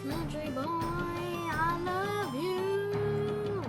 Country boy, I love you.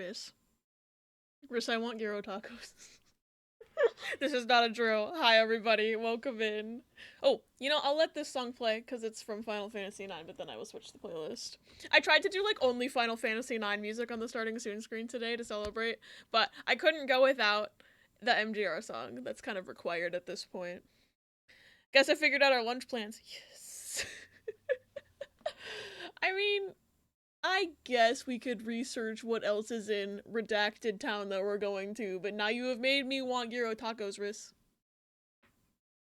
Riss. Riss, I want gyro tacos. This is not a drill. Hi, everybody. Welcome in. Oh, I'll let this song play because it's from Final Fantasy IX, but then I will switch the playlist. I tried to do, like, only Final Fantasy IX music on the starting soon screen today to celebrate, but I couldn't go without the MGR song. That's kind of required at this point. Guess I figured out our lunch plans. Yes. I mean, I guess we could research what else is in Redacted Town that we're going to, but now you have made me want gyro tacos, Riss.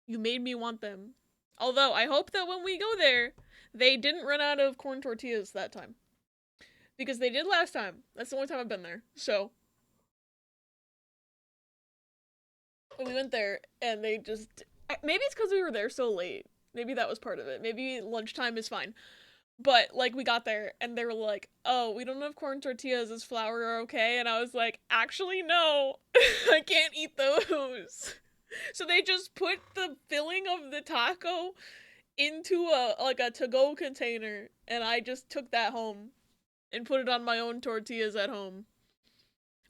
You made me want them. Although, I hope that when we go there, they didn't run out of corn tortillas that time. Because they did last time. That's the only time I've been there. So, we went there, and they just... Maybe it's because we were there so late. Maybe that was part of it. Maybe lunchtime is fine. But, like, we got there, and they were like, oh, we don't have corn tortillas, is flour okay? And I was like, actually, no. I can't eat those. So they just put the filling of the taco into a to-go container, and I just took that home and put it on my own tortillas at home.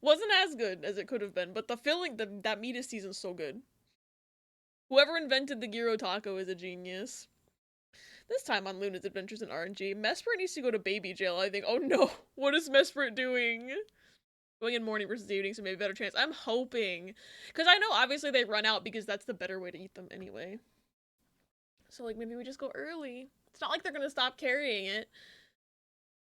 Wasn't as good as it could have been, but the filling, that meat is seasoned so good. Whoever invented the gyro taco is a genius. This time on Luna's Adventures in RNG, Mesprit needs to go to baby jail, I think. Oh no, what is Mesprit doing? Going in morning versus evening, so maybe a better chance. I'm hoping. Because I know obviously they run out because that's the better way to eat them anyway. So, like, maybe we just go early. It's not like they're gonna stop carrying it.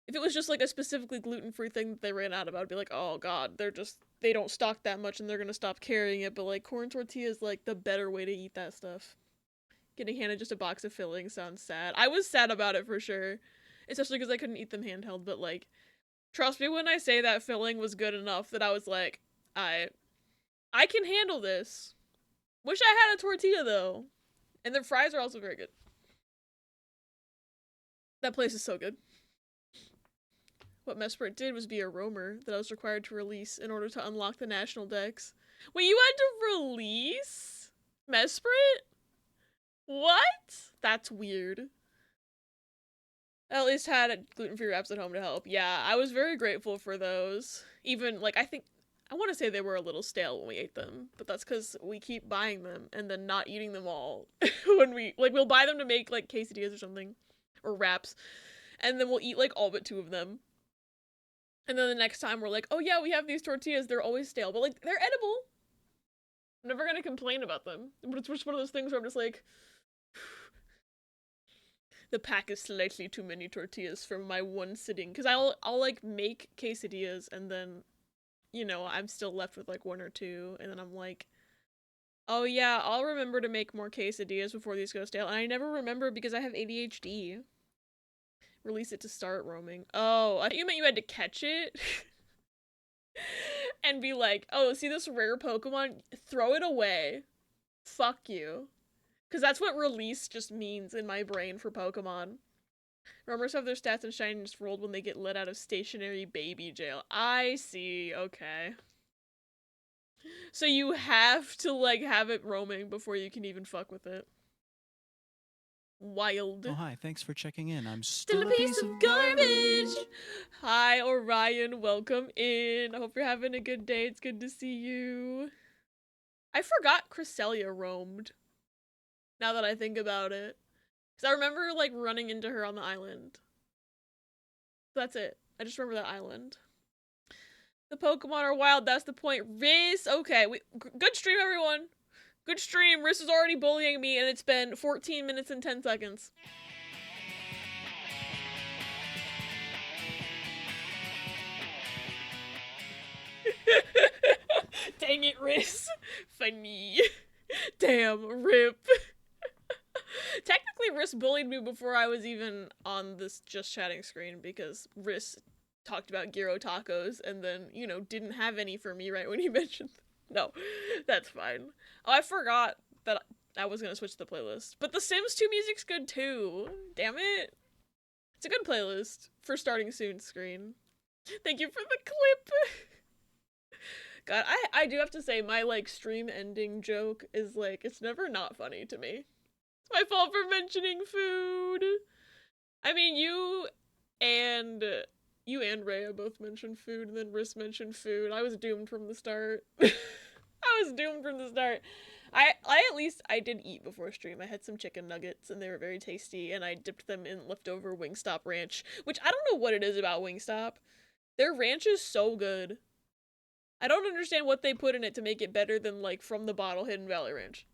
If it was just, like, a specifically gluten-free thing that they ran out of, I'd be like, oh god, they don't stock that much and they're gonna stop carrying it. But, like, corn tortilla is, like, the better way to eat that stuff. Getting handed just a box of filling sounds sad. I was sad about it for sure. Especially because I couldn't eat them handheld, but, like, trust me when I say that filling was good enough that I was like, I can handle this. Wish I had a tortilla, though. And their fries are also very good. That place is so good. What Mesprit did was be a roamer that I was required to release in order to unlock the national decks. Wait, you had to release Mesprit? What? That's weird. I at least had gluten-free wraps at home to help. Yeah, I was very grateful for those. Even, like, I want to say they were a little stale when we ate them, but that's because we keep buying them and then not eating them all when we'll buy them to make, like, quesadillas or something, or wraps, and then we'll eat, like, all but 2 of them. And then the next time we're like, oh yeah, we have these tortillas, they're always stale, but, like, they're edible. I'm never gonna complain about them, but it's just one of those things where I'm just like, the pack is slightly too many tortillas for my one sitting, because I'll like, make quesadillas, and then, I'm still left with, like, 1 or 2, and then I'm like, oh yeah, I'll remember to make more quesadillas before these go stale, and I never remember because I have ADHD. Release it to start roaming. Oh, I thought you meant you had to catch it? And be like, oh, see this rare Pokemon? Throw it away. Fuck you. Because that's what release just means in my brain for Pokemon. Roamers have their stats and shininess rolled when they get let out of stationary baby jail. I see, okay. So you have to, like, have it roaming before you can even fuck with it. Wild. Oh, hi, thanks for checking in. I'm Still a piece of garbage! Hi, Orion, welcome in. I hope you're having a good day. It's good to see you. I forgot Cresselia roamed. Now that I think about it. Because I remember, like, running into her on the island. That's it. I just remember that island. The Pokemon are wild, that's the point. Riz, okay. Good stream, everyone. Good stream. Riz is already bullying me, and it's been 14 minutes and 10 seconds. Dang it, Riz. Funny. Damn, rip. Technically, Riz bullied me before I was even on this just chatting screen because Riz talked about gyro tacos and then, didn't have any for me right when he mentioned them. No, that's fine. Oh, I forgot that I was gonna switch the playlist. But The Sims 2 music's good too. Damn it. It's a good playlist for starting soon screen. Thank you for the clip. God, I do have to say, my, like, stream ending joke is, like, it's never not funny to me. It's my fault for mentioning food. I mean, you and You and Rhea both mentioned food, and then Riss mentioned food. I was doomed from the start. I was doomed from the start. I at least I did eat before stream. I had some chicken nuggets and they were very tasty, and I dipped them in leftover Wingstop ranch, which I don't know what it is about Wingstop. Their ranch is so good. I don't understand what they put in it to make it better than like from the bottle Hidden Valley Ranch.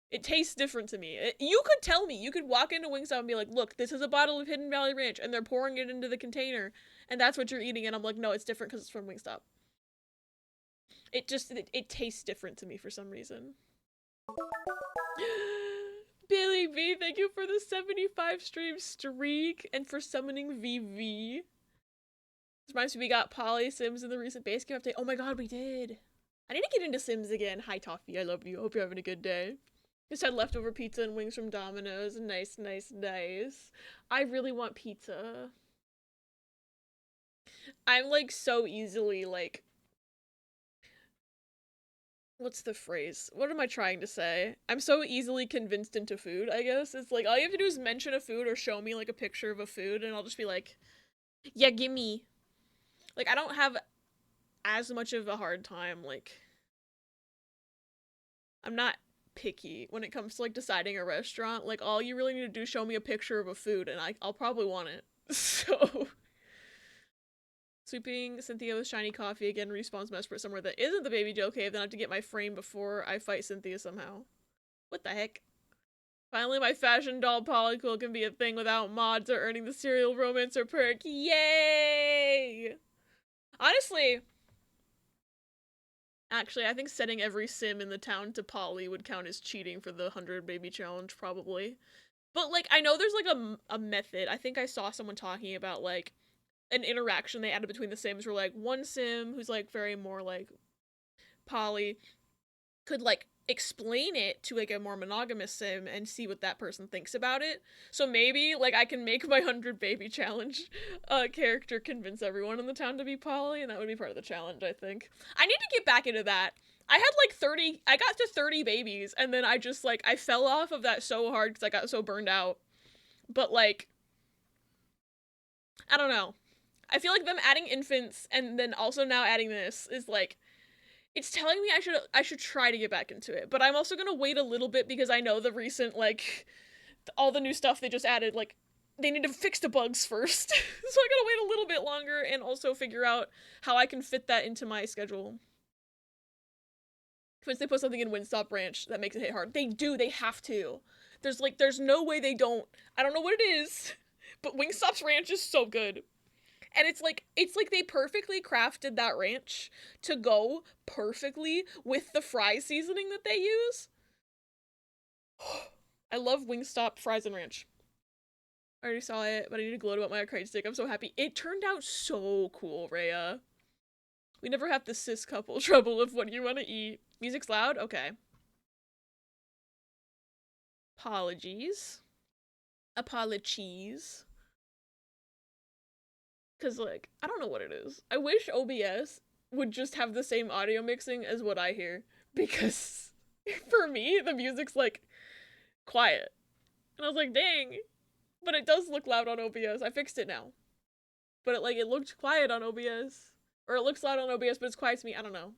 It tastes different to me. You could tell me. You could walk into Wingstop and be like, "Look, this is a bottle of Hidden Valley Ranch," and they're pouring it into the container, and that's what you're eating. And I'm like, "No, it's different because it's from Wingstop." It tastes different to me for some reason. Billy B, thank you for the 75 stream streak and for summoning VV. This reminds me, we got Polly Sims in the recent base game update. Oh my god, we did. I need to get into Sims again. Hi, Toffee. I love you. Hope you're having a good day. Just had leftover pizza and wings from Domino's. Nice, nice, nice. I really want pizza. I'm like so easily like, what's the phrase? What am I trying to say? I'm so easily convinced into food, I guess. It's like all you have to do is mention a food or show me like a picture of a food and I'll just be like, yeah, gimme. Like I don't have as much of a hard time, like I'm not picky when it comes to like deciding a restaurant. Like all you really need to do is show me a picture of a food and I'll probably want it. So sweeping Cynthia with shiny coffee again respawns Mesprit somewhere that isn't the Baby Joe cave, then I have to get my frame before I fight Cynthia somehow. What the heck? Finally, my fashion doll polycool can be a thing without mods or earning the serial romancer perk. Yay! Honestly, actually, I think setting every sim in the town to poly would count as cheating for the 100 baby challenge, probably. But, like, I know there's, like, a method. I think I saw someone talking about, like, an interaction they added between the sims where, like, one sim who's, like, very more, like, poly could like explain it to like a more monogamous sim and see what that person thinks about it. So maybe like I can make my 100 baby challenge character convince everyone in the town to be poly, and that would be part of the challenge, I think. I need to get back into that. I had like 30, I got to 30 babies and then I just like I fell off of that so hard because I got so burned out. But like I don't know. I feel like them adding infants and then also now adding this is like it's telling me I should try to get back into it, but I'm also gonna wait a little bit because I know the recent like all the new stuff they just added, like they need to fix the bugs first. So I gotta wait a little bit longer and also figure out how I can fit that into my schedule. Once they put something in Windstop Ranch that makes it hit hard, they do. They have to. There's no way they don't. I don't know what it is, but Wingstop's Ranch is so good. And it's like they perfectly crafted that ranch to go perfectly with the fry seasoning that they use. I love Wingstop fries and ranch. I already saw it, but I need to gloat about my arcade stick. I'm so happy. It turned out so cool, Rhea. We never have the cis couple trouble of what you want to eat. Music's loud? Okay. Apologies. Apologies. Because, like, I don't know what it is. I wish OBS would just have the same audio mixing as what I hear. Because, for me, the music's, like, quiet. And I was like, dang. But it does look loud on OBS. I fixed it now. But, it looked quiet on OBS. Or it looks loud on OBS, but it's quiet to me. I don't know.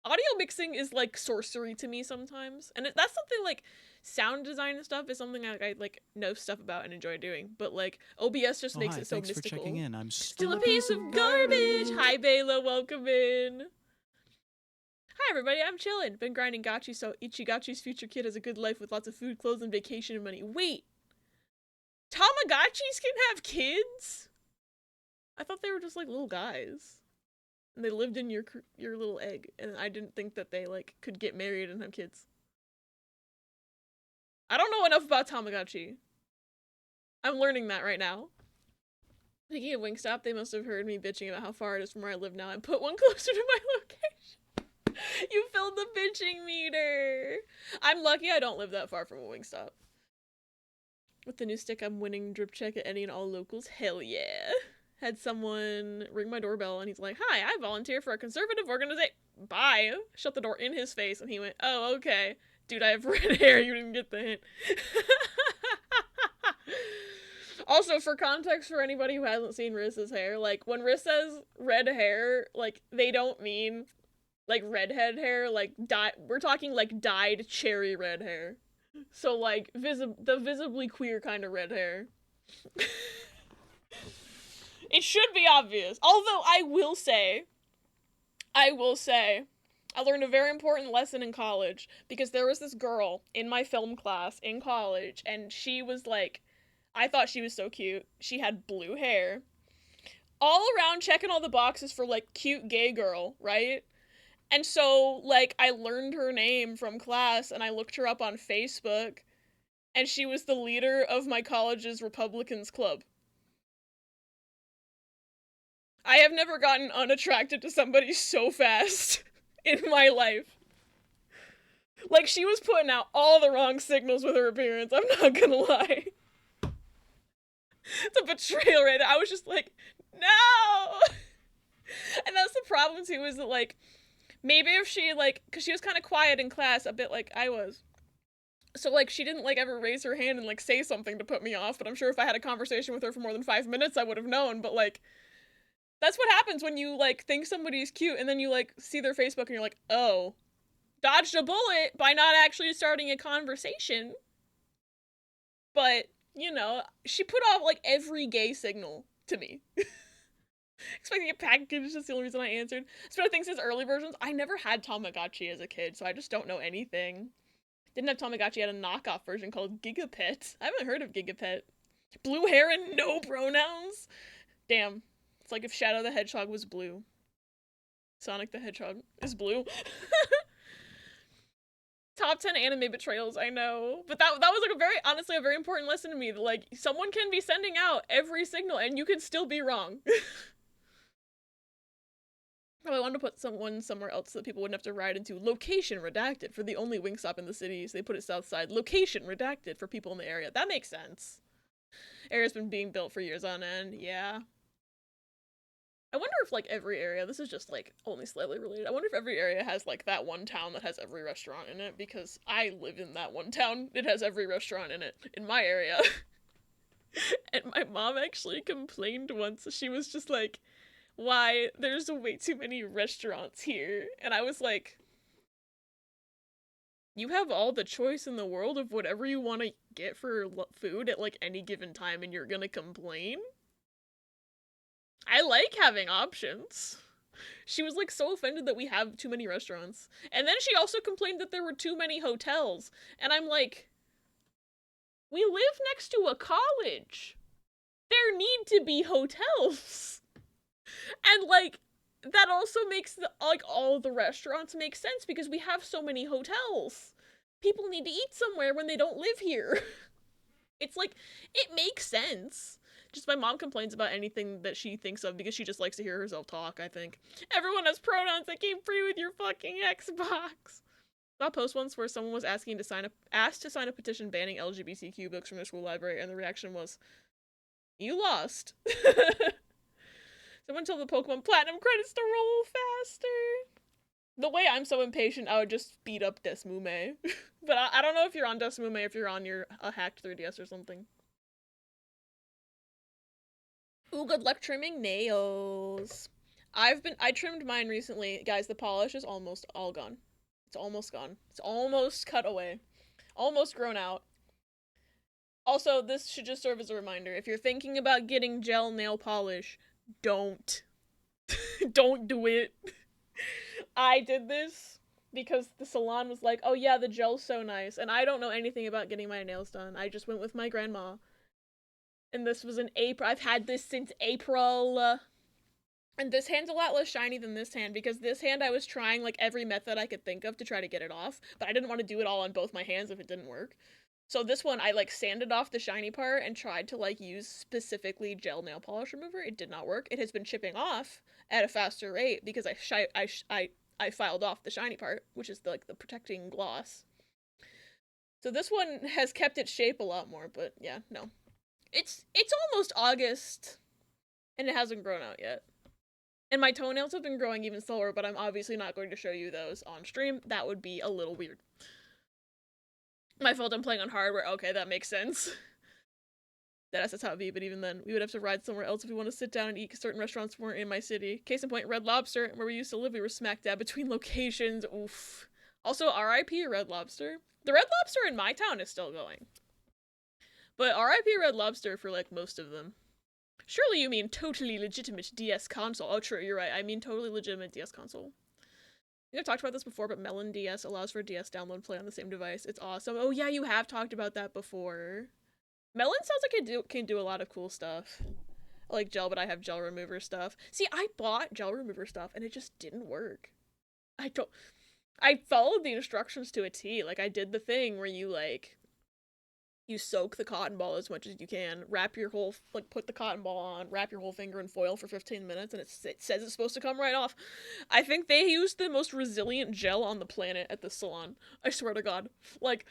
Audio mixing is, like, sorcery to me sometimes. And that's something, like, sound design and stuff is something I like know stuff about and enjoy doing, but like OBS just makes it so thanks mystical. For checking in. I'm still a piece of garbage. Hi Bela, welcome in. Hi everybody, I'm chillin'. Been grinding gachi so Ichigachi's future kid has a good life with lots of food, clothes, and vacation and money. Wait, Tamagotchis can have kids? I thought they were just like little guys, and they lived in your little egg, and I didn't think that they like could get married and have kids. I don't know enough about Tamagotchi. I'm learning that right now. Speaking of Wingstop, they must have heard me bitching about how far it is from where I live now and put one closer to my location. You filled the bitching meter. I'm lucky I don't live that far from a Wingstop. With the new stick, I'm winning drip check at any and all locals. Hell yeah. Had someone ring my doorbell and he's like, hi, I volunteer for a conservative organization. Bye. Shut the door in his face and he went, oh, okay. Dude, I have red hair. You didn't get the hint. Also, for context for anybody who hasn't seen Riss's hair, like when Riss says red hair, like they don't mean like redhead hair, like we're talking like dyed cherry red hair. So like the visibly queer kind of red hair. It should be obvious. Although I will say, I learned a very important lesson in college because there was this girl in my film class in college, and she was like, I thought she was so cute. She had blue hair. All around checking all the boxes for like cute gay girl, right? And so, like, I learned her name from class and I looked her up on Facebook, and she was the leader of my college's Republicans Club. I have never gotten unattracted to somebody so fast in my life. Like, she was putting out all the wrong signals with her appearance, I'm not gonna lie. It's a betrayal right now. I was just like, no! And that's the problem, too, is that, like, maybe if she, like, because she was kind of quiet in class, a bit like I was. So, like, she didn't, like, ever raise her hand and, like, say something to put me off, but I'm sure if I had a conversation with her for more than 5 minutes, I would have known, but, like, that's what happens when you, like, think somebody's cute and then you, like, see their Facebook and you're like, oh, dodged a bullet by not actually starting a conversation. But, you know, she put off, like, every gay signal to me. Expecting a package, that's the only reason I answered. So I think since early versions, I never had Tamagotchi as a kid, so I just don't know anything. Didn't have Tamagotchi, had a knockoff version called Gigapet. I haven't heard of Gigapet. Blue hair and no pronouns? Damn. It's like if Shadow the Hedgehog was blue. Sonic the Hedgehog is blue. Top 10 anime betrayals, I know. But that was like honestly a very important lesson to me. That, like, someone can be sending out every signal and you can still be wrong. Oh, I wanted to put someone somewhere else so that people wouldn't have to ride into. Location redacted for the only Wingstop in the city, so they put it south side. Location redacted for people in the area. That makes sense. Area's been being built for years on end, yeah. I wonder if, like, every area, this is just, like, only slightly related, I wonder if every area has, like, that one town that has every restaurant in it, because I live in that one town. It has every restaurant in it, in my area. And my mom actually complained once. She was just like, why, there's way too many restaurants here. And I was like, you have all the choice in the world of whatever you want to get for food at, like, any given time, and you're gonna complain? I like having options. She was, like, so offended that we have too many restaurants. And then she also complained that there were too many hotels. And I'm like, we live next to a college. There need to be hotels. And, like, that also makes all the restaurants make sense because we have so many hotels. People need to eat somewhere when they don't live here. It's like, it makes sense. Just my mom complains about anything that she thinks of because she just likes to hear herself talk, I think. Everyone has pronouns that came free with your fucking Xbox. I saw a post once where someone was asked to sign a petition banning LGBTQ books from their school library, and the reaction was, you lost. Someone told the Pokemon Platinum credits to roll faster. The way I'm so impatient, I would just speed up Desmume. But I don't know if you're on Desmume, if you're on your hacked 3DS or something. Ooh, good luck trimming nails. I trimmed mine recently. Guys, the polish is almost all gone. It's almost gone. It's almost cut away. Almost grown out. Also, this should just serve as a reminder. If you're thinking about getting gel nail polish, don't. Don't do it. I did this because the salon was like, oh yeah, the gel's so nice. And I don't know anything about getting my nails done. I just went with my grandma. And this was in April. I've had this since April. And this hand's a lot less shiny than this hand because this hand I was trying, like, every method I could think of to try to get it off. But I didn't want to do it all on both my hands if it didn't work. So this one, I, like, sanded off the shiny part and tried to, like, use specifically gel nail polish remover. It did not work. It has been chipping off at a faster rate because I filed off the shiny part, which is the protecting gloss. So this one has kept its shape a lot more, but yeah, no. It's almost August, and it hasn't grown out yet. And my toenails have been growing even slower, but I'm obviously not going to show you those on stream. That would be a little weird. My fault, I'm playing on hardware. Okay, that makes sense. That's how it be, but even then, we would have to ride somewhere else if we want to sit down and eat because certain restaurants weren't in my city. Case in point, Red Lobster, where we used to live, we were smack dab between locations. Oof. Also, RIP Red Lobster. The Red Lobster in my town is still going. But RIP Red Lobster for, like, most of them. Surely you mean totally legitimate DS console. Oh, true, you're right. I mean totally legitimate DS console. I think I've talked about this before, but Melon DS allows for DS download play on the same device. It's awesome. Oh yeah, you have talked about that before. Melon sounds like it can do a lot of cool stuff. I like gel, but I have gel remover stuff. See, I bought gel remover stuff and it just didn't work. I followed the instructions to a T. Like, I did the thing where you soak the cotton ball as much as you can, put the cotton ball on, wrap your whole finger in foil for 15 minutes, and it says it's supposed to come right off. I think they used the most resilient gel on the planet at this salon. I swear to God. Like,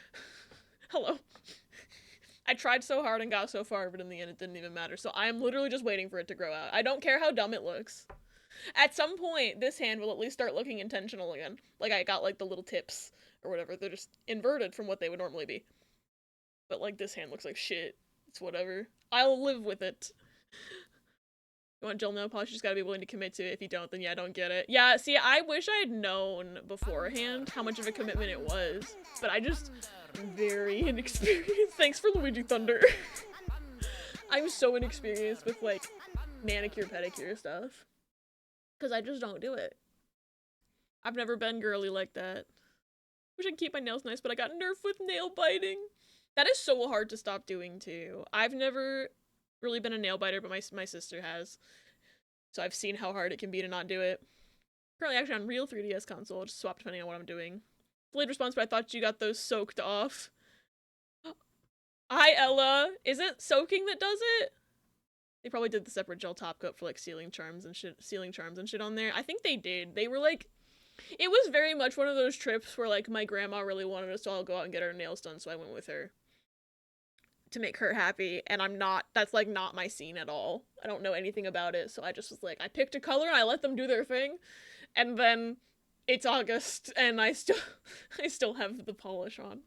hello. I tried so hard and got so far, but in the end it didn't even matter. So I am literally just waiting for it to grow out. I don't care how dumb it looks. At some point, this hand will at least start looking intentional again. Like, I got, like, the little tips or whatever. They're just inverted from what they would normally be. But, like, this hand looks like shit. It's whatever. I'll live with it. You want gel nail polish, you just gotta be willing to commit to it. If you don't, then yeah, I don't get it. Yeah, see, I wish I'd known beforehand how much of a commitment it was. But I just am very inexperienced. Thanks for Luigi Thunder. I'm so inexperienced with, like, manicure, pedicure stuff. Because I just don't do it. I've never been girly like that. Wish I could keep my nails nice, but I got nerfed with nail biting. That is so hard to stop doing, too. I've never really been a nail biter, but my sister has. So I've seen how hard it can be to not do it. Currently actually on real 3DS console. I'll just swap depending on what I'm doing. Delayed response, but I thought you got those soaked off. Hi, Ella. Is it soaking that does it? They probably did the separate gel top coat for, like, sealing charms and shit on there. I think they did. They were, like... It was very much one of those trips where, like, my grandma really wanted us to all go out and get our nails done, so I went with her. To make her happy, and that's, like, not my scene at all. I don't know anything about it, so I just was like, I picked a color and I let them do their thing, and then it's August, and I still have the polish on.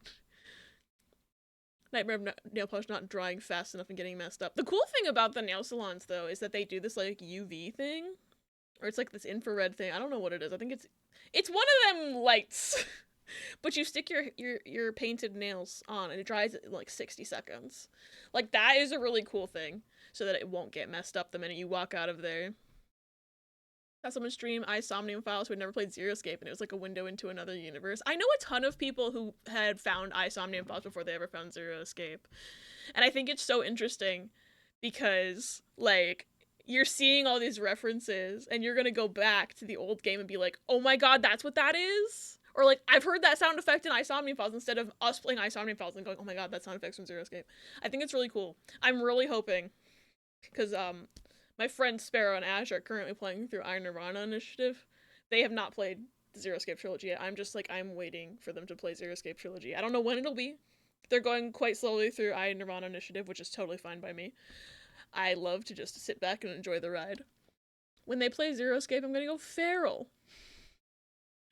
Nightmare of nail polish not drying fast enough and getting messed up. The cool thing about the nail salons, though, is that they do this, like, UV thing. Or it's, like, this infrared thing. I don't know what it is. I think it's one of them lights. But you stick your painted nails on, and it dries in, like, 60 seconds. Like, that is a really cool thing. So that it won't get messed up the minute you walk out of there. Got someone stream iSomnium Files who had never played Zero Escape, and it was like a window into another universe. I know a ton of people who had found iSomnium Files before they ever found Zero Escape. And I think it's so interesting because, like, you're seeing all these references, and you're gonna go back to the old game and be like, oh my god, that's what that is? Or, like, I've heard that sound effect in iSomnium Files instead of us playing iSomnium Files and going, oh my god, that sound effect's from Zero Escape. I think it's really cool. I'm really hoping, because, my friend Sparrow and Ash are currently playing through Iron Nirvana Initiative. They have not played the Zero Escape Trilogy yet. I'm just, like, I'm waiting for them to play Zero Escape Trilogy. I don't know when it'll be. They're going quite slowly through Iron Nirvana Initiative, which is totally fine by me. I love to just sit back and enjoy the ride. When they play Zero Escape, I'm gonna go feral.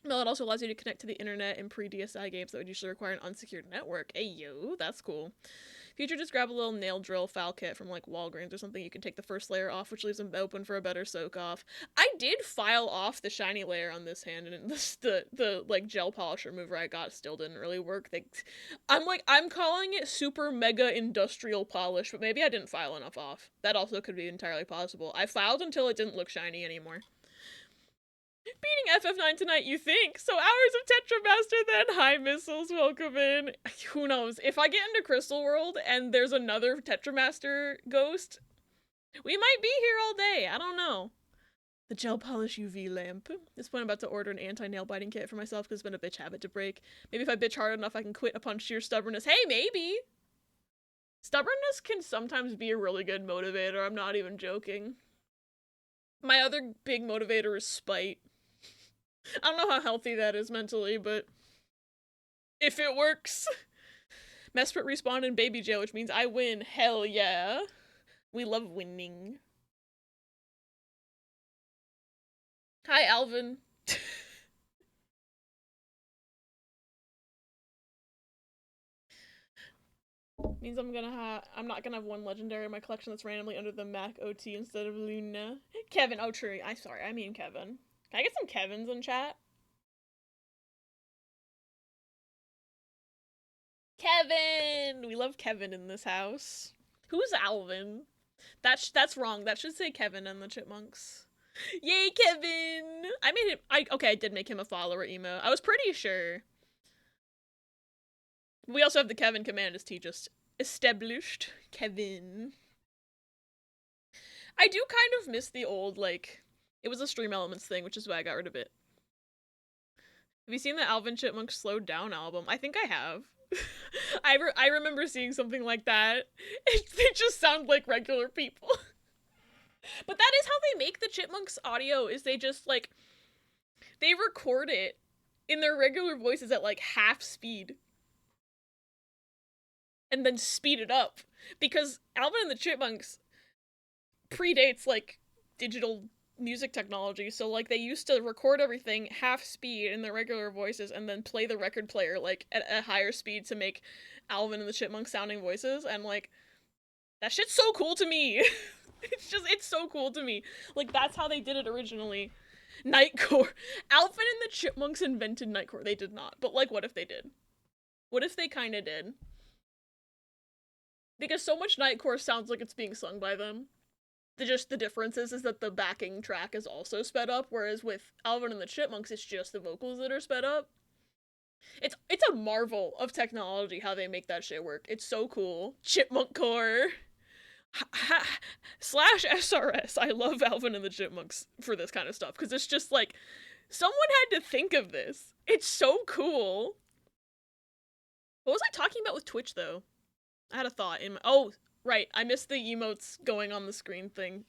Well, it also allows you to connect to the internet in pre-DSi games that would usually require an unsecured network. Hey, yo, that's cool. Future, just grab a little nail drill file kit from, like, Walgreens or something. You can take the first layer off, which leaves them open for a better soak off. I did file off the shiny layer on this hand, and the like, gel polish remover I got still didn't really work. I'm calling it super mega industrial polish, but maybe I didn't file enough off. That also could be entirely possible. I filed until it didn't look shiny anymore. Beating FF9 tonight, you think? So hours of Tetramaster then? Hi, Missiles, welcome in. Who knows? If I get into Crystal World and there's another Tetramaster ghost, we might be here all day. I don't know. The gel polish UV lamp. At this point, I'm about to order an anti-nail biting kit for myself because it's been a bitch habit to break. Maybe if I bitch hard enough, I can quit upon sheer stubbornness. Hey, maybe! Stubbornness can sometimes be a really good motivator. I'm not even joking. My other big motivator is spite. I don't know how healthy that is mentally, but if it works. Mesprit respawned in baby jail, which means I win. Hell yeah. We love winning. Hi, Alvin. Means I'm not gonna have one legendary in my collection that's randomly under the Mac OT instead of Luna. Kevin, oh true. I sorry, I mean Kevin. Can I get some Kevins in chat? Kevin! We love Kevin in this house. Who's Alvin? That's wrong. That should say Kevin and the Chipmunks. Yay, Kevin! I made him. I did make him a follower emo. I was pretty sure. We also have the Kevin command as T just established. Kevin. I do kind of miss the old, like, it was a Stream Elements thing, which is why I got rid of it. Have you seen the Alvin Chipmunk Slowed Down album? I think I have. I remember seeing something like that. They just sound like regular people. But that is how they make the Chipmunks audio, is they just, like, they record it in their regular voices at, like, half speed. And then speed it up. Because Alvin and the Chipmunks predates, like, digital music technology, so, like, they used to record everything half speed in their regular voices and then play the record player, like, at a higher speed to make Alvin and the Chipmunks sounding voices, and, like, that shit's so cool to me. It's so cool to me. Like, that's how they did it originally. Nightcore. Alvin and the Chipmunks invented Nightcore. They did not. But, like, what if they did? What if they kinda did? Because so much Nightcore sounds like it's being sung by them. The difference is that the backing track is also sped up, whereas with Alvin and the Chipmunks, it's just the vocals that are sped up. It's a marvel of technology how they make that shit work. It's so cool. Chipmunk core. Slash SRS. I love Alvin and the Chipmunks for this kind of stuff, because it's just like, someone had to think of this. It's so cool. What was I talking about with Twitch, though? I had a thought in my- oh, right, I missed the emotes going on the screen thing.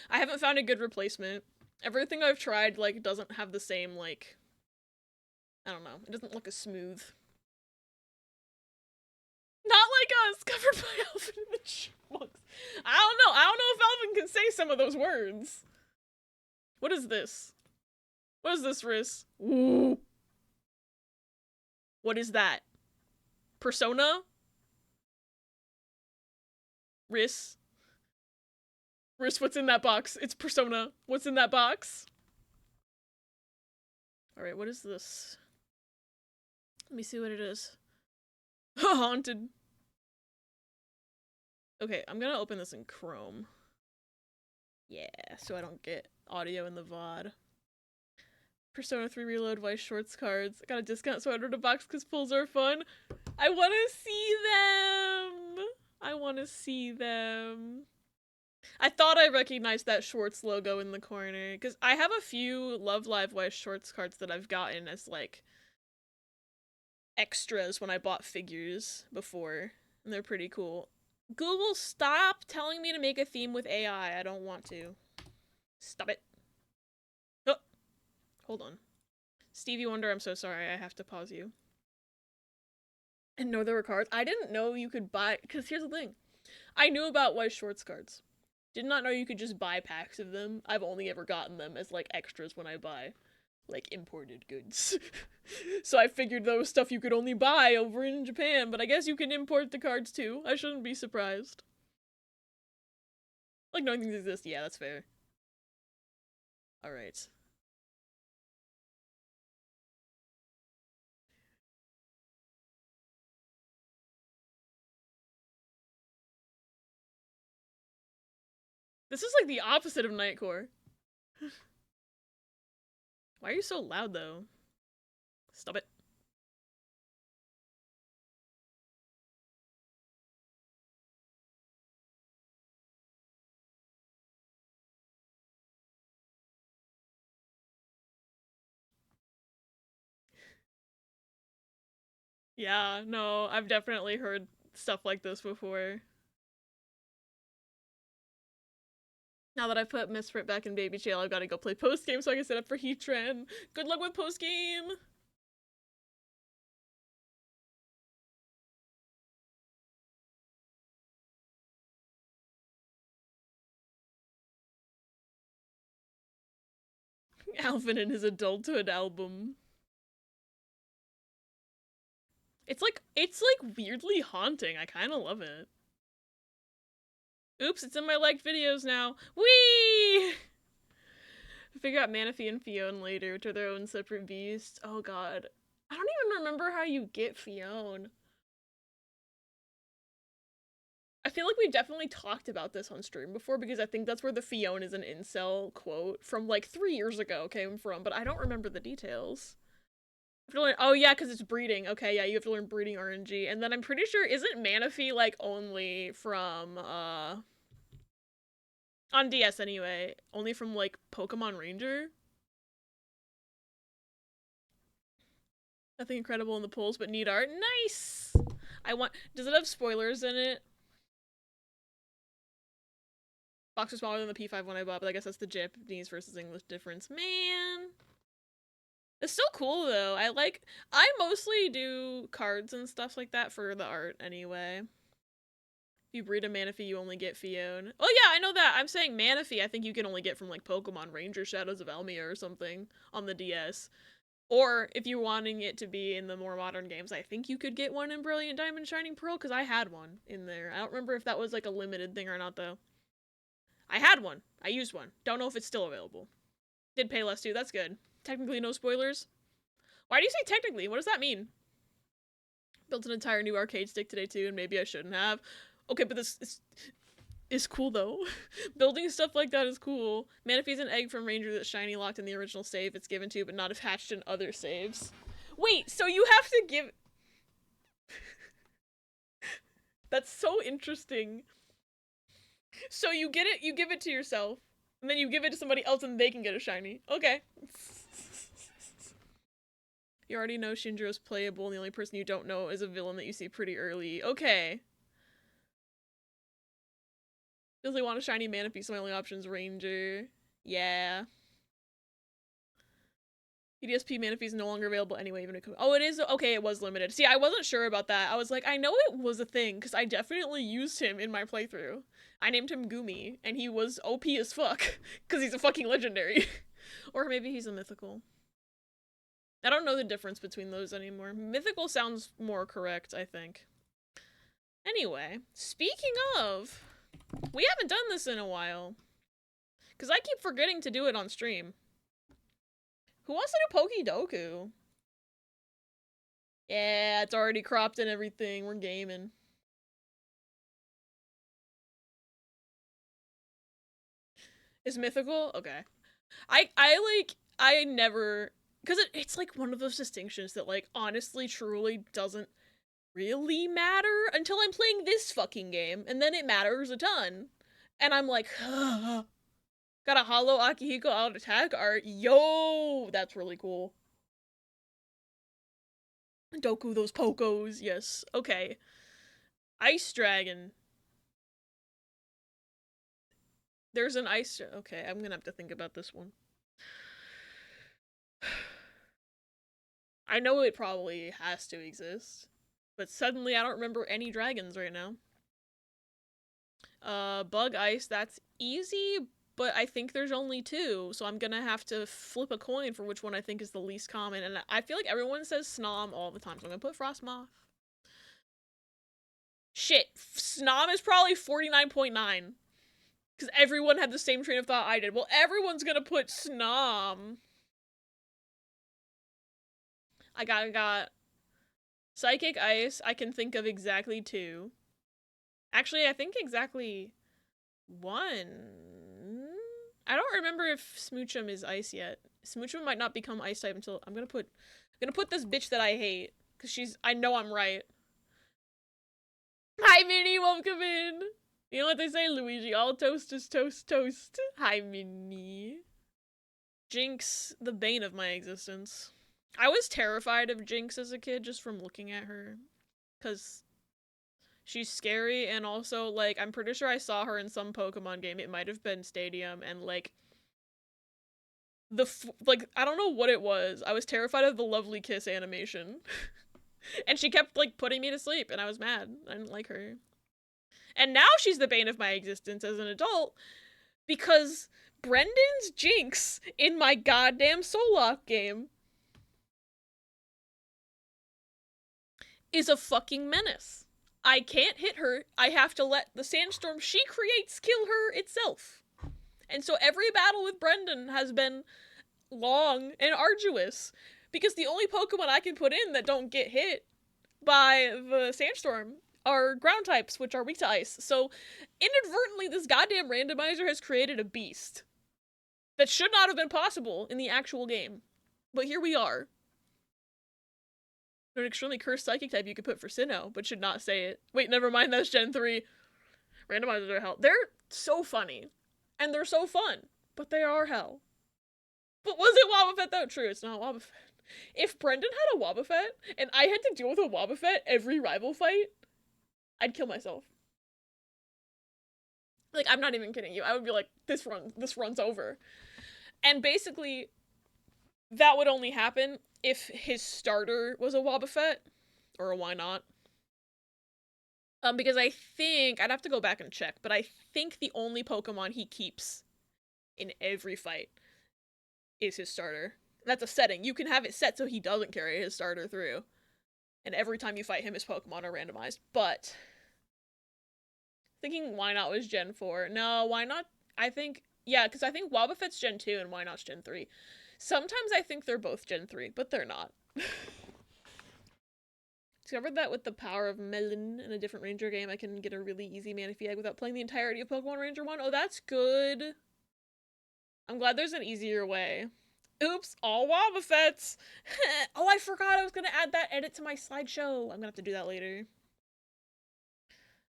I haven't found a good replacement. Everything I've tried, like, doesn't have the same, like, I don't know, it doesn't look as smooth. Not like us, covered by Alvin and the Chipmunks. I don't know if Alvin can say some of those words. What is this? What is this, Riss? Ooh. What is that? Persona? Riss? Riss, what's in that box? It's Persona. What's in that box? Alright, what is this? Let me see what it is. Haunted. Okay, I'm gonna open this in Chrome. Yeah, so I don't get audio in the VOD. Persona 3 Reload Vice Shorts cards. I got a discount, so I ordered a box because pulls are fun. I want to see them! I want to see them. I thought I recognized that Schwartz logo in the corner, because I have a few Love Live Vice Shorts cards that I've gotten as, like, extras when I bought figures before, and they're pretty cool. Google, stop telling me to make a theme with AI. I don't want to. Stop it. Oh, hold on. Stevie Wonder, I'm so sorry. I have to pause you. And know there were cards. I didn't know you could buy, because here's the thing. I knew about Weiss Schwartz cards. Did not know you could just buy packs of them. I've only ever gotten them as, like, extras when I buy, like, imported goods. So I figured those stuff you could only buy over in Japan, but I guess you can import the cards too. I shouldn't be surprised. Like, knowing things exist, yeah, that's fair. Alright. This is like the opposite of Nightcore. Why are you so loud, though? Stop it. Yeah, no, I've definitely heard stuff like this before. Now that I've put Misfit back in baby jail, I've got to go play post-game so I can set up for Heatran. Good luck with post-game! Alvin and his adulthood album. It's like weirdly haunting. I kind of love it. Oops, it's in my liked videos now. Whee! Figure out Manaphy and Fiona later, which are their own separate beasts. Oh god. I don't even remember how you get Fiona. I feel like we definitely talked about this on stream before because I think that's where the Fiona is an incel quote from like 3 years ago came from, but I don't remember the details. Oh yeah, because it's breeding. Okay, yeah, you have to learn breeding RNG. And then I'm pretty sure, isn't Manaphy like only from, on DS anyway, only from like Pokemon Ranger? Nothing incredible in the polls, but neat art. Nice! Does it have spoilers in it? Box was smaller than the P5 one I bought, but I guess that's the Japanese versus English difference. Man. It's still cool though. I mostly do cards and stuff like that for the art anyway. If you breed a Manaphy, you only get Fiona. Oh yeah, I know that. I'm saying Manaphy, I think you can only get from like Pokemon Ranger Shadows of Elmia or something on the DS. Or if you're wanting it to be in the more modern games, I think you could get one in Brilliant Diamond Shining Pearl, because I had one in there. I don't remember if that was like a limited thing or not though. I had one. I used one. Don't know if it's still available. Did pay less too, that's good. Technically no spoilers. Why do you say technically? What does that mean? Built an entire new arcade stick today too, and maybe I shouldn't have. Okay, but this is cool though. Building stuff like that is cool. Manaphy's an egg from Ranger that's shiny locked in the original save it's given to, but not if hatched in other saves. Wait, so you have to give... That's so interesting. So you give it to yourself, and then you give it to somebody else and they can get a shiny. Okay. You already know Shinjiro's playable, and the only person you don't know is a villain that you see pretty early. Okay. Does they want a shiny Manaphy, so my only option's Ranger. Yeah. EDSP Manaphy is no longer available anyway, even if it oh, it is? Okay, it was limited. See, I wasn't sure about that. I was like, I know it was a thing, because I definitely used him in my playthrough. I named him Gumi, and he was OP as fuck, because he's a fucking legendary. Or maybe he's a mythical. I don't know the difference between those anymore. Mythical sounds more correct, I think. Anyway, speaking of, we haven't done this in a while. Because I keep forgetting to do it on stream. Who wants to do Pokidoku? Yeah, it's already cropped and everything. We're gaming. Is mythical? Okay. I never... Because it's like one of those distinctions that like honestly truly doesn't really matter until I'm playing this fucking game. And then it matters a ton. And I'm like, got a hollow Akihiko out attack art. Yo, that's really cool. Doku, those Pokos, yes. Okay. Ice Dragon. There's an ice... Okay, I'm gonna have to think about this one. I know it probably has to exist, but suddenly I don't remember any dragons right now. Bug Ice, that's easy, but I think there's only two, so I'm gonna have to flip a coin for which one I think is the least common, and I feel like everyone says Snom all the time, so I'm gonna put Frostmoth. Shit, Snom is probably 49.9. Because everyone had the same train of thought I did. Well, everyone's gonna put Snom. I got Psychic Ice. I can think of exactly two. Actually, I think exactly one. I don't remember if Smoochum is ice yet. Smoochum might not become ice type until I'm gonna put this bitch that I hate because I know I'm right. Hi Minnie, welcome in. You know what they say, Luigi? All toast is toast toast. Hi Minnie. Jinx, the bane of my existence. I was terrified of Jinx as a kid just from looking at her. Because she's scary, and also, like, I'm pretty sure I saw her in some Pokemon game. It might have been Stadium, and, like, I don't know what it was. I was terrified of the Lovely Kiss animation. And she kept, like, putting me to sleep, and I was mad. I didn't like her. And now she's the bane of my existence as an adult, because Brendan's Jinx in my goddamn Soul Lock game. is a fucking menace. I can't hit her. I have to let the sandstorm she creates kill her itself. And so every battle with Brendan has been long and arduous because the only Pokemon I can put in that don't get hit by the sandstorm are ground types, which are weak to ice. So inadvertently, this goddamn randomizer has created a beast that should not have been possible in the actual game. But here we are. An extremely cursed psychic type you could put for Sinnoh, but should not say it. Wait, never mind, that's Gen 3. Randomizers are hell. They're so funny. And they're so fun. But they are hell. But was it Wobbuffet though? True, it's not Wobbuffet. If Brendan had a Wobbuffet, and I had to deal with a Wobbuffet every rival fight, I'd kill myself. Like, I'm not even kidding you. I would be like, this runs over. And basically, that would only happen if his starter was a Wobbuffet, or a why not. Because I think, I'd have to go back and check, but I think the only Pokemon he keeps in every fight is his starter. That's a setting. You can have it set so he doesn't carry his starter through. And every time you fight him, his Pokemon are randomized. But thinking why not was Gen 4. No, why not? I think, yeah, because I think Wobbuffet's Gen 2 and why not's Gen 3. Sometimes I think they're both Gen 3, but they're not. Discovered that with the power of Melon in a different Ranger game, I can get a really easy Manaphy egg without playing the entirety of Pokemon Ranger 1. Oh, that's good. I'm glad there's an easier way. Oops, all Wobbuffets! Oh, I forgot I was gonna add that edit to my slideshow. I'm gonna have to do that later.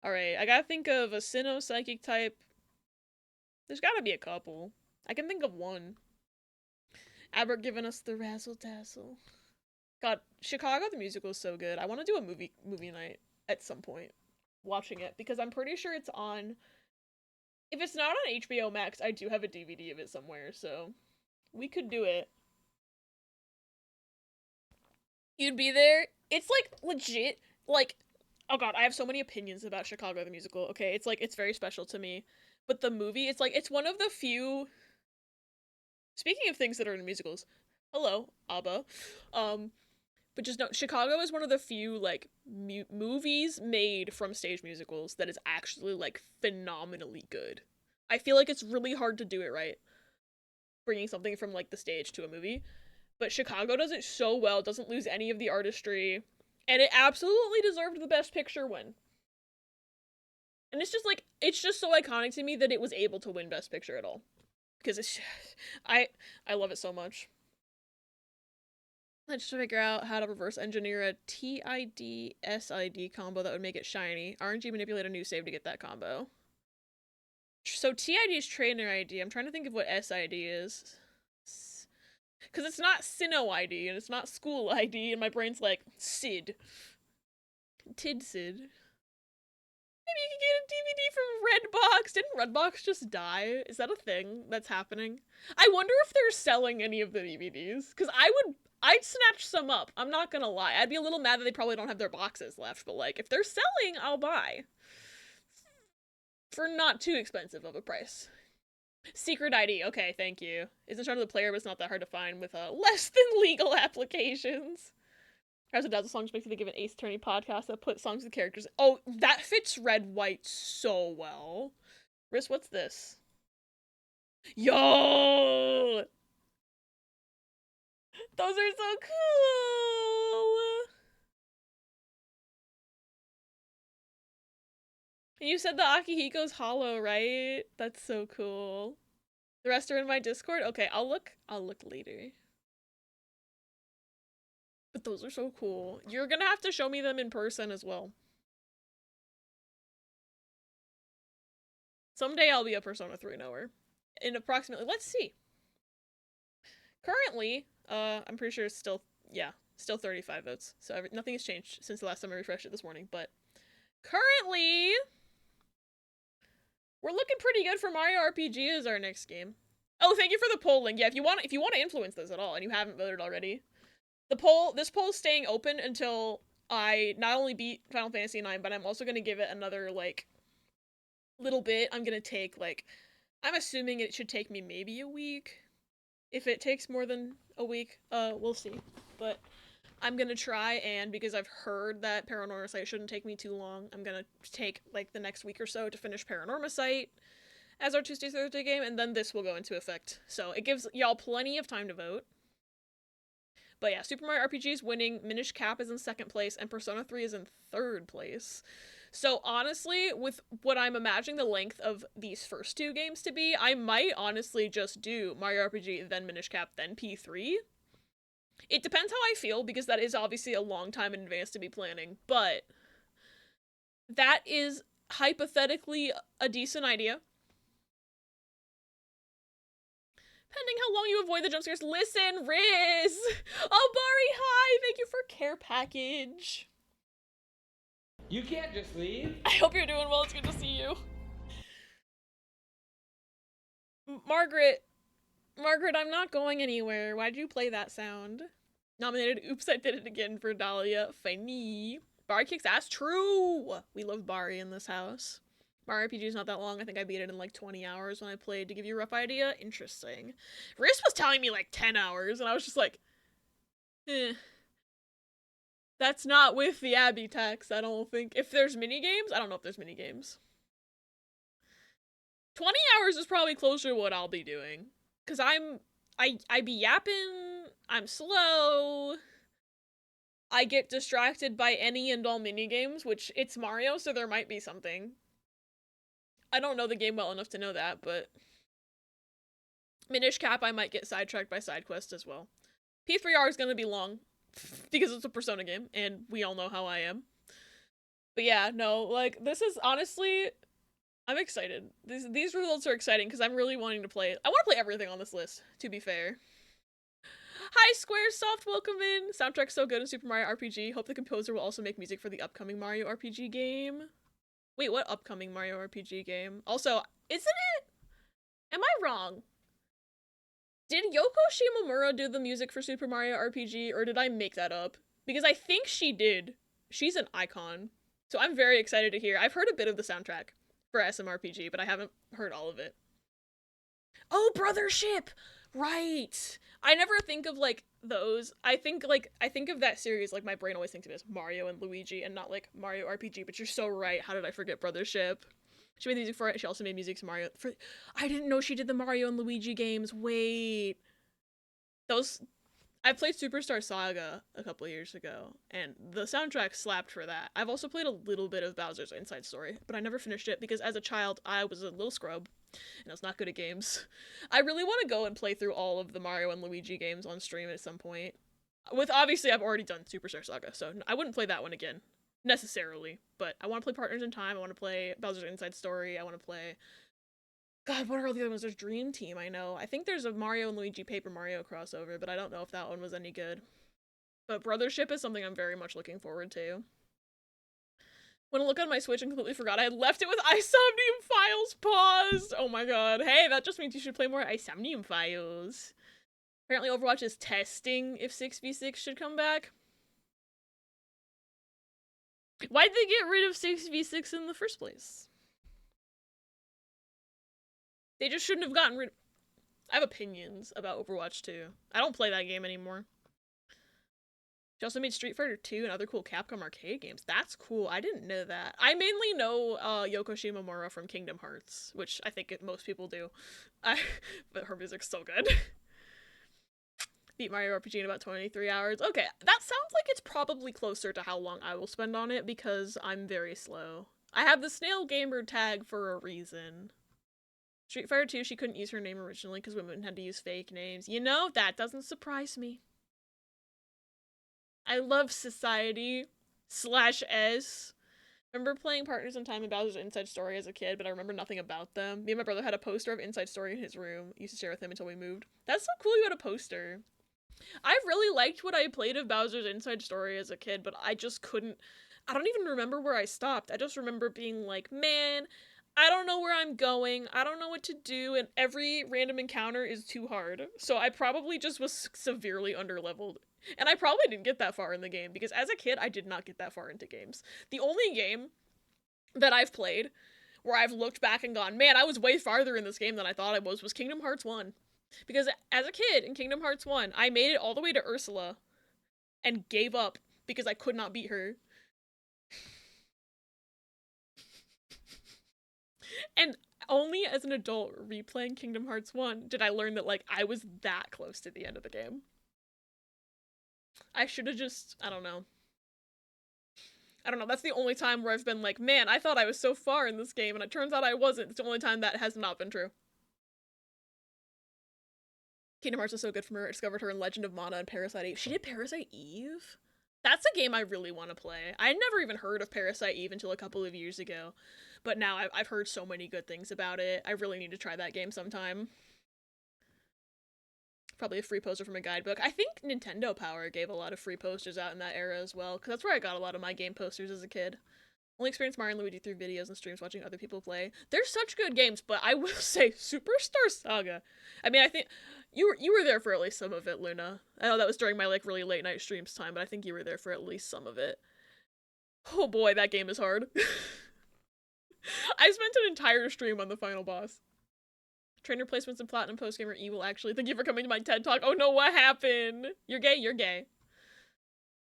Alright, I gotta think of a Sinnoh Psychic type. There's gotta be a couple. I can think of one. Albert giving us the razzle dazzle. God, Chicago the musical is so good. I want to do a movie night at some point, watching it, because I'm pretty sure it's on. If it's not on HBO Max, I do have a DVD of it somewhere, so we could do it. You'd be there. It's like legit. Like, oh god, I have so many opinions about Chicago the musical. Okay, it's like it's very special to me, but the movie, it's like it's one of the few. Speaking of things that are in musicals, hello, ABBA. But just know, Chicago is one of the few, like, movies made from stage musicals that is actually, like, phenomenally good. I feel like it's really hard to do it right, bringing something from, like, the stage to a movie. But Chicago does it so well, doesn't lose any of the artistry, and it absolutely deserved the Best Picture win. And it's just, like, it's just so iconic to me that it was able to win Best Picture at all. Because it's, I love it so much. Let's figure out how to reverse engineer a TID SID combo that would make it shiny. RNG manipulate a new save to get that combo. So TID is trainer ID. I'm trying to think of what SID is. Because it's not Sinnoh ID and it's not school ID, and my brain's like, Sid. Tid Sid. Maybe you can get a DVD from Redbox. Didn't Redbox just die? Is that a thing that's happening? I wonder if they're selling any of the DVDs. Because I'd snatch some up. I'm not gonna lie. I'd be a little mad that they probably don't have their boxes left, but like, if they're selling, I'll buy. For not too expensive of a price. Secret ID. Okay, thank you. Isn't shown to the player, but it's not that hard to find with less than legal applications. Razzle Dazzle songs makes me think of an Ace Attorney podcast that put songs with characters. Oh, that fits Red White so well. Riss, what's this? Yo! Those are so cool! You said the Akihiko's hollow, right? That's so cool. The rest are in my Discord? Okay, I'll look later. But those are so cool. You're gonna have to show me them in person as well. Someday I'll be a Persona 3 knower. In approximately, let's see. Currently, I'm pretty sure it's still, yeah, still 35 votes. So nothing has changed since the last time I refreshed it this morning, but currently, we're looking pretty good for Mario RPG as our next game. Oh, thank you for the polling. Yeah, if you want to influence this at all and you haven't voted already, this poll is staying open until I not only beat Final Fantasy IX, but I'm also going to give it another, like, little bit. I'm going to take, like, I'm assuming it should take me maybe a week. If it takes more than a week, we'll see. But I'm gonna try, and because I've heard that Paranormal Sight shouldn't take me too long, I'm gonna take like the next week or so to finish Paranormal Sight as our Tuesday Thursday game, and then this will go into effect. So it gives y'all plenty of time to vote. But yeah, Super Mario RPG is winning, Minish Cap is in second place, and Persona 3 is in third place. So honestly, with what I'm imagining the length of these first two games to be, I might honestly just do Mario RPG, then Minish Cap, then P3. It depends how I feel, because that is obviously a long time in advance to be planning, but that is hypothetically a decent idea. Pending how long you avoid the jump scares. Listen, Riz! Oh, Bari, hi! Thank you for care package. You can't just leave. I hope you're doing well. It's good to see you. Margaret, I'm not going anywhere. Why'd you play that sound? Nominated Oops, I Did It Again for Dahlia. Funny. Bari kicks ass. True! We love Bari in this house. Mario RPG is not that long. I think I beat it in like 20 hours when I played, to give you a rough idea. Interesting. Riz was telling me like 10 hours, and I was just like, eh. That's not with the Abby tax, I don't think. If there's mini games, I don't know if there's mini games. 20 hours is probably closer to what I'll be doing. Cause I be yapping, I'm slow, I get distracted by any and all mini games, which it's Mario, so there might be something. I don't know the game well enough to know that, but Minish Cap, I might get sidetracked by side quests as well. P3R is gonna be long, because it's a Persona game, and we all know how I am. But yeah, no, like, this is honestly, I'm excited. These results are exciting, because I'm really wanting to play it. I want to play everything on this list, to be fair. Hi, Squaresoft, welcome in! Soundtrack's so good in Super Mario RPG. Hope the composer will also make music for the upcoming Mario RPG game. Wait, what upcoming Mario RPG game? Also, isn't it? Am I wrong? Did Yoko Shimomura do the music for Super Mario RPG, or did I make that up? Because I think she did. She's an icon. So I'm very excited to hear. I've heard a bit of the soundtrack for SMRPG, but I haven't heard all of it. Oh, Brothership! Right! I never think of, like, those. I think of that series, like, my brain always thinks of it as Mario and Luigi, and not, like, Mario RPG, but you're so right. How did I forget Brothership? She made music for it. She also made music to Mario. I didn't know she did the Mario and Luigi games. Wait. Those... I played Superstar Saga a couple years ago, and the soundtrack slapped for that. I've also played a little bit of Bowser's Inside Story, but I never finished it because as a child, I was a little scrub, and I was not good at games. I really want to go and play through all of the Mario and Luigi games on stream at some point. With, obviously, I've already done Superstar Saga, so I wouldn't play that one again, necessarily, but I want to play Partners in Time, I want to play Bowser's Inside Story, I want to play... God, what are all the other ones? There's Dream Team, I know. I think there's a Mario and Luigi Paper Mario crossover, but I don't know if that one was any good. But Brothership is something I'm very much looking forward to. When I look on my Switch and completely forgot I had left it with Isomnium Files paused! Oh my god. Hey, that just means you should play more Isomnium Files. Apparently Overwatch is testing if 6v6 should come back. Why'd they get rid of 6v6 in the first place? They just shouldn't have gotten rid of... I have opinions about Overwatch 2. I don't play that game anymore. She also made Street Fighter 2 and other cool Capcom arcade games. That's cool. I didn't know that. I mainly know Yoko Shimomura from Kingdom Hearts, which I think most people do. But her music's so good. Beat Mario RPG in about 23 hours. Okay, that sounds like it's probably closer to how long I will spend on it because I'm very slow. I have the Snail Gamer tag for a reason. Street Fighter 2, she couldn't use her name originally because women had to use fake names. You know, that doesn't surprise me. I love Society /S. Remember playing Partners in Time and Bowser's Inside Story as a kid, but I remember nothing about them. Me and my brother had a poster of Inside Story in his room. I used to share with him until we moved. That's so cool you had a poster. I really liked what I played of Bowser's Inside Story as a kid, but I just couldn't... I don't even remember where I stopped. I just remember being like, man... I don't know where I'm going, I don't know what to do, and every random encounter is too hard. So I probably just was severely underleveled. And I probably didn't get that far in the game, because as a kid, I did not get that far into games. The only game that I've played where I've looked back and gone, man, I was way farther in this game than I thought I was Kingdom Hearts 1. Because as a kid, in Kingdom Hearts 1, I made it all the way to Ursula. and gave up because I could not beat her. And only as an adult replaying Kingdom Hearts 1 did I learn that, like, I was that close to the end of the game. I should have just, I don't know. That's the only time where I've been like, man, I thought I was so far in this game, and it turns out I wasn't. It's the only time that has not been true. Kingdom Hearts was so good for me. I discovered her in Legend of Mana and Parasite Eve. She did Parasite Eve? That's a game I really want to play. I never even heard of Parasite Eve until a couple of years ago. But now I've heard so many good things about it. I really need to try that game sometime. Probably a free poster from a guidebook. I think Nintendo Power gave a lot of free posters out in that era as well, because that's where I got a lot of my game posters as a kid. Only experienced Mario and Luigi through videos and streams watching other people play. They're such good games, but I will say Superstar Saga. I mean, I think you were there for at least some of it, Luna. I know that was during my like really late night streams time, but I think you were there for at least some of it. Oh boy, that game is hard. I spent an entire stream on the final boss. Trainer placements and platinum postgame are evil, actually. Thank you for coming to my TED Talk. Oh no, what happened? You're gay, you're gay.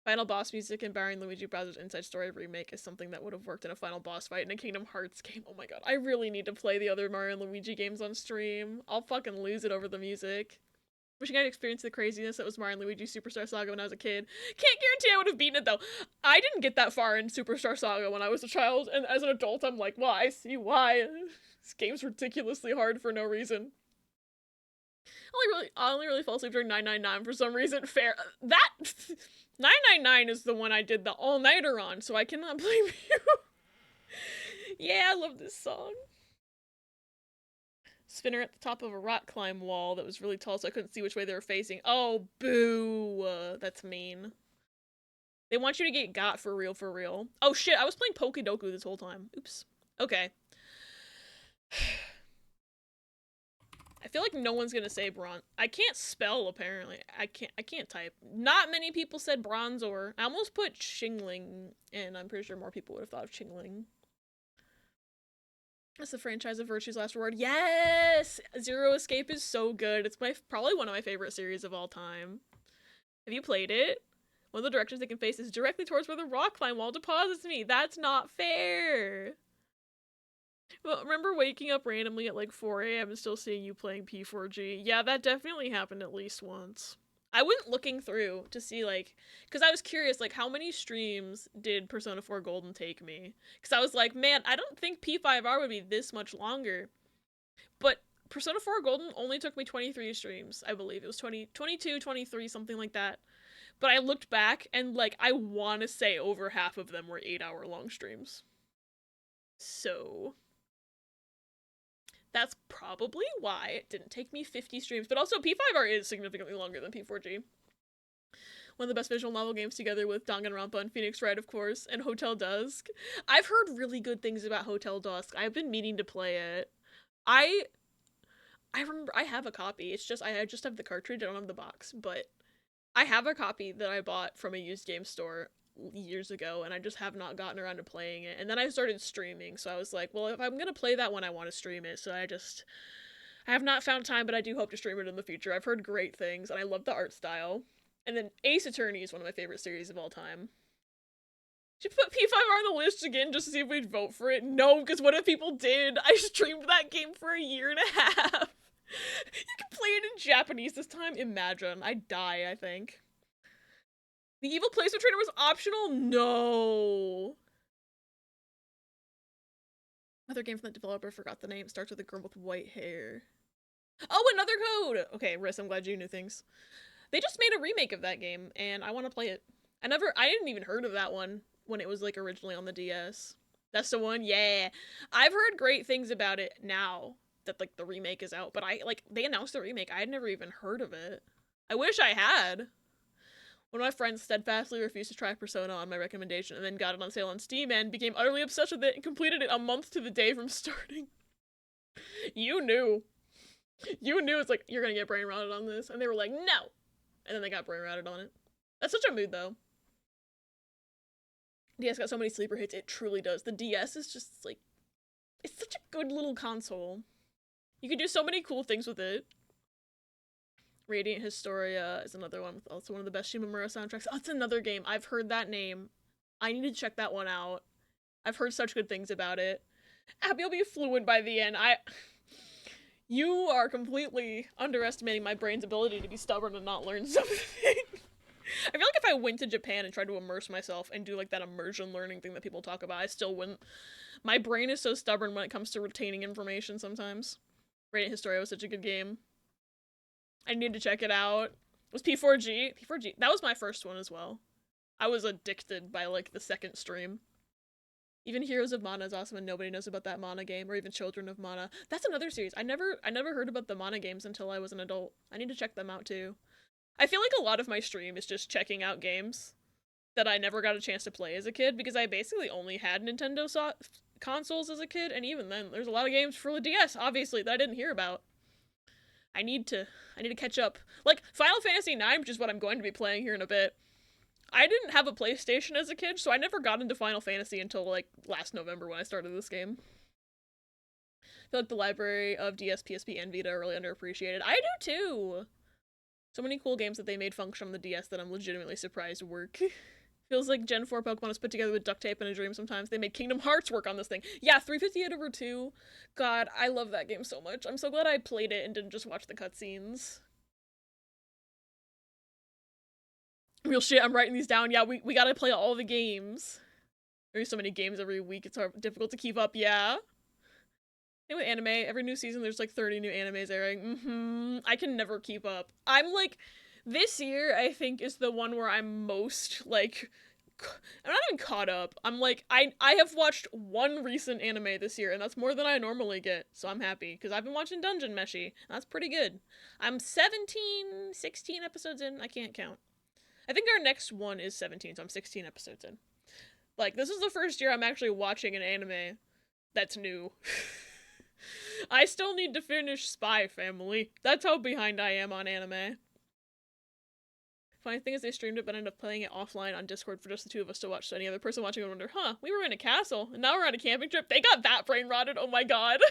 Final boss music in Mario and Luigi Bowser's Inside Story remake is something that would have worked in a final boss fight in a Kingdom Hearts game. Oh my god, I really need to play the other Mario and Luigi games on stream. I'll fucking lose it over the music. Wishing I'd experienced the craziness that was Mario and Luigi Superstar Saga when I was a kid. Can't guarantee I would have beaten it though. I didn't get that far in Superstar Saga when I was a child, and as an adult I'm like, well, I see why. This game's ridiculously hard for no reason. I only really fell asleep during 999 for some reason. Fair. That 999 is the one I did the all-nighter on, so I cannot blame you. Yeah, I love this song. Spinner at the top of a rock climb wall that was really tall, so I couldn't see which way they were facing. Oh, boo. That's mean. They want you to get got for real, for real. Oh shit, I was playing Pokedoku this whole time. Oops. Okay. I feel like no one's gonna say bronze. I can't spell, apparently. I can't type. Not many people said bronzor. I almost put Chingling, and I'm pretty sure more people would have thought of Chingling. That's the franchise of Virtue's Last Reward. Yes! Zero Escape is so good. It's probably one of my favorite series of all time. Have you played it? One of the directions they can face is directly towards where the rock climb wall deposits me. That's not fair! Well, remember waking up randomly at like 4 a.m. and still seeing you playing P4G? Yeah, that definitely happened at least once. I went looking through to see, like, because I was curious, like, how many streams did Persona 4 Golden take me? Because I was like, man, I don't think P5R would be this much longer. But Persona 4 Golden only took me 23 streams, I believe. It was 22, 23, something like that. But I looked back, and, like, I want to say over half of them were 8-hour-long streams. So that's probably why it didn't take me 50 streams. But also, P5R is significantly longer than P4G. One of the best visual novel games, together with Danganronpa and Phoenix Wright, of course, and Hotel Dusk. I've heard really good things about Hotel Dusk. I've been meaning to play it. I remember I have a copy. It's just I just have the cartridge. I don't have the box, but I have a copy that I bought from a used game store years ago, and I just have not gotten around to playing it. And then I started streaming, so I was like, well, if I'm gonna play that one, I want to stream it. So I have not found time, but I do hope to stream it in the future. I've heard great things, and I love the art style. And then Ace Attorney is one of my favorite series of all time. Should put P5R on the list again just to see if we'd vote for it? No, because what if people did? I streamed that game for a year and a half. You can play it in Japanese this time? Imagine. I'd die, I think. The evil placement trainer was optional? No. Another game from the developer, forgot the name. It starts with a girl with white hair. Oh, another code! Okay, Riss, I'm glad you knew things. They just made a remake of that game, and I want to play it. I didn't even heard of that one when it was, like, originally on the DS. That's the one? Yeah. I've heard great things about it now that, like, the remake is out, but they announced the remake. I had never even heard of it. I wish I had. One of my friends steadfastly refused to try Persona on my recommendation and then got it on sale on Steam and became utterly obsessed with it and completed it a month to the day from starting. You knew. You knew it's like, you're gonna get brain rotted on this. And they were like, no! And then they got brain rotted on it. That's such a mood, though. DS got so many sleeper hits, it truly does. The DS is just, like, it's such a good little console. You can do so many cool things with it. Radiant Historia is another one with also one of the best Shimamura soundtracks. Oh, it's another game. I've heard that name. I need to check that one out. I've heard such good things about it. Abby will be fluent by the end. You are completely underestimating my brain's ability to be stubborn and not learn something. I feel like if I went to Japan and tried to immerse myself and do like that immersion learning thing that people talk about, I still wouldn't. My brain is so stubborn when it comes to retaining information sometimes. Radiant Historia was such a good game. I need to check it out. Was P4G? P4G. That was my first one as well. I was addicted by like the second stream. Even Heroes of Mana is awesome and nobody knows about that Mana game, or even Children of Mana. That's another series. I never heard about the Mana games until I was an adult. I need to check them out too. I feel like a lot of my stream is just checking out games that I never got a chance to play as a kid, because I basically only had Nintendo consoles as a kid, and even then, there's a lot of games for the DS, obviously, that I didn't hear about. I need to catch up. Like, Final Fantasy IX, which is what I'm going to be playing here in a bit. I didn't have a PlayStation as a kid, so I never got into Final Fantasy until, like, last November when I started this game. I feel like the library of DS, PSP, and Vita are really underappreciated. I do too! So many cool games that they made function on the DS that I'm legitimately surprised work. Feels like Gen 4 Pokemon is put together with duct tape in a dream sometimes. They made Kingdom Hearts work on this thing. Yeah, 358/2. God, I love that game so much. I'm so glad I played it and didn't just watch the cutscenes. Real shit, I'm writing these down. Yeah, we gotta play all the games. There's so many games every week, it's difficult to keep up, yeah. Same with anime, every new season there's like 30 new animes airing. I can never keep up. I'm like, this year I think is the one where I'm most like, I'm not even caught up. I'm like, I have watched one recent anime this year, and that's more than I normally get, so I'm happy, because I've been watching Dungeon Meshi. That's pretty good. I'm 16 episodes in, I can't count. I think our next one is 17, so I'm 16 episodes in. Like, this is the first year I'm actually watching an anime that's new. I still need to finish Spy Family. That's how behind I am on anime. Funny thing is they streamed it, but ended up playing it offline on Discord for just the two of us to watch, so any other person watching would wonder, huh, we were in a castle, and now we're on a camping trip? They got that brain rotted, oh my god.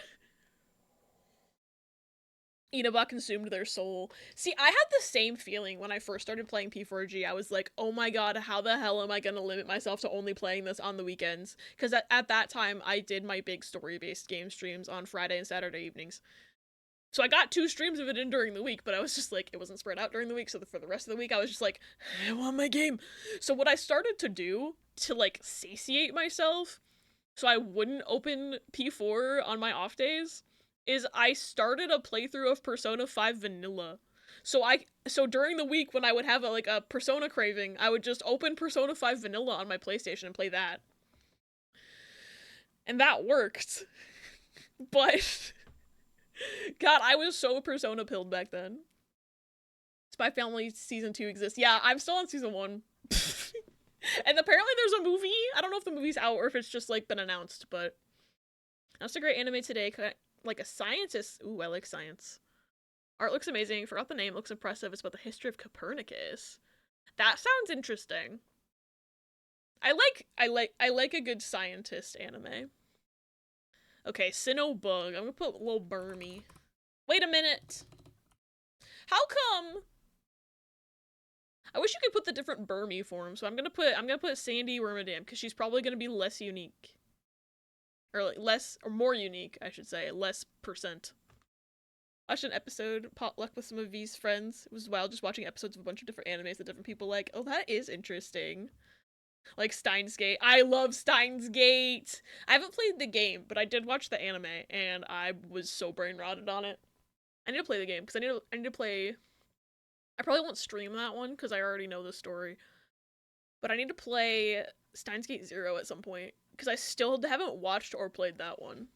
Inaba consumed their soul. See, I had the same feeling when I first started playing P4G. I was like, oh my god, how the hell am I gonna limit myself to only playing this on the weekends? Because at that time, I did my big story-based game streams on Friday and Saturday evenings. So I got 2 streams of it in during the week, but I was just like, it wasn't spread out during the week, so for the rest of the week, I was just like, I want my game. So what I started to do to, like, satiate myself, so I wouldn't open P4 on my off days, is I started a playthrough of Persona 5 Vanilla. So during the week when I would have a Persona craving, I would just open Persona 5 Vanilla on my PlayStation and play that. And that worked. But God, I was so Persona pilled back then. Spy Family Season 2 exists. Yeah, I'm still on Season 1. And apparently there's a movie. I don't know if the movie's out or if it's just, like, been announced, but that's a great anime today. Like a scientist. Ooh, I like science. Art looks amazing. Forgot the name. Looks impressive. It's about the history of Copernicus. That sounds interesting. I like a good scientist anime. Okay, Cinnobug. I'm gonna put a little Burmy. Wait a minute. How come? I wish you could put the different Burmy forms. So I'm gonna put Sandy Wormadam because she's probably gonna be less unique. Or like less, or more unique, I should say. Less %. Watched an episode, potluck with some of V's friends. It was wild just watching episodes of a bunch of different animes that different people like. Oh, that is interesting. Like Steins Gate. I love Steins Gate! I haven't played the game, but I did watch the anime, and I was so brain rotted on it. I need to play the game, because I need to play... I probably won't stream that one, because I already know the story. But I need to play Steins Gate 0 at some point, because I still haven't watched or played that one.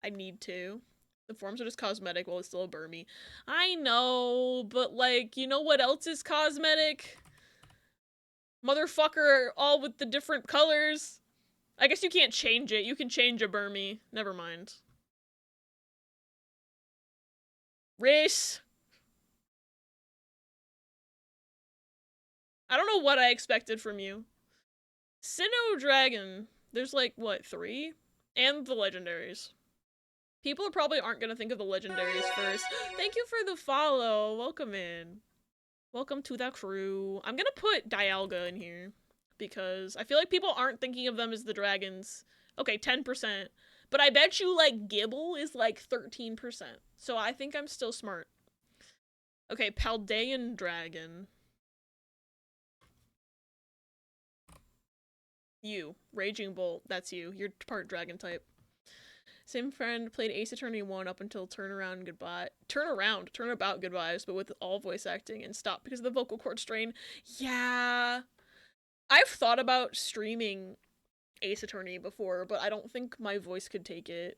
I need to. The forms are just cosmetic while it's still a Burmy. I know, but like, you know what else is cosmetic? Motherfucker, all with the different colors. I guess you can't change it. You can change a Burmy. Never mind. Race. I don't know what I expected from you. Sinnoh Dragon. There's like, what, 3? And the legendaries. People probably aren't gonna think of the legendaries first. Thank you for the follow. Welcome in. Welcome to the crew. I'm gonna put Dialga in here because I feel like people aren't thinking of them as the dragons. Okay, 10%. But I bet you, like, Gibble is, like, 13%. So I think I'm still smart. Okay, Paldean Dragon. You. Raging Bolt. That's you. You're part dragon type. Same friend played Ace Attorney 1 up until Turnabout Goodbyes, but with all voice acting and stopped because of the vocal cord strain. Yeah. I've thought about streaming Ace Attorney before, but I don't think my voice could take it.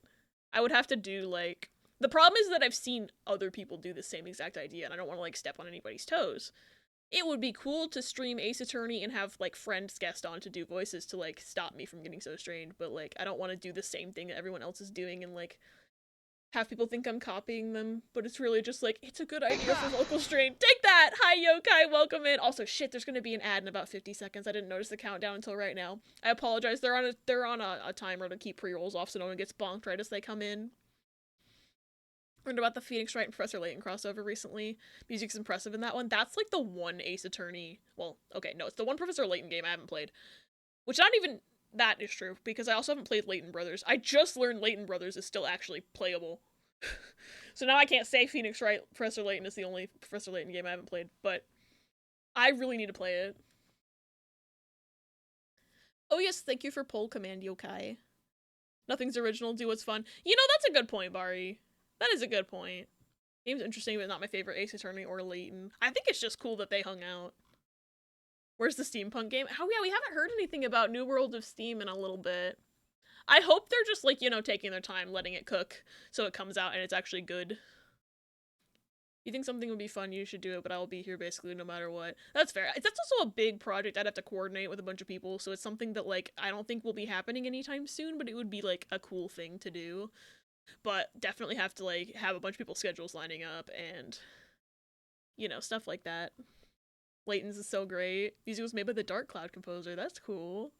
I would have to do, like... The problem is that I've seen other people do the same exact idea, and I don't want to, like, step on anybody's toes. It would be cool to stream Ace Attorney and have, like, friends guest on to do voices to, like, stop me from getting so strained, but, like, I don't want to do the same thing that everyone else is doing and, like, have people think I'm copying them, but it's really just, like, it's a good idea for vocal strain. Take that! Hi, Yokai, welcome in! Also, shit, there's gonna be an ad in about 50 seconds. I didn't notice the countdown until right now. I apologize. They're on a timer to keep pre-rolls off so no one gets bonked right as they come in. Learned about the Phoenix Wright and Professor Layton crossover recently. Music's impressive in that one. That's like the one Ace Attorney. Well, okay, no, it's the one Professor Layton game I haven't played. Which not even that is true, because I also haven't played Layton Brothers. I just learned Layton Brothers is still actually playable. So now I can't say Phoenix Wright Professor Layton is the only Professor Layton game I haven't played, but I really need to play it. Oh yes, thank you for poll command, Yokai. Nothing's original, do what's fun. You know, that's a good point, Bari. That is a good point. Game's interesting, but not my favorite Ace Attorney or Layton. I think it's just cool that they hung out. Where's the steampunk game? Oh yeah, we haven't heard anything about New World of Steam in a little bit. I hope they're just, like, you know, taking their time, letting it cook, so it comes out and it's actually good. You think something would be fun, you should do it, but I'll be here basically no matter what. That's fair. That's also a big project I'd have to coordinate with a bunch of people, so it's something that, like, I don't think will be happening anytime soon, but it would be, like, a cool thing to do. But definitely have to, like, have a bunch of people's schedules lining up and, you know, stuff like that. Layton's is so great. Music was made by the Dark Cloud composer. That's cool.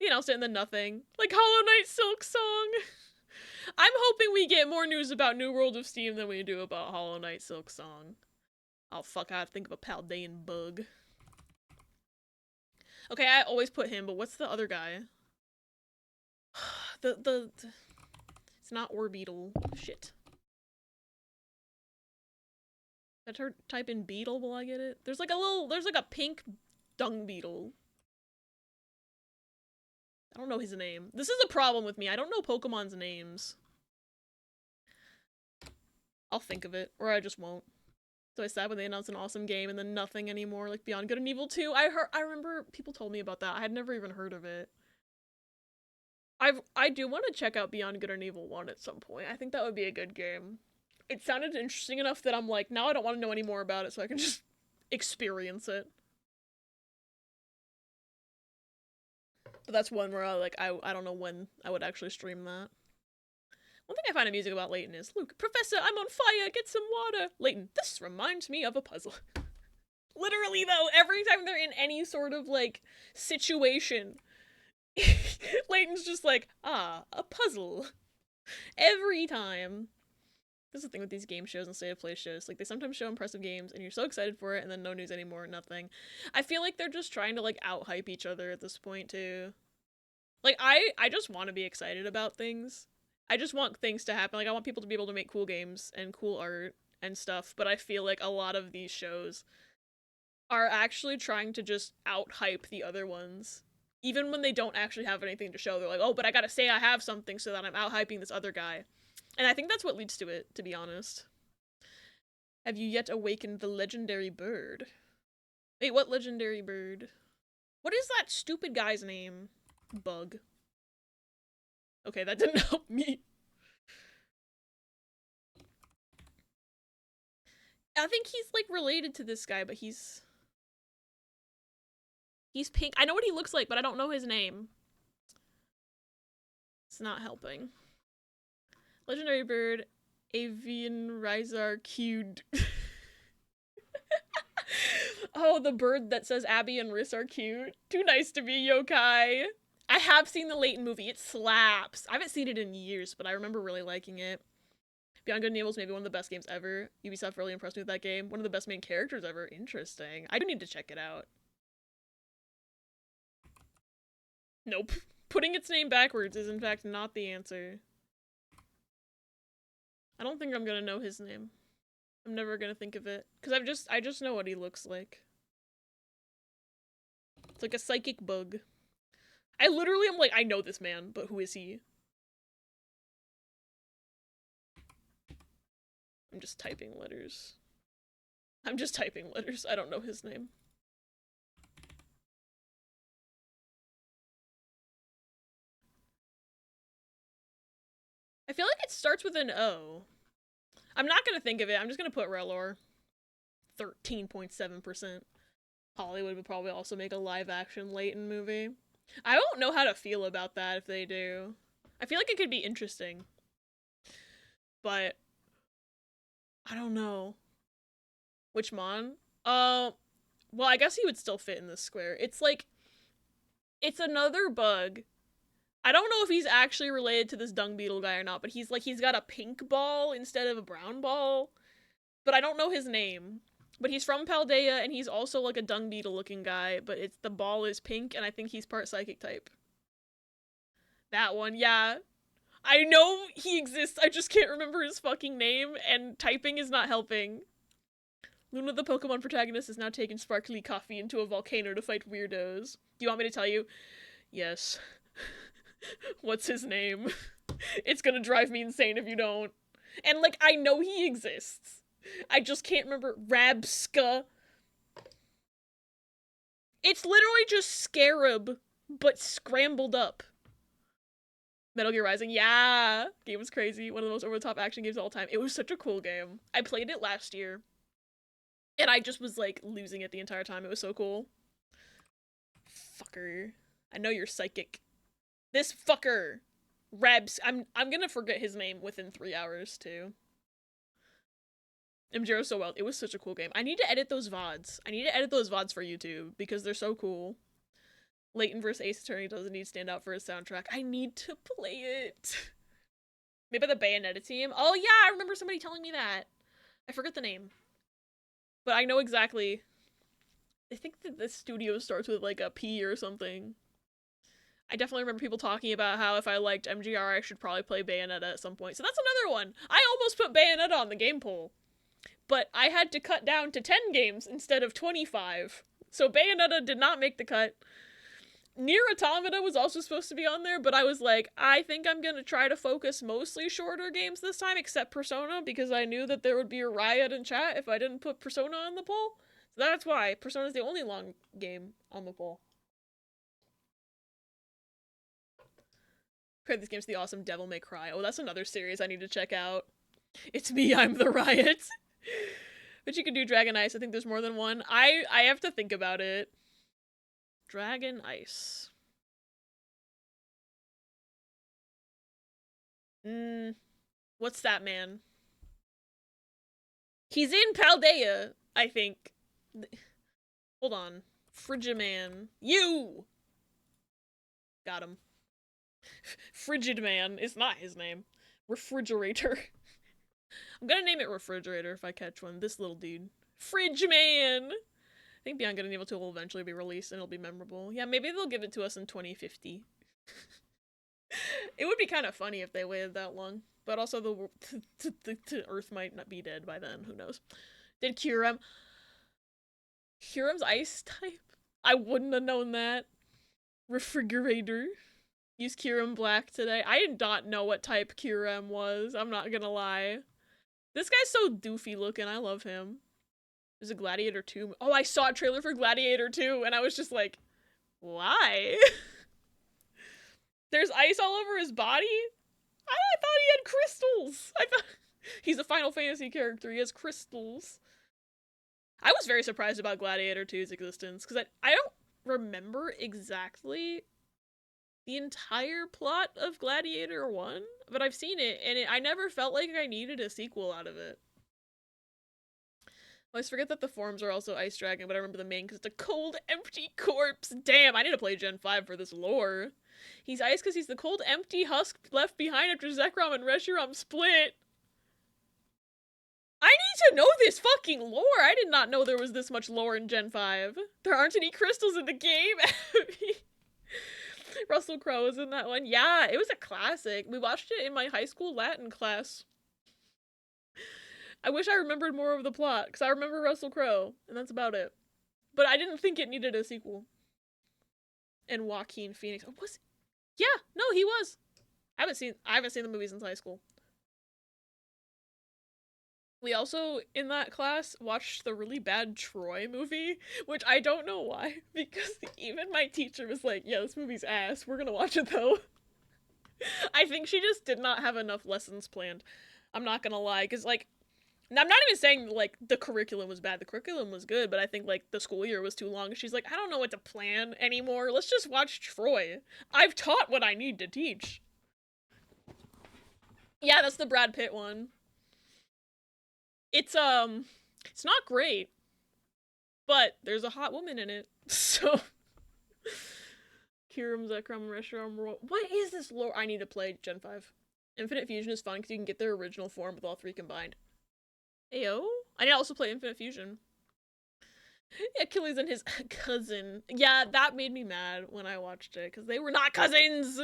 You know, sitting in the nothing. Like Hollow Knight Silk Song. I'm hoping we get more news about New World of Steam than we do about Hollow Knight Silk Song. Oh, fuck, I have to think of a Paldean bug. Okay, I always put him, but what's the other guy? It's not Orbeetle. Shit. Did I type in beetle? Will I get it? There's like a pink dung beetle. I don't know his name. This is a problem with me. I don't know Pokemon's names. I'll think of it, or I just won't. So I sad when they announced an awesome game and then nothing anymore, like Beyond Good and Evil 2. I remember people told me about that. I had never even heard of it. I do want to check out Beyond Good and Evil 1 at some point. I think that would be a good game. It sounded interesting enough that I'm like, now I don't want to know any more about it so I can just experience it. But that's one where I don't know when I would actually stream that. One thing I find amusing about Layton is, Luke, Professor, I'm on fire, get some water. Layton, this reminds me of a puzzle. Literally though, every time they're in any sort of, like, situation, Layton's just like, a puzzle. Every time. This is the thing with these game shows and state of play shows. Like, they sometimes show impressive games and you're so excited for it and then no news anymore, nothing. I feel like they're just trying to, like, out-hype each other at this point, too. Like, I just want to be excited about things. I just want things to happen. Like, I want people to be able to make cool games and cool art and stuff, but I feel like a lot of these shows are actually trying to just out-hype the other ones. Even when they don't actually have anything to show, they're like, oh, but I gotta say I have something so that I'm out-hyping this other guy. And I think that's what leads to it, to be honest. Have you yet awakened the legendary bird? Wait, what legendary bird? What is that stupid guy's name? Bug. Okay, that didn't help me. I think he's, like, related to this guy, but he's pink. I know what he looks like, but I don't know his name. It's not helping. Legendary bird, avian rhizar cute. Oh, the bird that says Abby and Riss are cute. Too nice to be, Yokai. I have seen the Layton movie. It slaps. I haven't seen it in years, but I remember really liking it. Beyond Good and Evil is maybe one of the best games ever. Ubisoft really impressed me with that game. One of the best main characters ever. Interesting. I do need to check it out. Nope. Putting its name backwards is in fact not the answer. I don't think I'm gonna know his name. I'm never gonna think of it. Cause I just know what he looks like. It's like a psychic bug. I literally am like, I know this man, but who is he? I'm just typing letters. I'm just typing letters. I don't know his name. I feel like it starts with an O. I'm not gonna think of it. I'm just gonna put Relor. 13.7%. Hollywood would probably also make a live-action Layton movie. I don't know how to feel about that if they do. I feel like it could be interesting. But I don't know. Which Mon? Well, I guess he would still fit in this square. It's like, it's another bug. I don't know if he's actually related to this dung beetle guy or not, but he's got a pink ball instead of a brown ball. But I don't know his name. But he's from Paldea, and he's also like a dung beetle looking guy, but the ball is pink, and I think he's part psychic type. That one, yeah. I know he exists, I just can't remember his fucking name, and typing is not helping. Luna the Pokemon protagonist has now taken Sparkly Coffee into a volcano to fight weirdos. Do you want me to tell you? Yes. What's his name? It's gonna drive me insane if you don't. And, like, I know he exists. I just can't remember. Rabska. It's literally just Scarab, but scrambled up. Metal Gear Rising, yeah! Game was crazy. One of the most over-the-top action games of all time. It was such a cool game. I played it last year. And I just was, like, losing it the entire time. It was so cool. Fucker. I know you're psychic. This fucker! Rebs. I'm gonna forget his name within 3 hours, too. MJRO so well. It was such a cool game. I need to edit those VODs. I need to edit those VODs for YouTube, because they're so cool. Layton vs. Ace Attorney doesn't need to stand out for his soundtrack. I need to play it. Made by the Bayonetta team. Oh yeah, I remember somebody telling me that. I forget the name. But I know exactly. I think that the studio starts with like a P or something. I definitely remember people talking about how if I liked MGR, I should probably play Bayonetta at some point. So that's another one. I almost put Bayonetta on the game poll. But I had to cut down to 10 games instead of 25. So Bayonetta did not make the cut. Nier Automata was also supposed to be on there, but I was like, I think I'm gonna try to focus mostly shorter games this time, except Persona, because I knew that there would be a riot in chat if I didn't put Persona on the poll. So that's why Persona's the only long game on the poll. Played this game's the awesome Devil May Cry. Oh, that's another series I need to check out. It's me, I'm the riot. But you can do Dragon Ice. I think there's more than one. I have to think about it. Dragon Ice. What's that man? He's in Paldea, I think. Hold on. Frigiman. You! Got him. Frigid Man is not his name. Refrigerator. I'm gonna name it Refrigerator if I catch one. This little dude. Fridge Man! I think Beyond Good and Evil 2 will eventually be released and it'll be memorable. Yeah, maybe they'll give it to us in 2050. It would be kind of funny if they waited that long. But also the Earth might not be dead by then. Who knows? Did Kyurem... Kyurem's ice type? I wouldn't have known that. Refrigerator. Use Kyurem Black today. I did not know what type Kyurem was. I'm not gonna lie. This guy's so doofy looking. I love him. There's a Gladiator 2. Oh, I saw a trailer for Gladiator 2, and I was just like, why? There's ice all over his body? I thought he had crystals. I thought he's a Final Fantasy character. He has crystals. I was very surprised about Gladiator 2's existence, because I don't remember exactly the entire plot of Gladiator 1, but I've seen it, and I never felt like I needed a sequel out of it. I always forget that the forms are also Ice Dragon, but I remember the main because it's a cold, empty corpse. Damn, I need to play Gen 5 for this lore. He's ice because he's the cold, empty husk left behind after Zekrom and Reshiram split. I need to know this fucking lore. I did not know there was this much lore in Gen 5. There aren't any crystals in the game. Russell Crowe was in that one. Yeah, it was a classic. We watched it in my high school Latin class. I wish I remembered more of the plot, because I remember Russell Crowe, and that's about it. But I didn't think it needed a sequel. And Joaquin Phoenix. Oh, was it? Yeah, no, he was. I haven't seen the movie since high school. We also, in that class, watched the really bad Troy movie, which I don't know why, because even my teacher was like, yeah, this movie's ass, we're gonna watch it though. I think she just did not have enough lessons planned. I'm not gonna lie, because, like, I'm not even saying, like, the curriculum was bad. The curriculum was good, but I think, like, the school year was too long. She's like, I don't know what to plan anymore. Let's just watch Troy. I've taught what I need to teach. Yeah, that's the Brad Pitt one. It's not great, but there's a hot woman in it, so. Kiram Zekrom Restaurant. What is this lore? I need to play Gen 5. Infinite Fusion is fun because you can get their original form with all three combined. Ayo? I need to also play Infinite Fusion. Achilles and his cousin. Yeah, that made me mad when I watched it, because they were not cousins!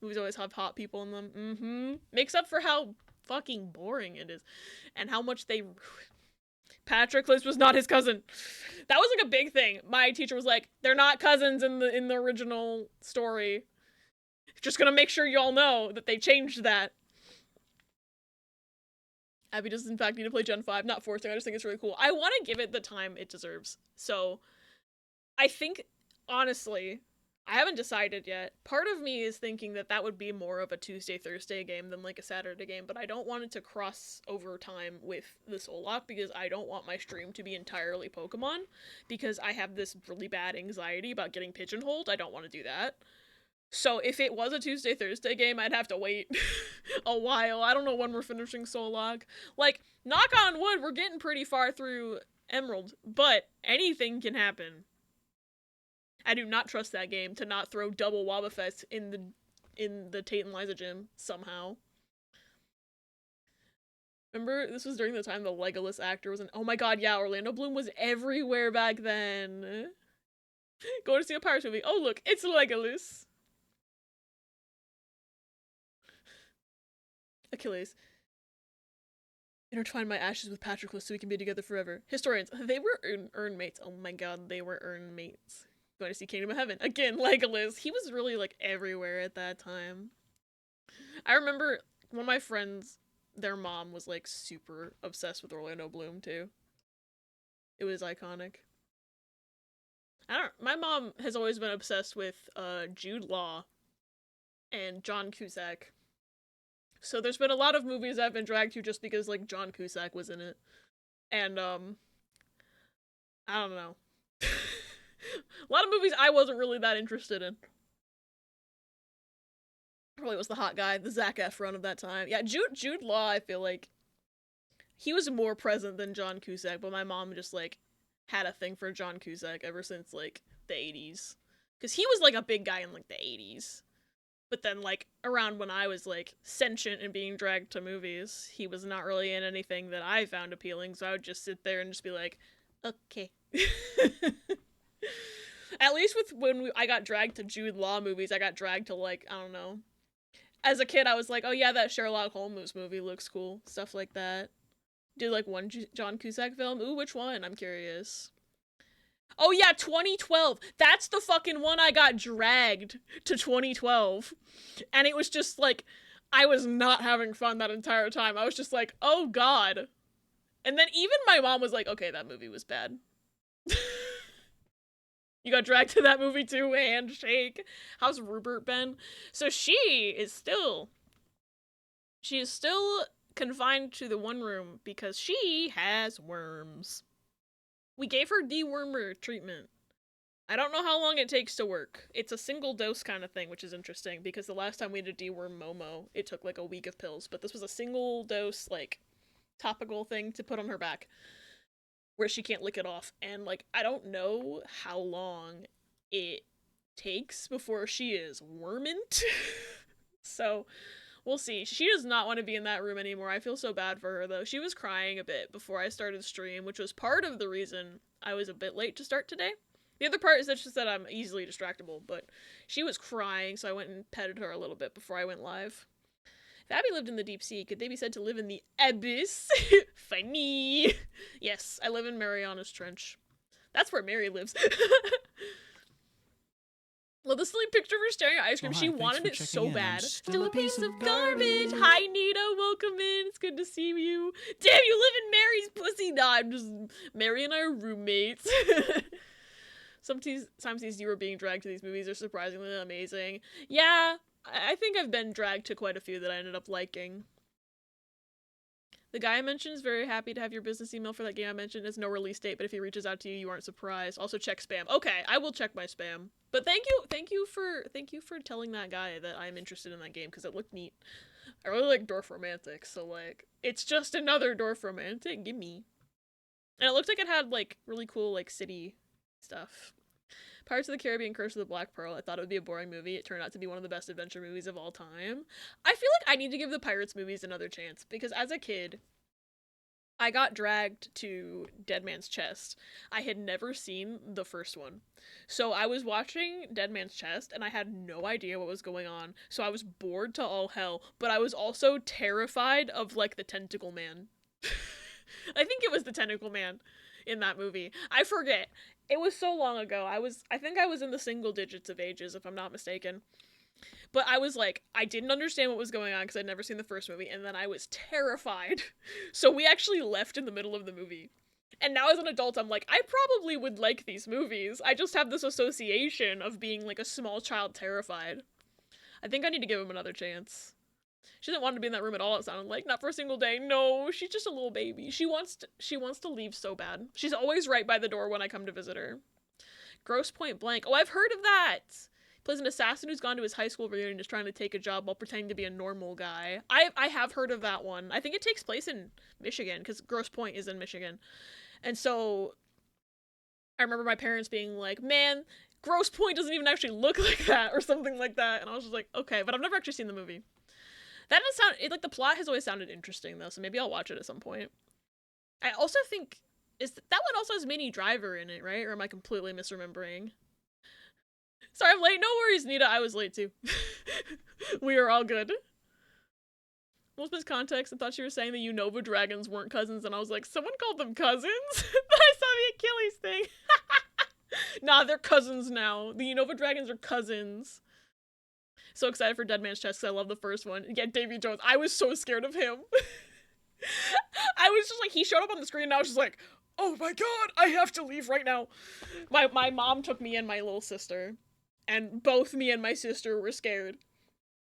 Movies always have hot people in them. Makes up for how fucking boring it is. And how much they ruin. Patroclus was not his cousin. That was like a big thing. My teacher was like, they're not cousins in the original story. Just gonna make sure y'all know that they changed that. Abby does in fact need to play Gen 5, not forcing, I just think it's really cool. I want to give it the time it deserves. So, I think, honestly, I haven't decided yet. Part of me is thinking that that would be more of a Tuesday, Thursday game than like a Saturday game, but I don't want it to cross over time with the Soul Lock because I don't want my stream to be entirely Pokemon because I have this really bad anxiety about getting pigeonholed. I don't want to do that. So if it was a Tuesday, Thursday game, I'd have to wait a while. I don't know when we're finishing Soul Lock. Like, knock on wood, we're getting pretty far through Emerald, but anything can happen. I do not trust that game to not throw double Wobbuffets in the Tate and Liza gym somehow. Remember, this was during the time the Legolas actor was in. Oh my god, yeah, Orlando Bloom was everywhere back then. Go to see a Pirates movie. Oh look, it's Legolas. Achilles. Intertwine my ashes with Patroclus so we can be together forever. Historians, they were earn mates. Oh my god, they were earn mates. Going to see Kingdom of Heaven. Again, Legolas. He was really, like, everywhere at that time. I remember one of my friends, their mom was, like, super obsessed with Orlando Bloom, too. It was iconic. My mom has always been obsessed with, Jude Law and John Cusack. So there's been a lot of movies I've been dragged to just because, like, John Cusack was in it. And, I don't know. A lot of movies I wasn't really that interested in. Probably was the hot guy, the Zac Efron of that time. Yeah, Jude Law, I feel like he was more present than John Cusack, but my mom just, like, had a thing for John Cusack ever since, like, the 80s. Because he was, like, a big guy in, like, the 80s. But then, like, around when I was, like, sentient and being dragged to movies, he was not really in anything that I found appealing, so I would just sit there and just be like, okay. At least with when I got dragged to Jude Law movies, I got dragged to, like, I don't know. As a kid, I was like, oh yeah, that Sherlock Holmes movie looks cool. Stuff like that. Did, like, one John Cusack film? Ooh, which one? I'm curious. Oh yeah, 2012. That's the fucking one I got dragged to 2012. And it was just, like, I was not having fun that entire time. I was just like, oh god. And then even my mom was like, okay, that movie was bad. You got dragged to that movie too, handshake. How's Rupert been? So she is still confined to the one room because she has worms. We gave her dewormer treatment. I don't know how long it takes to work. It's a single dose kind of thing, which is interesting because the last time we did deworm Momo, it took like a week of pills, but this was a single dose, like, topical thing to put on her back where she can't lick it off. And, like, I don't know how long it takes before she is wormant. So We'll see. She does not want to be in that room anymore. I feel so bad for her, though. She was crying a bit before I started the stream, which was part of the reason I was a bit late to start today. The other part is that just that I'm easily distractible, but she was crying, so I went and petted her a little bit before I went live. If Abby lived in the deep sea, could they be said to live in the abyss? Funny. Yes, I live in Mariana's Trench. That's where Mary lives. Love the silly picture of her staring at ice cream. Oh, hi, she thanks wanted for it checking so in. bad. I'm Still a piece of garbage. Hi, Nita. Welcome in. It's good to see you. Damn, you live in Mary's pussy. Nah, I'm just... Mary and I are roommates. Sometimes these you were being dragged to these movies are surprisingly amazing. Yeah, I think I've been dragged to quite a few that I ended up liking. The guy I mentioned is very happy to have your business email for that game I mentioned. It's no release date, but if he reaches out to you, you aren't surprised. Also check spam. Okay, I will check my spam. But thank you for telling that guy that I'm interested in that game because it looked neat. I really like Dwarf Romantic, so like it's just another Dwarf Romantic. Gimme. And it looked like it had like really cool like city stuff. Pirates of the Caribbean: Curse of the Black Pearl. I thought it would be a boring movie. It turned out to be one of the best adventure movies of all time. I feel like I need to give the Pirates movies another chance because as a kid, I got dragged to Dead Man's Chest. I had never seen the first one. So I was watching Dead Man's Chest and I had no idea what was going on. So I was bored to all hell, but I was also terrified of like the tentacle man. I think it was the tentacle man in that movie. I forget. It was so long ago. I think I was in the single digits of ages, if I'm not mistaken. But I was like, I didn't understand what was going on because I'd never seen the first movie, and then I was terrified. So we actually left in the middle of the movie. And now as an adult, I'm like, I probably would like these movies. I just have this association of being like a small child terrified. I think I need to give him another chance. She doesn't want to be in that room at all, it sounded like. Not for a single day. No, she's just a little baby. She wants to leave so bad. She's always right by the door when I come to visit her. Gross Point Blank. Oh, I've heard of that! He plays an assassin who's gone to his high school reunion and is trying to take a job while pretending to be a normal guy. I have heard of that one. I think it takes place in Michigan, because Gross Point is in Michigan. And so, I remember my parents being like, man, Gross Point doesn't even actually look like that, or something like that. And I was just like, okay, but I've never actually seen the movie. That does sound, like, the plot has always sounded interesting, though, so maybe I'll watch it at some point. I also think, that one also has Minnie Driver in it, right? Or am I completely misremembering? Sorry, I'm late. No worries, Nita. I was late, too. We are all good. Most miscontext, I thought she was saying the Unova dragons weren't cousins, and I was like, someone called them cousins? I saw the Achilles thing. Nah, they're cousins now. The Unova dragons are cousins. So excited for Dead Man's Chest because I love the first one. Yeah, Davy Jones. I was so scared of him. I was just like, he showed up on the screen and I was just like, oh my god, I have to leave right now. My mom took me and my little sister, and both me and my sister were scared.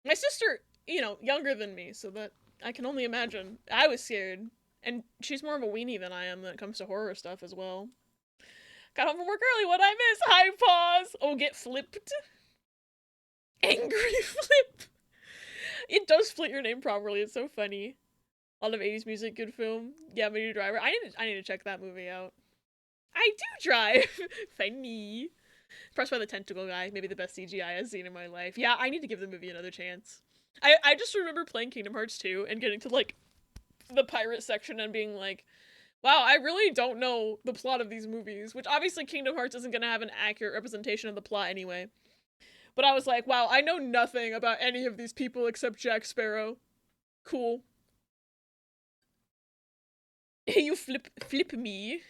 My sister, you know, younger than me, so that I can only imagine. I was scared. And she's more of a weenie than I am when it comes to horror stuff as well. Got home from work early, what'd I miss? Hi, pause. Oh, get flipped. Angry flip. It does split your name properly. It's so funny. A lot of 80s music, good film. Yeah, Minnie Driver. I need to check that movie out. I do drive. Funny. Impressed by the tentacle guy. Maybe the best CGI I've seen in my life. Yeah, I need to give the movie another chance. I just remember playing Kingdom Hearts 2 and getting to like the pirate section and being like, wow, I really don't know the plot of these movies. Which obviously Kingdom Hearts isn't gonna have an accurate representation of the plot anyway. But I was like, wow, I know nothing about any of these people except Jack Sparrow. Cool. You flip me.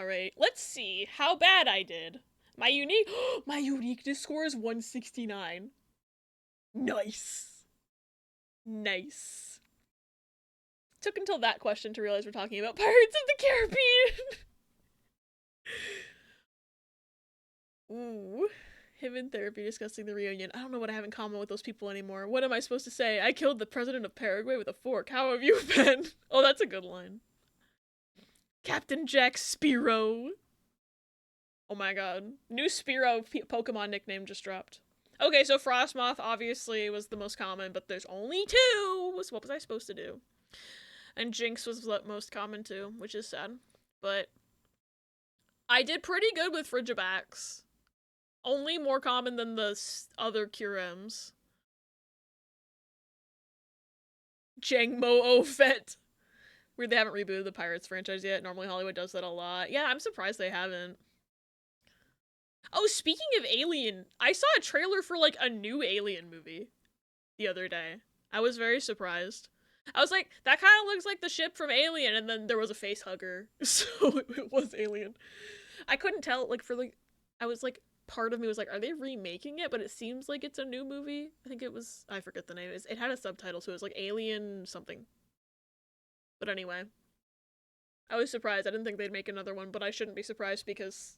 Alright, let's see how bad I did. My uniqueness score is 169. Nice. Nice. Took until that question to realize we're talking about Pirates of the Caribbean. Ooh. Him in therapy discussing the reunion. I don't know what I have in common with those people anymore. What am I supposed to say? I killed the president of Paraguay with a fork. How have you been? Oh, that's a good line. Captain Jack Spearow. Oh my god. New Spearow Pokemon nickname just dropped. Okay, so Frostmoth obviously was the most common, but there's only two! So what was I supposed to do? And Jinx was the most common too, which is sad. But I did pretty good with Frigibax. Only more common than the other Curems. Jang Mo O Fett. Where they haven't rebooted the Pirates franchise yet. Normally Hollywood does that a lot. Yeah, I'm surprised they haven't. Oh, speaking of Alien, I saw a trailer for like a new Alien movie the other day. I was very surprised. I was like, that kind of looks like the ship from Alien, and then there was a face hugger, so it was Alien. I couldn't tell, like, for like, I was like, part of me was like, are they remaking it? But it seems like it's a new movie. I think it was, I forget the name. It had a subtitle, so it was like Alien something. But anyway, I was surprised. I didn't think they'd make another one, but I shouldn't be surprised because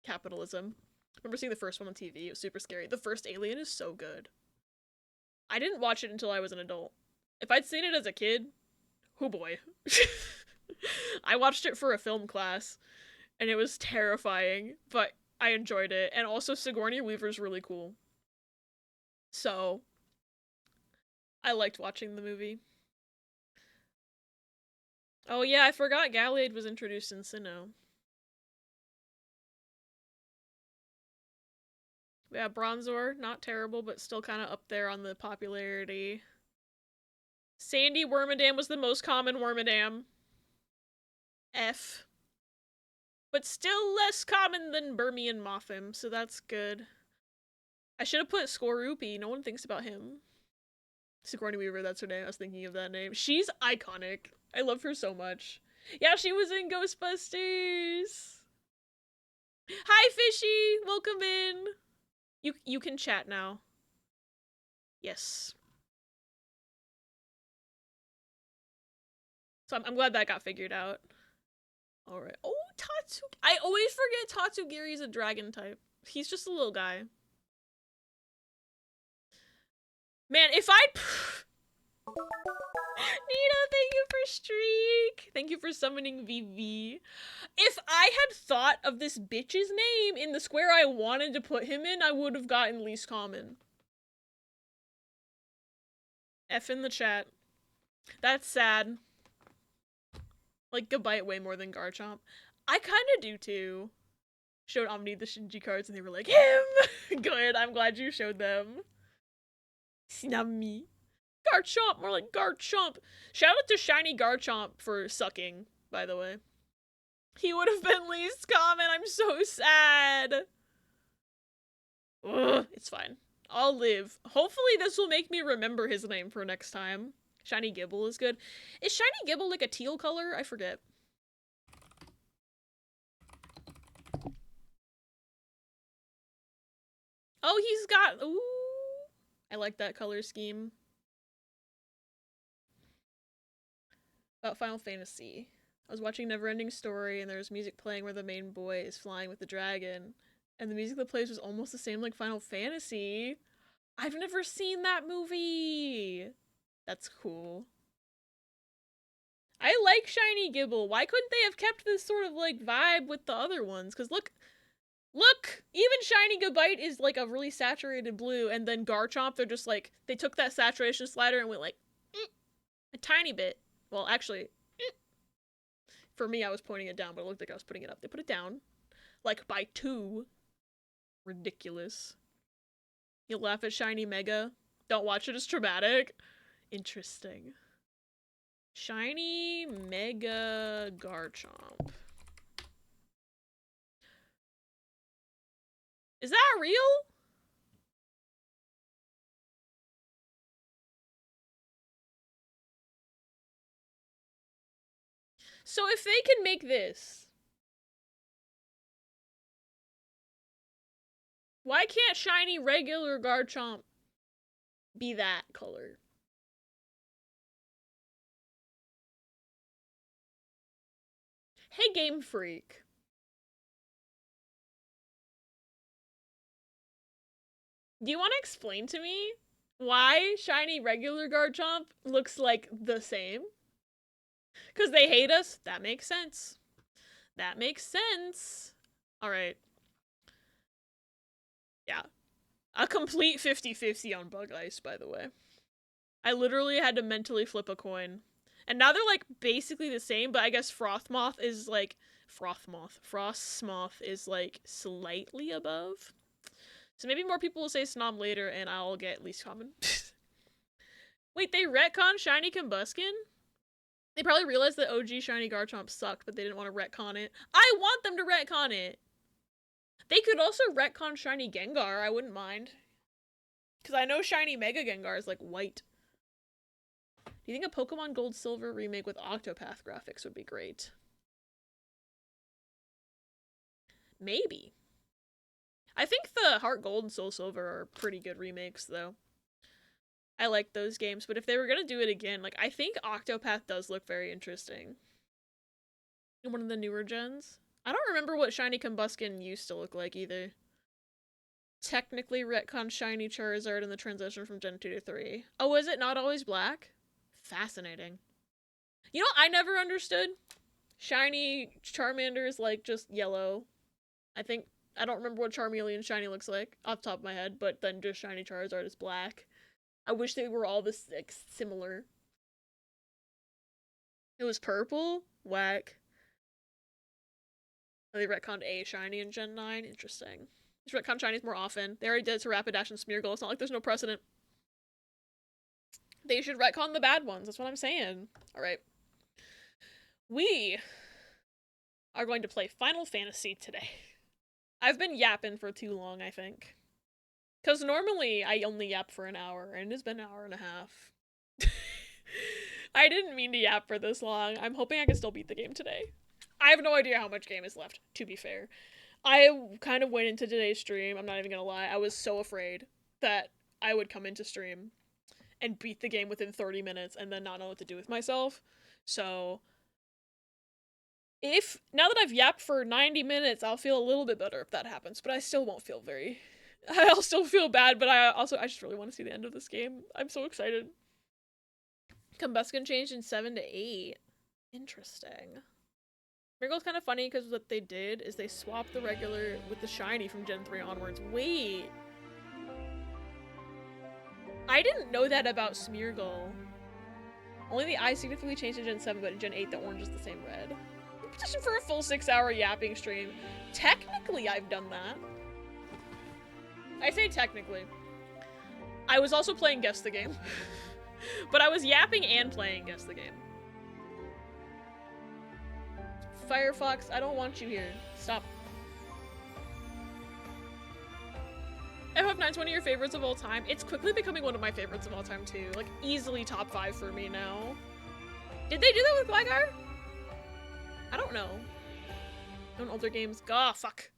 capitalism. I remember seeing the first one on TV. It was super scary. The first Alien is so good. I didn't watch it until I was an adult. If I'd seen it as a kid, oh boy. I watched it for a film class, and it was terrifying, but I enjoyed it. And also, Sigourney Weaver's really cool. So, I liked watching the movie. Oh yeah, I forgot Gallade was introduced in Sinnoh. Yeah, Bronzor, not terrible, but still kind of up there on the popularity. Sandy Wormadam was the most common Wormadam. F. But still less common than Burmian Mothim, so that's good. I should have put Skorupi. No one thinks about him. Sigourney Weaver, that's her name. I was thinking of that name. She's iconic. I love her so much. Yeah, she was in Ghostbusters. Hi, Fishy. Welcome in. You can chat now. Yes. So I'm glad that got figured out. Alright. Oh, Tatsu. I always forget Tatsugiri's a dragon type. He's just a little guy. Man, if I'd... Nina, thank you for streak. Thank you for summoning VV. If I had thought of this bitch's name in the square I wanted to put him in, I would have gotten least common. F in the chat. That's sad. Like, Gabite way more than Garchomp. I kinda do too. Showed Omni the Shinji cards and they were like, him! Good, I'm glad you showed them. Snummy. Garchomp, more like Garchomp. Shout out to Shiny Garchomp for sucking, by the way. He would have been least common, I'm so sad. Ugh, it's fine. I'll live. Hopefully this will make me remember his name for next time. Shiny Gibble is good. Is Shiny Gibble like a teal color? I forget. Oh, he's got... Ooh. I like that color scheme. About Final Fantasy. I was watching Neverending Story and there was music playing where the main boy is flying with the dragon. And the music that plays was almost the same like Final Fantasy. I've never seen that movie. That's cool. I like Shiny Gibble. Why couldn't they have kept this sort of like vibe with the other ones? Because look, even Shiny Gabite is like a really saturated blue, and then Garchomp, they're just like, they took that saturation slider and went like, a tiny bit. Well, actually, for me, I was pointing it down, but it looked like I was putting it up. They put it down, like by 2. Ridiculous. You laugh at Shiny Mega. Don't watch it, it's traumatic. Interesting. Shiny Mega Garchomp. Is that real? So if they can make this, why can't shiny regular Garchomp be that color? Hey, Game Freak. Do you want to explain to me why shiny regular Garchomp looks like the same? Because they hate us? That makes sense. That makes sense. Alright. Yeah. A complete 50-50 on Bug Ice, by the way. I literally had to mentally flip a coin. And now they're like basically the same, but I guess Frostmoth is like Frostmoth is like slightly above. So maybe more people will say Snom later and I'll get least common. Wait, they retcon Shiny Combuskin? They probably realized that OG Shiny Garchomp sucked, but they didn't want to retcon it. I want them to retcon it! They could also retcon Shiny Gengar, I wouldn't mind. Because I know Shiny Mega Gengar is, like, white. Do you think a Pokemon Gold Silver remake with Octopath graphics would be great? Maybe. I think the Heart Gold and Soul Silver are pretty good remakes, though. I like those games, but if they were gonna do it again, like, I think Octopath does look very interesting. In one of the newer gens. I don't remember what Shiny Combuskin used to look like, either. Technically retcon Shiny Charizard in the transition from Gen 2 to 3. Oh, is it not always black? Fascinating. You know what I never understood? Shiny Charmander is, like, just yellow. I don't remember what Charmeleon Shiny looks like off the top of my head, but then just Shiny Charizard is black. I wish they were all this, like, similar. It was purple? Whack. Oh, they retconned a Shiny in Gen 9? Interesting. They should retcon Shinies more often. They already did it to Rapidash and Smeargle. It's not like there's no precedent. They should retcon the bad ones. That's what I'm saying. Alright. We are going to play Final Fantasy today. I've been yapping for too long, I think. Because normally I only yap for an hour, and it's been an hour and a half. I didn't mean to yap for this long. I'm hoping I can still beat the game today. I have no idea how much game is left, to be fair. I kind of went into today's stream, I'm not even gonna lie, I was so afraid that I would come into stream and beat the game within 30 minutes and then not know what to do with myself. So, now that I've yapped for 90 minutes, I'll feel a little bit better if that happens, but I still won't feel I'll still feel bad, but I just really want to see the end of this game. I'm so excited. Combuskin changed in 7 to 8. Interesting. Smeargle's kind of funny because what they did is they swapped the regular with the shiny from Gen 3 onwards. Wait. I didn't know that about Smeargle. Only the eye significantly changed in Gen 7, but in Gen 8 the orange is the same red. Petition for a full 6-hour yapping stream. Technically, I've done that. I say technically. I was also playing Guess the Game. But I was yapping and playing Guess the Game. Firefox, I don't want you here. Stop. FF9's one of your favorites of all time. It's quickly becoming one of my favorites of all time, too. Like, easily top 5 for me now. Did they do that with Gligar? I don't know. On older games. Gah, fuck.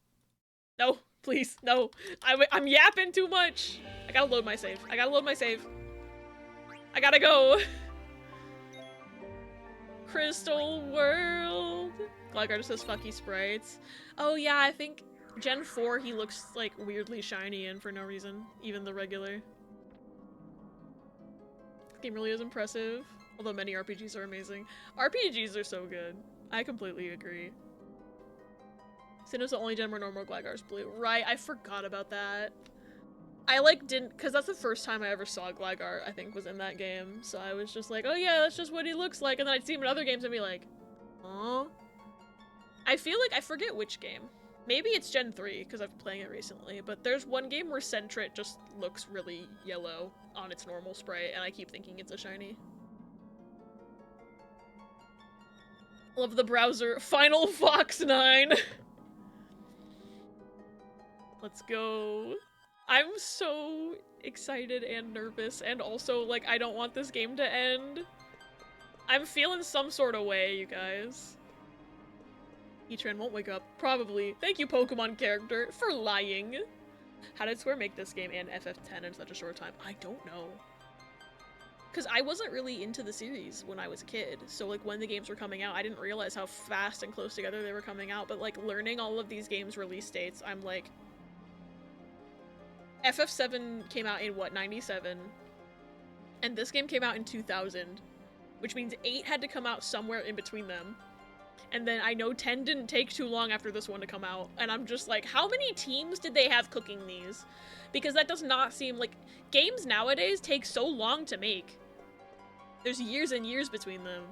No, please, no. I'm yapping too much. I gotta load my save. I gotta go. Crystal World. Gligar just says fucky sprites. Oh yeah, I think Gen 4 he looks like weirdly shiny in for no reason. Even the regular. This game really is impressive. Although many RPGs are amazing. RPGs are so good. I completely agree. Sinnoh's the only gen where normal Gligar's blue. Right, I forgot about that. I because that's the first time I ever saw Gligar, I think, was in that game. So I was just like, oh yeah, that's just what he looks like. And then I'd see him in other games and be like, huh? I feel like, I forget which game. Maybe it's Gen 3, because I've been playing it recently. But there's one game where Sentret just looks really yellow on its normal sprite, and I keep thinking it's a shiny. Love the browser. Final Fox 9! Let's go. I'm so excited and nervous, and also, like, I don't want this game to end. I'm feeling some sort of way, you guys. Heatran won't wake up. Probably. Thank you, Pokemon character, for lying. How did Square make this game and FF10 in such a short time? I don't know. Because I wasn't really into the series when I was a kid, so, like, when the games were coming out, I didn't realize how fast and close together they were coming out, but, like, learning all of these games' release dates, I'm like... FF7 came out in, what, 97? And this game came out in 2000, which means 8 had to come out somewhere in between them. And then I know 10 didn't take too long after this one to come out, and I'm just like, how many teams did they have cooking these? Because that does not seem like... Games nowadays take so long to make. There's years and years between them.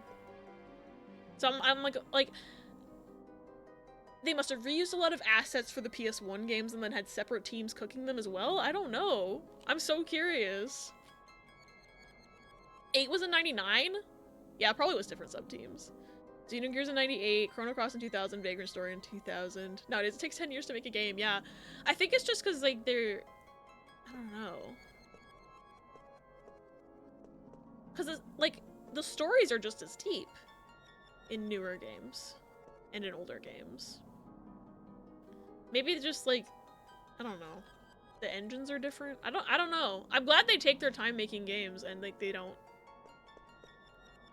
So I'm like... They must have reused a lot of assets for the PS1 games and then had separate teams cooking them as well? I don't know. I'm so curious. 8 was in 99? Yeah, it probably was different sub-teams. Xenogears in 98, Chrono Cross in 2000, Vagrant Story in 2000. Nowadays, it takes 10 years to make a game, yeah. I think it's just because, like, they're... I don't know. Because, like, the stories are just as deep in newer games and in older games. Maybe just, like, I don't know. The engines are different. I don't know. I'm glad they take their time making games and, like, they don't,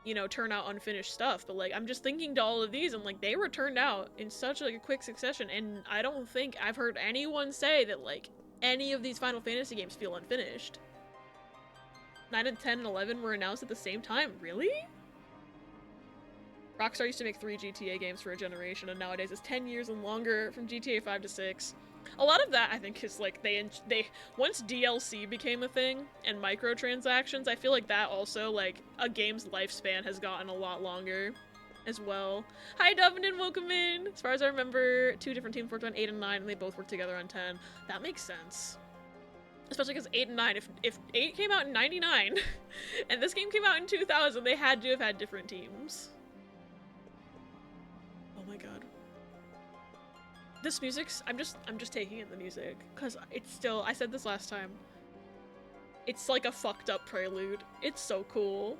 you know, turn out unfinished stuff, but like I'm just thinking to all of these and like they were turned out in such like a quick succession, and I don't think I've heard anyone say that like any of these Final Fantasy games feel unfinished. 9 and 10 and 11 were announced at the same time. Really? Rockstar used to make 3 GTA games for a generation, and nowadays it's 10 years and longer from GTA 5 to 6. A lot of that, I think, is like they once DLC became a thing and microtransactions, I feel like that also, like, a game's lifespan has gotten a lot longer as well. Hi, Dovin, welcome in! As far as I remember, 2 different teams worked on 8 and 9, and they both worked together on 10. That makes sense. Especially because 8 and 9, if 8 came out in 99, and this game came out in 2000, they had to have had different teams. Oh my god. This music's, I'm just taking in the music, because it's still, I said this last time, it's like a fucked up prelude. It's so cool.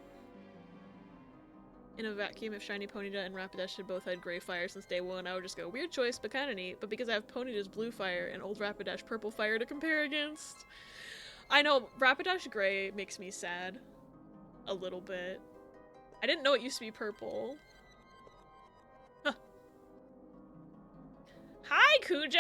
In a vacuum, if Shiny Ponyta and Rapidash had both had gray fire since day one, I would just go, weird choice, but kinda neat, but because I have Ponyta's blue fire and old Rapidash purple fire to compare against. I know, Rapidash gray makes me sad. A little bit. I didn't know it used to be purple. Huh. Hi, Kuja!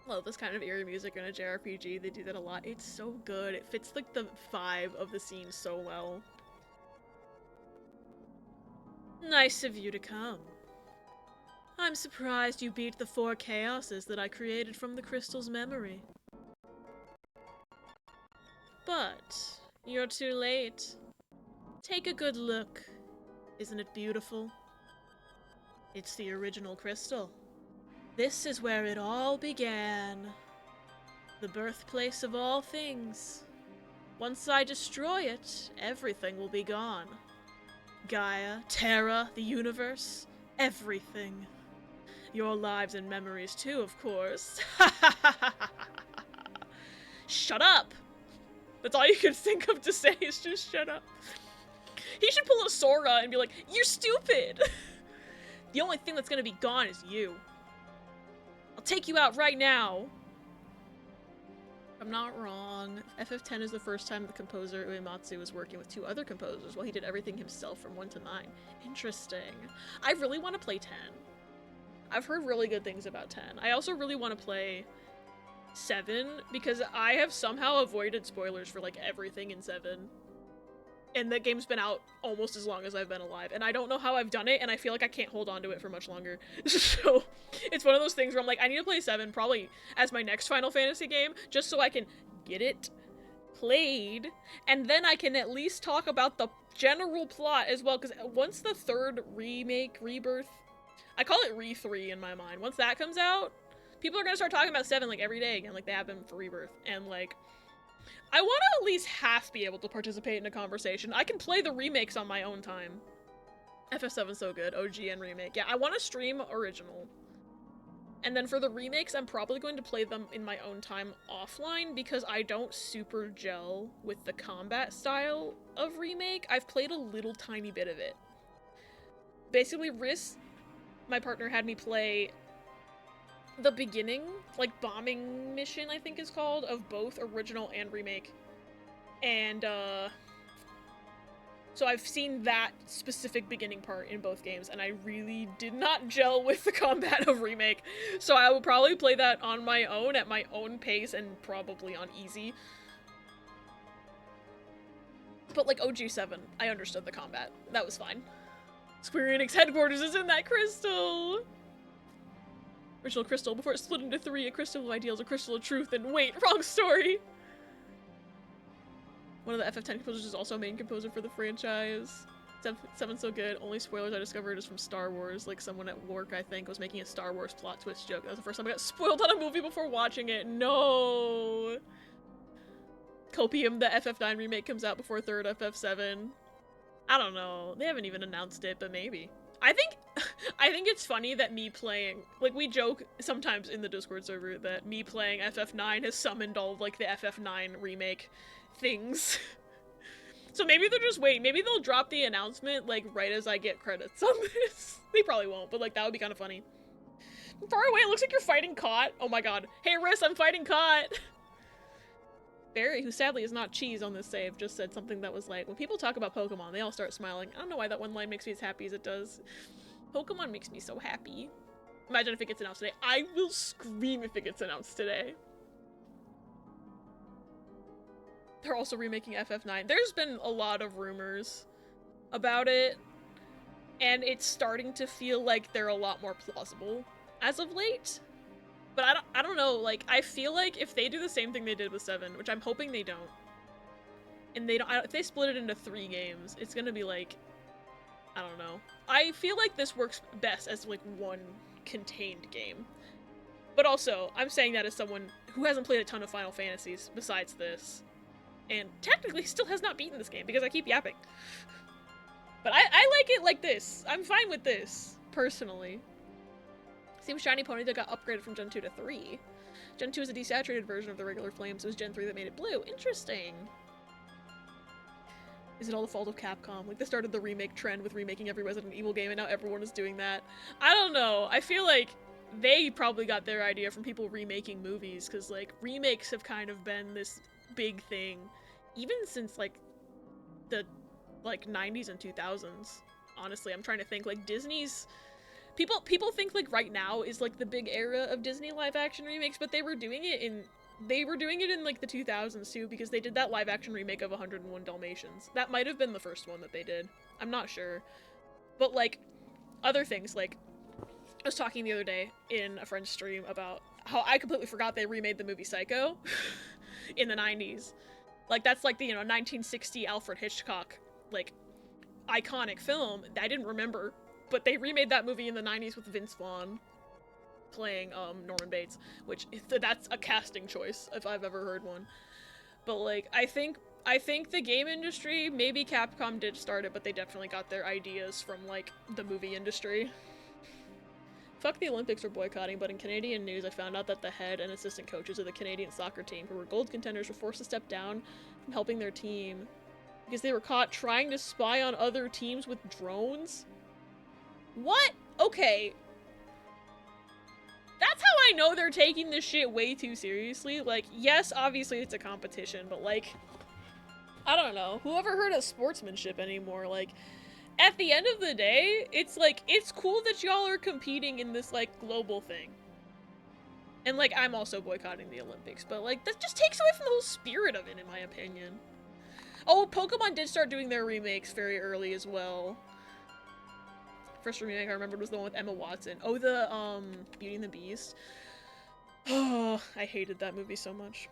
Love this kind of eerie music in a JRPG. They do that a lot. It's so good. It fits like the vibe of the scene so well. Nice of you to come. I'm surprised you beat the 4 chaoses that I created from the crystal's memory. But you're too late. Take a good look. Isn't it beautiful? It's the original crystal. This is where it all began. The birthplace of all things. Once I destroy it, everything will be gone. Gaia, Terra, the universe, everything. Your lives and memories too, of course. Shut up! That's all you can think of to say is just shut up. He should pull a Sora and be like, you're stupid! The only thing that's gonna be gone is you. I'll take you out right now. I'm not wrong. FF10 is the first time the composer Uematsu was working with 2 other composers while he did everything himself from 1 to 9. Interesting. I really want to play 10. I've heard really good things about 10. I also really want to play 7 because I have somehow avoided spoilers for like everything in 7. And that game's been out almost as long as I've been alive. And I don't know how I've done it, and I feel like I can't hold on to it for much longer. So, it's one of those things where I'm like, I need to play 7 probably as my next Final Fantasy game, just so I can get it played, and then I can at least talk about the general plot as well, because once the 3rd remake, rebirth, I call it Re-3 in my mind, once that comes out, people are gonna start talking about 7 like every day again, like they have been for Rebirth, and like, I want to at least half be able to participate in a conversation. I can play the remakes on my own time. FF7's so good. OG and remake. Yeah, I want to stream original. And then for the remakes, I'm probably going to play them in my own time offline because I don't super gel with the combat style of remake. I've played a little tiny bit of it. Basically, Riss, my partner, had me play the beginning, like, bombing mission, I think is called, of both original and remake. And, so I've seen that specific beginning part in both games, and I really did not gel with the combat of remake. So I will probably play that on my own, at my own pace, and probably on easy. But, like, OG7, I understood the combat. That was fine. Square Enix headquarters is in that crystal! Original crystal, before it split into 3, a crystal of ideals, a crystal of truth, and wait, wrong story! One of the FF10 composers is also main composer for the franchise. 7's so good, only spoilers I discovered is from Star Wars, like someone at work, I think, was making a Star Wars plot twist joke. That was the first time I got spoiled on a movie before watching it. No! Copium, the FF9 remake, comes out before third FF7. I don't know. They haven't even announced it, but maybe. I think it's funny that me playing, like, we joke sometimes in the Discord server that me playing FF9 has summoned all of, like, the FF9 remake things. So maybe they're just waiting. Maybe they'll drop the announcement, like, right as I get credits on this. They probably won't, but, like, that would be kind of funny. From far away, it looks like you're fighting Cot. Oh my god. Hey, Riss, I'm fighting Cot! Barry, who sadly is not cheese on this save, just said something that was like, when people talk about Pokemon, they all start smiling. I don't know why that one line makes me as happy as it does. Pokemon makes me so happy. Imagine if it gets announced today. I will scream if it gets announced today. They're also remaking FF9. There's been a lot of rumors about it, and it's starting to feel like they're a lot more plausible as of late. But I don't know, like, I feel like if they do the same thing they did with 7, which I'm hoping they don't, and if they split it into 3 games, it's gonna be like, I don't know. I feel like this works best as, like, one contained game. But also, I'm saying that as someone who hasn't played a ton of Final Fantasies besides this, and technically still has not beaten this game because I keep yapping. But I like it like this. I'm fine with this, personally. Seems Shiny Ponyta got upgraded from Gen 2 to 3. Gen 2 is a desaturated version of the regular flame, so it was Gen 3 that made it blue. Interesting. Is it all the fault of Capcom? Like, they started the remake trend with remaking every Resident Evil game, and now everyone is doing that. I don't know. I feel like they probably got their idea from people remaking movies, because, like, remakes have kind of been this big thing, even since, like, the, like, 90s and 2000s. Honestly, I'm trying to think, like, Disney's... People think, like, right now is, like, the big era of Disney live-action remakes, but they were doing it in, like, the 2000s, too, because they did that live-action remake of 101 Dalmatians. That might have been the first one that they did. I'm not sure. But, like, other things, like, I was talking the other day in a friend's stream about how I completely forgot they remade the movie Psycho in the 90s. Like, that's, like, the, 1960 Alfred Hitchcock, like, iconic film. I didn't remember. But they remade that movie in the 90s with Vince Vaughn playing Norman Bates, which that's a casting choice if I've ever heard one. But like I think the game industry, maybe Capcom did start it, but they definitely got their ideas from like the movie industry. Fuck the Olympics for boycotting, but in Canadian news I found out that the head and assistant coaches of the Canadian soccer team, who were gold contenders, were forced to step down from helping their team because they were caught trying to spy on other teams with drones. What? Okay. That's how I know they're taking this shit way too seriously. Like, yes, obviously it's a competition, but like, I don't know. Whoever heard of sportsmanship anymore? Like, at the end of the day, it's like, it's cool that y'all are competing in this, like, global thing. And like, I'm also boycotting the Olympics, but like, that just takes away from the whole spirit of it, in my opinion. Oh, Pokemon did start doing their remakes very early as well. First remake I remembered was the one with Emma Watson. Oh, the, Beauty and the Beast. Oh, I hated that movie so much.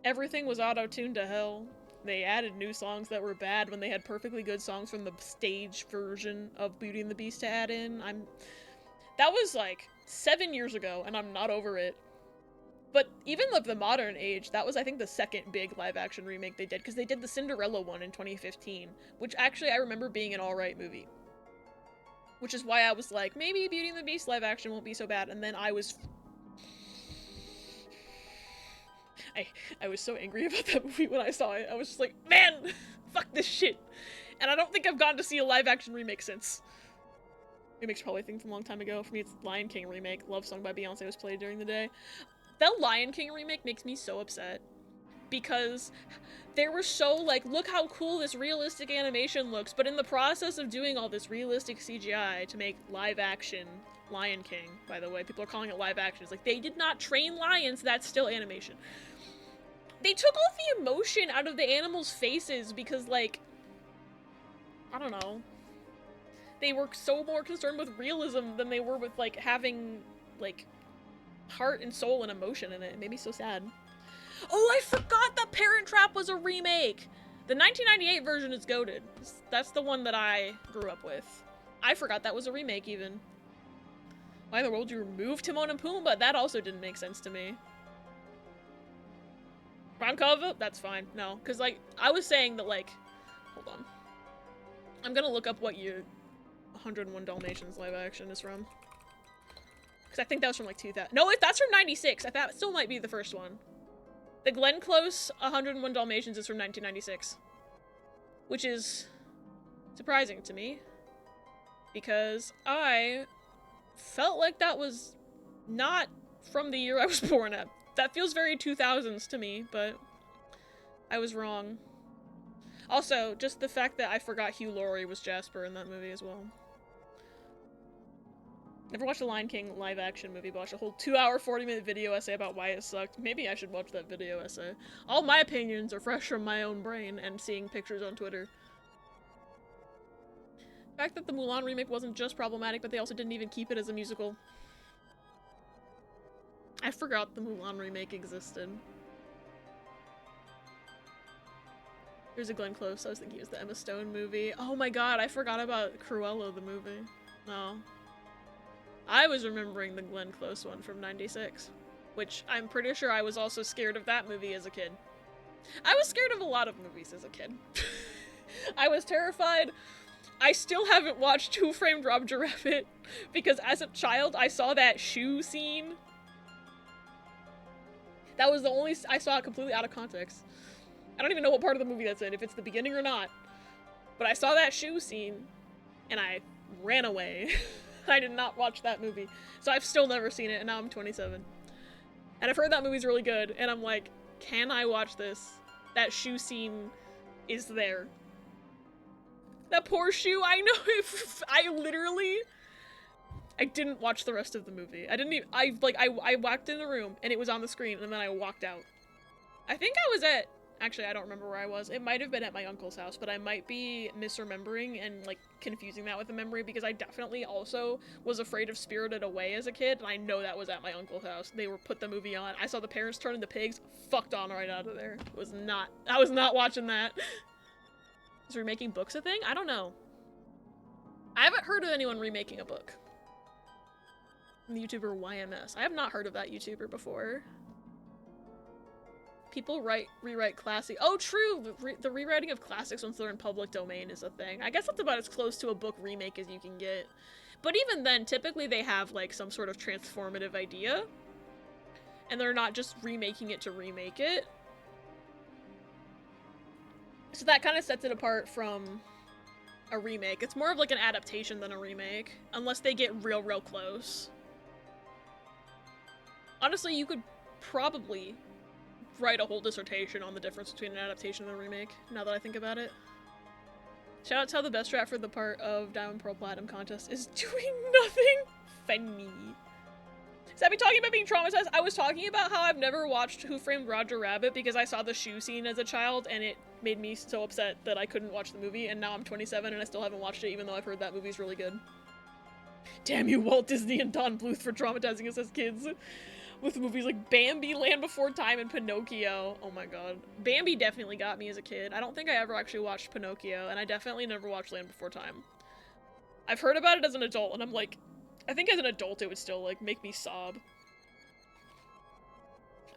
Everything was auto-tuned to hell. They added new songs that were bad when they had perfectly good songs from the stage version of Beauty and the Beast to add in. That was, like, 7 years ago, and I'm not over it. But even of the modern age, that was, I think, the second big live-action remake they did, because they did the Cinderella one in 2015, which actually I remember being an alright movie. Which is why I was like, maybe Beauty and the Beast live action won't be so bad, and then I was so angry about that movie when I saw it. I was just like, man, fuck this shit. And I don't think I've gotten to see a live action remake since. Remake's probably a thing from a long time ago. For me, it's Lion King remake. Love Song by Beyonce was played during the day. That Lion King remake makes me so upset. Because they were so like, look how cool this realistic animation looks, but in the process of doing all this realistic CGI to make live action Lion King, by the way, people are calling it live action. It's like, they did not train lions, that's still animation. They took all the emotion out of the animals' faces because, like, I don't know. They were so more concerned with realism than they were with, like, having, like, heart and soul and emotion in it. It made me so sad. Oh, I forgot that Parent Trap was a remake! The 1998 version is goated. That's the one that I grew up with. I forgot that was a remake, even. Why in the world would you remove Timon and Pumbaa? That also didn't make sense to me. Brown cover? That's fine. No, because, like, I was saying that, like, hold on. I'm gonna look up what year 101 Dalmatians live action is from. Because I think that was from, like, 2000. No, that's from 96. I thought it still might be the first one. The Glenn Close 101 Dalmatians is from 1996. Which is surprising to me. Because I felt like that was not from the year I was born at. That feels very 2000s to me, but I was wrong. Also, just the fact that I forgot Hugh Laurie was Jasper in that movie as well. Never watched a Lion King live action movie, but watched a whole 2-hour, 40-minute video essay about why it sucked. Maybe I should watch that video essay. All my opinions are fresh from my own brain and seeing pictures on Twitter. The fact that the Mulan remake wasn't just problematic, but they also didn't even keep it as a musical. I forgot the Mulan remake existed. There's a Glenn Close. I was thinking it was the Emma Stone movie. Oh my god, I forgot about Cruella the movie. No. I was remembering the Glenn Close one from 96. Which I'm pretty sure I was also scared of that movie as a kid. I was scared of a lot of movies as a kid. I was terrified. I still haven't watched Who Framed Roger Rabbit because as a child I saw that shoe scene. That was the only I saw it completely out of context. I don't even know what part of the movie that's in, if it's the beginning or not. But I saw that shoe scene and I ran away. I did not watch that movie. So I've still never seen it and now I'm 27. And I've heard that movie's really good and I'm like, can I watch this? That shoe scene is there. That poor shoe, I know if I didn't watch the rest of the movie. I didn't even, I walked in the room and it was on the screen and then I walked out. I think I was at, actually I don't remember where I was. It might have been at my uncle's house, but I might be misremembering and like confusing that with a memory because I definitely also was afraid of Spirited Away as a kid and I know that was at my uncle's house. They were put the movie on. I saw the parents turn into pigs, fucked on right out of there. I was not watching that. Is remaking books a thing? I don't know. I haven't heard of anyone remaking a book. The YouTuber YMS. I have not heard of that YouTuber before. People rewrite classic. Oh, true! The rewriting of classics once they're in public domain is a thing. I guess that's about as close to a book remake as you can get. But even then, typically they have, like, some sort of transformative idea. And they're not just remaking it to remake it. So that kind of sets it apart from a remake. It's more of like an adaptation than a remake. Unless they get real close. Honestly, you could probably write a whole dissertation on the difference between an adaptation and a remake, now that I think about it. Shout out to how the best strat for the part of Diamond Pearl Platinum contest is doing nothing. Funny. So I've been talking about being traumatized. I was talking about how I've never watched Who Framed Roger Rabbit because I saw the shoe scene as a child and it made me so upset that I couldn't watch the movie, and now I'm 27 and I still haven't watched it even though I've heard that movie's really good. Damn you, Walt Disney and Don Bluth, for traumatizing us as kids with movies like Bambi, Land Before Time, and Pinocchio. Oh my god. Bambi definitely got me as a kid. I don't think I ever actually watched Pinocchio, and I definitely never watched Land Before Time. I've heard about it as an adult, and I'm like, I think as an adult it would still, like, make me sob.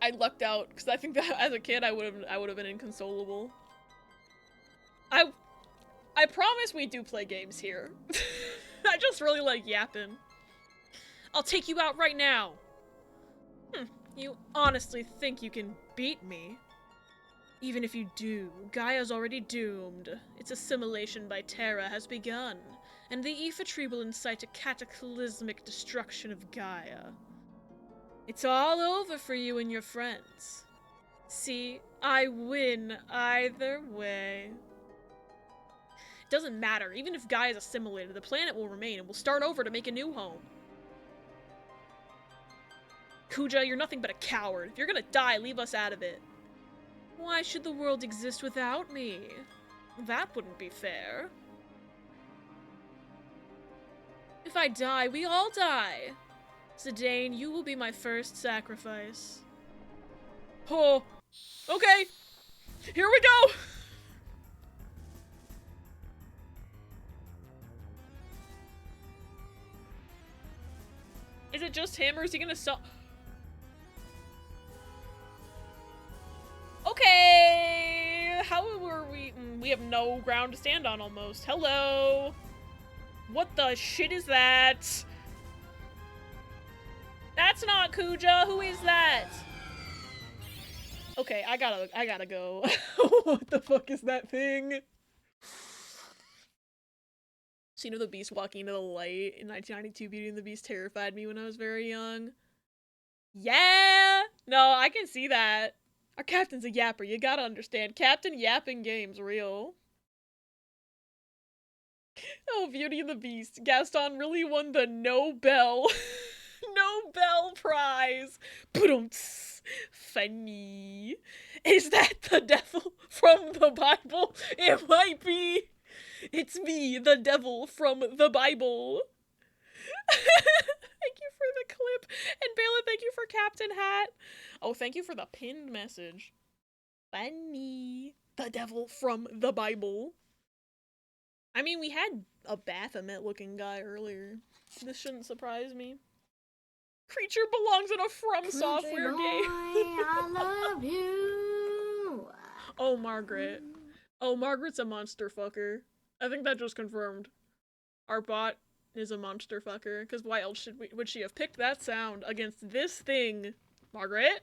I lucked out, because I think that as a kid I would have been inconsolable. I promise we do play games here. I just really like yapping. I'll take you out right now! You honestly think you can beat me? Even if you do, Gaia's already doomed. Its assimilation by Terra has begun, and the Aoife tree will incite a cataclysmic destruction of Gaia. It's all over for you and your friends. See, I win either way. It doesn't matter, even if Gaia's assimilated, the planet will remain and we'll start over to make a new home. Kuja, you're nothing but a coward. If you're gonna die, leave us out of it. Why should the world exist without me? That wouldn't be fair. If I die, we all die. Zidane, you will be my first sacrifice. Oh, okay. Here we go. Is it just him, or is he gonna sell? Okay. We have no ground to stand on almost. Hello! What the shit is that? That's not Kuja. Who is that? Okay, I gotta go. What the fuck is that thing? Scene of the Beast walking into the light in 1992 Beauty and the Beast terrified me when I was very young. Yeah! No, I can see that. Our captain's a yapper, you gotta understand. Captain Yapping Games, real. Oh, Beauty and the Beast. Gaston really won the Nobel. Nobel Prize. Ba-dum-ts. Funny. Is that the devil from the Bible? It might be. It's me, the devil from the Bible. Thank you for the clip. And Bela, thank you for Captain Hat. Oh, thank you for the pinned message. Funny. The devil from the Bible. I mean, we had a Baphomet-looking guy earlier. This shouldn't surprise me. Creature belongs in a From Software game. I love you. Oh, Margaret. Oh, Margaret's a monster fucker. I think that just confirmed. Our bot is a monster fucker, because why else would she have picked that sound against this thing? Margaret?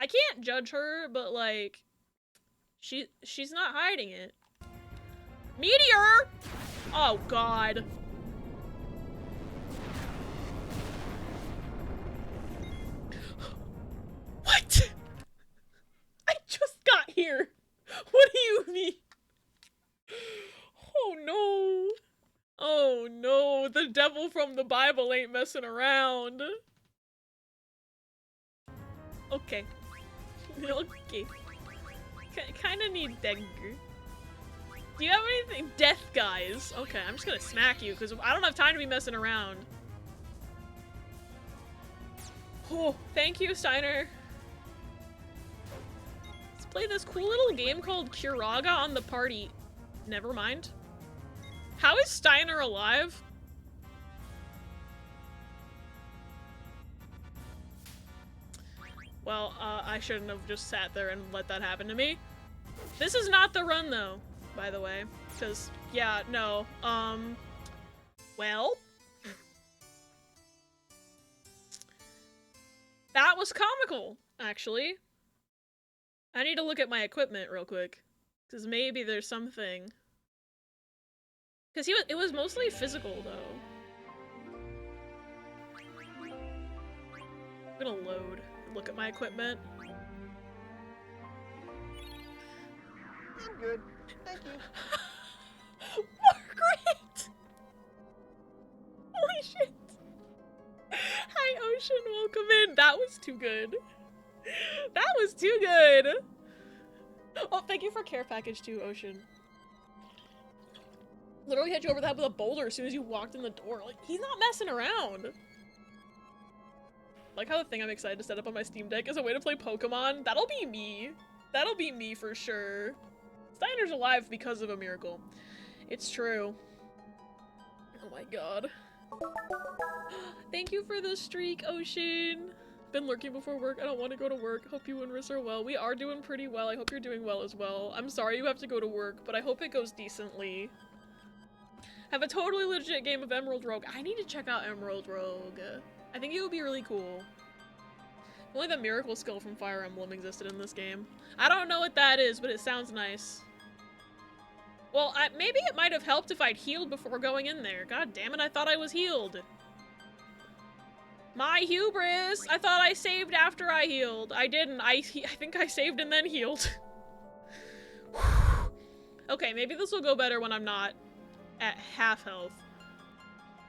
I can't judge her, but like, she's not hiding it. Meteor! Oh god. What? I just got here. What do you mean? Oh no. Oh no, the devil from the Bible ain't messing around. Okay. Okay. Kinda need dagger. Do you have anything? Death guys. Okay, I'm just gonna smack you because I don't have time to be messing around. Oh, thank you, Steiner. Let's play this cool little game called Curaga on the Party. Never mind. How is Steiner alive? Well, I shouldn't have just sat there and let that happen to me. This is not the run, though, by the way. Because, yeah, no. Well. That was comical, actually. I need to look at my equipment real quick. Because maybe there's something. Because it was mostly physical, though. I'm gonna load. Look at my equipment. I'm good. Thank you. Margaret! Holy shit. Hi, Ocean. Welcome in. That was too good. That was too good. Oh, thank you for care package too, Ocean. Literally hit you over the head with a boulder as soon as you walked in the door. Like, he's not messing around. Like how the thing I'm excited to set up on my Steam Deck is a way to play Pokemon. That'll be me. That'll be me for sure. Steiner's alive because of a miracle. It's true. Oh my god. Thank you for the streak, Ocean. Been lurking before work. I don't want to go to work. Hope you and Riss are well. We are doing pretty well. I hope you're doing well as well. I'm sorry you have to go to work, but I hope it goes decently. Have a totally legit game of Emerald Rogue. I need to check out Emerald Rogue. I think it would be really cool. Only the miracle skill from Fire Emblem existed in this game. I don't know what that is, but it sounds nice. Well, maybe it might have helped if I'd healed before going in there. God damn it, I thought I was healed. My hubris! I thought I saved after I healed. I didn't. I think I saved and then healed. Okay, maybe this will go better when I'm not at half health.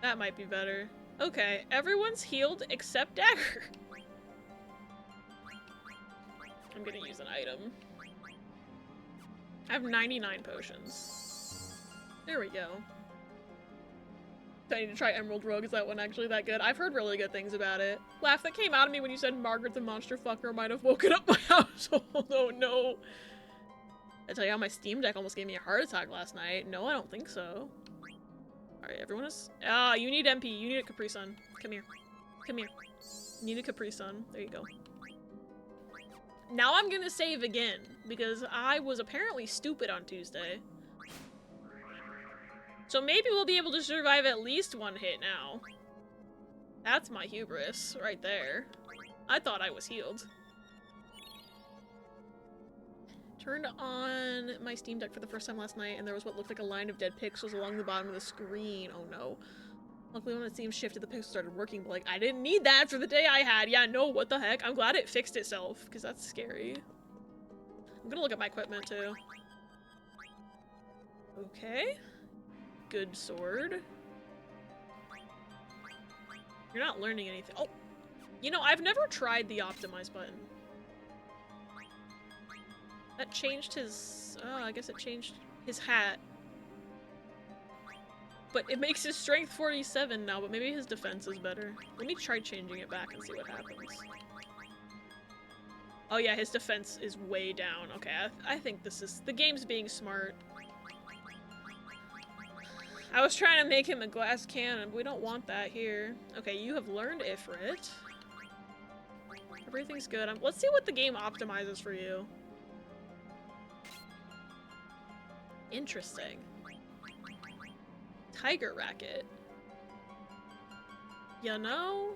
That might be better. Okay, everyone's healed except Dagger. I'm gonna use an item. I have 99 potions. There we go. Do I need to try Emerald Rogue? Is that one actually that good? I've heard really good things about it. Laugh that came out of me when you said Margaret the monster fucker might have woken up my household. Oh no. I tell you how my Steam Deck almost gave me a heart attack last night. No, I don't think so. Alright, everyone is... Ah, you need MP. You need a Capri Sun. Come here. Come here. You need a Capri Sun. There you go. Now I'm gonna save again, because I was apparently stupid on Tuesday. So maybe we'll be able to survive at least one hit now. That's my hubris, right there. I thought I was healed. Turned on my Steam Deck for the first time last night, and there was what looked like a line of dead pixels along the bottom of the screen. Oh no. Luckily when the Steam shifted, the pixels started working, but like, I didn't need that for the day I had. Yeah, no, what the heck? I'm glad it fixed itself, because that's scary. I'm gonna look at my equipment, too. Okay. Good sword. You're not learning anything. Oh! You know, I've never tried the optimize button. That changed his... Oh, I guess it changed his hat. But it makes his strength 47 now, but maybe his defense is better. Let me try changing it back and see what happens. Oh yeah, his defense is way down. Okay, I think this is... The game's being smart. I was trying to make him a glass cannon, but we don't want that here. Okay, you have learned Ifrit. Everything's good. Let's see what the game optimizes for you. Interesting. Tiger Racket. You know?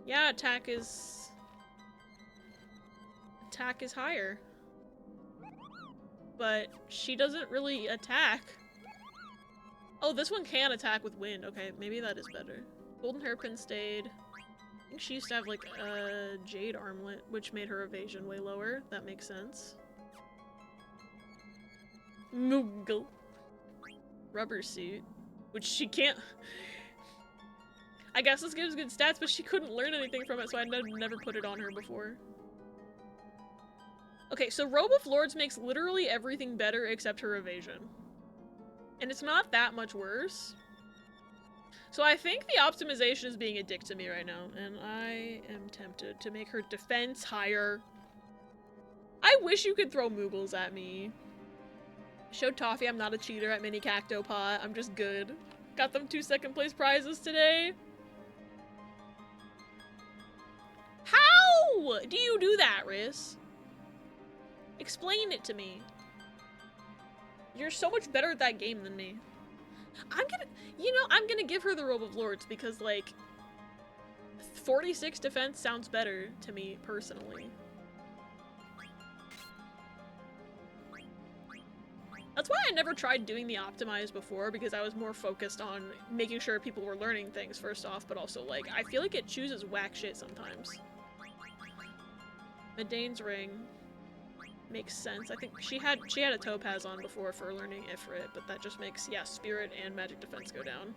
Yeah, attack is higher. But she doesn't really attack. Oh, this one can attack with wind. Okay, maybe that is better. Golden hairpin stayed. I think she used to have like a jade armlet, which made her evasion way lower. That makes sense. Moogle. Rubber suit, which she can't... I guess this gives good stats, but she couldn't learn anything from it, so I never put it on her before. Okay, so Robe of Lords makes literally everything better except her evasion. And it's not that much worse. So I think the optimization is being a dick to me right now, and I am tempted to make her defense higher. I wish you could throw Moogles at me. Showed Toffee I'm not a cheater at Mini Cactopot. I'm just good. Got them 2 second place prizes today. How do you do that, Riz? Explain it to me. You're so much better at that game than me. I'm gonna give her the Robe of Lords because, like, 46 defense sounds better to me, personally. That's why I never tried doing the optimize before, because I was more focused on making sure people were learning things first off, but also, like, I feel like it chooses whack shit sometimes. Medane's ring makes sense. I think she had a topaz on before for learning Ifrit, but that just makes, yeah, spirit and magic defense go down.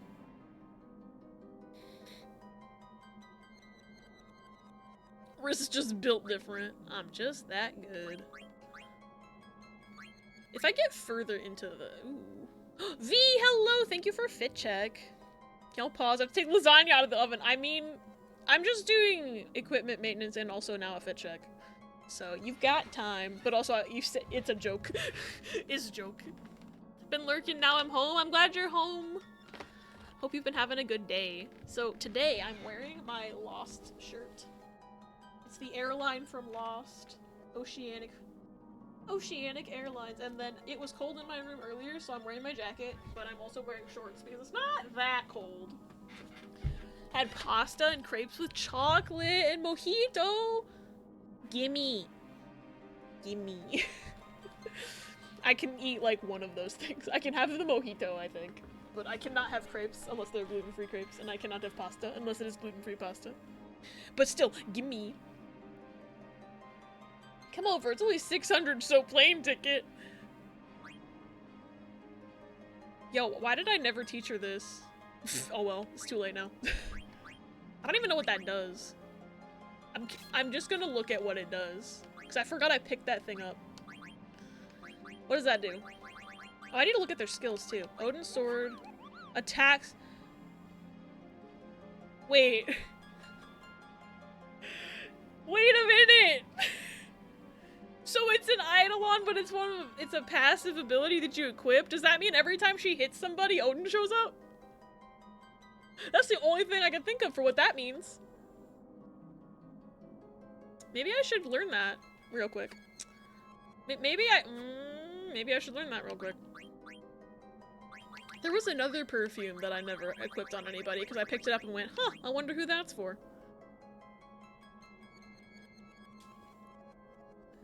Riz is just built different. I'm just that good. If I get further into the... Ooh. V, hello! Thank you for fit check. Y'all pause. I have to take lasagna out of the oven. I mean, I'm just doing equipment maintenance and also now a fit check. So, you've got time. But also, you said it's a joke. It's a joke. Been lurking, now I'm home. I'm glad you're home. Hope you've been having a good day. So, today I'm wearing my Lost shirt. It's the airline from Lost. Oceanic Airlines, and then it was cold in my room earlier, so I'm wearing my jacket, but I'm also wearing shorts because it's not that cold. Had pasta and crepes with chocolate and mojito. Gimme. Gimme. I can eat like one of those things. I can have the mojito, I think, but I cannot have crepes unless they're gluten-free crepes, and I cannot have pasta unless it is gluten-free pasta. But still, gimme. Come over, it's only 600, so plane ticket. Yo, why did I never teach her this? Oh well, it's too late now. I don't even know what that does. I'm just gonna look at what it does. Because I forgot I picked that thing up. What does that do? Oh, I need to look at their skills too. Odin's sword. Attacks. Wait. Wait a minute! So it's an Eidolon, but it's a passive ability that you equip? Does that mean every time she hits somebody, Odin shows up? That's the only thing I can think of for what that means. Maybe I should learn that real quick. Maybe I should learn that real quick. There was another perfume that I never equipped on anybody because I picked it up and went, huh, I wonder who that's for.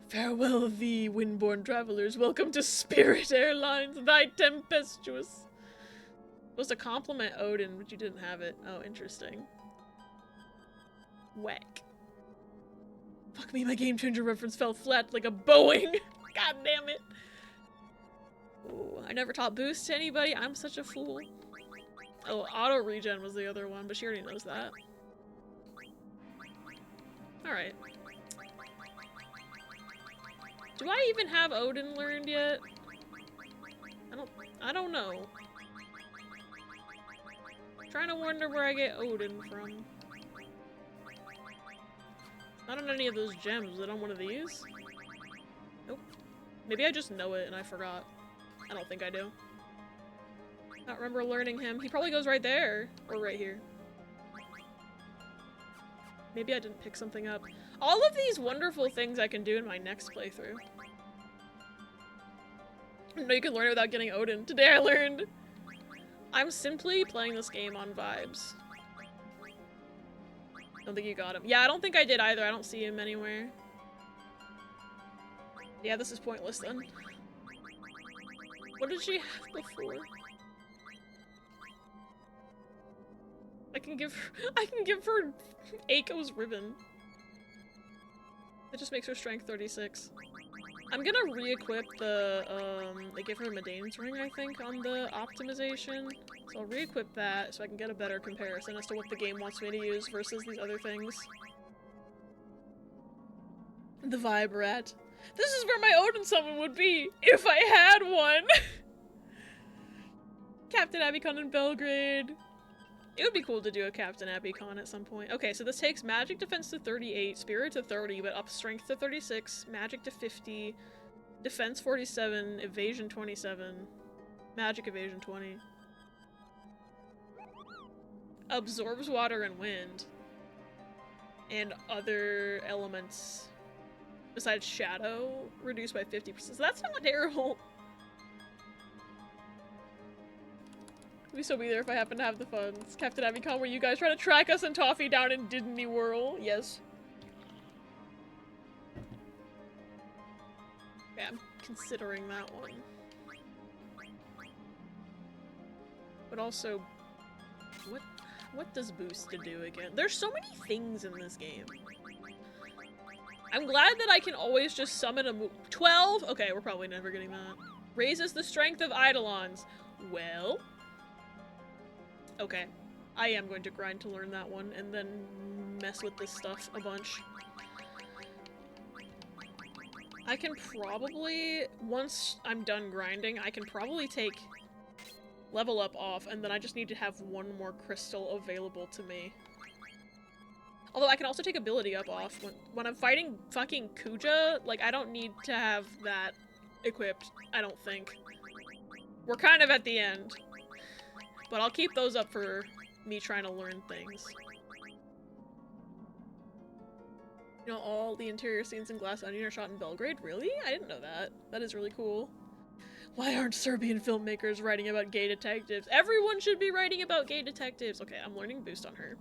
Farewell thee, windborne travelers. Welcome to Spirit Airlines, thy tempestuous. Supposed to compliment Odin, but you didn't have it. Oh, interesting. Whack. Fuck me, my game changer reference fell flat like a Boeing. God damn it. Ooh, I never taught boost to anybody. I'm such a fool. Oh, auto regen was the other one, but she already knows that. Alright. Do I even have Odin learned yet? I don't know. I'm trying to wonder where I get Odin from. Not on any of those gems. Is it on one of these? Nope. Maybe I just know it and I forgot. I don't think I do. I don't remember learning him. He probably goes right there. Or right here. Maybe I didn't pick something up. All of these wonderful things I can do in my next playthrough. No, you can learn it without getting Odin. Today I learned. I'm simply playing this game on vibes. Don't think you got him. Yeah, I don't think I did either. I don't see him anywhere. Yeah, this is pointless then. What did she have before? I can give her Aiko's ribbon. That just makes her strength 36. I'm gonna re-equip the, they gave her a Medane's ring, I think, on the optimization. So I'll re-equip that so I can get a better comparison as to what the game wants me to use versus these other things. The Vibe Rat. This is where my Odin summon would be, if I had one! Captain Abbycon in Belgrade. It would be cool to do a Captain Abbycon at some point. Okay, so this takes magic defense to 38, spirit to 30, but up strength to 36, magic to 50, defense 47, evasion 27, magic evasion 20. Absorbs water and wind. And other elements besides shadow reduced by 50%. So that's not terrible. We'd still be there if I happen to have the funds. Captain Abbycon, were you guys trying to track us and Toffee down in Disney World? Yes. Okay, I'm considering that one. But also, what does boost to do again? There's so many things in this game. I'm glad that I can always just summon a 12? Okay, we're probably never getting that. Raises the strength of Eidolons. Well... okay, I am going to grind to learn that one, and then mess with this stuff a bunch. I can probably, once I'm done grinding, I can probably take level up off, and then I just need to have one more crystal available to me. Although I can also take ability up off. When I'm fighting fucking Kuja, like, I don't need to have that equipped, I don't think. We're kind of at the end. But I'll keep those up for me trying to learn things. You know, all the interior scenes in Glass Onion are shot in Belgrade? Really? I didn't know that. That is really cool. Why aren't Serbian filmmakers writing about gay detectives? Everyone should be writing about gay detectives! Okay, I'm learning boost on her.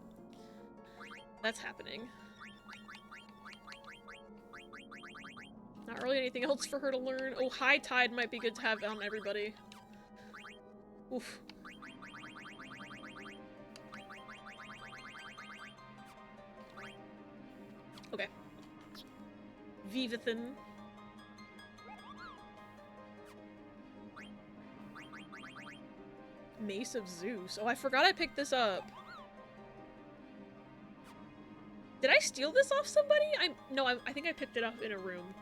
That's happening. Not really anything else for her to learn. Oh, High Tide might be good to have on everybody. Oof. Okay. Vivathan. Mace of Zeus. Oh, I forgot I picked this up. Did I steal this off somebody? I think I picked it up in a room.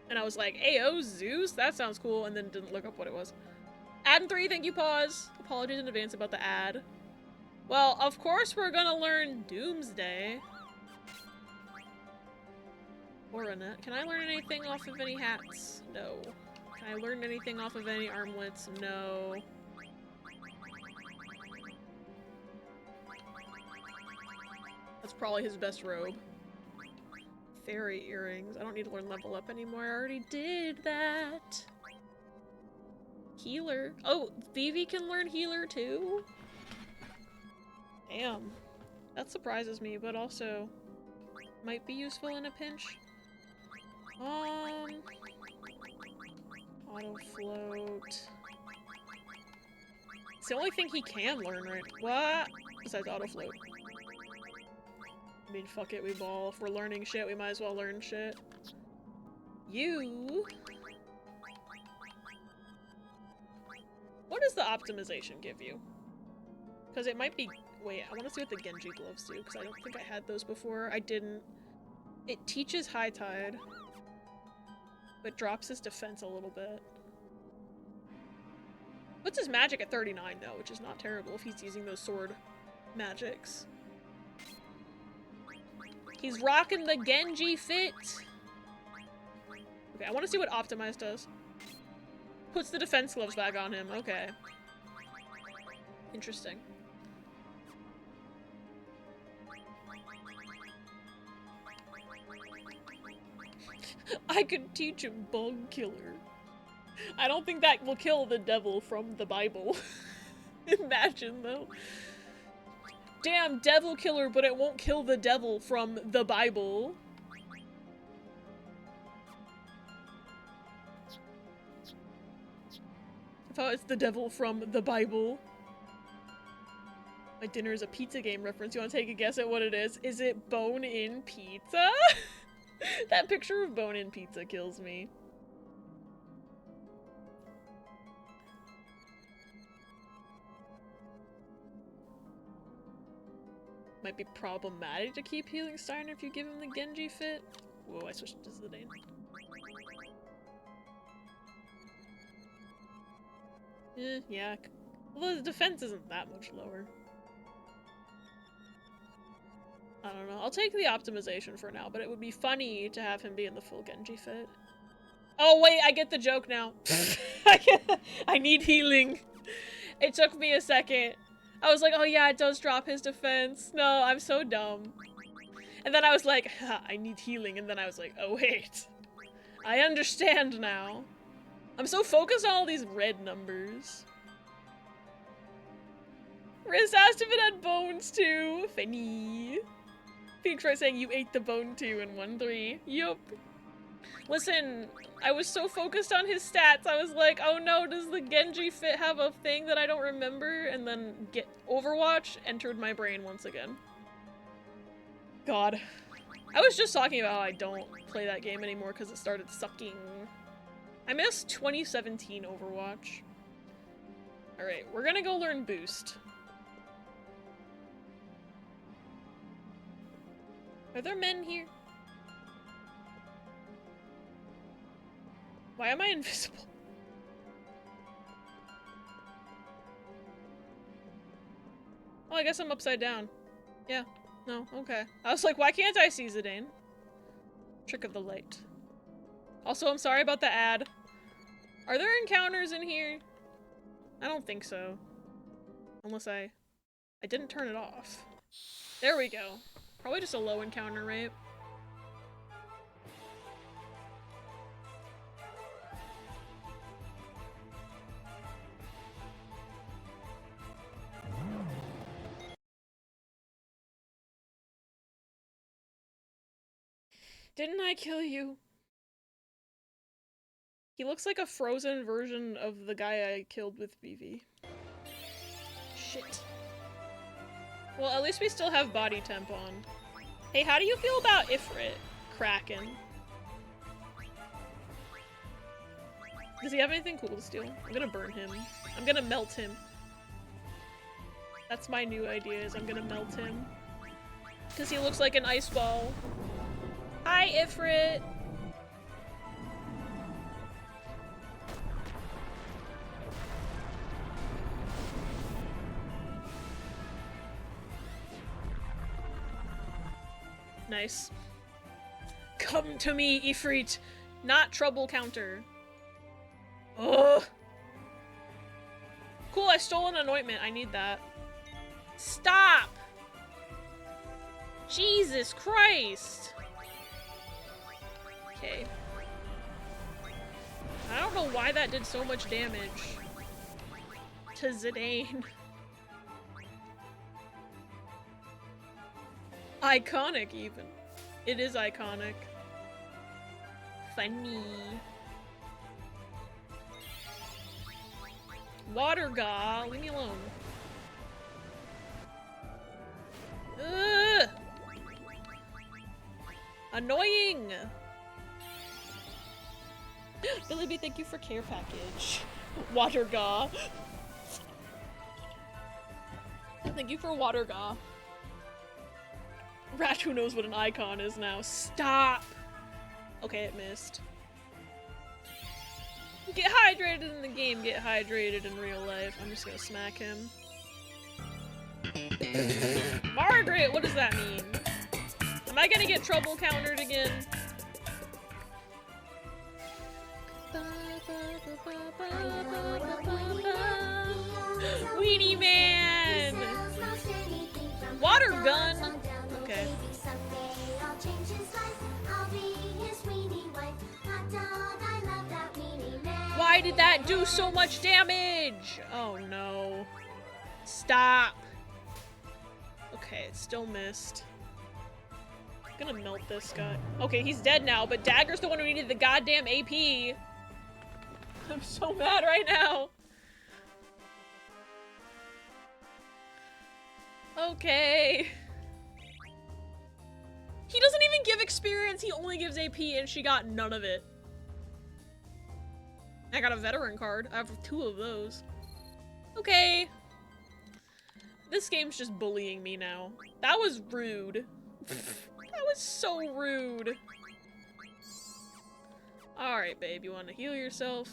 And I was like, Ayo, Zeus? That sounds cool, and then didn't look up what it was. Ad 3, thank you, pause. Apologies in advance about the ad. Well, of course we're gonna learn Doomsday. Or Annette. Can I learn anything off of any hats? No. Can I learn anything off of any armlets? No. That's probably his best robe. fairy earrings. I don't need to learn level up anymore. I already did that. Healer. Oh, Vivi can learn healer too? Damn. That surprises me, but also might be useful in a pinch. Auto float. It's the only thing he can learn, right? What? Besides auto float. I mean, fuck it, we ball. If we're learning shit, we might as well learn shit. You... What does the optimization give you? Because it might be... Wait, I want to see what the Genji gloves do, because I don't think I had those before. I didn't. It teaches High Tide, but drops his defense a little bit. Puts his magic at 39, though, which is not terrible if he's using those sword magics. He's rocking the Genji fit! Okay, I want to see what Optimize does. Puts the defense gloves back on him, okay. Interesting. I could teach him Bug Killer. I don't think that will kill the devil from the Bible. Imagine, though. Damn, Devil Killer, but it won't kill the devil from the Bible. I thought it's the devil from the Bible. My dinner is a pizza game reference. You want to take a guess at what it is? Is it bone-in pizza? That picture of bone-in pizza kills me. Might be problematic to keep healing Steiner if you give him the Genji fit. Whoa, I switched to Zidane. Yeah. Well, his defense isn't that much lower. I don't know. I'll take the optimization for now, but it would be funny to have him be in the full Genji fit. Oh, wait, I get the joke now. I need healing. It took me a second. I was like, oh yeah, it does drop his defense. No, I'm so dumb. And then I was like, I need healing. And then I was like, oh wait. I understand now. I'm so focused on all these red numbers. Riz asked if it had bones too. Funny. Phoenix tried saying you ate the bone too in 1-3. Yup. Listen, I was so focused on his stats, I was like, oh no, does the Genji fit have a thing that I don't remember? And then Overwatch entered my brain once again. God. I was just talking about how I don't play that game anymore because it started sucking. I missed 2017 Overwatch. Alright, we're gonna go learn Boost. Are there men here? Why am I invisible? Oh, I guess I'm upside down. Yeah. No, okay. I was like, why can't I see Zidane? Trick of the light. Also, I'm sorry about the ad. Are there encounters in here? I don't think so. Unless I didn't turn it off. There we go. Probably just a low encounter rate. Didn't I kill you? He looks like a frozen version of the guy I killed with BV. Shit. Well, at least we still have body temp on. Hey, how do you feel about Ifrit Kraken? Does he have anything cool to steal? I'm gonna burn him. I'm gonna melt him. That's my new idea, is I'm gonna melt him. Because he looks like an ice ball. Hi, Ifrit! Nice. Come to me, Ifrit! Not trouble counter. Ugh! Cool, I stole an anointment. I need that. Stop! Jesus Christ! that did so much damage to Zidane. Iconic, even. It is iconic. Funny. Water Gaw, leave me alone. Ugh. Annoying! Billy B, thank you for care package. Water Gaw. Thank you for Water Gaw. Rat who knows what an icon is now. Stop! Okay, it missed. Get hydrated in the game, get hydrated in real life. I'm just gonna smack him. Margaret, what does that mean? Am I gonna get trouble countered again? Weenie Man! Water gun! Okay. Why did that do so much damage? Oh no. Stop. Okay, it still missed. I'm gonna melt this guy. Okay, he's dead now, but Dagger's the one who needed the goddamn AP. I'm so mad right now. Okay. He doesn't even give experience, he only gives AP, and she got none of it. I got a veteran card. I have 2 of those. Okay. This game's just bullying me now. That was rude. That was so rude. Alright, babe, you want to heal yourself?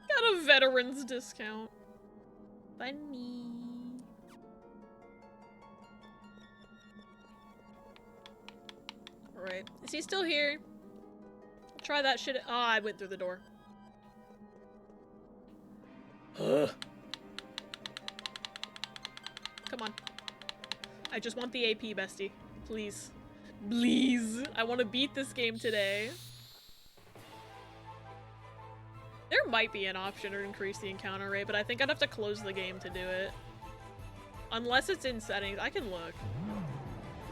Got a veteran's discount. Funny. Alright. Is he still here? Try that shit. Oh, I went through the door. Come on. I just want the AP, bestie. Please. Please. I want to beat this game today. There might be an option to increase the encounter rate, but I think I'd have to close the game to do it. Unless it's in settings. I can look.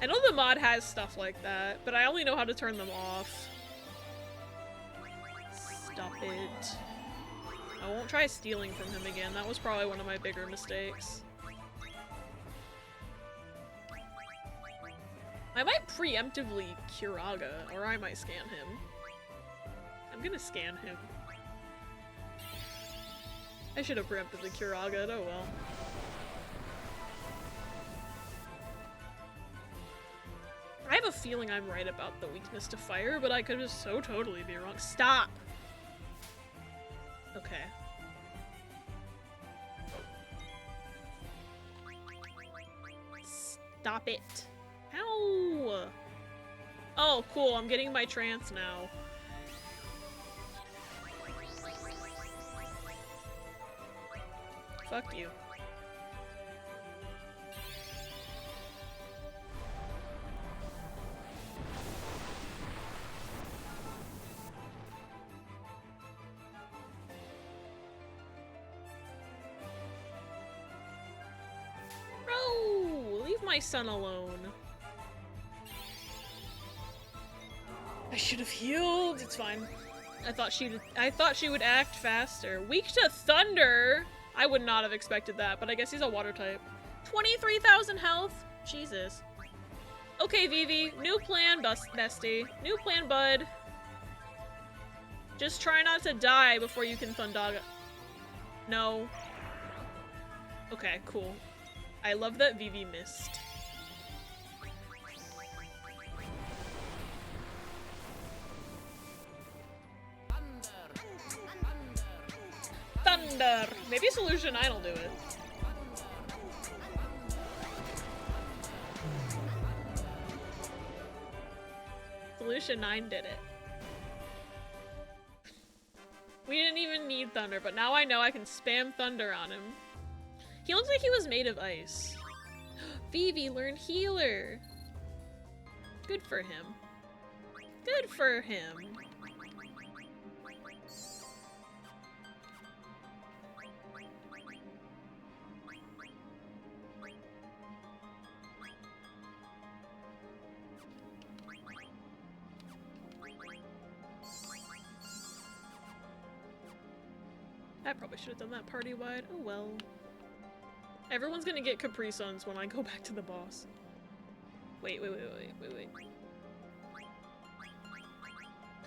I know the mod has stuff like that, but I only know how to turn them off. Stop it. I won't try stealing from him again. That was probably one of my bigger mistakes. I might preemptively Kiraga, or I might scan him. I'm gonna scan him. I should have preemptively Kuraga'd, oh well. I have a feeling I'm right about the weakness to fire, but I could just so totally be wrong. Stop! Okay. Stop it. Ow! Oh, cool, I'm getting my trance now. Fuck you. Bro, leave my son alone. I should have healed. It's fine. I thought she would act faster. Weak to thunder. I would not have expected that, but I guess he's a water type. 23,000 health? Jesus. Okay, Vivi. New plan, bestie. New plan, bud. Just try not to die before you can Thundaga. No. Okay, cool. I love that Vivi missed. Thunder! Maybe Solution 9 will do it. Solution 9 did it. We didn't even need Thunder, but now I know I can spam Thunder on him. He looks like he was made of ice. Vivi learned healer. Good for him. Good for him. I probably should have done that party-wide. Oh well. Everyone's gonna get Capri Suns when I go back to the boss. Wait.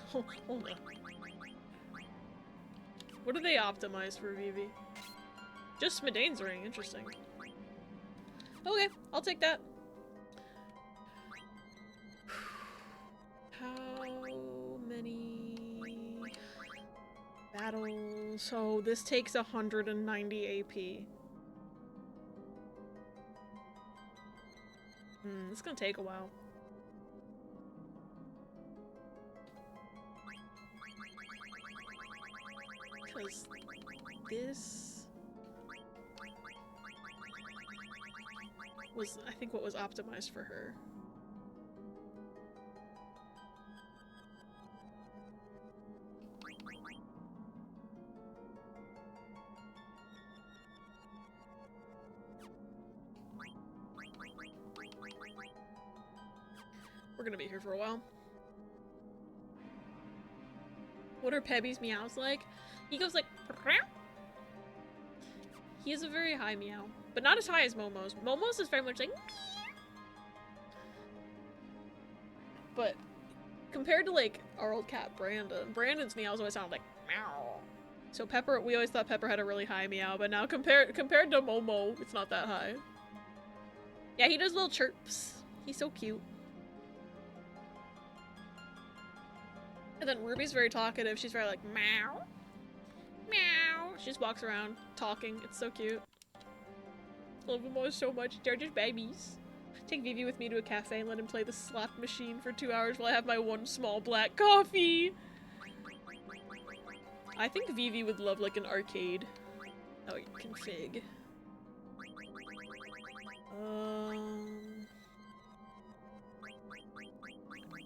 Hold on. What do they optimize for Vivi? Just Smidane's ring, interesting. Okay, I'll take that. How many battles? So this takes 190 AP. It's gonna take a while. Because this was, I think, what was optimized for her. We're gonna be here for a while. What are Pebby's meows like? He goes like, "Meow." He has a very high meow, but not as high as Momo's. Momo's is very much like, meow. But compared to like our old cat Brandon's meows always sound like meow. So Pepper, we always thought Pepper had a really high meow, but now compared to Momo, it's not that high. Yeah, he does little chirps. He's so cute. And then Ruby's very talkative. She's very like, meow. Meow. She just walks around talking. It's so cute. Love them all so much. They're just babies. Take Vivi with me to a cafe and let him play the slot machine for 2 hours while I have my one small black coffee. I think Vivi would love like an arcade. Oh, you can fig.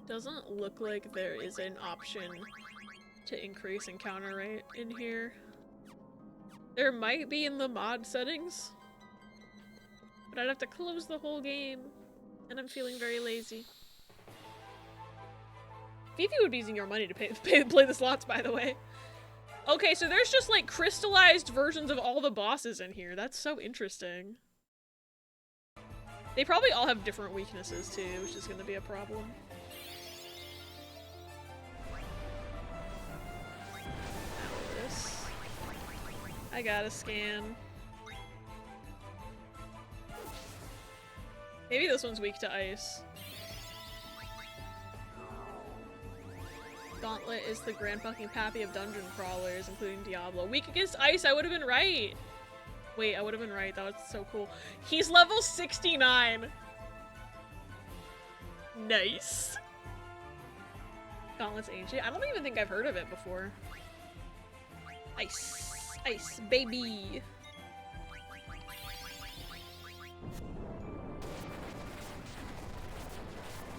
Doesn't look like there is an option to increase encounter rate in here. There might be in the mod settings, but I'd have to close the whole game, and I'm feeling very lazy. Vivi would be using your money to play the slots, by the way. Okay, so there's just like crystallized versions of all the bosses in here. That's so interesting. They probably all have different weaknesses too, which is gonna be a problem. I gotta scan. Maybe this one's weak to ice. Gauntlet is the grand fucking pappy of dungeon crawlers, including Diablo. Weak against ice, I would have been right! Wait, I would have been right. That was so cool. He's level 69! Nice! Gauntlet's ancient. I don't even think I've heard of it before. Ice. Ice, baby!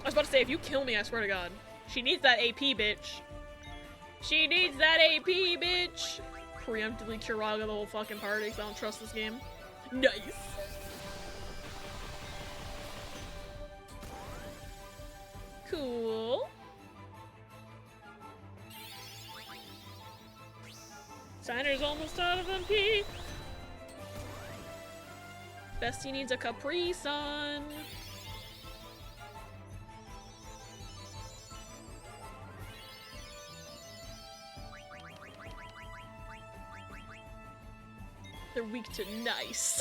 I was about to say, if you kill me, I swear to God. She needs that AP, bitch. She needs that AP, bitch! Preemptively Kiraga the whole fucking party because I don't trust this game. Nice! Cool. Signer's almost out of MP. Bestie needs a Capri Sun. They're weak to nice.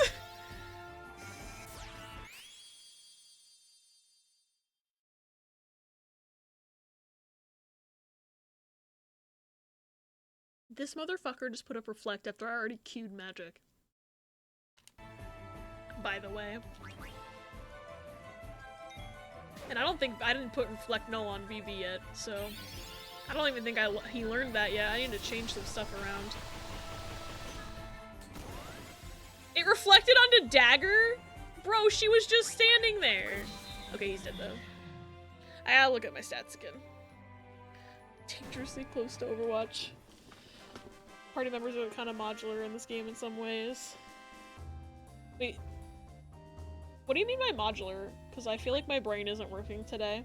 This motherfucker just put up Reflect after I already queued Magic. By the way. And I didn't put Reflect Null on VV yet, so I don't even think he learned that yet. I need to change some stuff around. It reflected onto Dagger? Bro, she was just standing there. Okay, he's dead though. I gotta look at my stats again. Dangerously close to Overwatch. Party members are kind of modular in this game in some ways. Wait. What do you mean by modular? Because I feel like my brain isn't working today.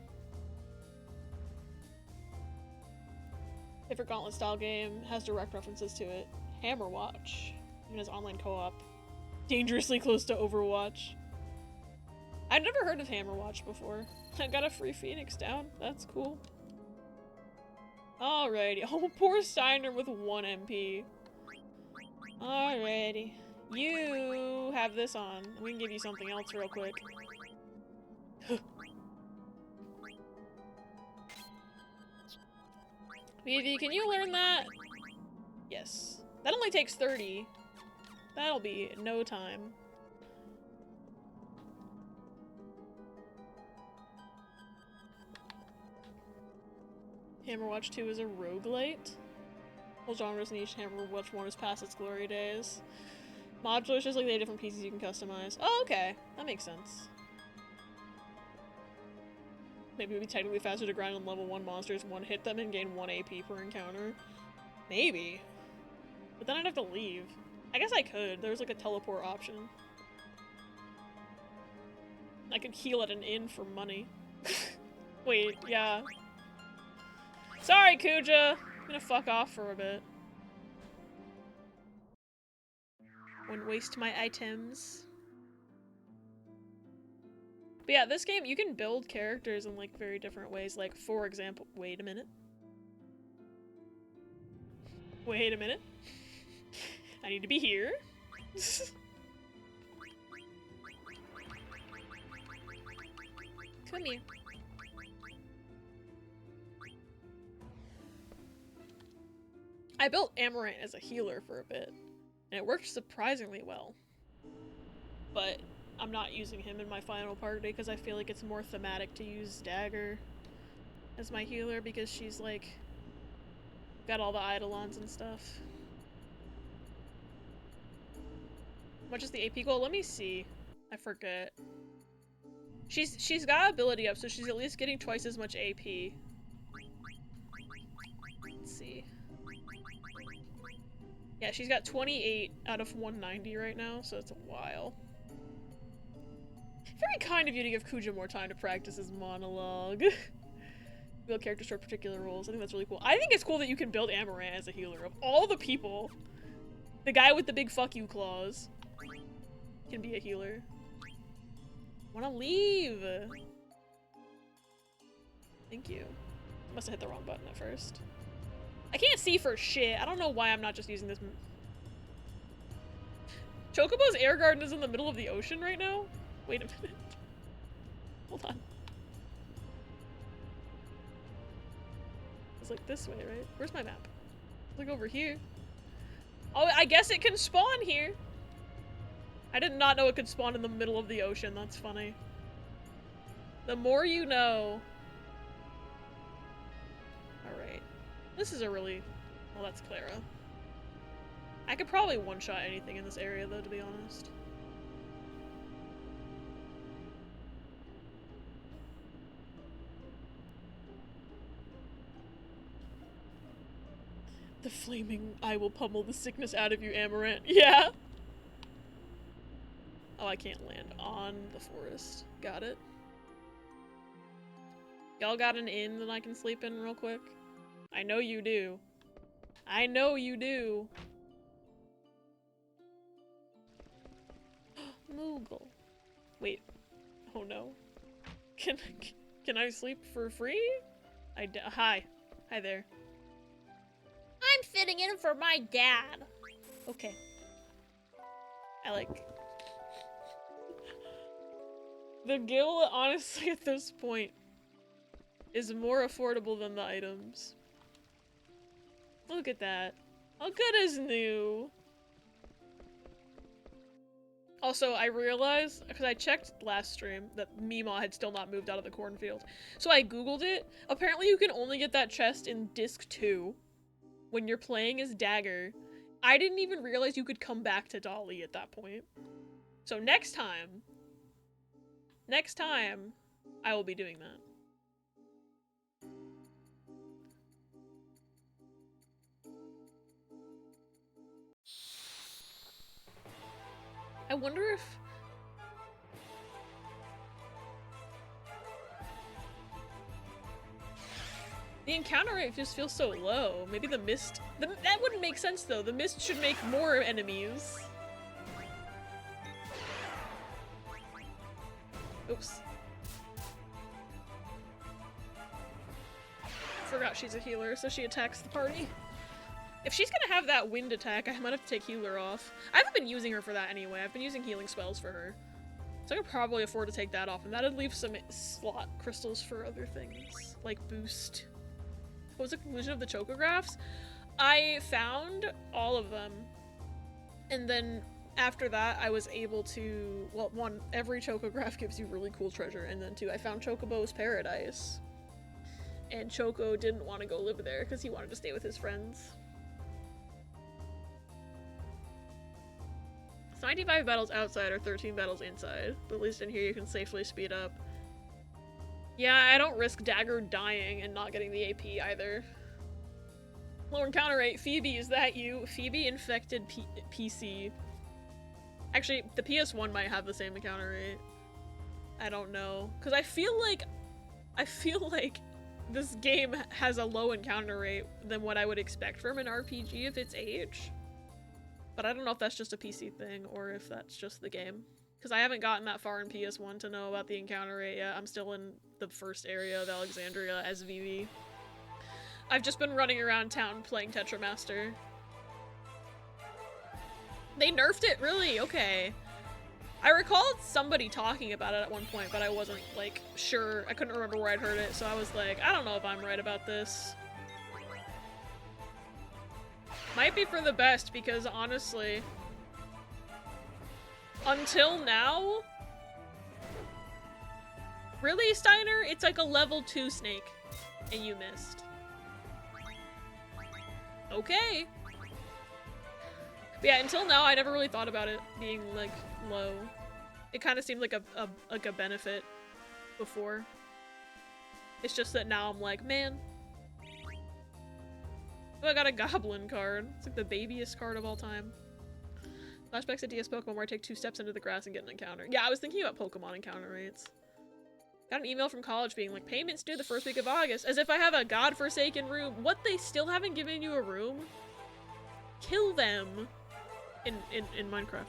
Favorite Gauntlet style game has direct references to it. Hammerwatch. Even as online co-op. Dangerously close to Overwatch. I'd never heard of Hammerwatch before. I got a free Phoenix down. That's cool. Alrighty. Oh, poor Steiner with 1 MP. Alrighty. You have this on. We can give you something else real quick. Vivi, can you learn that? Yes. That only takes 30. That'll be no time. Hammerwatch 2 is a roguelite. Whole genre's niche. Hammerwatch 1 is past its glory days. Modular is just like they have different pieces you can customize. Oh, okay. That makes sense. Maybe it would be technically faster to grind on level 1 monsters, one hit them, and gain 1 AP per encounter. Maybe. But then I'd have to leave. I guess I could. There's like a teleport option. I could heal at an inn for money. Wait, yeah. Sorry, Kuja! I'm gonna fuck off for a bit. Wouldn't waste my items. But yeah, this game, you can build characters in like very different ways. Like, for example, wait a minute. Wait a minute. I need to be here. Come here. I built Amaranth as a healer for a bit, and it worked surprisingly well. But I'm not using him in my final party because I feel like it's more thematic to use Dagger as my healer because she's like got all the Eidolons and stuff. How much is the AP goal? Let me see. I forget. She's got ability up, so she's at least getting twice as much AP. Let's see. Yeah, she's got 28 out of 190 right now, so it's a while. Very kind of you to give Kuja more time to practice his monologue. Build characters for particular roles. I think that's really cool. I think it's cool that you can build Amaranth as a healer. Of all the people, the guy with the big fuck you claws can be a healer. Wanna leave? Thank you. Must have hit the wrong button at first. I can't see for shit. I don't know why I'm not just using this. Chocobo's air garden is in the middle of the ocean right now? Wait a minute. Hold on. It's like this way, right? Where's my map? Look over here. Oh, I guess it can spawn here. I did not know it could spawn in the middle of the ocean. That's funny. The more you know. Alright. This is a really... Well, that's Clara. I could probably one-shot anything in this area, though, to be honest. The flaming I will pummel the sickness out of you, Amaranth. Yeah! Oh, I can't land on the forest. Got it. Y'all got an inn that I can sleep in real quick? I know you do. I know you do. Moogle. Wait. Oh no. Can I sleep for free? Hi. Hi there. I'm fitting in for my dad. Okay. I like... The guild, honestly, at this point, is more affordable than the items. Look at that. How good is new? Also, I realized, because I checked last stream, that Mima had still not moved out of the cornfield. So I googled it. Apparently you can only get that chest in Disc 2 when you're playing as Dagger. I didn't even realize you could come back to Dolly at that point. So next time, Next time, I will be doing that. I wonder if... the encounter rate just feels so low. Maybe the mist... that wouldn't make sense though. The mist should make more enemies. Oops. Forgot she's a healer, so she attacks the party. If she's gonna have that wind attack, I might have to take healer off. I haven't been using her for that anyway. I've been using healing spells for her. So I could probably afford to take that off, and that'd leave some slot crystals for other things. Like boost. What was the conclusion of the chocographs? I found all of them. And then after that, I was able to... well, one, every chocograph gives you really cool treasure, and then two, I found Chocobo's Paradise. And Choco didn't want to go live there because he wanted to stay with his friends. 95 battles outside or 13 battles inside. But at least in here you can safely speed up. Yeah, I don't risk Dagger dying and not getting the AP either. Lower encounter rate. Phoebe, is that you? Phoebe infected PC. Actually, the PS1 might have the same encounter rate. I don't know. Because I feel like this game has a low encounter rate than what I would expect from an RPG of its age. But I don't know if that's just a PC thing or if that's just the game. Because I haven't gotten that far in PS1 to know about the encounter rate yet. I'm still in the first area of Alexandria as Vivi. I've just been running around town playing Tetramaster. They nerfed it? Really? Okay. I recalled somebody talking about it at one point, but I wasn't, like, sure. I couldn't remember where I'd heard it, so I was like, I don't know if I'm right about this. Might be for the best, because honestly, until now, really, Steiner? It's like a level 2 snake, and you missed. Okay. But yeah, until now, I never really thought about it being, like, low. It kind of seemed like a benefit before. It's just that now I'm like, man. Oh, I got a goblin card. It's like the babiest card of all time. Flashbacks to DS Pokemon where I take 2 steps into the grass and get an encounter. Yeah, I was thinking about Pokemon encounter rates. Got an email from college being like, payments due the first week of August. As if I have a godforsaken room. What, they still haven't given you a room? Kill them. In Minecraft.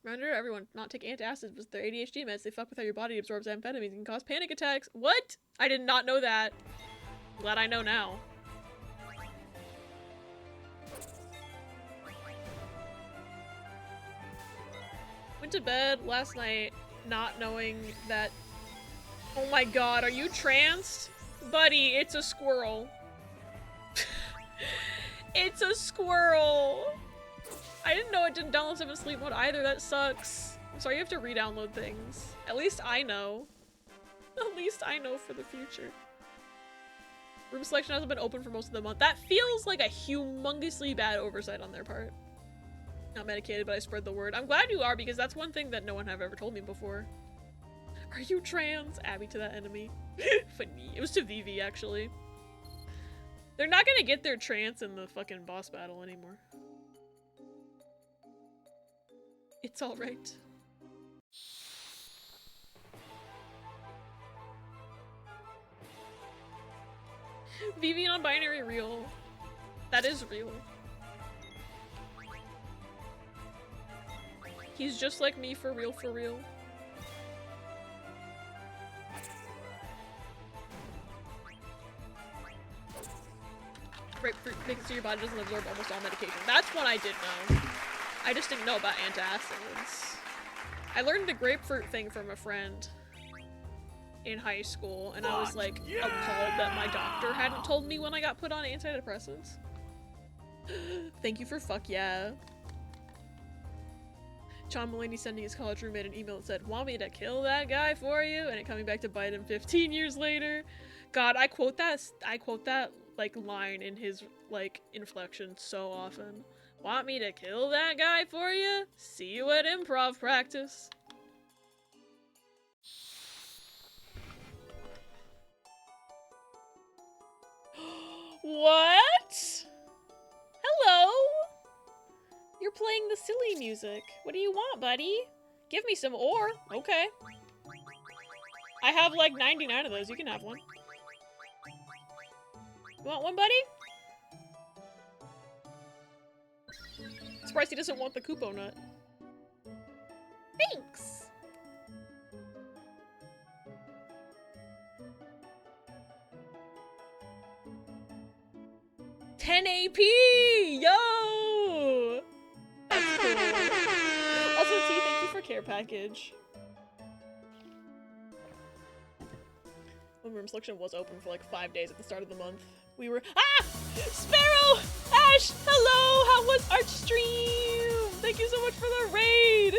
Reminder to everyone, not take antacids with their ADHD meds. They fuck with how your body absorbs amphetamines and can cause panic attacks. What? I did not know that. Glad I know now. Went to bed last night not knowing that... oh my god, are you tranced? Buddy, it's a squirrel. It's a squirrel! I didn't know it didn't download 7 sleep mode either, that sucks. I'm sorry you have to re-download things. At least I know. At least I know for the future. Room selection hasn't been open for most of the month. That feels like a humongously bad oversight on their part. Not medicated, but I spread the word. I'm glad you are, because that's one thing that no one have ever told me before. Are you trans? Abby to that enemy. Funny. It was to Vivi, actually. They're not gonna get their trance in the fucking boss battle anymore. It's alright. Vivi non-binary real. That is real. He's just like me for real, for real. Grapefruit makes it so your body doesn't absorb almost all medication. That's one I did know. I just didn't know about antacids. I learned the grapefruit thing from a friend in high school, and I was like appalled that my doctor hadn't told me when I got put on antidepressants. Thank you for fuck yeah. John Mulaney sending his college roommate an email that said, "Want me to kill that guy for you?" and it coming back to bite him 15 years later. God, I quote that like line in his like inflection so often. Want me to kill that guy for you? See you at improv practice. What? Hello? You're playing the silly music. What do you want, buddy? Give me some ore. Okay. I have like 99 of those. You can have one. You want one, buddy? Surprised he doesn't want the Kupo nut. Thanks! $10 AP! Yo! That's cool. Also, T, thank you for care package. Room selection was open for like 5 days at the start of the month. We were— Ah! Sparrow! Ash! Hello! How was Arch Stream? Thank you so much for the raid!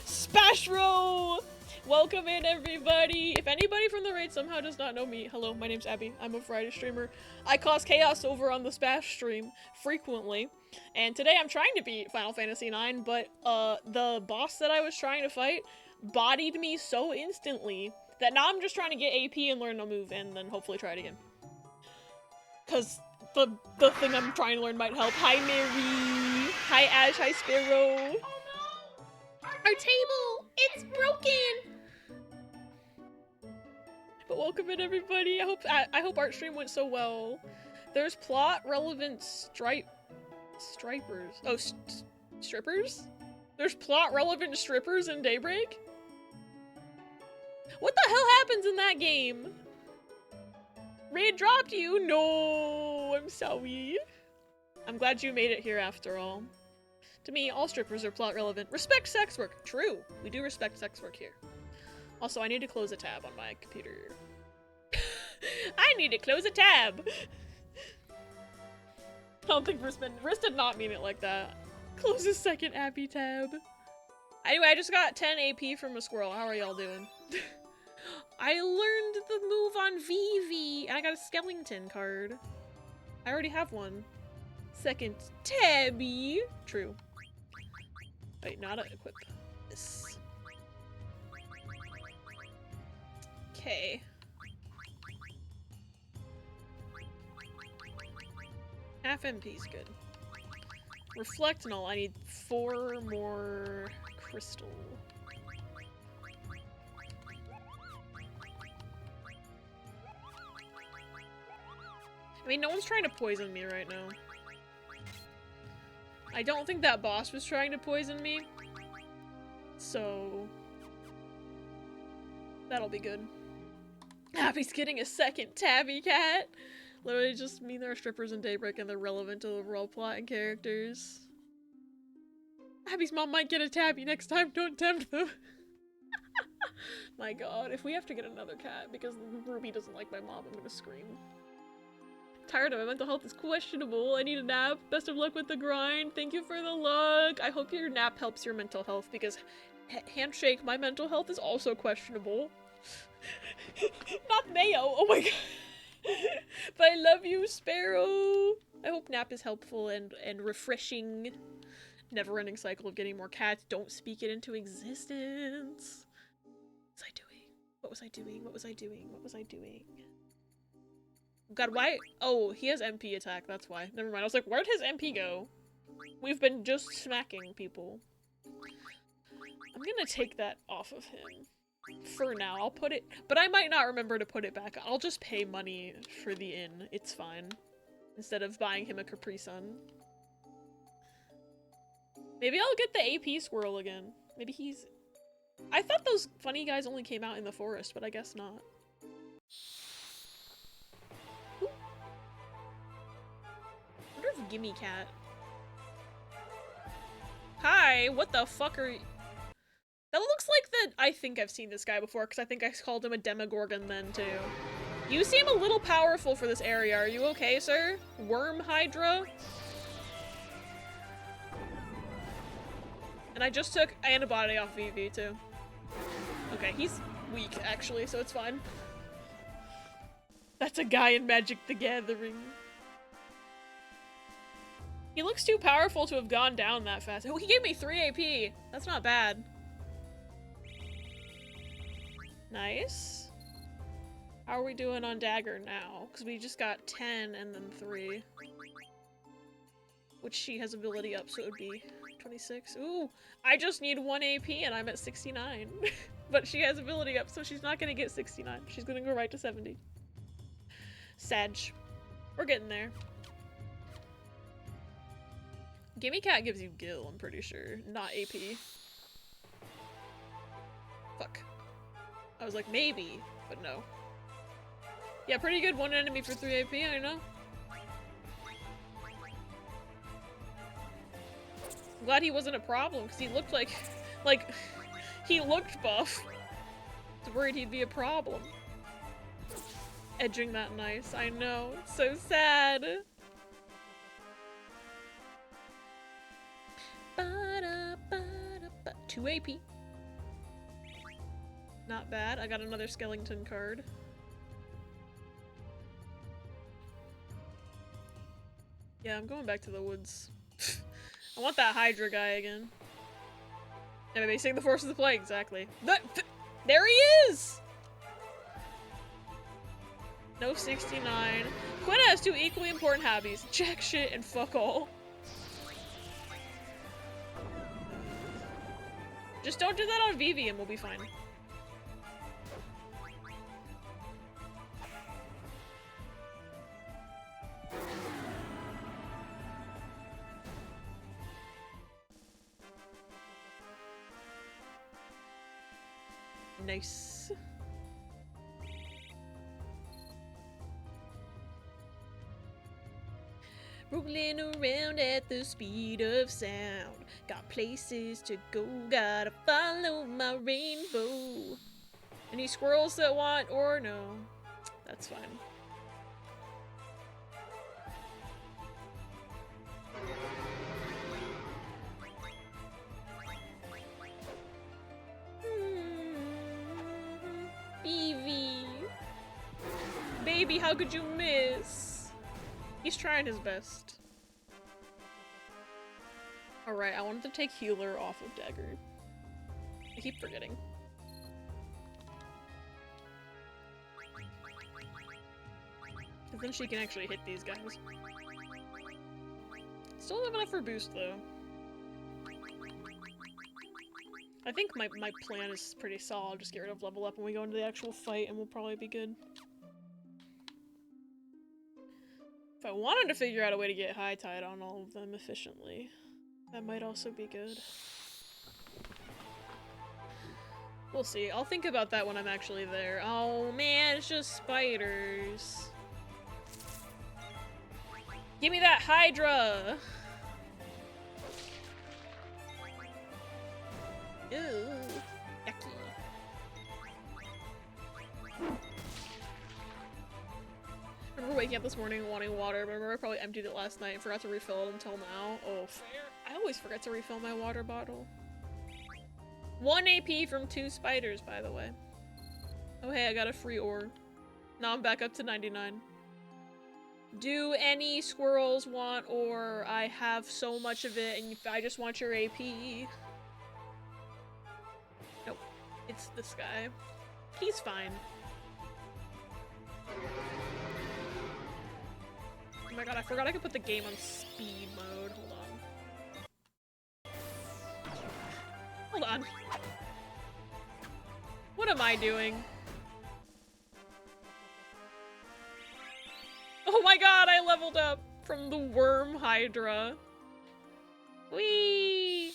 Spashro! Welcome in, everybody! If anybody from the raid somehow does not know me, hello, my name's Abby. I'm a Friday streamer. I cause chaos over on the Spash stream frequently. And today I'm trying to beat Final Fantasy IX, but the boss that I was trying to fight bodied me so instantly that now I'm just trying to get AP and learn a move and then hopefully try it again. Cause the thing I'm trying to learn might help. Hi Mary! Hi Ash, hi Sparrow! Oh no! Our table! It's broken! But welcome in, everybody. I hope Art Stream went so well. There's plot relevant stripers. Oh, strippers? There's plot relevant strippers in Daybreak? What the hell happens in that game? Raid dropped you? No, I'm sorry. I'm glad you made it here after all. To me, all strippers are plot relevant. Respect sex work. True. We do respect sex work here. Also, I need to close a tab on my computer. I need to close a tab! I don't think Riz did not mean it like that. Close a second Abby tab. Anyway, I just got 10 AP from a squirrel. How are y'all doing? I learned the move on Vivi, and I got a skeleton card. I already have one. Second tabby. True. Wait, not equip this. Okay. Half MP's good. Reflect and all. I need 4 more crystal. I mean, no one's trying to poison me right now. I don't think that boss was trying to poison me. So that'll be good. Abby's getting a second tabby cat. Literally just mean there are strippers in Daybreak and they're relevant to the overall plot and characters. Abby's mom might get a tabby next time, don't tempt them. My god, if we have to get another cat because Ruby doesn't like my mom, I'm gonna scream. Tired of it. Mental health is questionable. I need a nap. Best of luck with the grind. Thank you for the luck. I hope your nap helps your mental health because handshake, my mental health is also questionable. Not mayo. Oh my god. But I love you, Sparrow. I hope nap is helpful and refreshing. Never-ending cycle of getting more cats. Don't speak it into existence. What was I doing? What was I doing? What was I doing? What was I doing? God, why? Oh, he has MP attack, that's why. Never mind, I was like, where'd his MP go? We've been just smacking people. I'm gonna take that off of him. For now, I'll put it- but I might not remember to put it back. I'll just pay money for the inn, it's fine. Instead of buying him a Capri Sun. Maybe I'll get the AP squirrel again. Maybe he's- I thought those funny guys only came out in the forest, but I guess not. I wonder if Gimme Cat. Hi, what the fuck are you? That looks like the- I think I've seen this guy before, because I think I called him a Demogorgon then, too. You seem a little powerful for this area. Are you okay, sir? Worm Hydra? And I just took antibody off VV, too. Okay, he's weak, actually, so it's fine. That's a guy in Magic the Gathering. He looks too powerful to have gone down that fast. Oh, he gave me 3 AP. That's not bad. Nice. How are we doing on dagger now? Because we just got 10 and then 3. Which she has ability up, so it would be 26. Ooh, I just need 1 AP and I'm at 69. But she has ability up, so she's not gonna get 69. She's gonna go right to 70. Sag. We're getting there. Gimme Cat gives you Gil, I'm pretty sure. Not AP. Fuck. I was like, maybe, but no. Yeah, pretty good. 1 enemy for 3 AP, I know. I'm glad he wasn't a problem, because he looked like, he looked buff. I was worried he'd be a problem. Edging that nice, I know. It's so sad. 2 AP. Not bad. I got another skeleton card. Yeah, I'm going back to the woods. I want that Hydra guy again. Yeah, basing the force of the play, exactly. There he is! No 69. Quinn has 2 equally important hobbies. Jack shit and fuck all. Just don't do that on Vivi and we'll be fine. Nice. Rolling around at the speed of sound. Got places to go, gotta follow my rainbow. Any squirrels that want or no? That's fine. Evie. Baby, how could you miss? He's trying his best. Alright, I wanted to take healer off of dagger. I keep forgetting. Because then she can actually hit these guys. Still don't have enough for boost though. I think my plan is pretty solid. I'll just get rid of level up when we go into the actual fight and we'll probably be good. If I wanted to figure out a way to get high tide on all of them efficiently, that might also be good. We'll see. I'll think about that when I'm actually there. Oh man, it's just spiders. Give me that Hydra! Ew, yucky. I remember waking up this morning wanting water, but I remember I probably emptied it last night and forgot to refill it until now. Oh, fair. I always forget to refill my water bottle. 1 AP from 2 spiders, by the way. Oh hey, I got a free ore. Now I'm back up to 99. Do any squirrels want ore? I have so much of it and I just want your AP. Nope. It's this guy. He's fine. Oh my god, I forgot I could put the game on speed mode. Hold on. Hold on. What am I doing? Oh my god, I leveled up from the worm Hydra. Whee!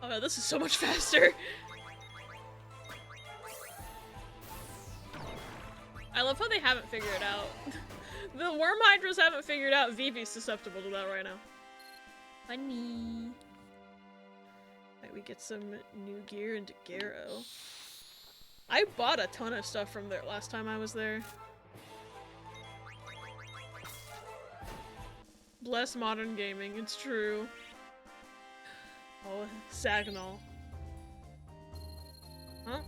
Oh no, this is so much faster. I love how they haven't figured it out. The worm hydras haven't figured out Vivi's susceptible to that right now. Funny. Right, we get some new gear into Garrow. I bought a ton of stuff from there last time I was there. Bless modern gaming, it's true. Oh, Sagnol. Huh?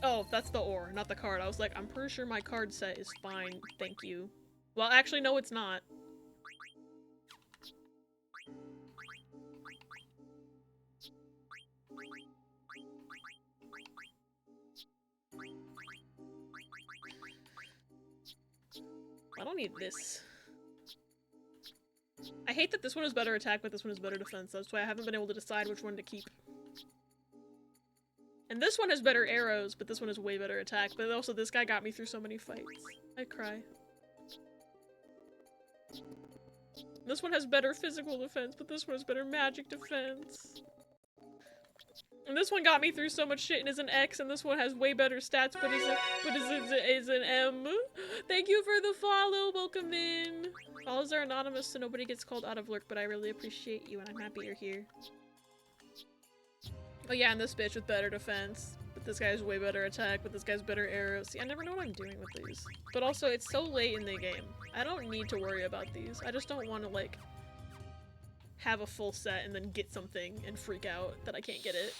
Oh, that's the ore, not the card. I was like, I'm pretty sure my card set is fine, thank you. Well, actually, no, it's not. I don't need this. I hate that this one is better attack, but this one is better defense. That's why I haven't been able to decide which one to keep. And this one has better arrows, but this one is way better attack. But also, this guy got me through so many fights. I cry. This one has better physical defense, but this one has better magic defense. And this one got me through so much shit and is an X, and this one has way better stats, but is an M. Thank you for the follow, welcome in. Follows are anonymous, so nobody gets called out of lurk, but I really appreciate you, and I'm happy you're here. Oh yeah, and this bitch with better defense, but this guy has way better attack, but this guy's better arrows. See, I never know what I'm doing with these. But also, it's so late in the game. I don't need to worry about these. I just don't want to, like, have a full set and then get something and freak out that I can't get it.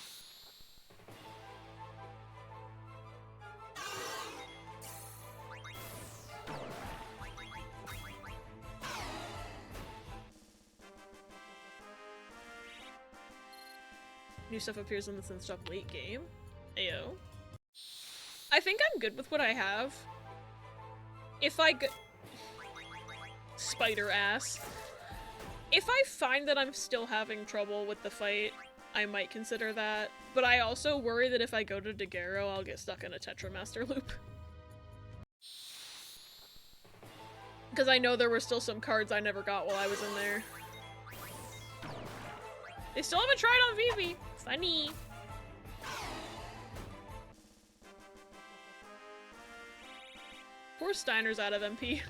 New stuff appears in the Sin stuff late game. Ayo. I think I'm good with what I have. If I go- Spider ass. If I find that I'm still having trouble with the fight, I might consider that. But I also worry that if I go to Daguerreo, I'll get stuck in a Tetramaster loop. Because I know there were still some cards I never got while I was in there. They still haven't tried on Vivi. Funny. Poor Steiner's out of MP.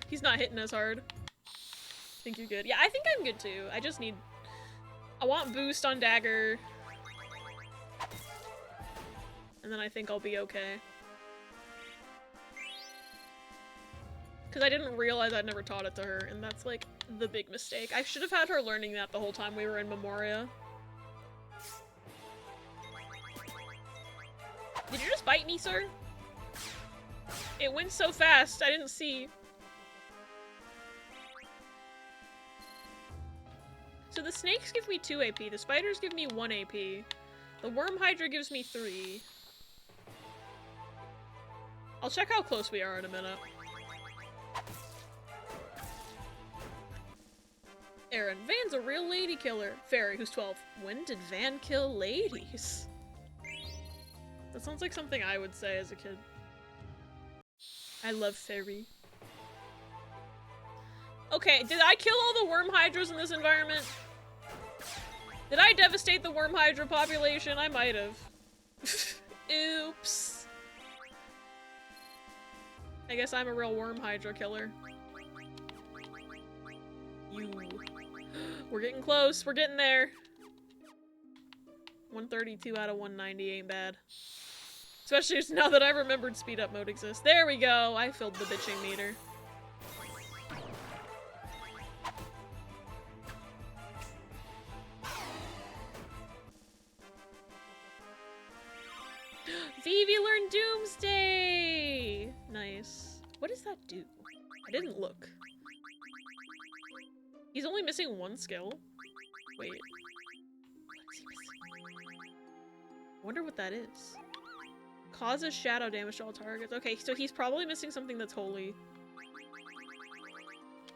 He's not hitting as hard. Think you're good? Yeah, I think I'm good too. I just need... I want boost on Dagger. And then I think I'll be okay. Because I didn't realize I'd never taught it to her, and that's like the big mistake. I should have had her learning that the whole time we were in Memoria. Did you just bite me, sir? It went so fast, I didn't see. So the snakes give me 2 AP, the spiders give me 1 AP, the worm hydra gives me 3. I'll check how close we are in a minute. Aaron, Van's a real lady killer. Fairy, who's 12. When did Van kill ladies? That sounds like something I would say as a kid. I love Fairy. Okay, did I kill all the worm hydras in this environment? Did I devastate the worm hydra population? I might have. Oops. I guess I'm a real worm hydra killer. You. We're getting close. We're getting there. 132 out of 190 ain't bad. Especially now that I remembered speed up mode exists. There we go. I filled the bitching meter. Vivi learned Doomsday! Nice. What does that do? I didn't look. He's only missing 1 skill? Wait. What is he missing? I wonder what that is. Causes shadow damage to all targets. Okay, so he's probably missing something that's holy.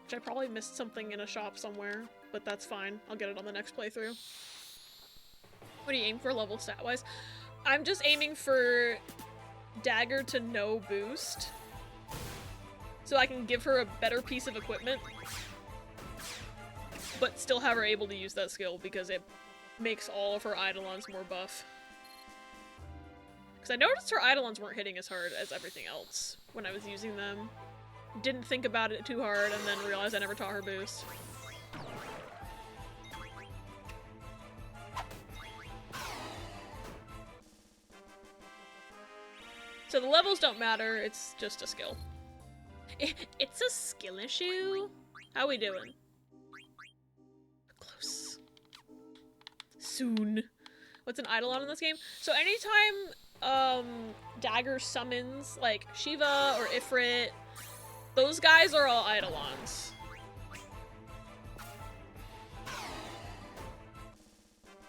Which I probably missed something in a shop somewhere, but that's fine. I'll get it on the next playthrough. What do you aim for level stat-wise? I'm just aiming for Dagger to no boost. So I can give her a better piece of equipment. But still have her able to use that skill because it makes all of her Eidolons more buff. Because I noticed her Eidolons weren't hitting as hard as everything else when I was using them. Didn't think about it too hard and then realized I never taught her boost. So the levels don't matter, it's just a skill. It's a skill issue? How we doing? Close. Soon. What's an Eidolon in this game? So anytime dagger summons, like Shiva or Ifrit. Those guys are all Eidolons.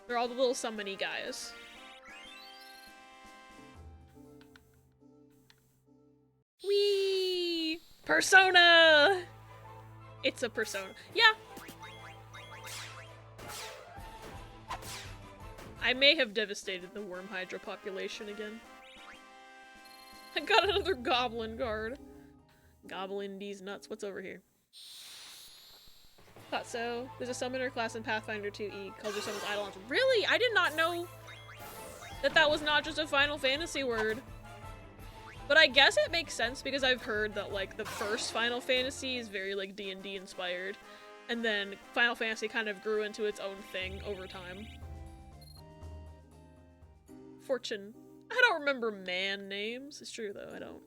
They're all the little summony guys. Whee! Persona! It's a persona. Yeah. I may have devastated the Worm Hydra population again. I got another goblin card. Goblin these nuts. What's over here? Thought so. There's a summoner class in Pathfinder 2e called your summons Eidolons. Really? I did not know that that was not just a Final Fantasy word. But I guess it makes sense because I've heard that, like, the first Final Fantasy is very, like, D&D inspired. And then Final Fantasy kind of grew into its own thing over time. Fortune. I don't remember man names. It's true, though. I don't.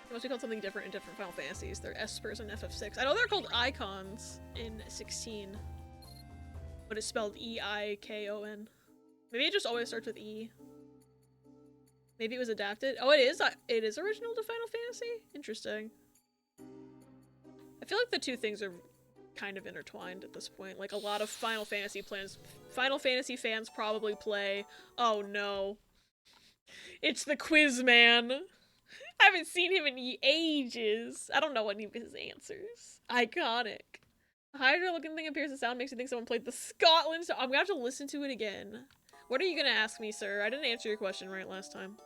They must be called something different in different Final Fantasies. They're Espers in FF6. I know they're called Icons in 16. But it's spelled E-I-K-O-N. Maybe it just always starts with E. Maybe it was adapted. Oh, it is? It is original to Final Fantasy? Interesting. I feel like the two things are kind of intertwined at this point. Like, a lot of Final Fantasy fans probably play... Oh, no. It's the Quiz Man. I haven't seen him in ages. I don't know any of his answers. Iconic. A Hydra-looking thing appears in sound makes you think someone played the Scotland song. I'm gonna have to listen to it again. What are you gonna ask me, sir? I didn't answer your question right last time.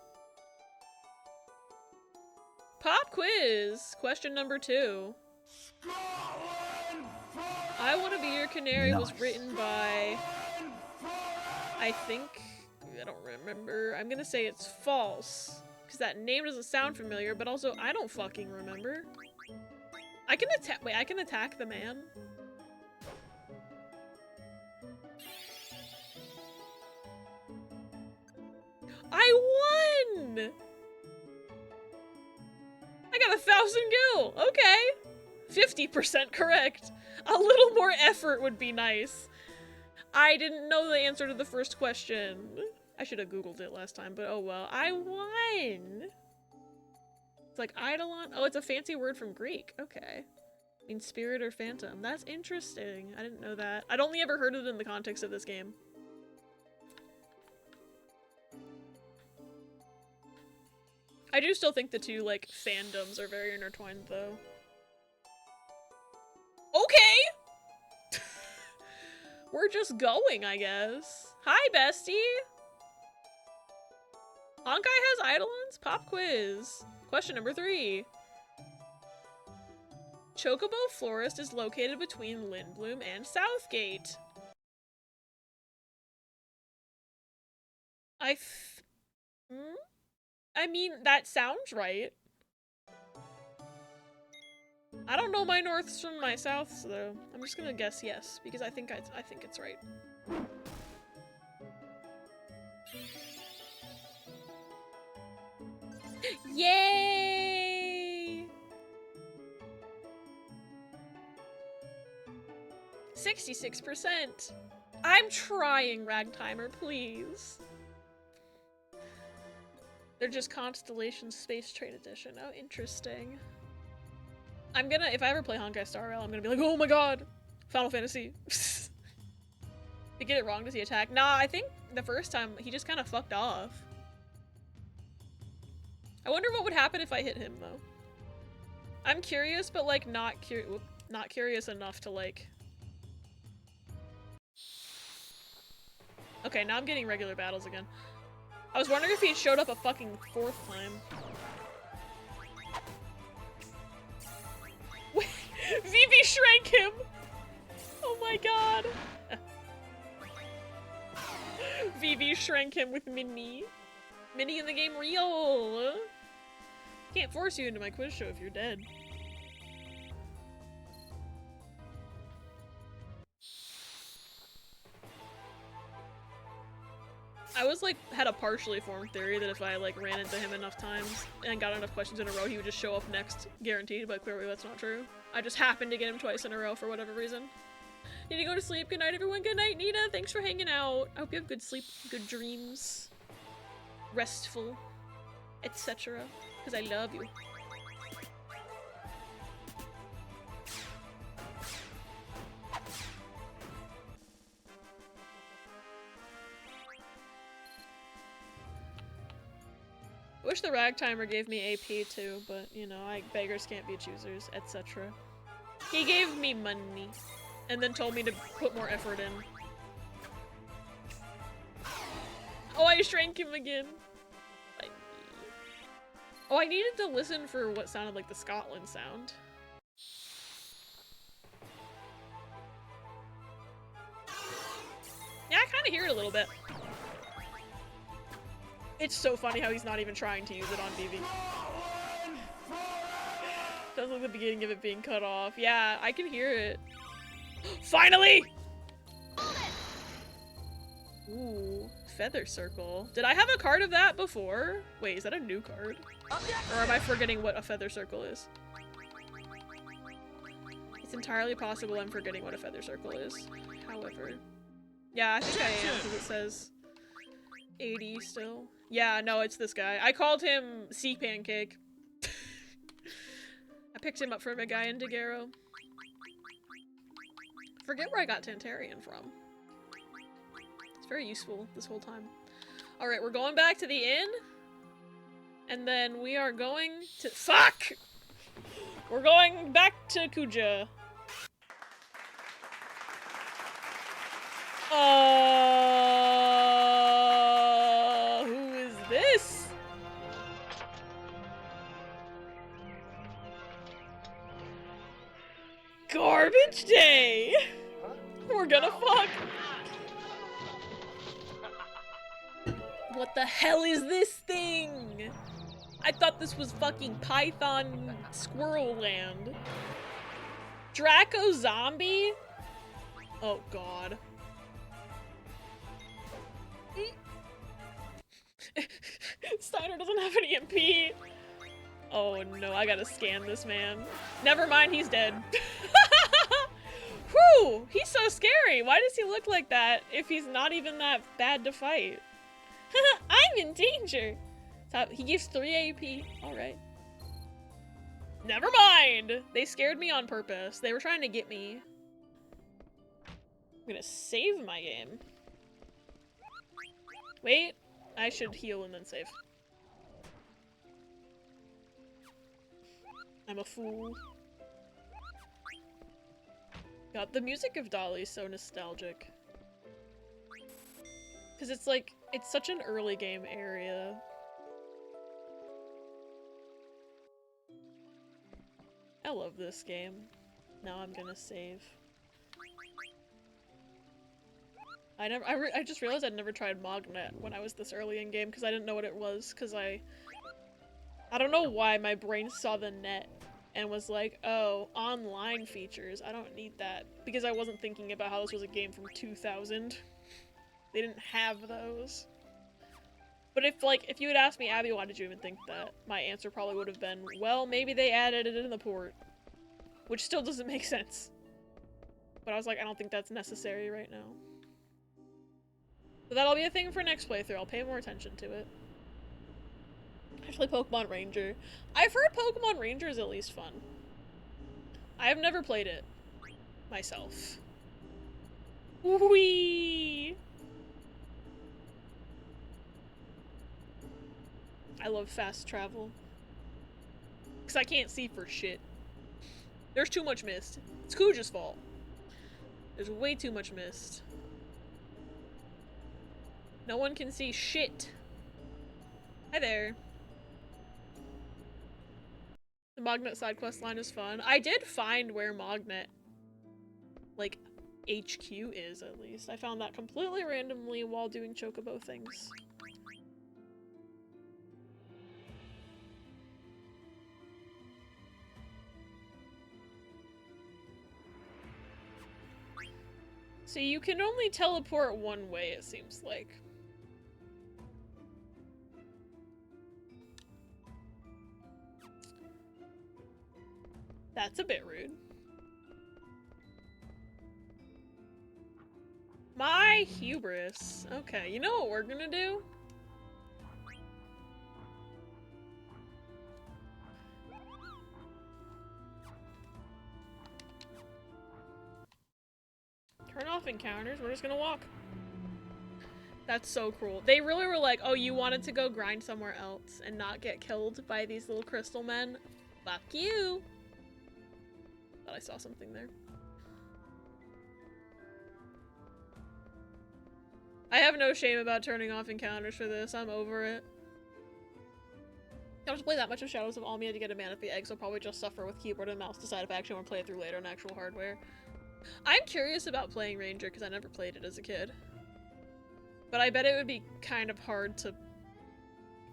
Pop quiz! Question number 2. I Want to Be Your Canary was written by... I think... I don't remember. I'm gonna say it's false. Because that name doesn't sound familiar, but also I don't fucking remember. I can attack- wait, I can attack the man? I won! I got 1,000 gil! Okay! 50% correct. A little more effort would be nice. I didn't know the answer to the first question. I should have googled it last time, but oh well. I won! It's like Eidolon? Oh, it's a fancy word from Greek. Okay. Means spirit or phantom. That's interesting. I didn't know that. I'd only ever heard it in the context of this game. I do still think the two, like, fandoms are very intertwined, though. Okay! We're just going, I guess. Hi, bestie! Honkai has Eidolons? Pop quiz. Question number 3. Chocobo Florist is located between Lindblum and Southgate. I mean, that sounds right. I don't know my norths from my souths, though. I'm just gonna guess yes, because I think it's right. Yay! 66%. I'm trying, Ragtimer, please. They're just Constellation Space Trade Edition. Oh, interesting. I'm gonna, if I ever play Honkai Star Rail, I'm gonna be like, oh my god! Final Fantasy. To get it wrong, does he attack? Nah, I think the first time, he just kind of fucked off. I wonder what would happen if I hit him, though. I'm curious, but, like, not curious enough to, like... Okay, now I'm getting regular battles again. I was wondering if he showed up a fucking 4th time. Vivi shrank him! Oh my god! Vivi shrank him with Minnie. Minnie in the game real! Can't force you into my quiz show if you're dead. I was like, had a partially formed theory that if I like ran into him enough times and got enough questions in a row, he would just show up next, guaranteed, but clearly that's not true. I just happened to get him twice in a row for whatever reason. Need to go to sleep. Good night, everyone. Good night, Nina. Thanks for hanging out. I hope you have good sleep, good dreams, restful, etc. Because I love you. Wish the ragtimer gave me AP too, but you know, beggars can't be choosers, etc. He gave me money, and then told me to put more effort in. Oh, I shrank him again. Oh, I needed to listen for what sounded like the Scotland sound. Yeah, I kind of hear it a little bit. It's so funny how he's not even trying to use it on BB. Sounds like the beginning of it being cut off. Yeah, I can hear it. Finally! Ooh, feather circle. Did I have a card of that before? Wait, is that a new card? Or am I forgetting what a feather circle is? It's entirely possible I'm forgetting what a feather circle is. However. Yeah, I think I am, because it says 80 still. Yeah, no, it's this guy. I called him Sea Pancake. I picked him up from a guy in Daguerreau. Forget where I got Tantarian from. It's very useful this whole time. Alright, we're going back to the inn. And then we are going to- Fuck! We're going back to Kuja. Who is this? Garbage day! We're gonna fuck! What the hell is this thing? I thought this was fucking Python Squirrel Land. Draco Zombie? Oh god. Steiner doesn't have an EMP. Oh no, I gotta scan this man. Never mind, he's dead. Whew, he's so scary. Why does he look like that if he's not even that bad to fight? I'm in danger. So he gives 3 AP. Alright. Never mind! They scared me on purpose. They were trying to get me. I'm gonna save my game. Wait, I should heal and then save. I'm a fool. God, the music of Dolly is so nostalgic. Because it's like, it's such an early game area. I love this game. Now I'm gonna save. I just realized I'd never tried Mognet when I was this early in game because I didn't know what it was, because I don't know why my brain saw the net and was like, oh, online features, I don't need that, because I wasn't thinking about how this was a game from 2000. They didn't have those. But if you had asked me, Abby, why did you even think that? My answer probably would have been, well, maybe they added it in the port. Which still doesn't make sense. But I was like, I don't think that's necessary right now. So that'll be a thing for next playthrough. I'll pay more attention to it. Actually, Pokemon Ranger. I've heard Pokemon Ranger is at least fun. I have never played it myself. Whee! I love fast travel. Because I can't see for shit. There's too much mist. It's Kuja's fault. There's way too much mist. No one can see shit. Hi there. The Mognet side quest line is fun. I did find where Mognet, like, HQ is, at least. I found that completely randomly while doing Chocobo things. So you can only teleport one way, it seems like. That's a bit rude. My hubris. Okay, you know what we're gonna do? Turn off encounters. We're just gonna walk. That's so cruel. They really were like, oh, you wanted to go grind somewhere else and not get killed by these little crystal men? Fuck you! Thought I saw something there. I have no shame about turning off encounters for this. I'm over it. I don't have to play that much of Shadows of Almia to get a Manaphy egg, so I'll probably just suffer with keyboard and mouse. Decide if I actually want to play it through later on actual hardware. I'm curious about playing Ranger because I never played it as a kid. But I bet it would be kind of hard to...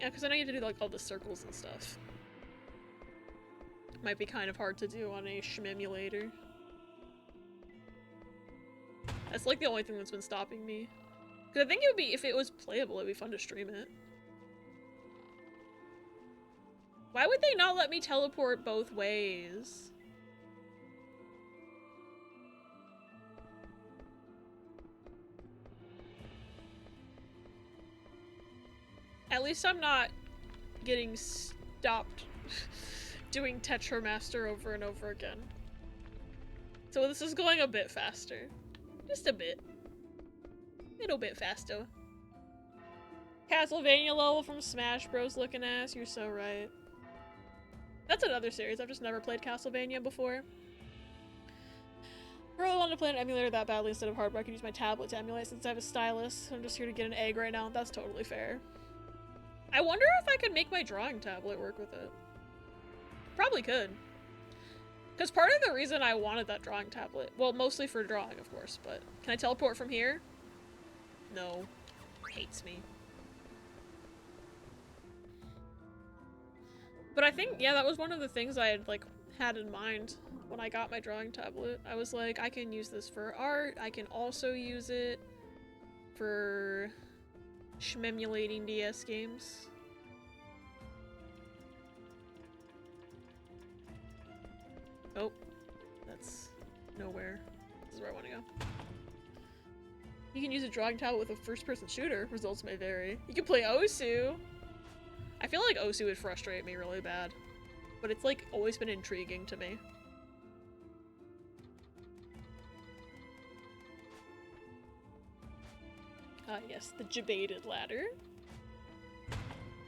Yeah, because I know you have to do like all the circles and stuff. Might be kind of hard to do on a shmemulator. That's like the only thing that's been stopping me. Because I think it would be, if it was playable, it'd be fun to stream it. Why would they not let me teleport both ways? At least I'm not getting stopped doing Tetramaster over and over again. So this is going a bit faster. Just a bit. Little bit faster. Castlevania level from Smash Bros. Looking ass, you're so right. That's another series. I've just never played Castlevania before. I really wanted to play an emulator that badly instead of hardware. I could use my tablet to emulate since I have a stylus. I'm just here to get an egg right now. That's totally fair. I wonder if I could make my drawing tablet work with it. Probably could. Because part of the reason I wanted that drawing tablet, well, mostly for drawing, of course, but can I teleport from here? No. Hates me. But I think, yeah, that was one of the things I had, like, had in mind when I got my drawing tablet. I was like, I can use this for art. I can also use it for shmemulating DS games. Oh, that's nowhere. This is where I want to go. You can use a drawing tablet with a first-person shooter. Results may vary. You can play Osu. I feel like Osu would frustrate me really bad, but it's like always been intriguing to me. Ah, yes, the Jebaited ladder.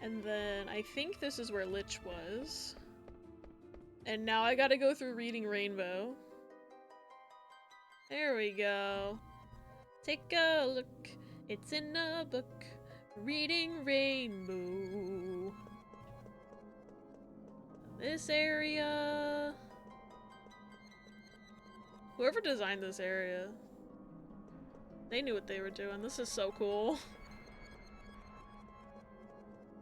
And then I think this is where Lich was. And now I gotta go through Reading Rainbow. There we go. Take a look. It's in a book. Reading Rainbow. This area. Whoever designed this area, they knew what they were doing. This is so cool.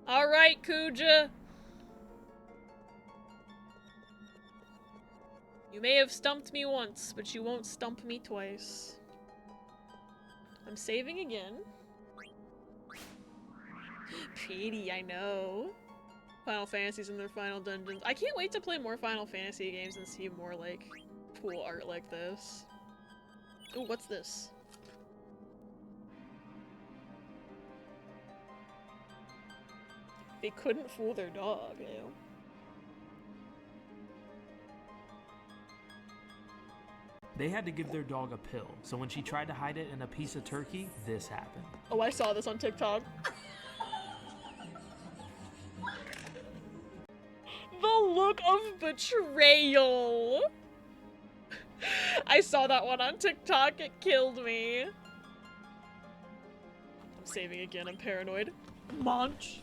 Alright, Kuja. You may have stumped me once, but you won't stump me twice. I'm saving again. Pity, I know. Final Fantasies and their final dungeons. I can't wait to play more Final Fantasy games and see more, like, cool art like this. Ooh, what's this? They couldn't fool their dog, ew. They had to give their dog a pill, so when she tried to hide it in a piece of turkey, this happened. Oh, I saw this on TikTok. The look of betrayal! I saw that one on TikTok, it killed me. I'm saving again, I'm paranoid. Munch.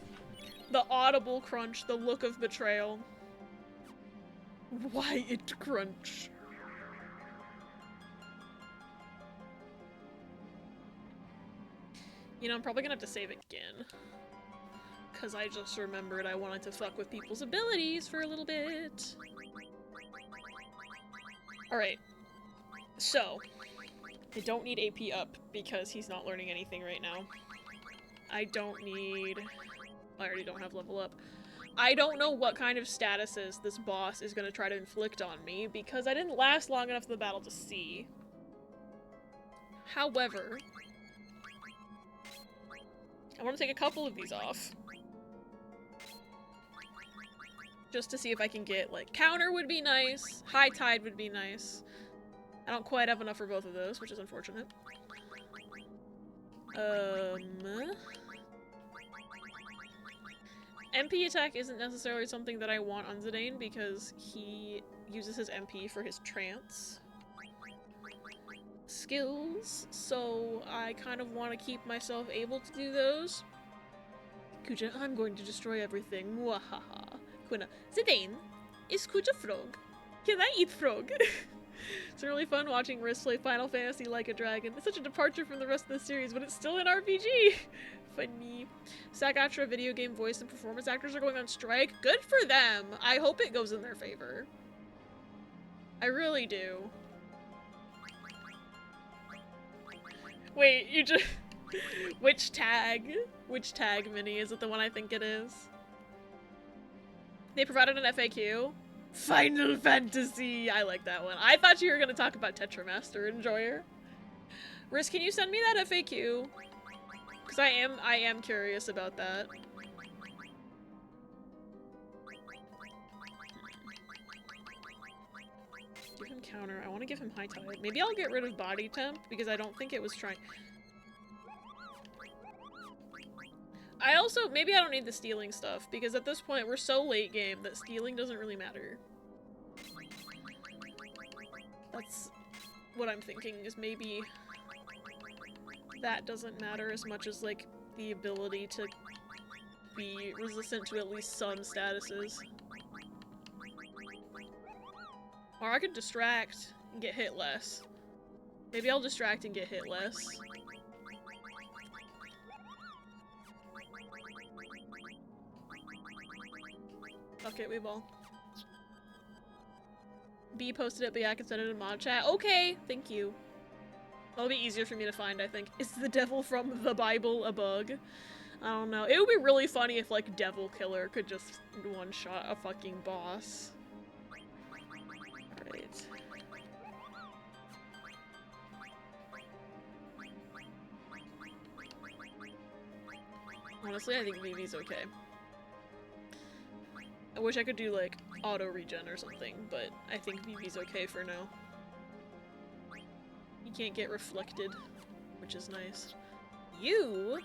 The audible crunch, the look of betrayal. Why it crunch? You know, I'm probably gonna have to save again. Because I just remembered I wanted to fuck with people's abilities for a little bit. Alright. So, I don't need AP up because he's not learning anything right now. I don't need... I already don't have level up. I don't know what kind of statuses this boss is going to try to inflict on me because I didn't last long enough in the battle to see. However, I want to take a couple of these off. Just to see if I can get, like, counter would be nice, high tide would be nice. I don't quite have enough for both of those, which is unfortunate. MP attack isn't necessarily something that I want on Zidane because he uses his MP for his trance skills, so I kind of want to keep myself able to do those. Kuja, I'm going to destroy everything. Mwahaha. Quina, Zidane, is Kuja frog? Can I eat frog? It's really fun watching Riss play Final Fantasy like a dragon. It's such a departure from the rest of the series, but it's still an RPG. Funny. SAG-AFTRA video game voice and performance actors are going on strike. Good for them. I hope it goes in their favor. I really do. Wait, you just... Which tag? Which tag, Minnie? Is it the one I think it is? They provided an FAQ. Final Fantasy! I like that one. I thought you were going to talk about Tetramaster Enjoyer. Riz, can you send me that FAQ? Because I am curious about that. Give him counter. I want to give him high tide. Maybe I'll get rid of body temp because I don't think it was trying. I also, maybe I don't need the stealing stuff because at this point we're so late game that stealing doesn't really matter. That's what I'm thinking, is maybe that doesn't matter as much as, like, the ability to be resistant to at least some statuses. Or I could distract and get hit less. Maybe I'll distract and get hit less. Fuck it, we ball. B posted it, but yeah, I can send it in mod chat. Okay, thank you. That'll be easier for me to find, I think. Is the devil from the Bible a bug? I don't know. It would be really funny if, like, Devil Killer could just one-shot a fucking boss. Alright. Honestly, I think Vivi's okay. I wish I could do, like, auto-regen or something, but I think Vivi's okay for now. You can't get reflected, which is nice. You!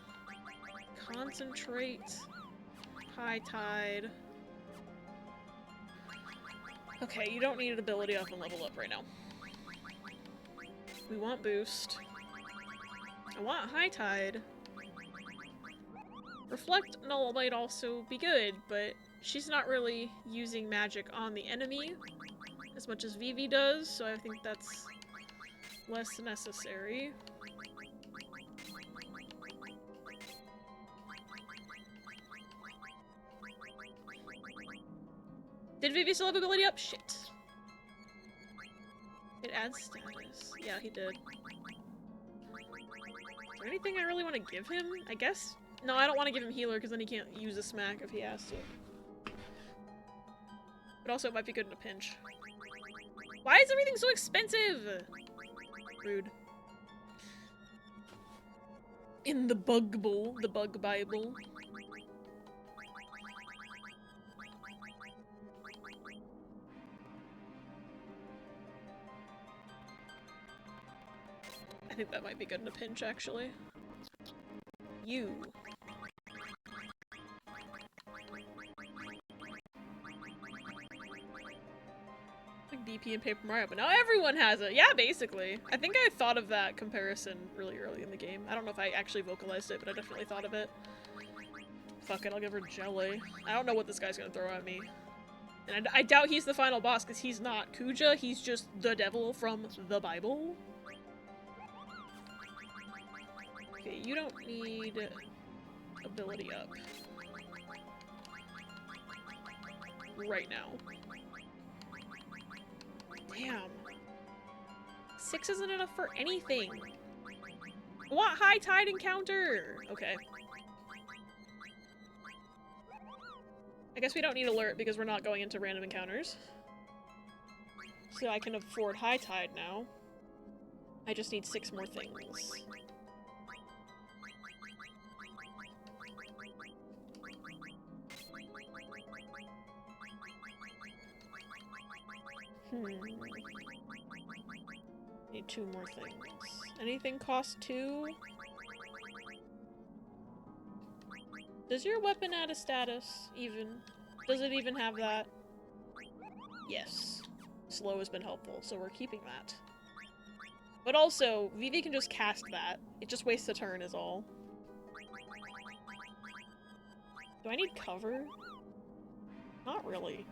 Concentrate. High tide. Okay, you don't need an ability up and level up right now. We want boost. I want high tide. Reflect Null might also be good, but she's not really using magic on the enemy as much as Vivi does, so I think that's less necessary. Did Vivi still have ability up? Shit. It adds status. Yeah, he did. Is there anything I really want to give him? I guess? No, I don't want to give him healer because then he can't use a smack if he has to. But also it might be good in a pinch. Why is everything so expensive? Rude. In the bug bowl, the bug bible. I think that might be good in a pinch, actually. You. Like DP and Paper Mario, but now everyone has it. Yeah, basically. I think I thought of that comparison really early in the game. I don't know if I actually vocalized it, but I definitely thought of it. Fuck it, I'll give her jelly. I don't know what this guy's gonna throw at me. And I doubt he's the final boss, because he's not Kuja, he's just the devil from the Bible. Okay, you don't need ability up. Right now. Damn. 6 isn't enough for anything. I want high tide encounter! Okay. I guess we don't need alert because we're not going into random encounters. So I can afford High Tide now. I just need 6 more things. Need 2 more things. Anything cost 2? Does your weapon add a status, even? Does it even have that? Yes. Slow has been helpful, so we're keeping that. But also, Vivi can just cast that. It just wastes a turn is all. Do I need cover? Not really.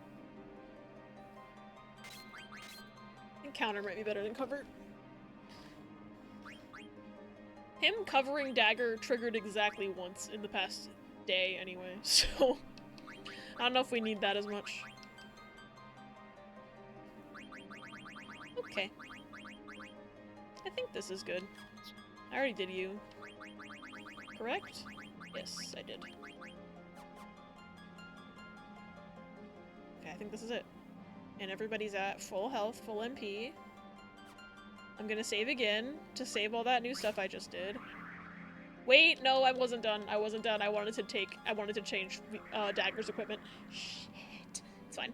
I think counter might be better than cover. Him covering dagger triggered exactly once in the past day anyway, so I don't know if we need that as much. Okay. I think this is good. I already did you. Correct? Yes, I did. Okay, I think this is it. And everybody's at full health, full MP. I'm gonna save again to save all that new stuff I just did. Wait, no, I wasn't done. I wasn't done. I wanted to change Dagger's equipment. Shit. It's fine.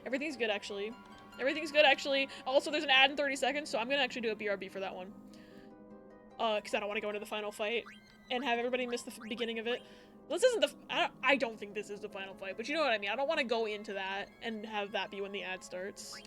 Everything's good, actually. Everything's good, actually. Also, there's an ad in 30 seconds, so I'm gonna actually do a BRB for that one. Because I don't want to go into the final fight and have everybody miss the beginning of it. This isn't the- I don't think this is the final fight, but you know what I mean. I don't want to go into that and have that be when the ad starts.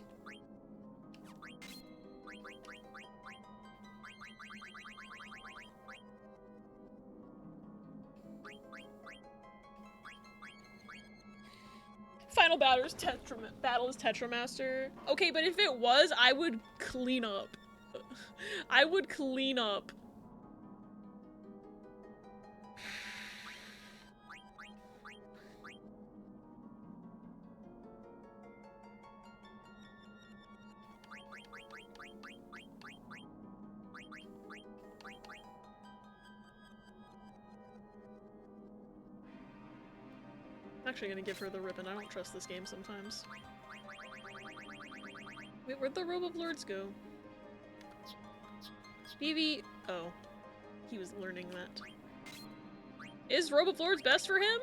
Final battle is Tetramaster. Okay, but if it was, I would clean up. I would clean up. I'm actually gonna give her the ribbon. I don't trust this game sometimes. Wait, where'd the Robe of Lords go? Vivi. Oh. He was learning that. Is Robe of Lords best for him?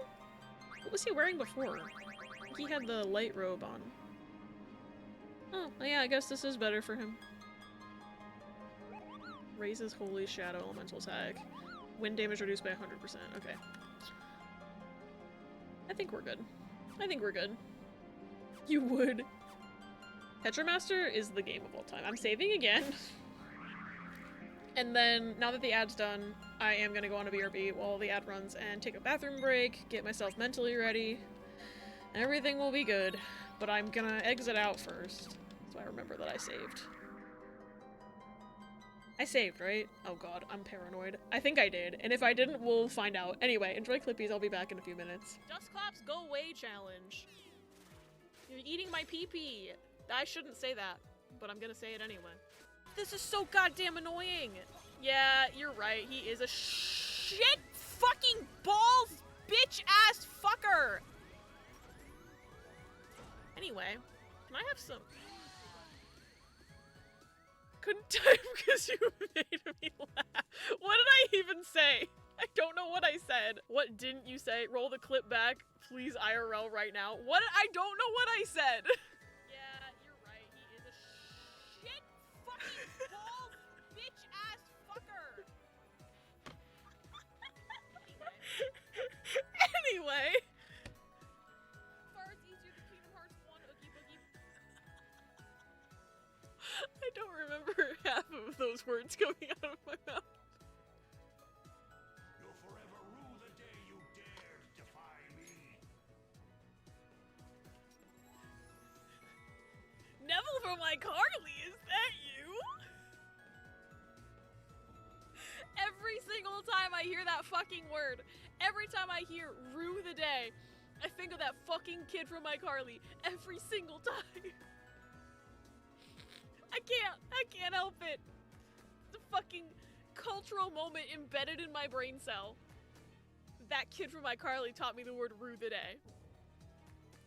What was he wearing before? I think he had the light robe on. Oh, yeah, I guess this is better for him. Raises Holy Shadow Elemental attack. Wind damage reduced by 100%. Okay. I think we're good. I think we're good. You would. Tetramaster is the game of all time. I'm saving again. And then, now that the ad's done, I am gonna go on a BRB while the ad runs and take a bathroom break, get myself mentally ready. Everything will be good, but I'm gonna exit out first, so I remember that I saved. I saved, right? Oh god, I'm paranoid. I think I did, and if I didn't, we'll find out. Anyway, enjoy Clippies, I'll be back in a few minutes. Dustclops go away challenge. You're eating my pee-pee. I shouldn't say that, but I'm gonna say it anyway. This is so goddamn annoying. Yeah, you're right. He is a shit fucking balls bitch ass fucker. Anyway, can I have some? Couldn't type because you made me laugh. What did I even say? I don't know what I said. What didn't you say? Roll the clip back, please IRL right now. What? I don't know what I said. Yeah, you're right. He is a shit fucking balls bitch ass fucker. Anyway. Far it's easier than Kingdom Hearts 1 Oogie Boogie. I don't remember half of those words coming out of my mouth. You'll forever rue the day you dared defy me. Neville from iCarly, is that you? Every single time I hear that fucking word, every time I hear rue the day, I think of that fucking kid from iCarly. Every single time. I can't help it. It's a fucking cultural moment embedded in my brain cell. That kid from iCarly taught me the word rue the day.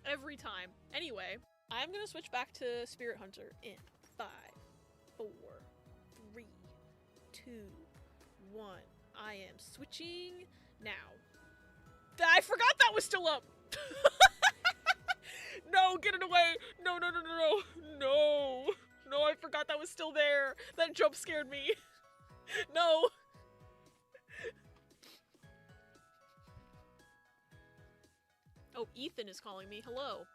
Every time. Anyway, I'm gonna switch back to Spirit Hunter in 5, 4, 3, 2, 1. I am switching now. I forgot that was still up! No, get it away! No, no, no, no, no! No! No, I forgot that was still there! That jump scared me! No! Oh, Ethan is calling me. Hello.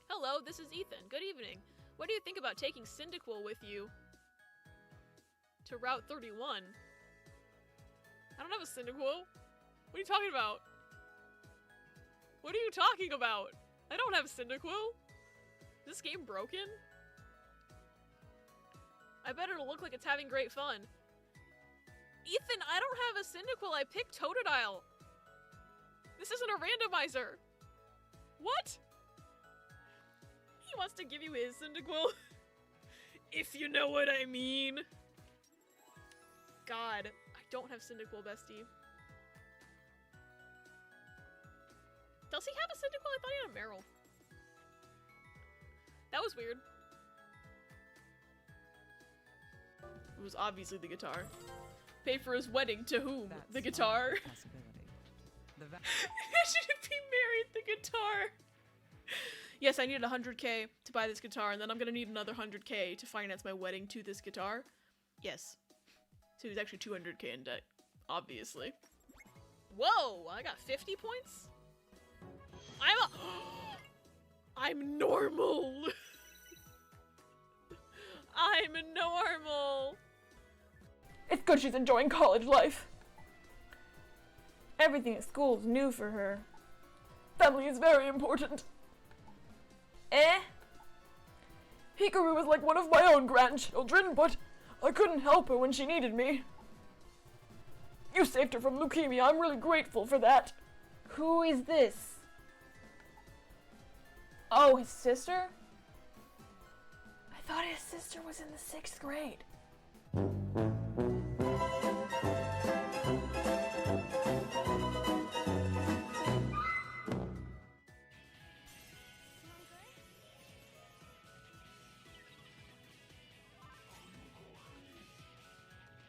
Hello, this is Ethan. Good evening. What do you think about taking Cyndaquil with you to Route 31? I don't have a Cyndaquil. What are you talking about? What are you talking about? I don't have Cyndaquil. Is this game broken? I bet it'll look like it's having great fun. Ethan, I don't have a Cyndaquil. I picked Totodile. This isn't a randomizer. What? He wants to give you his Cyndaquil. If you know what I mean. God, I don't have Cyndaquil, bestie. Does he have a Cyndaquil? I thought he had a Meryl. That was weird. It was obviously the guitar. Pay for his wedding to whom? That's the guitar. not a possibility. Shouldn't be married the guitar. Yes, I needed 100k to buy this guitar, and then I'm gonna need another 100k to finance my wedding to this guitar. Yes. So he's actually 200k in debt, obviously. Whoa, I got 50 points? I'm normal. I'm normal. It's good she's enjoying college life. Everything at school is new for her. Family is very important. Hikaru was like one of my own grandchildren, but I couldn't help her when she needed me. You saved her from leukemia. I'm really grateful for that. Who is this? Oh, his sister? I thought his sister was in the 6th grade.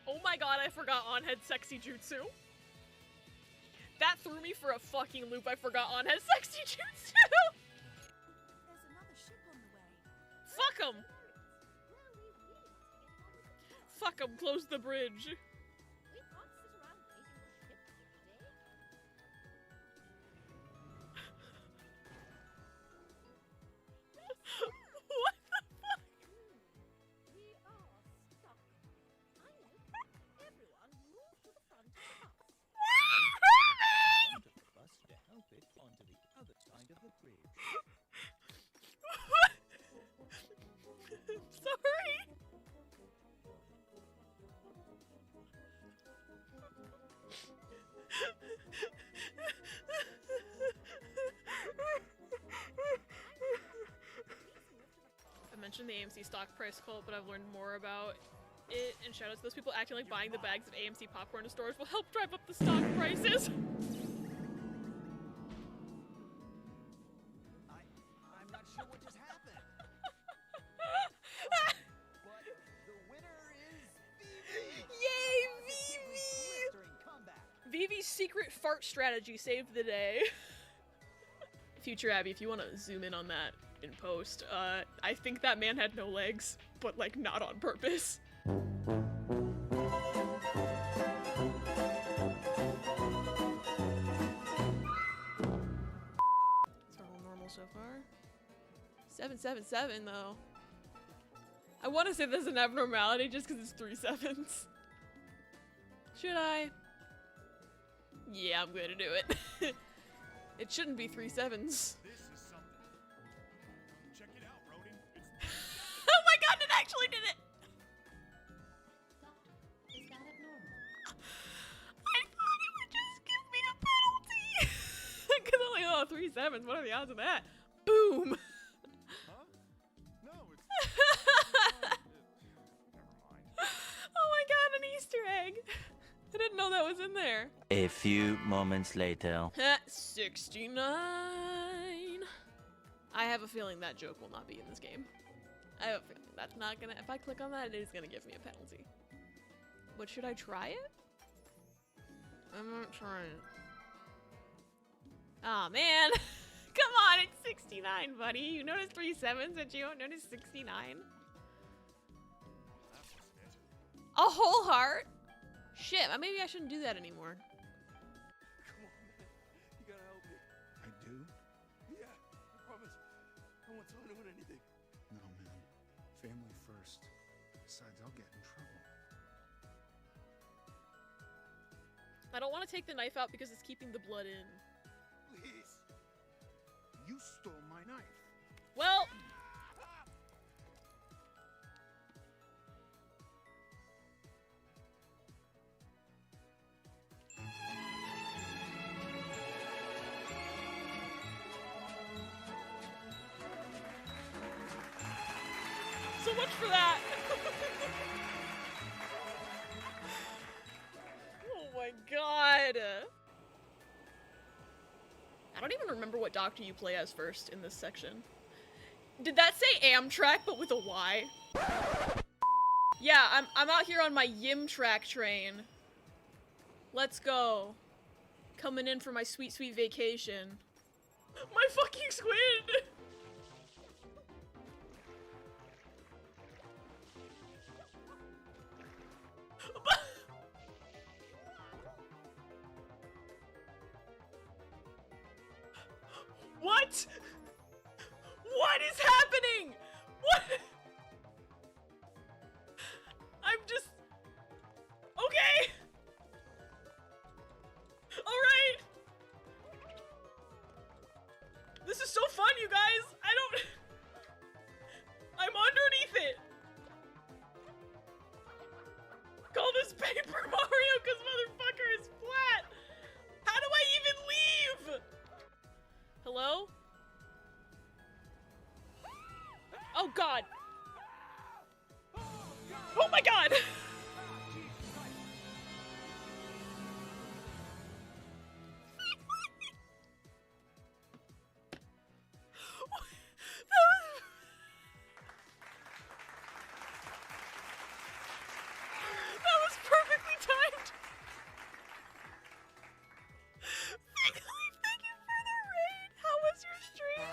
Oh my god, I forgot On had sexy jutsu. That threw me for a fucking loop. I forgot On had sexy jutsu. There's another ship on the way. Fuck him. Fuck him, close the bridge. We can't sit around waiting for ships all day. What the fuck? We are stuck. I know. Everyone move to the front of the bus. Front of the bus to help it onto the other side of the bridge. Sorry. I mentioned the AMC stock price cult, but I've learned more about it, and shout out to those people acting like buying the bags of AMC popcorn in stores will help drive up the stock prices. I'm not sure what just happened. But the winner is Vivi. Yay, Vivi! Blistering comeback. Vivi's secret fart strategy saved the day. Future Abby, if you want to zoom in on that in post, I think that man had no legs, but like not on purpose. It's all normal so far. 777 though. I want to say there's an abnormality just because it's 3 sevens. Should I? Yeah, I'm gonna do it. It shouldn't be 3 sevens. This is something. Check it out, Brody. It's Oh my god, it actually did it! Doctor, is that abnormal? I thought it would just give me a penalty! Because I'm like, oh, 3 sevens, what are the odds of that? Boom! huh? No, it's never mind. Oh my god, an Easter egg! I didn't know that was in there. A few moments later. 69. I have a feeling that joke will not be in this game. I have a feeling that's not gonna, if I click on that, it is gonna give me a penalty. But should I try it? I'm not trying it. Aw, man. Come on, it's 69, buddy. You noticed 3 7s, but you don't notice 69? A whole heart? Shit, maybe I shouldn't do that anymore. Come on, man. You gotta help me. I do? Yeah, I promise. I won't tell anyone anything. No, man. Family first. Besides, I'll get in trouble. I don't want to take the knife out because it's keeping the blood in. Please. You stole my knife. Well, so much for that. Oh my god. I don't even remember what doctor you play as first in this section. Did that say Amtrak but with a Y? Yeah, I'm out here on my Yimtrak train. Let's go. Coming in for my sweet, sweet vacation. My fucking squid! What? What is happening? What? I'm just... Okay. Alright. This is so fun, you guys. I'm underneath it. Call this Paper Mario because motherfucker is flat. How do I even leave? Hello? Oh god! Oh my god! That was perfectly timed! Thank you for the raid! How was your stream?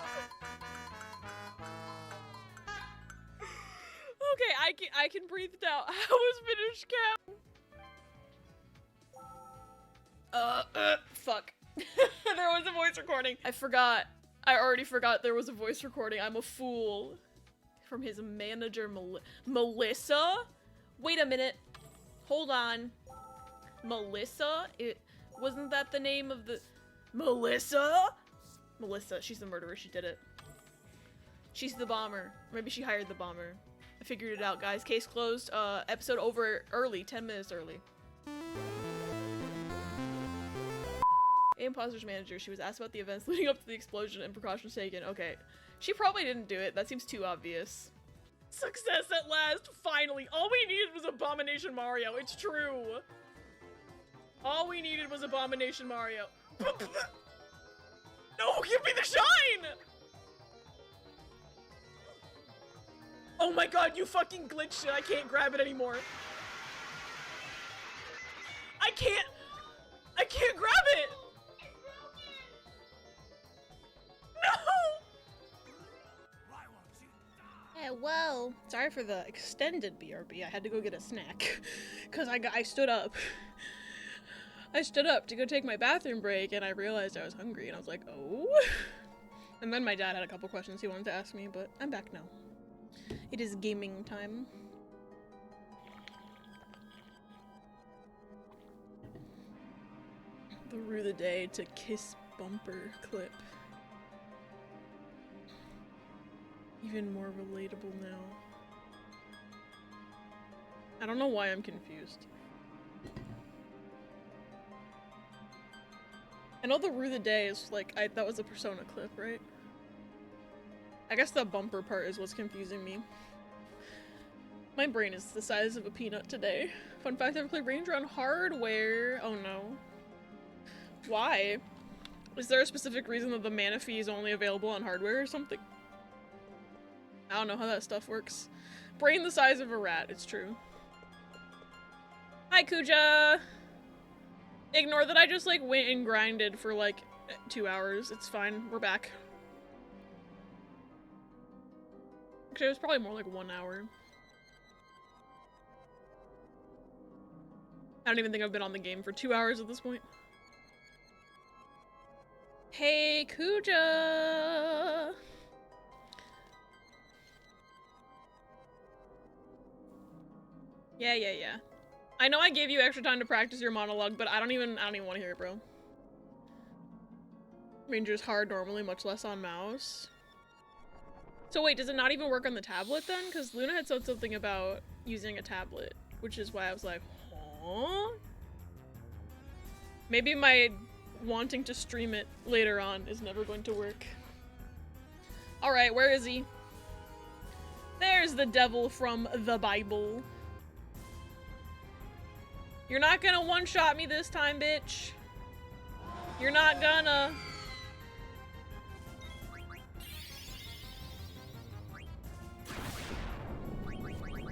Okay, I can breathe now. How was Finish Cap? Fuck. There was a voice recording. I forgot. I already forgot there was a voice recording. I'm a fool. From his manager, Melissa? Wait a minute. Hold on. Melissa? Wasn't that the name of the... Melissa? Melissa, she's the murderer. She did it. She's the bomber. Maybe she hired the bomber. I figured it out, guys. Case closed. Episode over early. 10 minutes early. Imposter's manager. She was asked about the events leading up to the explosion and precautions taken. Okay. She probably didn't do it. That seems too obvious. Success at last. Finally. All we needed was Abomination Mario. It's true. All we needed was Abomination Mario. No, give me the shine! Oh my god, you fucking glitched it. I can't grab it anymore. I can't grab it! No! Why won't you die? Yeah, well, sorry for the extended BRB. I had to go get a snack. Cause I stood up. I stood up to go take my bathroom break and I realized I was hungry and I was like, oh? And then my dad had a couple questions he wanted to ask me, but I'm back now. It is gaming time. The Rue the Day to Kiss bumper clip. Even more relatable now. I don't know why I'm confused. I know the Rue the Day is like, that was a Persona clip, right? I guess the bumper part is what's confusing me. My brain is the size of a peanut today. Fun fact, I've played Ranger on hardware. Oh no. Why? Is there a specific reason that the mana fee is only available on hardware or something? I don't know how that stuff works. Brain the size of a rat, it's true. Hi, Kuja! Ignore that I just, like, went and grinded for, like, 2 hours. It's fine. We're back. Actually, it was probably more like 1 hour. I don't even think I've been on the game for 2 hours at this point. Hey, Kuja! Yeah. I know I gave you extra time to practice your monologue, but I don't even want to hear it, bro. Ranger's hard normally, much less on mouse. So wait, does it not even work on the tablet then? Because Luna had said something about using a tablet, which is why I was like, huh? Maybe my wanting to stream it later on is never going to work. Alright, where is he? There's the devil from the Bible. You're not gonna one-shot me this time, bitch. You're not gonna.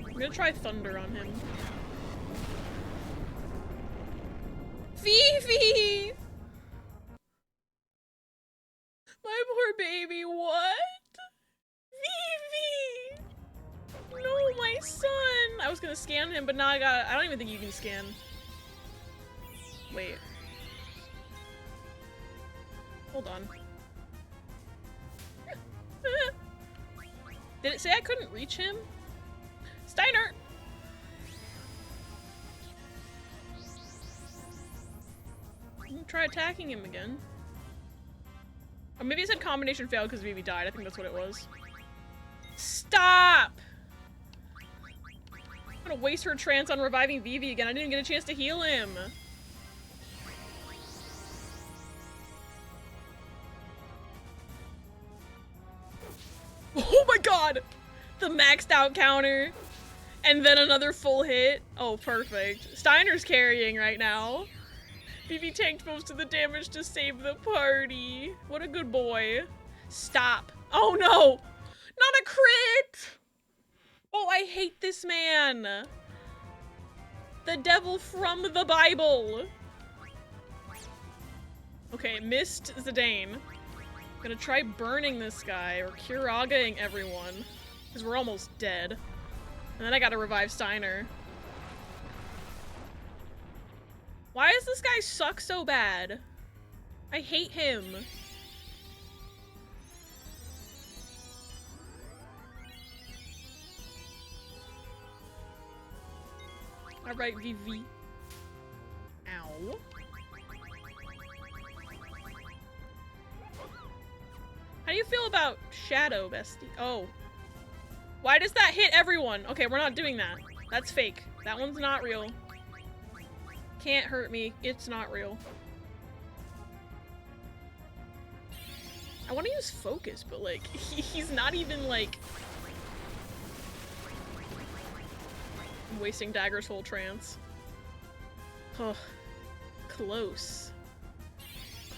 I'm gonna try thunder on him. Fifi! My poor baby, what? Fifi! No, my son! I was gonna scan him, but now I don't even think you can scan. Wait. Hold on. Did it say I couldn't reach him? Steiner! I'm gonna try attacking him again. Or maybe it said combination failed because Vivi died. I think that's what it was. Stop! I'm gonna waste her trance on reviving Vivi again. I didn't get a chance to heal him. Oh my god! The maxed out counter. And then another full hit. Oh, perfect. Steiner's carrying right now. Vivi tanked most of the damage to save the party. What a good boy. Stop. Oh no! Not a crit! Oh, I hate this man. The devil from the Bible. Okay, missed Zidane. Gonna try burning this guy or Kuragaing everyone. Because we're almost dead. And then I gotta revive Steiner. Why does this guy suck so bad? I hate him. Alright, Vivi. Ow. How do you feel about Shadow, bestie? Oh. Why does that hit everyone? Okay, we're not doing that. That's fake. That one's not real. Can't hurt me. It's not real. I want to use focus, but like, he's not even like... I'm wasting Dagger's whole trance. Huh. Close.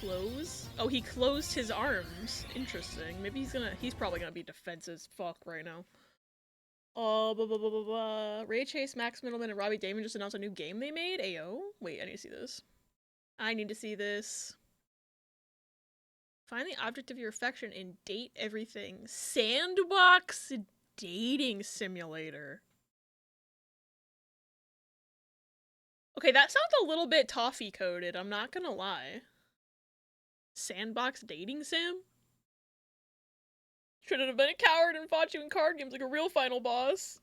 Close? Oh, he closed his arms. Interesting. Maybe he's probably gonna be defensive as fuck right now. Oh, blah, blah, blah, blah, blah. Ray Chase, Max Middleman, and Robbie Damon just announced a new game they made? Ayo. Wait, I need to see this. I need to see this. Find the object of your affection and date everything. Sandbox dating simulator. Okay, that sounds a little bit toffee coded, I'm not gonna lie. Sandbox dating sim? Shouldn't have been a coward and fought you in card games like a real final boss.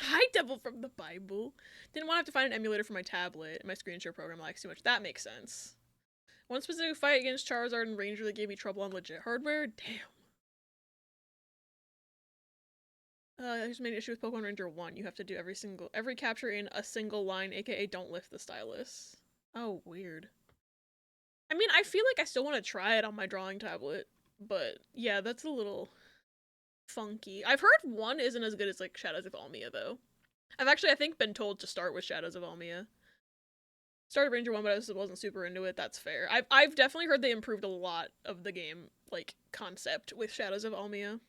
Hi, devil from the Bible. Didn't want to have to find an emulator for my tablet. My screen share program likes too much. That makes sense. One specific fight against Charizard and Ranger that gave me trouble on legit hardware? Damn. There's a main issue with Pokemon Ranger 1. You have to do every capture in a single line, aka don't lift the stylus. Oh, weird. I mean, I feel like I still want to try it on my drawing tablet, but yeah, that's a little funky. I've heard 1 isn't as good as like Shadows of Almia though. I've actually, I think, been told to start with Shadows of Almia. Started Ranger 1, but I just wasn't super into it. That's fair. I've definitely heard they improved a lot of the game, like, concept with Shadows of Almia.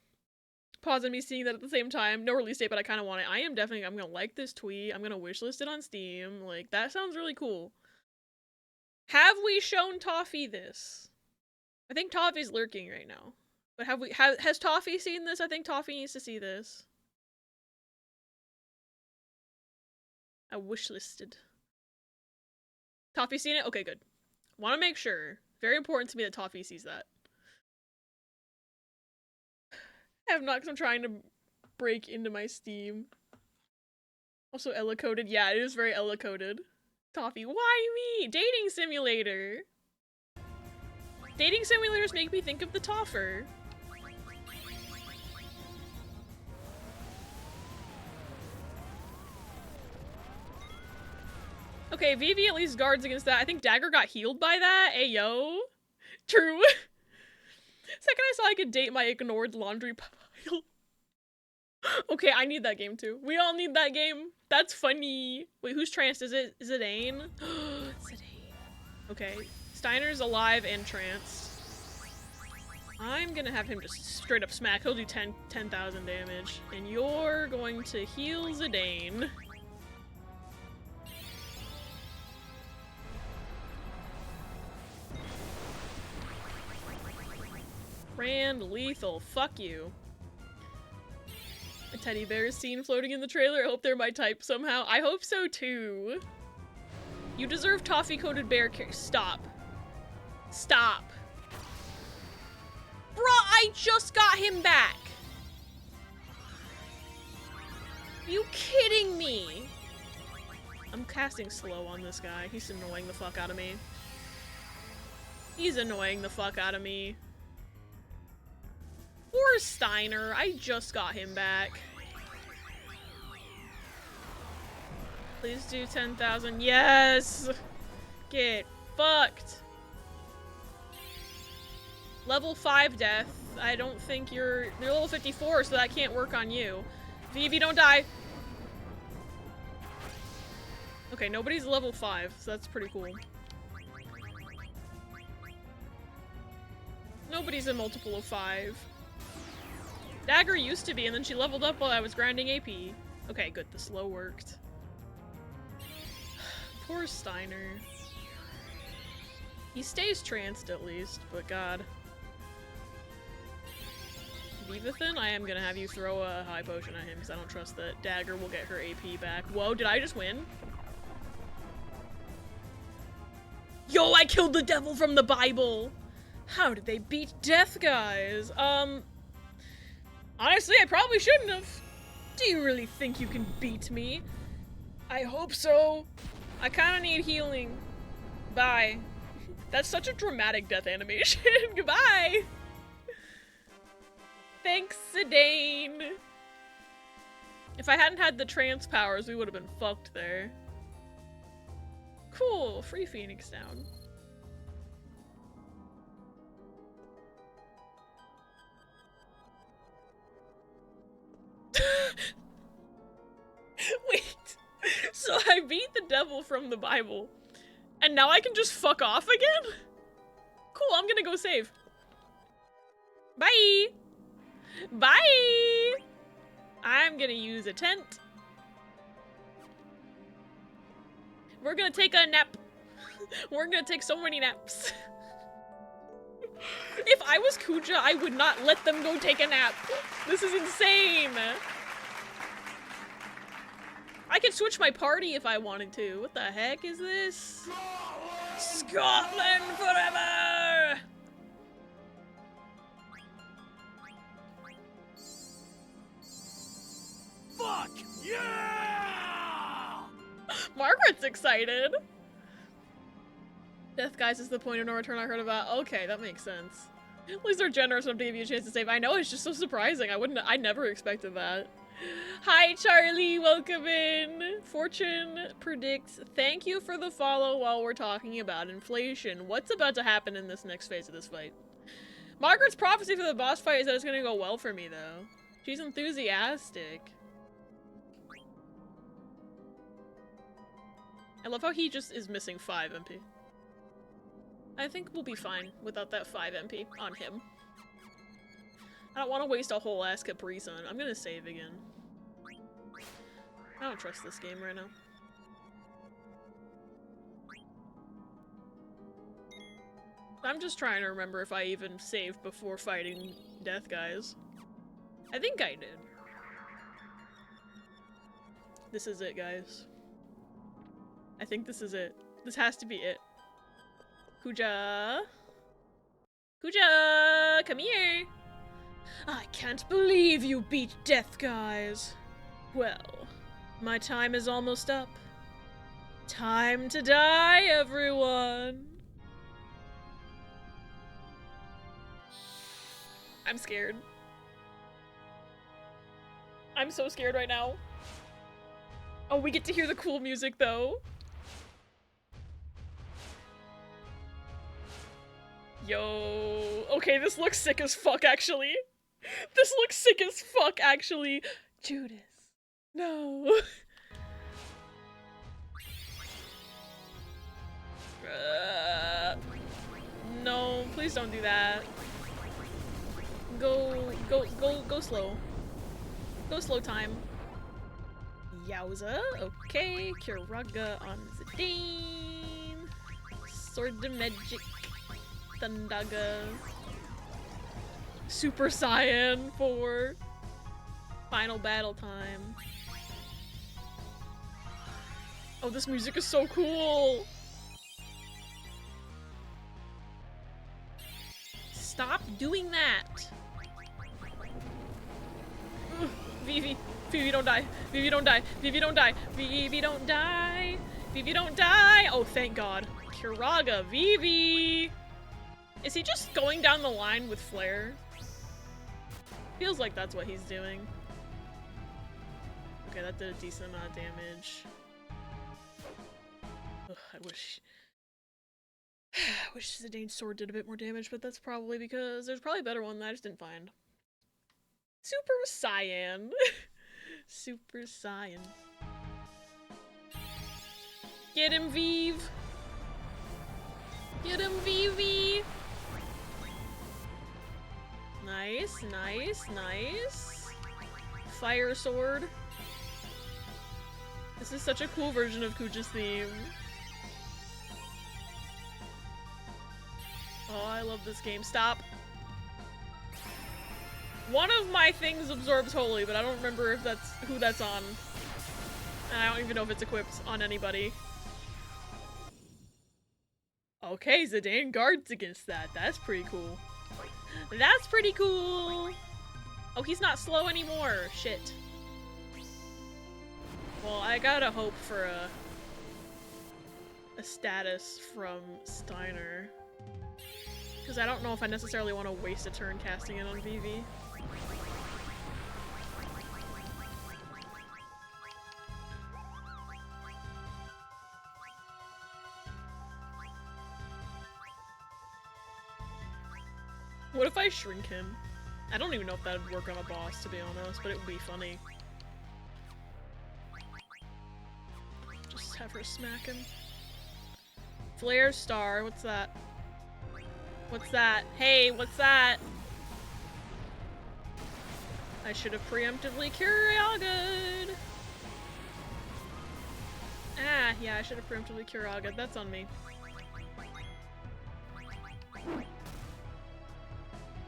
Pausing me seeing that at the same time. No release date, but I kind of want it. I'm gonna like this tweet. I'm gonna wishlist it on Steam. Like, that sounds really cool. Have we shown Toffee this? I think Toffee's lurking right now. But has Toffee seen this? I think Toffee needs to see this. I wishlisted. Toffee seen it? Okay, good. Want to make sure. Very important to me that Toffee sees that. I have not, because I'm trying to break into my Steam. Also Ella coded. Yeah, it is very Ella coded. Toffee, why me? Dating simulator. Dating simulators make me think of the Toffer. Okay, Vivi at least guards against that. I think Dagger got healed by that. Ayo. True. Second I saw I could date my ignored laundry pile. Okay, I need that game too. We all need that game. That's funny. Wait, who's tranced? Is it Zidane? Zidane. Okay. Steiner's alive and tranced. I'm gonna have him just straight up smack. He'll do 10,000 damage. And you're going to heal Zidane. Brand lethal. Fuck you. A teddy bear is seen floating in the trailer. I hope they're my type somehow. I hope so too. You deserve toffee-coated bear care. Stop. Stop. Bruh, I just got him back. Are you kidding me? I'm casting slow on this guy. He's annoying the fuck out of me. He's annoying the fuck out of me. Poor Steiner. I just got him back. Please do 10,000. Yes! Get fucked. Level 5 death. I don't think you're level 54, so that can't work on you. Vivi, don't die. Okay, nobody's level 5, so that's pretty cool. Nobody's a multiple of 5. Dagger used to be, and then she leveled up while I was grinding AP. Okay, good. The slow worked. Poor Steiner. He stays tranced at least, but god. Vivathan, I am gonna have you throw a high potion at him because I don't trust that Dagger will get her AP back. Whoa, did I just win? Yo, I killed the devil from the Bible! How did they beat death, guys? Honestly, I probably shouldn't have. Do you really think you can beat me? I hope so. I kinda need healing. Bye. That's such a dramatic death animation. Goodbye! Thanks, Zidane! If I hadn't had the trance powers, we would have been fucked there. Cool, free Phoenix down. Wait, so I beat the devil from the Bible, and now I can just fuck off again? Cool, I'm gonna go save. Bye! Bye! I'm gonna use a tent. We're gonna take a nap. We're gonna take so many naps. If I was Kuja, I would not let them go take a nap. This is insane. I could switch my party if I wanted to. What the heck is this? Scotland forever! Fuck yeah! Margaret's excited. Death, guys, is the point of no return I heard about. Okay, that makes sense. At least they're generous enough to give you a chance to save. I know, it's just so surprising. I never expected that. Hi, Charlie, welcome in. Fortune predicts, thank you for the follow while we're talking about inflation. What's about to happen in this next phase of this fight? Margaret's prophecy for the boss fight is that it's gonna go well for me, though. She's enthusiastic. I love how he just is missing 5 MP. I think we'll be fine without that 5 MP on him. I don't want to waste a whole ass Capri Sun. I'm gonna save again. I don't trust this game right now. I'm just trying to remember if I even saved before fighting death guys. I think I did. This is it, guys. I think this is it. This has to be it. Kuja! Kuja! Come here! I can't believe you beat death guys. Well, my time is almost up. Time to die, everyone! I'm scared. I'm so scared right now. Oh, we get to hear the cool music, though. Yo. Okay, this looks sick as fuck, actually. This looks sick as fuck, actually. Judas. No. No, please don't do that. Go slow. Go slow time. Yowza. Okay, Kiraga on Zidane. Sword of Magic. Thundaga. Super Saiyan for final battle time. Oh, this music is so cool! Stop doing that! Ugh, Vivi. Vivi, don't die. Vivi, don't die. Vivi, don't die. Vivi, don't die. Vivi, don't die! Oh, thank God. Kiraga, Vivi! Is he just going down the line with Flare? Feels like that's what he's doing. Okay, that did a decent amount of damage. Ugh, I wish Zidane's sword did a bit more damage, but that's probably because there's probably a better one that I just didn't find. Super Saiyan. Super Saiyan. Get him, Vive! Get him, Vivi! Nice, nice, nice. Fire sword. This is such a cool version of Kuja's theme. Oh, I love this game. Stop. One of my things absorbs holy, but I don't remember if that's who that's on. And I don't even know if it's equipped on anybody. Okay, Zidane guards against that. That's pretty cool. That's pretty cool! Oh, he's not slow anymore. Shit. Well, I gotta hope for a status from Steiner. Because I don't know if I necessarily want to waste a turn casting it on Vivi. What if I shrink him? I don't even know if that would work on a boss, to be honest, but it would be funny. Just have her smack him. Flare Star, what's that? What's that? Hey, what's that? I should have preemptively Kuraga'd. Ah, yeah, I should have preemptively Kuraga'd. That's on me.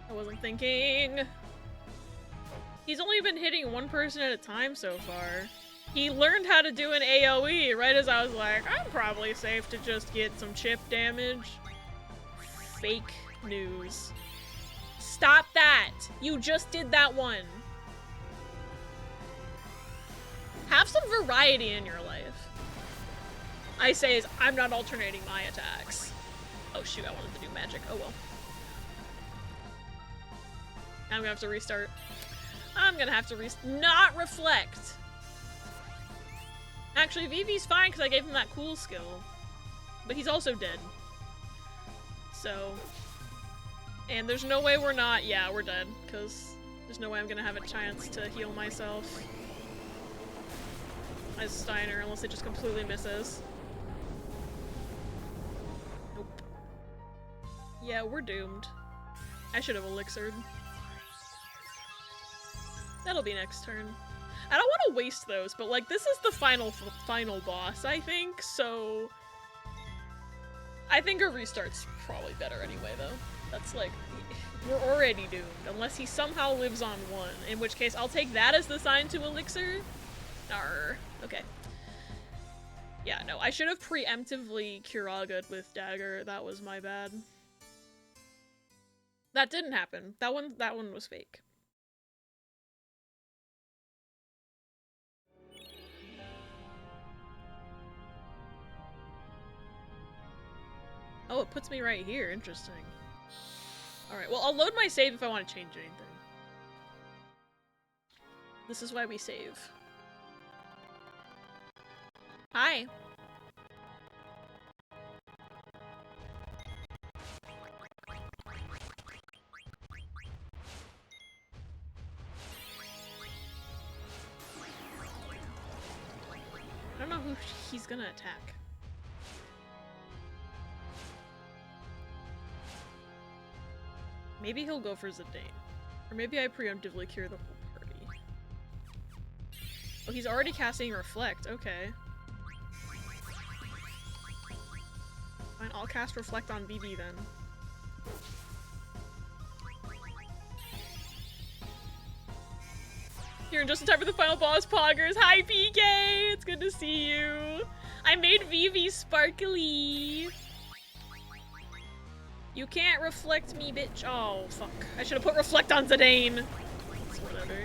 I wasn't thinking. He's only been hitting one person at a time so far. He learned how to do an AoE right as I was like, I'm probably safe to just get some chip damage. Fake news. Stop that! You just did that one. Have some variety in your life. I say is I'm not alternating my attacks. Oh shoot, I wanted to do magic. Oh well. I'm gonna have to restart. I'm gonna have to not reflect. Actually, Vivi's fine because I gave him that cool skill. But he's also dead. So. And there's no way we're not. Yeah, we're dead. Because there's no way I'm gonna have a chance to heal myself as Steiner unless it just completely misses. Yeah, we're doomed. I should have elixired. That'll be next turn. I don't want to waste those, but like this is the final boss, I think, so I think a restart's probably better anyway, though. That's like, you're already doomed, unless he somehow lives on 1, in which case I'll take that as the sign to elixir. Arr. Okay. Yeah, no, I should have preemptively Kuraga'd with Dagger. That was my bad. That didn't happen. That one was fake. Oh, it puts me right here. Interesting. Alright, well, I'll load my save if I want to change anything. This is why we save. Hi. I don't know who he's gonna attack. Maybe he'll go for Zidane. Or maybe I preemptively cure the whole party. Oh, he's already casting Reflect. Okay. Fine, I'll cast Reflect on BB then. You're in just in time for the final boss, Poggers. Hi, PK! It's good to see you. I made Vivi sparkly. You can't reflect me, bitch. Oh, fuck. I should have put Reflect on Zidane. It's whatever.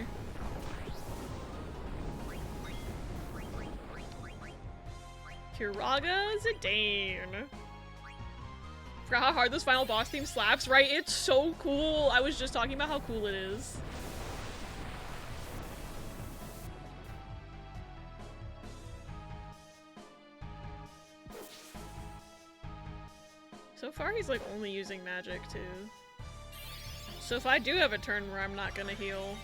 Kiraga Zidane. Forgot how hard this final boss theme slaps, right? It's so cool. I was just talking about how cool it is. So far, he's like only using magic too. So if I do have a turn where I'm not gonna heal,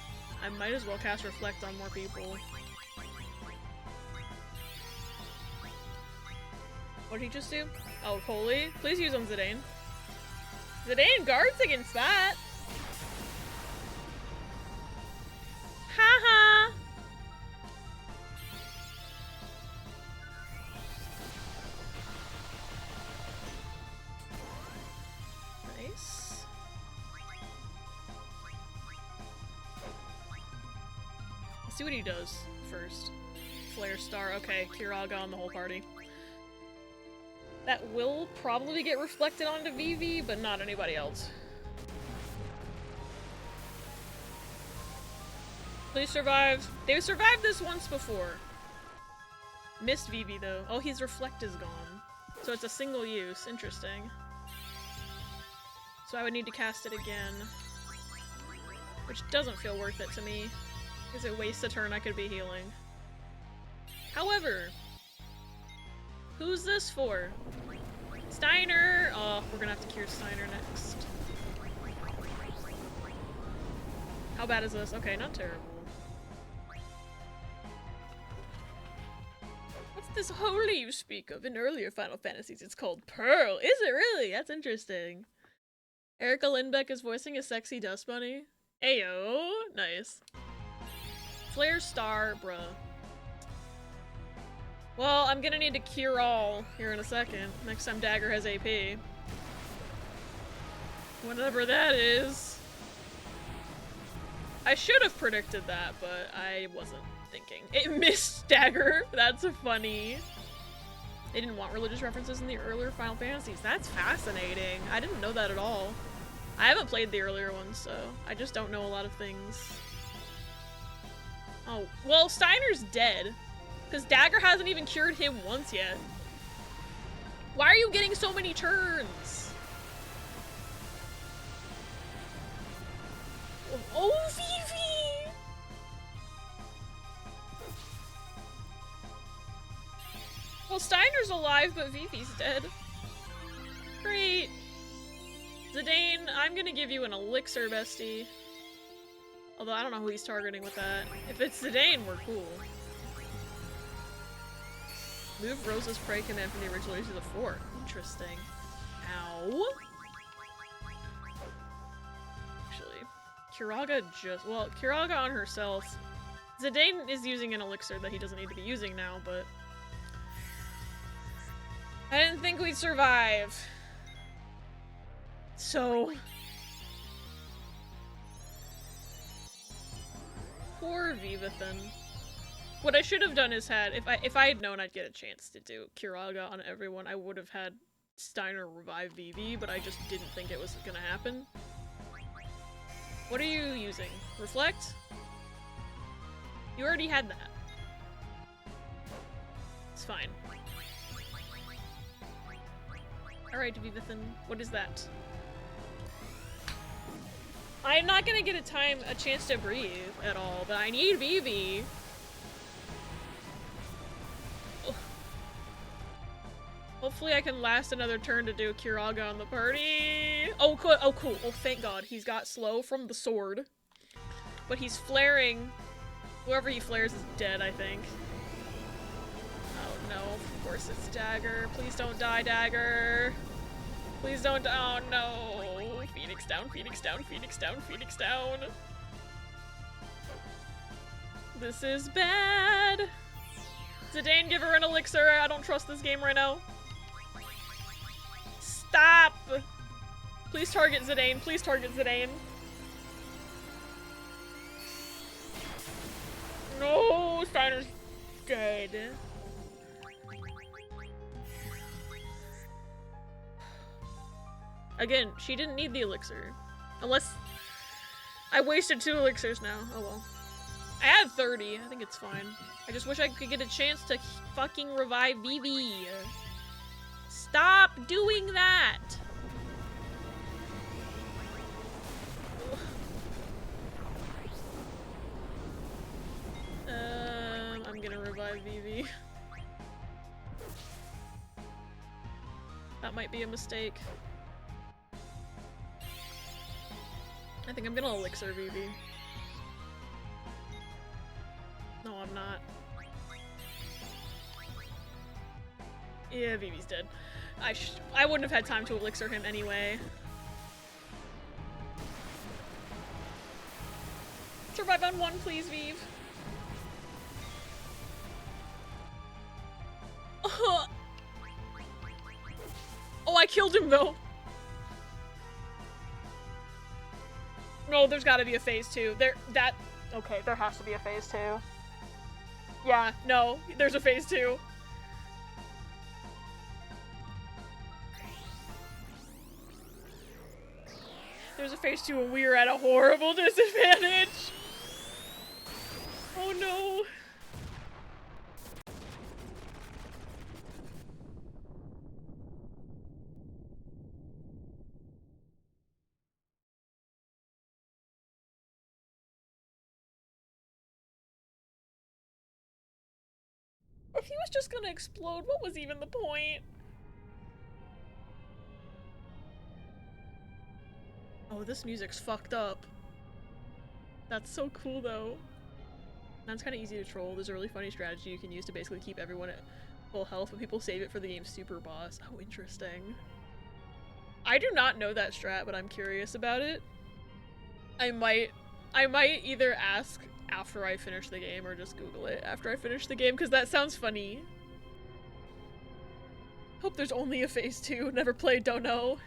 I might as well cast Reflect on more people. What did he just do? Oh, Holy. Please use on Zidane. Zidane guards against that! Haha! Nice. Let's see what he does first. Flare Star. Okay, Kiraga on the whole party. That will probably get reflected onto Vivi, but not anybody else. Please survive. They've survived this once before. Missed Vivi though. Oh, his Reflect is gone. So it's a single use. Interesting. So I would need to cast it again. Which doesn't feel worth it to me. Because it wastes a turn I could be healing. However, who's this for? Steiner! Oh, we're gonna have to cure Steiner next. How bad is this? Okay, not terrible. What's this holy you speak of? In earlier Final Fantasies, it's called Pearl. Is it really? That's interesting. Erica Lindbeck is voicing a sexy dust bunny. Ayo! Nice. Flare Star, bruh. Well, I'm gonna need to cure all here in a second. Next time Dagger has AP. Whatever that is. I should have predicted that, but I wasn't thinking. It missed Dagger. That's funny. They didn't want religious references in the earlier Final Fantasies. That's fascinating. I didn't know that at all. I haven't played the earlier ones, so I just don't know a lot of things. Oh, well, Steiner's dead. Because Dagger hasn't even cured him once yet. Why are you getting so many turns? Oh, Vivi! Well, Steiner's alive, but Vivi's dead. Great. Zidane, I'm gonna give you an elixir, bestie. Although I don't know who he's targeting with that. If it's Zidane, we're cool. Move Rose's Prey command from the original use of the 4. Interesting. Ow. Kiraga just... Well, Kiraga on herself. Zidane is using an elixir that he doesn't need to be using now, but... I didn't think we'd survive. So... Poor Vivathan. What I should have done is if I had known I'd get a chance to do Kiraga on everyone, I would have had Steiner revive Vivi, but I just didn't think it was gonna happen. What are you using? Reflect? You already had that. It's fine. Alright, Vivathan, what is that? I'm not gonna get a chance to breathe at all, but I need Vivi. Ugh. Hopefully I can last another turn to do Kiraga on the party. Oh, cool. Oh, cool. Oh, thank God. He's got slow from the sword. But he's flaring. Whoever he flares is dead, I think. Oh, no. Of course it's Dagger. Please don't die, Dagger. Please don't. Oh, no. Phoenix down, Phoenix down, Phoenix down, Phoenix down. This is bad. Zidane, give her an elixir. I don't trust this game right now. Stop! Please target Zidane. Please target Zidane. No, Steiner's dead. Again, she didn't need the elixir. Unless... I wasted 2 elixirs now. Oh well. I had 30. I think it's fine. I just wish I could get a chance to fucking revive Vivi. Stop doing that! I'm gonna revive Vivi. That might be a mistake. I think I'm gonna elixir Vivi. No, I'm not. Yeah, Vivi's dead. I wouldn't have had time to elixir him anyway. Survive on 1, please, Viv. Oh, I killed him though. No, there's gotta be a phase 2. Okay, there has to be a phase 2. Yeah, no, there's a phase 2. There's a phase 2 and we are at a horrible disadvantage. Oh no. If he was just gonna explode, what was even the point? Oh, this music's fucked up. That's so cool though. That's kind of easy to troll. There's a really funny strategy you can use to basically keep everyone at full health, but people save it for the game's super boss. Oh, interesting. I do not know that strat, but I'm curious about it. I might either ask after I finish the game or just Google it after I finish the game, because that sounds funny. Hope there's only a phase 2. Never played, don't know.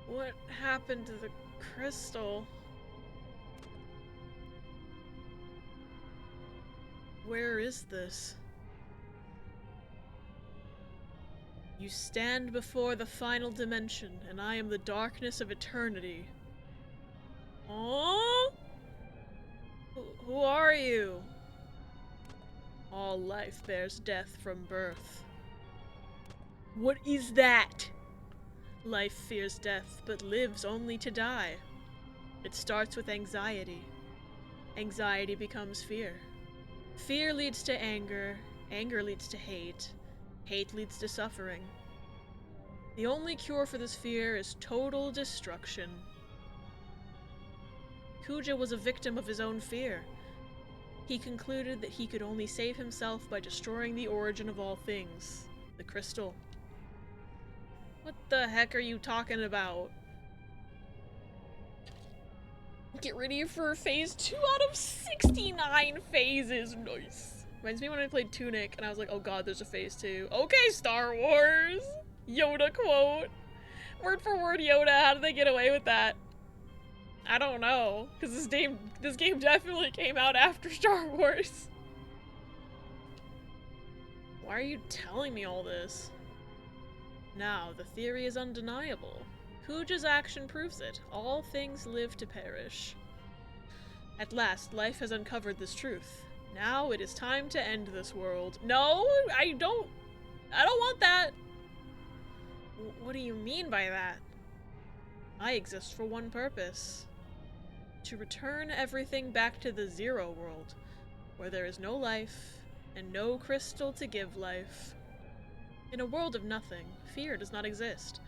What happened to the crystal? Where is this? You stand before the final dimension, and I am the darkness of eternity. Oh? Who are you? All life bears death from birth. What is that? Life fears death, but lives only to die. It starts with anxiety. Anxiety becomes fear. Fear leads to anger. Anger leads to hate. Hate leads to suffering. The only cure for this fear is total destruction. Kuja was a victim of his own fear. He concluded that he could only save himself by destroying the origin of all things, the crystal. What the heck are you talking about? Get ready for phase 2 out of 69 phases. Nice. Reminds me when I played Tunic and I was like, oh god, there's a phase 2. Okay, Star Wars! Yoda quote. Word for word Yoda, how did they get away with that? I don't know, because this game definitely came out after Star Wars. Why are you telling me all this? Now, the theory is undeniable. Kuja's action proves it. All things live to perish. At last, life has uncovered this truth. Now it is time to end this world. No, I don't want that. What do you mean by that? I exist for one purpose. To return everything back to the zero world, where there is no life, and no crystal to give life. In a world of nothing, fear does not exist.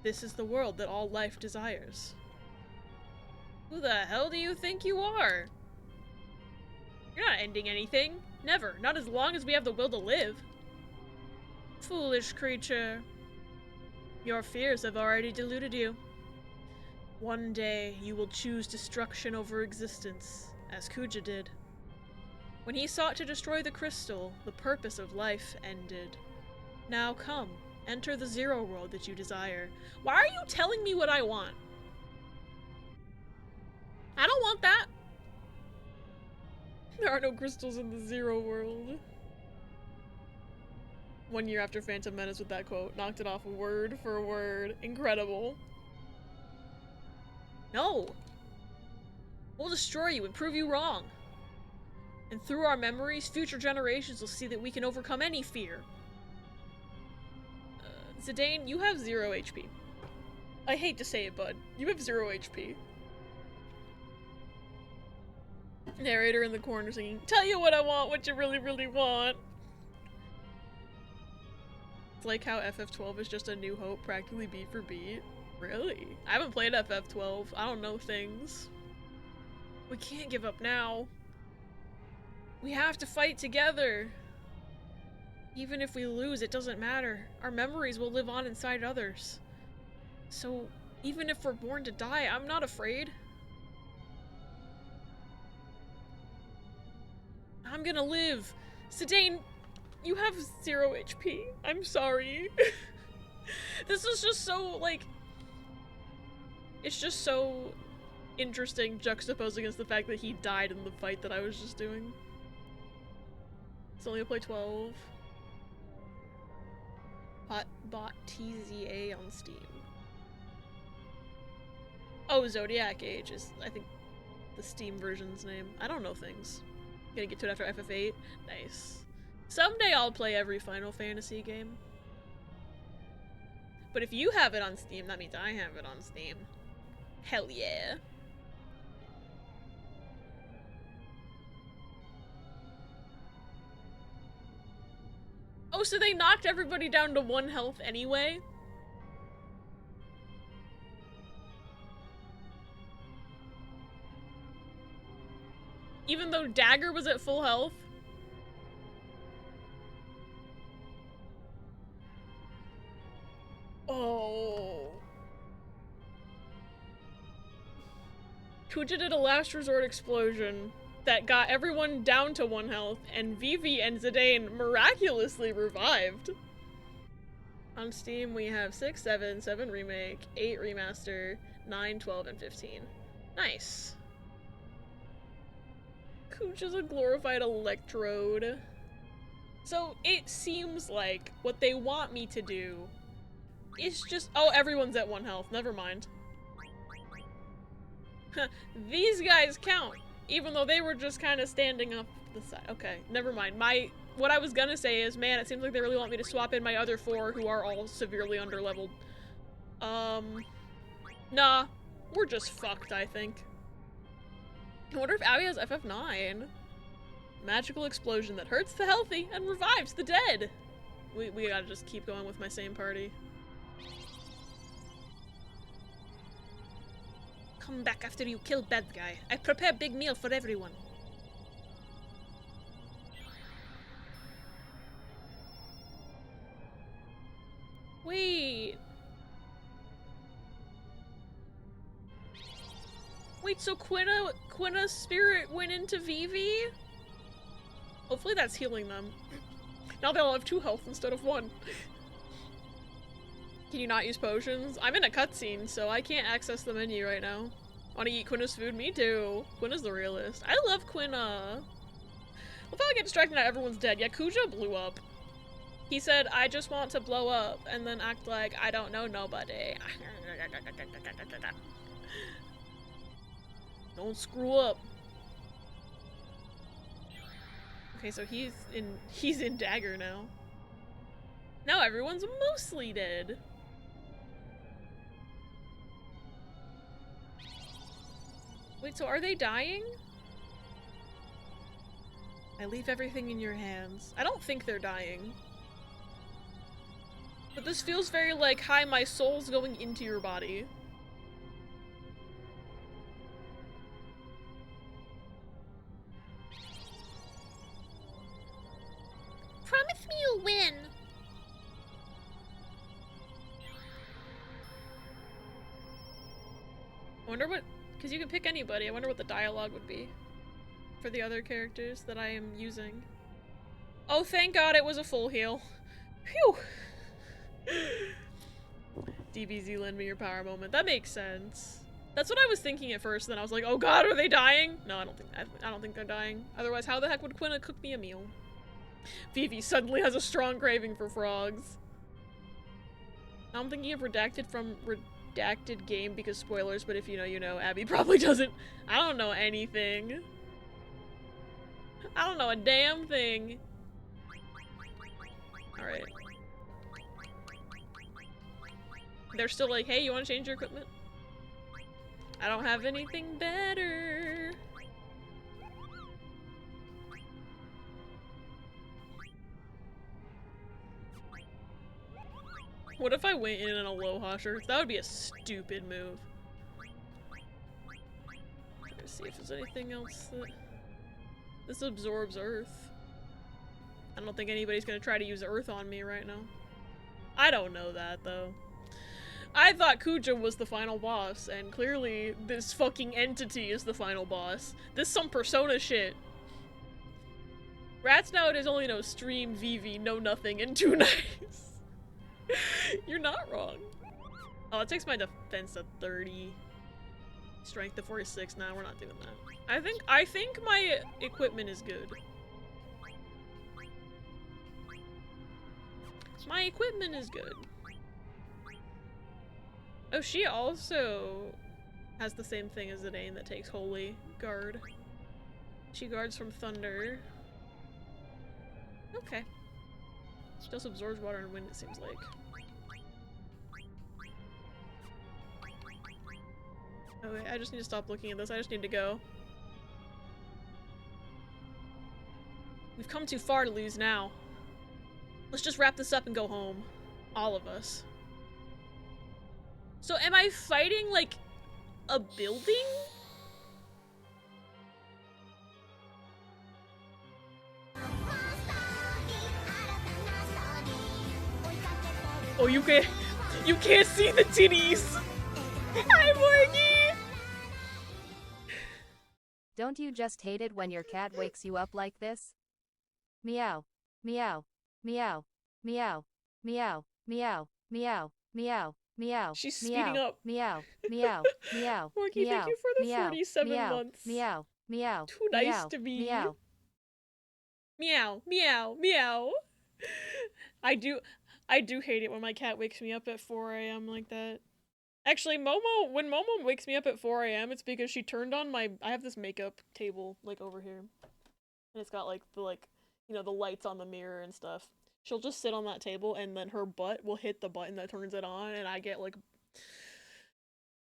This is the world that all life desires. Who the hell do you think you are? You're not ending anything. Never. Not as long as we have the will to live. Foolish creature. Your fears have already deluded you. One day, you will choose destruction over existence, as Kuja did. When he sought to destroy the crystal, the purpose of life ended. Now come, enter the zero world that you desire. Why are you telling me what I want? I don't want that. There are no crystals in the zero world. 1 year after Phantom Menace with that quote. Knocked it off word for word. Incredible. No! We'll destroy you and prove you wrong. And through our memories, future generations will see that we can overcome any fear. Zidane, you have 0 HP. I hate to say it, bud. You have 0 HP. Narrator in the corner singing, tell you what I want, what you really, really want. It's like how FF12 is just a New Hope, practically beat for beat. Really? I haven't played FF12. I don't know things. We can't give up now. We have to fight together. Even if we lose, it doesn't matter. Our memories will live on inside others. So, even if we're born to die, I'm not afraid. I'm gonna live. Zidane, you have 0 HP. I'm sorry. This is just so, like... It's just so interesting juxtaposed against the fact that he died in the fight that I was just doing. It's only to play 12. Bought TZA on Steam. Oh, Zodiac Age is, I think, the Steam version's name. I don't know things. Gonna get to it after FF8. Nice. Someday I'll play every Final Fantasy game. But if you have it on Steam, that means I have it on Steam. Hell yeah. Oh, so they knocked everybody down to 1 health anyway? Even though Dagger was at full health? Oh. Kuja did a last resort explosion that got everyone down to 1 health, and Vivi and Zidane miraculously revived. On Steam, we have 6, 7, 7 Remake, 8 Remaster, 9, 12, and 15. Nice. Kuja's a glorified electrode. So, it seems like what they want me to do is just- oh, everyone's at 1 health, never mind. These guys count, even though they were just kind of standing up the side. Okay, never mind. What I was gonna say is, man, it seems like they really want me to swap in my other 4 who are all severely underleveled. Nah, we're just fucked, I think. I wonder if Abby has FF9. Magical explosion that hurts the healthy and revives the dead. We gotta just keep going with my same party. Come back after you kill bad guy. I prepare big meal for everyone. Wait. Wait, so Quina's spirit went into Vivi? Hopefully that's healing them. Now they'll have 2 health instead of 1. Can you not use potions? I'm in a cutscene, so I can't access the menu right now. Wanna eat Quina's food? Me too. Quina's the realist. I love Quina. We'll probably get distracted now everyone's dead. Yakuza blew up. He said, I just want to blow up, and then act like I don't know nobody. Don't screw up. Okay, so he's in Dagger now. Now everyone's mostly dead. Wait, so are they dying? I leave everything in your hands. I don't think they're dying. But this feels very like, hi, my soul's going into your body. Promise me you'll win. I wonder what, because you can pick anybody, I wonder what the dialogue would be for the other characters that I am using. Oh, thank God it was a full heal. Phew. DBZ, lend me your power moment. That makes sense. That's what I was thinking at first, then I was like, oh God, are they dying? No, I don't think they're dying. Otherwise, how the heck would Quina cook me a meal? Vivi suddenly has a strong craving for frogs. Now I'm thinking of Redacted from Redacted game because spoilers, but if you know, you know. Abby probably doesn't. I don't know anything. I don't know a damn thing. Alright. They're still like, hey, you want to change your equipment? I don't have anything better. What if I went in an Aloha shirt? That would be a stupid move. Let's see if there's anything else that... This absorbs earth. I don't think anybody's gonna try to use earth on me right now. I don't know that, though. I thought Kuja was the final boss, and clearly this fucking entity is the final boss. This some Persona shit. Rats nowadays only know stream, Vivi, know nothing, and too nice. You're not wrong. Oh, it takes my defense to 30. Strength to 46. Nah, we're not doing that. I think my equipment is good. My equipment is good. Oh, she also has the same thing as Zidane that takes Holy Guard. She guards from thunder. Okay. She just absorbs water and wind, it seems like. Oh wait, I just need to stop looking at this. I just need to go. We've come too far to lose now. Let's just wrap this up and go home. All of us. So am I fighting, like, a building? Oh, you can't see the titties! Hi, Morgie! Don't you just hate it when your cat wakes you up like this? Meow. Meow. Meow. Meow. Meow. Meow. Meow. Meow. Meow. She's meow, speeding up. Meow. Meow. Meow. Morgie, meow, thank you for the meow, 47 meow, months. Meow. Meow. Too nice meow, to be. Meow. Meow. Meow. Meow. I do hate it when my cat wakes me up at 4 a.m. like that. Actually, when Momo wakes me up at 4 a.m., it's because she turned on I have this makeup table, like, over here. And it's got, like, the lights on the mirror and stuff. She'll just sit on that table, and then her butt will hit the button that turns it on, and I get, like,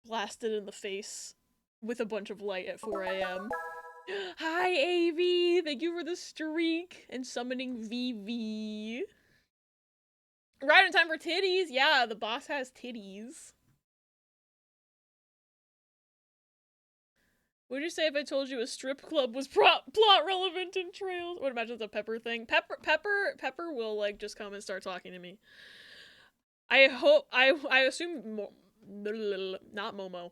blasted in the face with a bunch of light at 4 a.m. Hi, AV! Thank you for the streak and summoning VV. Right in time for titties! Yeah, the boss has titties. What'd you say if I told you a strip club was plot relevant in Trails? I would imagine it's a Pepper thing. Pepper will, like, just come and start talking to me. I assume not Momo.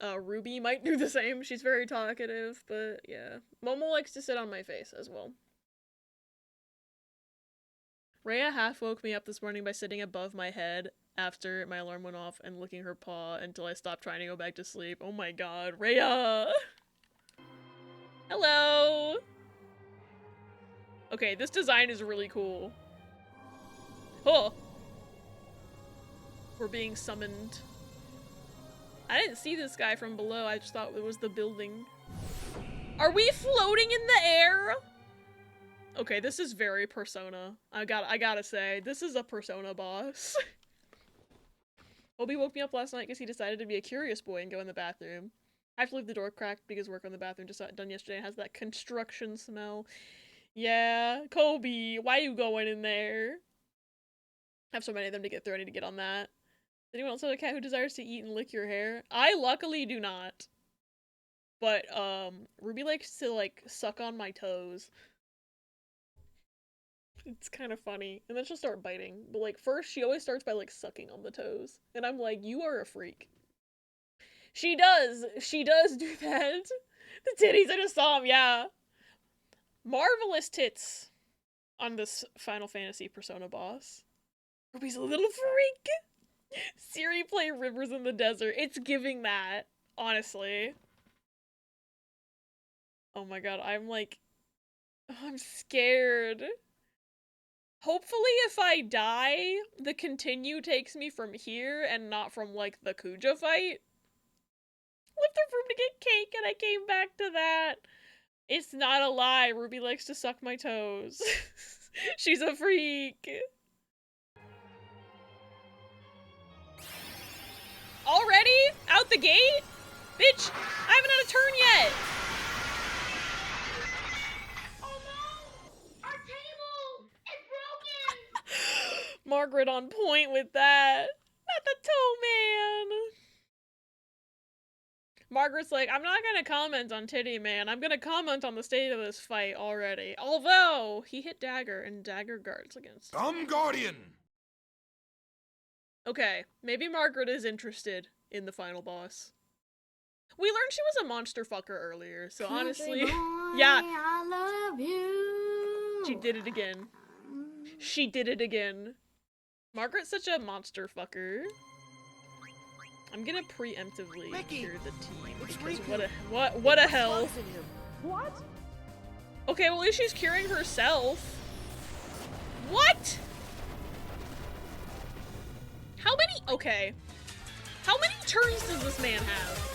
Ruby might do the same. She's very talkative, but yeah. Momo likes to sit on my face as well. Rhea half woke me up this morning by sitting above my head after my alarm went off and licking her paw until I stopped trying to go back to sleep. Oh my god, Rhea! Hello! Okay, this design is really cool. Oh! We're being summoned. I didn't see this guy from below, I just thought it was the building. Are we floating in the air? Okay, this is very Persona. I gotta say, this is a Persona boss. Obi woke me up last night because he decided to be a curious boy and go in the bathroom. I have to leave the door cracked because work on the bathroom just got done yesterday and has that construction smell. Yeah, Kobe, why you going in there? I have so many of them to get through, I need to get on that. Does anyone else have a cat who desires to eat and lick your hair? I luckily do not. But, Ruby likes to, like, suck on my toes. It's kind of funny. And then she'll start biting. But, like, first she always starts by, like, sucking on the toes. And I'm like, you are a freak. She does do that. The titties, I just saw them, yeah. Marvelous tits on this Final Fantasy Persona boss. Ruby's a little freak. Siri play Rivers in the Desert. It's giving that, honestly. Oh my god, I'm scared. Hopefully if I die, the continue takes me from here and not from, like, the Kuja fight. Left the room to get cake and I came back to that. It's not a lie, Ruby likes to suck my toes. She's a freak. Already? Out the gate? Bitch, I haven't had a turn yet! Oh no! Our table is broken! Margaret on point with that. Not the toe man. Margaret's like, I'm not gonna comment on Titty Man. I'm gonna comment on the state of this fight already. Although, he hit Dagger and Dagger guards against him. Guardian! Okay, maybe Margaret is interested in the final boss. We learned she was a monster fucker earlier, so honestly, yeah. I love you. She did it again. She did it again. Margaret's such a monster fucker. I'm gonna preemptively cure the team because what a hell. What? Okay, well at least she's curing herself. What? How many? Okay. How many turns does this man have?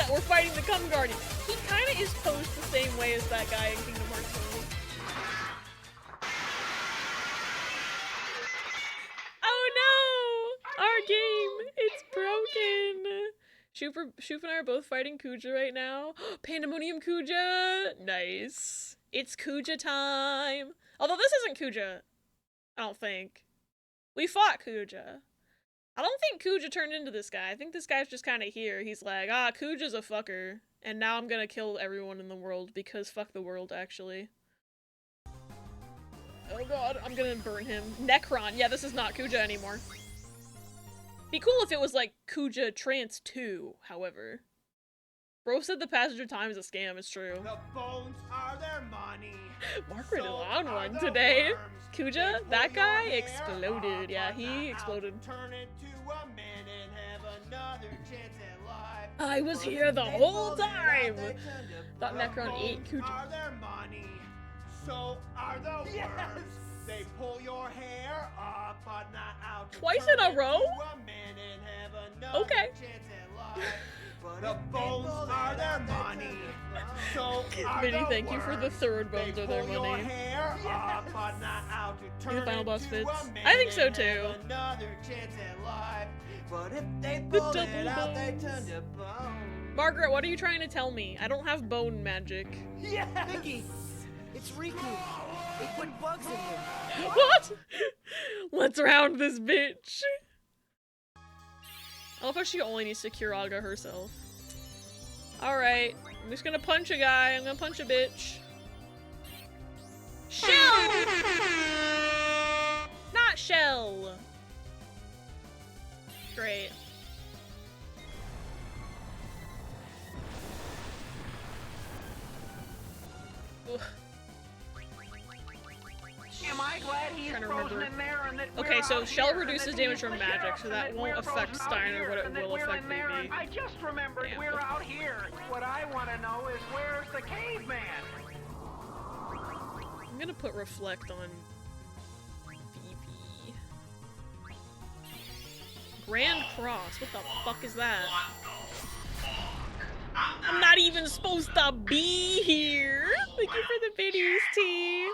We're fighting the Cum Guardian. He kind of is posed the same way as that guy in Kingdom Hearts 1. Oh no! Our game! It's broken! Shoof and I are both fighting Kuja right now. Pandemonium Kuja! Nice. It's Kuja time! Although this isn't Kuja. I don't think. We fought Kuja. I don't think Kuja turned into this guy. I think this guy's just kind of here. He's like, ah, Kuja's a fucker. And now I'm gonna kill everyone in the world because fuck the world, actually. Oh god, I'm gonna burn him. Necron. Yeah, this is not Kuja anymore. Be cool if it was like Kuja Trance 2, however. Bro said the passenger time is a scam, it's true. The bones are their money. Margaret is So on are one the today. worms. Kuja, They that pull guy your hair exploded. off, Yeah, but he not exploded. out. Turn into a man and have another chance at life. I was But here if the they whole pull it out, time. they turn to Thought the Necron ate bones Kuja. are their money. So are the worms. They pull your hair up, but not out. Twice Turn in a row? into a man and have another Okay. chance at life. But the bones are their money. So are Vinny, the thank you for the worms. third bones They are their pull your money. hair up, but not out to turn The final boss into fits. a man I think so and too. have another chance at life. But if they The pull it double out, they bones. turn to bone. Margaret, what are you trying to tell me? I don't have bone magic. Yes! Vicky, it's Riku. They put bugs in him. What? Let's round this bitch. I love how she only needs to cure Aga herself. Alright, I'm just gonna punch a guy. I'm gonna punch a bitch. Shell! Not shell! Great. Ugh. Am I glad he's Trying to frozen remember. in there and that Okay, we're so out Shell here, reduces and that damage he's from the magic, sheriff, so and that won't we're affect frozen out Steiner, here, but it and that will we're affect in there. BB. I just remembered Damn. we're out here. What I want to know is where's the caveman? I'm gonna put reflect on BB. Grand Cross, what the fuck is that? I'm not even supposed to be here! Thank you for the biddies, T!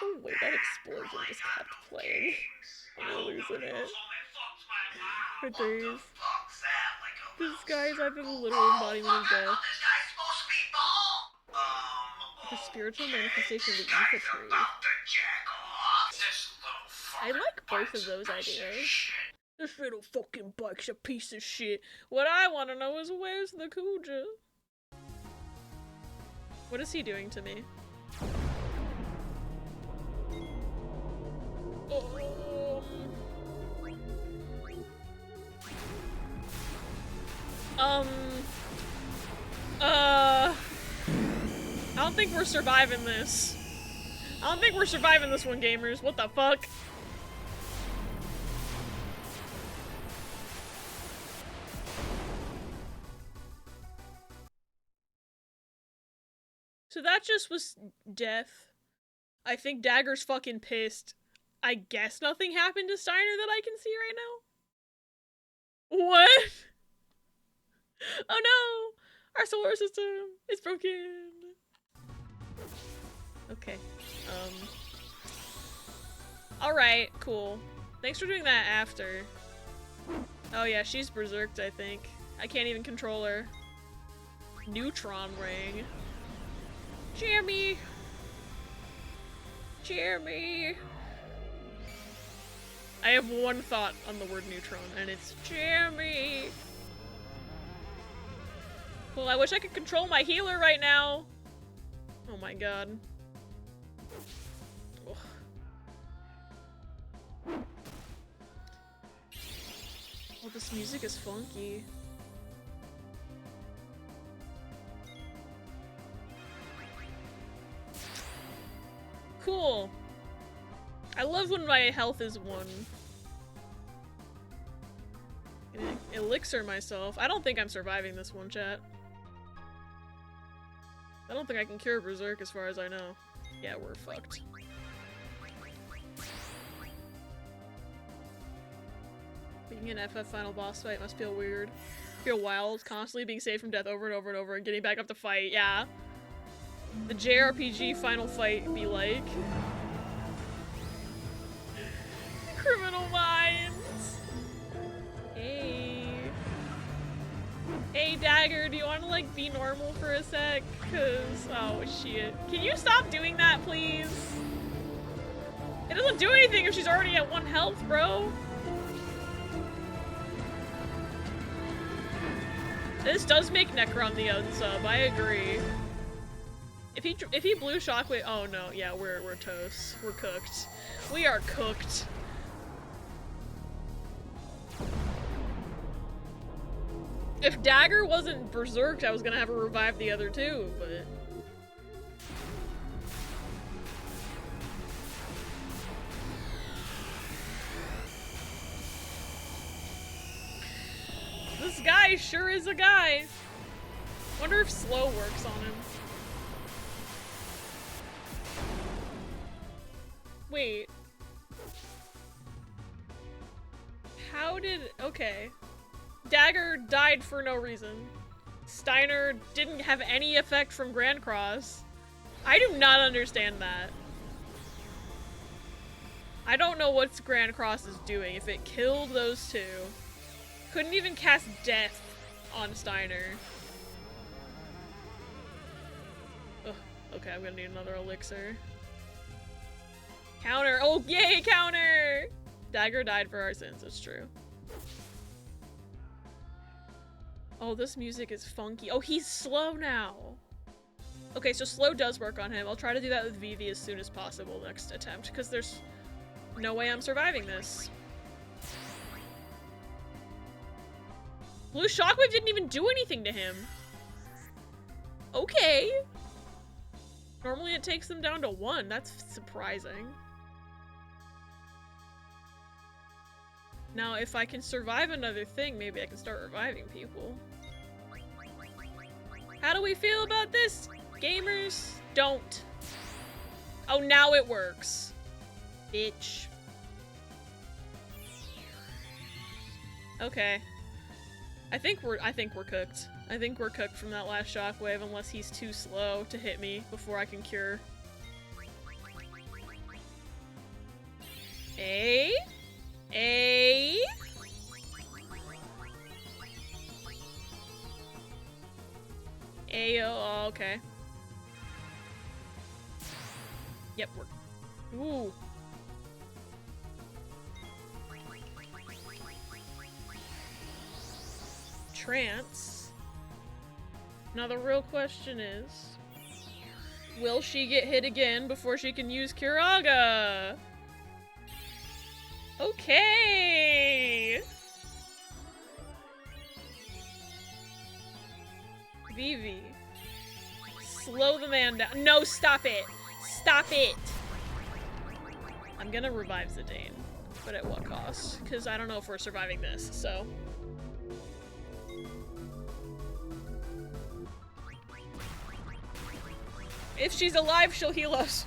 Oh wait, that explosion just kept playing. I'm losing it. For threes. This guy is either the literal embodiment of death. The spiritual manifestation of the ether tree. I like both of those ideas. This little fucking bike's a piece of shit. What I want to know is where's the Kuja? What is he doing to me? I don't think we're surviving this. I don't think we're surviving this one, gamers. What the fuck? So that just was death. I think Dagger's fucking pissed. I guess nothing happened to Steiner that I can see right now? What? Oh no! Our solar system is broken! Okay. Alright, cool. Thanks for doing that after. Oh yeah, she's berserked, I think. I can't even control her. Neutron ring. Jeremy! Jeremy! I have one thought on the word neutron, and it's Jeremy! Well, I wish I could control my healer right now! Oh my god. Ugh. Oh, this music is funky. Cool. I love when my health is 1. Elixir myself. I don't think I'm surviving this one, chat. I don't think I can cure Berserk as far as I know. Yeah, we're fucked. Being an FF final boss fight must feel weird. Feel wild, constantly being saved from death over and over and over and getting back up to fight, yeah. The JRPG final fight be like. Criminal Minds! Hey. Hey Dagger, do you want to like be normal for a sec? Cause, oh shit. Can you stop doing that, please? It doesn't do anything if she's already at 1 health, bro. This does make Necron the unsub, I agree. If he blew Shockwave, oh no, yeah, we're toast. We're cooked. We are cooked. If Dagger wasn't berserked, I was gonna have her revive the other two, but... This guy sure is a guy. Wonder if slow works on him. Wait. How did... Okay. Dagger died for no reason. Steiner didn't have any effect from Grand Cross. I do not understand that. I don't know what Grand Cross is doing. If it killed those two. Couldn't even cast Death on Steiner. Ugh. Okay, I'm gonna need another elixir. Counter! Oh, yay, counter! Dagger died for our sins, it's true. Oh, this music is funky. Oh, he's slow now. Okay, so slow does work on him. I'll try to do that with Vivi as soon as possible next attempt, because there's No way I'm surviving this. Blue Shockwave didn't even do anything to him. Okay. Normally it takes them down to 1. That's surprising. Now, if I can survive another thing, maybe I can start reviving people. How do we feel about this, gamers? Don't. Oh, now it works. Bitch. Okay. I think we're cooked. I think we're cooked from that last shockwave unless he's too slow to hit me before I can cure. A? Oh, okay. Yep, we're... Ooh. Trance. Now the real question is, will she get hit again before she can use Kiraga? Okay! Vivi. Slow the man down. No, stop it! Stop it! I'm gonna revive Zidane, but at what cost? Because I don't know if we're surviving this, so... If she's alive, she'll heal us.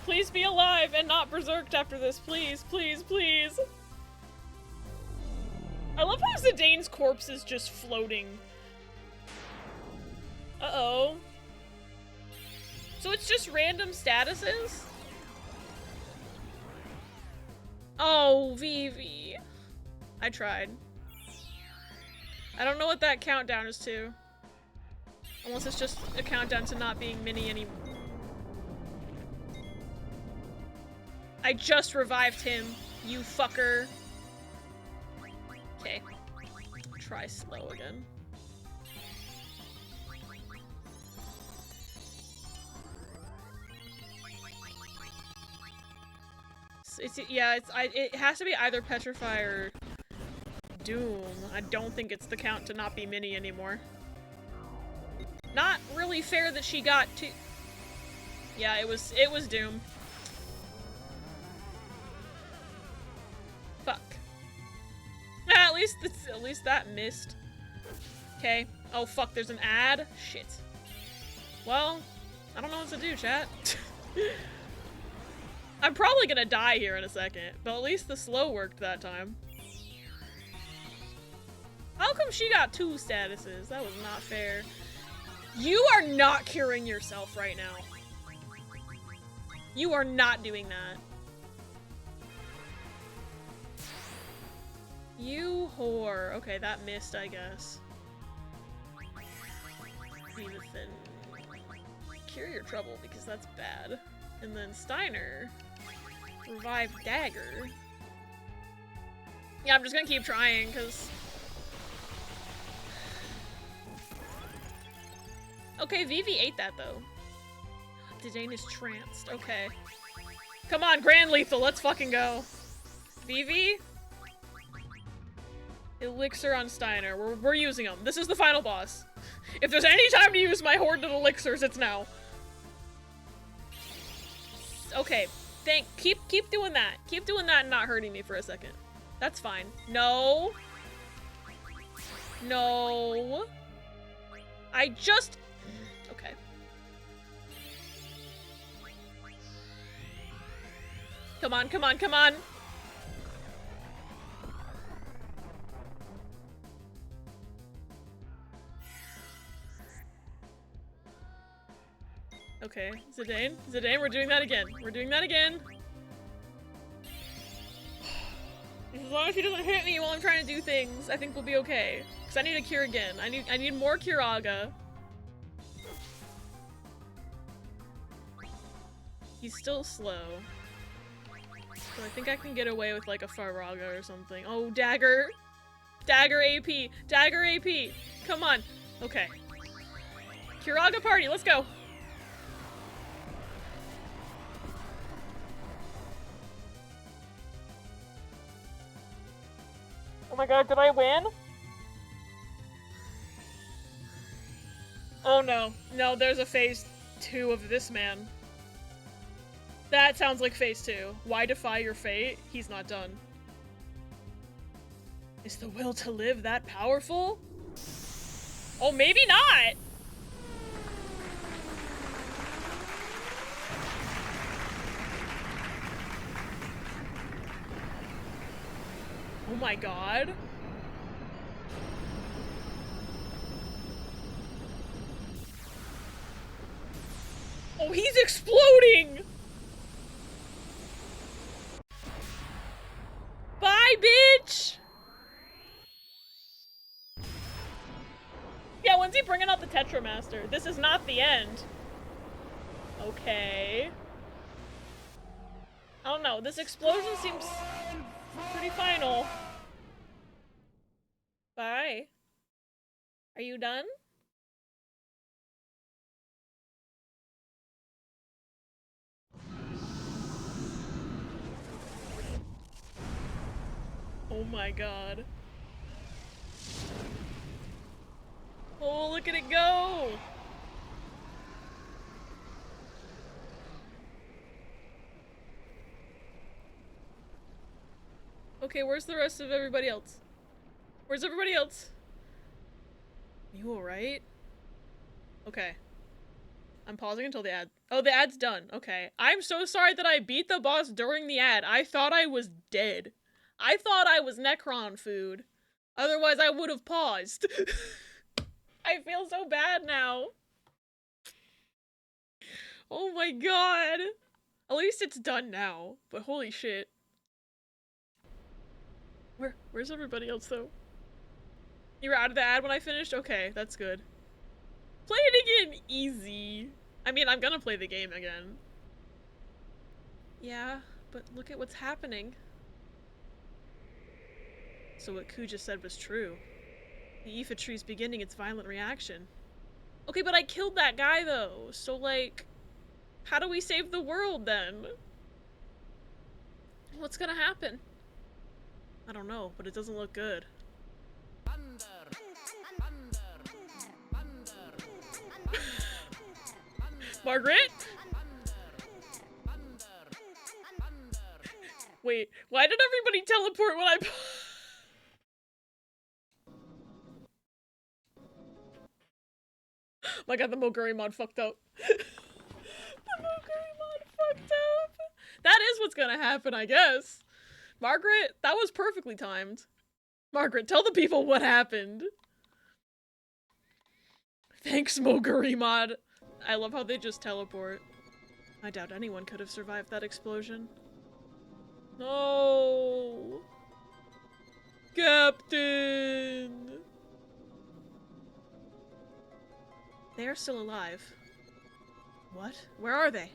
Please be alive and not berserked after this, please, please, please. I love how Zidane's corpse is just floating. Uh-oh. So it's just random statuses? Oh, Vivi. I tried. I don't know what that countdown is to. Unless it's just a countdown to not being mini anymore. I just revived him, you fucker. Okay. Try slow again. It has to be either Petrify or Doom. I don't think it's the count to not be mini anymore. Not really fair that she got two. Yeah, it was Doom. Fuck. At least that missed. Okay. Oh fuck, there's an ad? Shit. Well, I don't know what to do, chat. I'm probably gonna die here in a second, but at least the slow worked that time. How come she got 2 statuses? That was not fair. You are not curing yourself right now. You are not doing that. You whore. Okay, that missed, I guess. Ethan. Cure your trouble, because that's bad. And then Steiner. Revive Dagger. Yeah, I'm just gonna keep trying, because... Okay, Vivi ate that, though. Zidane is tranced. Okay. Come on, Grand Lethal, let's fucking go. Vivi? Elixir on Steiner. We're using them. This is the final boss. If there's any time to use my hoarded elixirs, it's now. Okay. Keep doing that. Keep doing that and not hurting me for a second. That's fine. No. No. I just... Okay. Come on, come on, come on. Okay, Zidane, we're doing that again. We're doing that again. As long as he doesn't hit me while I'm trying to do things, I think we'll be okay. Because I need a cure again. I need more Kiraga. He's still slow. So I think I can get away with like a Faraga or something. Oh, Dagger! Dagger AP! Dagger AP! Come on! Okay. Kiraga party, let's go! Oh my god, did I win? Oh no. No, there's a phase 2 of this man. That sounds like phase 2. Why defy your fate? He's not done. Is the will to live that powerful? Oh, maybe not! Oh my god. Oh, he's exploding! Bye, bitch! Yeah, when's he bringing out the Tetramaster? This is not the end. Okay. I don't know, this explosion seems pretty final. Bye. Are you done? Oh my god. Oh, look at it go! Okay, where's the rest of everybody else? Where's everybody else? You alright? Okay. I'm pausing until the ad. Oh, the ad's done. Okay. I'm so sorry that I beat the boss during the ad. I thought I was dead. I thought I was Necron food. Otherwise, I would have paused. I feel so bad now. Oh my god. At least it's done now. But holy shit. Where's everybody else though? You were out of the ad when I finished? Okay, that's good. Play it again! Easy. I mean, I'm gonna play the game again. Yeah, but look at what's happening. So what Kuja said was true. The Aoife tree's beginning its violent reaction. Okay, but I killed that guy though, so like, how do we save the world then? What's gonna happen? I don't know, but it doesn't look good. Margaret? Wait, why did everybody teleport when I my god, the Moguri mod fucked up. The Moguri mod fucked up. That is what's gonna happen, I guess. Margaret, that was perfectly timed. Margaret, tell the people what happened. Thanks, Moguri mod. I love how they just teleport. I doubt anyone could have survived that explosion. No! Captain! They are still alive. What? Where are they?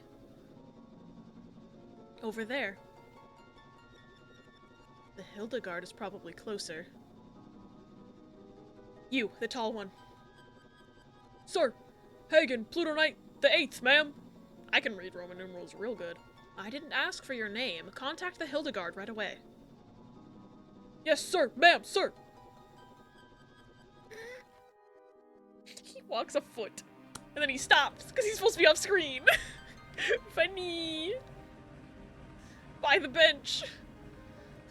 Over there. The Hildegard is probably closer. You, the tall one. Sir! Hagen, Pluto Knight, the 8th, ma'am! I can read Roman numerals real good. I didn't ask for your name. Contact the Hildegard right away. Yes, sir! Ma'am, sir! He walks a foot. And then he stops, because he's supposed to be off screen. Funny! By the bench!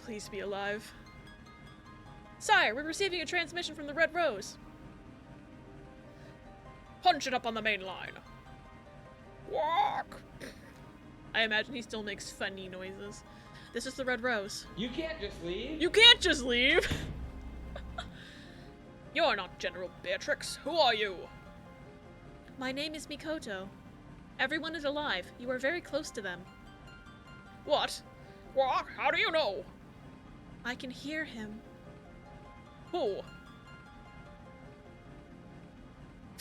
Please be alive. Sire, we're receiving a transmission from the Red Rose. Punch it up on the main line. Walk! I imagine he still makes funny noises. This is the Red Rose. You can't just leave. You can't just leave! You're not General Beatrix. Who are you? My name is Mikoto. Everyone is alive. You are very close to them. What? What? How do you know? I can hear him. Who?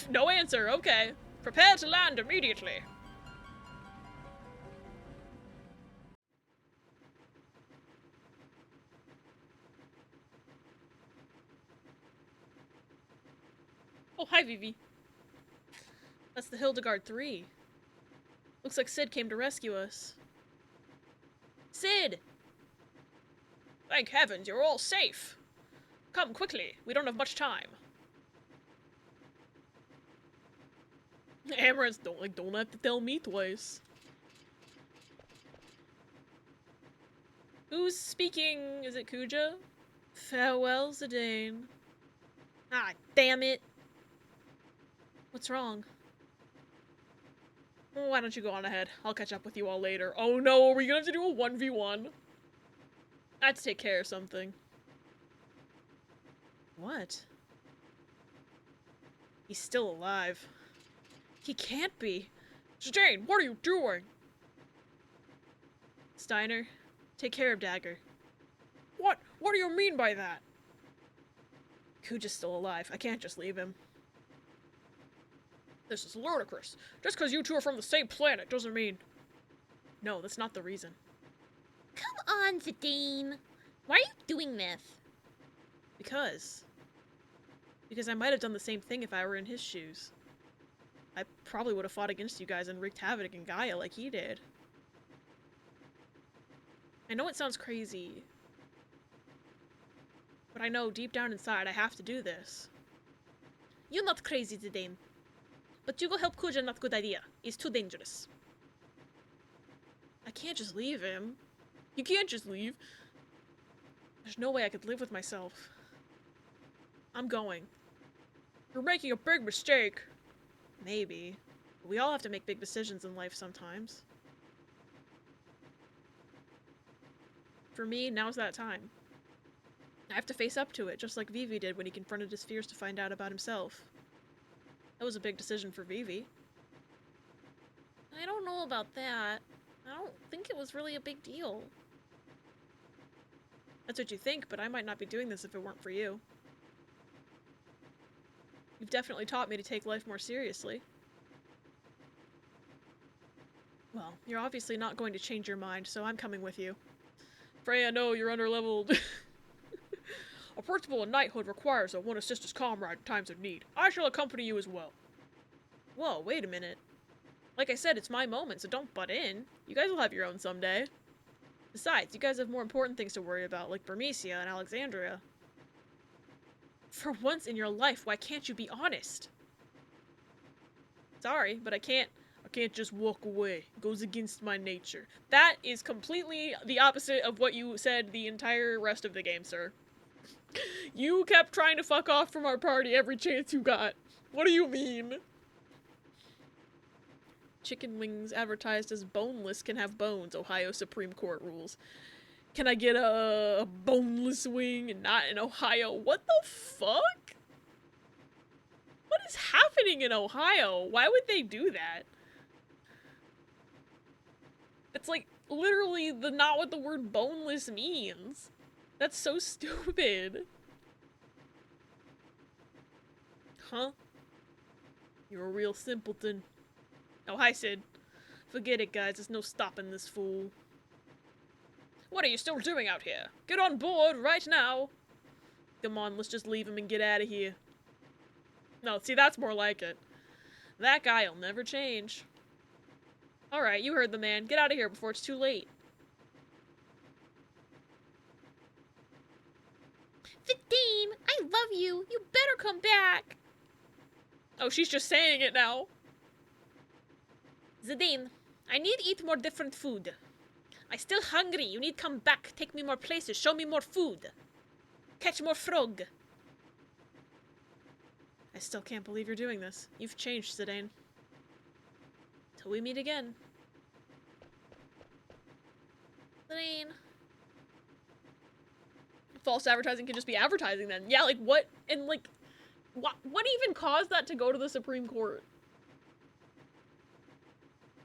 No answer, okay. Prepare to land immediately. Oh, hi, Vivi. That's the Hildegard 3. Looks like Sid came to rescue us. Sid! Thank heavens, you're all safe. Come, quickly! We don't have much time. Amaranth, don't have to tell me twice. Who's speaking? Is it Kuja? Farewell, Zidane. Ah, damn it. What's wrong? Well, why don't you go on ahead? I'll catch up with you all later. Oh no, are we gonna have to do a 1v1? I had to take care of something. What? He's still alive. He can't be. Zidane, what are you doing? Steiner, take care of Dagger. What? What do you mean by that? Kuja's still alive. I can't just leave him. This is ludicrous. Just because you two are from the same planet doesn't mean... No, that's not the reason. Come on, Zidane. Why are you doing this? Because I might have done the same thing if I were in his shoes. I probably would have fought against you guys and wreaked havoc in Gaia like he did. I know it sounds crazy, but I know deep down inside I have to do this. You're not crazy, Zidane. But you go help Kuja, not good idea. It's too dangerous. I can't just leave him. You can't just leave. There's no way I could live with myself. I'm going. You're making a big mistake. Maybe. But we all have to make big decisions in life sometimes. For me, now's that time. I have to face up to it, just like Vivi did when he confronted his fears to find out about himself. That was a big decision for Vivi. I don't know about that. I don't think it was really a big deal. That's what you think, but I might not be doing this if it weren't for you. You've definitely taught me to take life more seriously. Well, you're obviously not going to change your mind, so I'm coming with you. Freya, no, you're under-leveled. A principle in knighthood requires that one assist his comrade in times of need. I shall accompany you as well. Whoa, wait a minute. Like I said, it's my moment, so don't butt in. You guys will have your own someday. Besides, you guys have more important things to worry about, like Bermesia and Alexandria. For once in your life, why can't you be honest? Sorry, but I can't just walk away. It goes against my nature. That is completely the opposite of what you said the entire rest of the game, sir. You kept trying to fuck off from our party every chance you got. What do you mean? Chicken wings advertised as boneless can have bones, Ohio Supreme Court rules. Can I get a boneless wing and not in Ohio? What the fuck? What is happening in Ohio? Why would they do that? It's like literally not what the word boneless means. That's so stupid. Huh? You're a real simpleton. Oh, hi, Sid. Forget it, guys. There's no stopping this fool. What are you still doing out here? Get on board right now. Come on, let's just leave him and get out of here. No, see, that's more like it. That guy'll never change. Alright, you heard the man. Get out of here before it's too late. Zidane, I love you. You better come back. Oh, she's just saying it now. Zidane, I need to eat more different food. I still hungry. You need come back. Take me more places. Show me more food. Catch more frog. I still can't believe you're doing this. You've changed, Zidane. Till we meet again. Zidane. False advertising can just be advertising then. Yeah, like what? And like, what even caused that to go to the Supreme Court?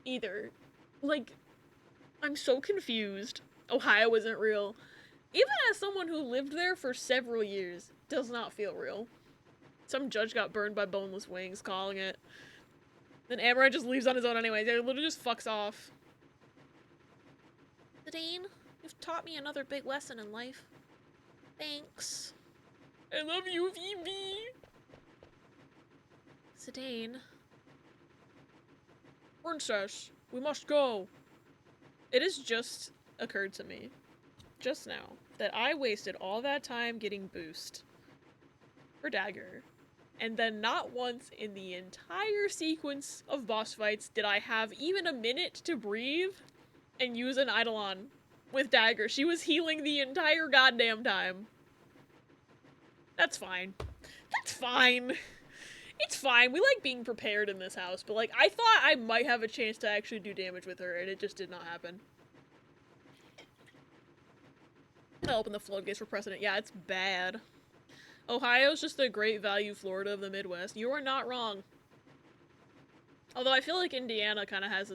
Either. Like, I'm so confused. Ohio isn't real. Even as someone who lived there for several years, does not feel real. Some judge got burned by boneless wings, calling it. Then Amaranth just leaves on his own anyways. He literally just fucks off. Zidane, you've taught me another big lesson in life. Thanks. I love you, Vivi. Zidane. Princess, we must go. It has just occurred to me, just now, that I wasted all that time getting boost for Dagger. And then not once in the entire sequence of boss fights did I have even a minute to breathe and use an Eidolon with Dagger. She was healing the entire goddamn time. That's fine. That's fine. It's fine. We like being prepared in this house, but like, I thought I might have a chance to actually do damage with her, and it just did not happen. I'll open the floodgates for precedent. Yeah, it's bad. Ohio's just the great value Florida of the Midwest. You are not wrong. Although I feel like Indiana kind of has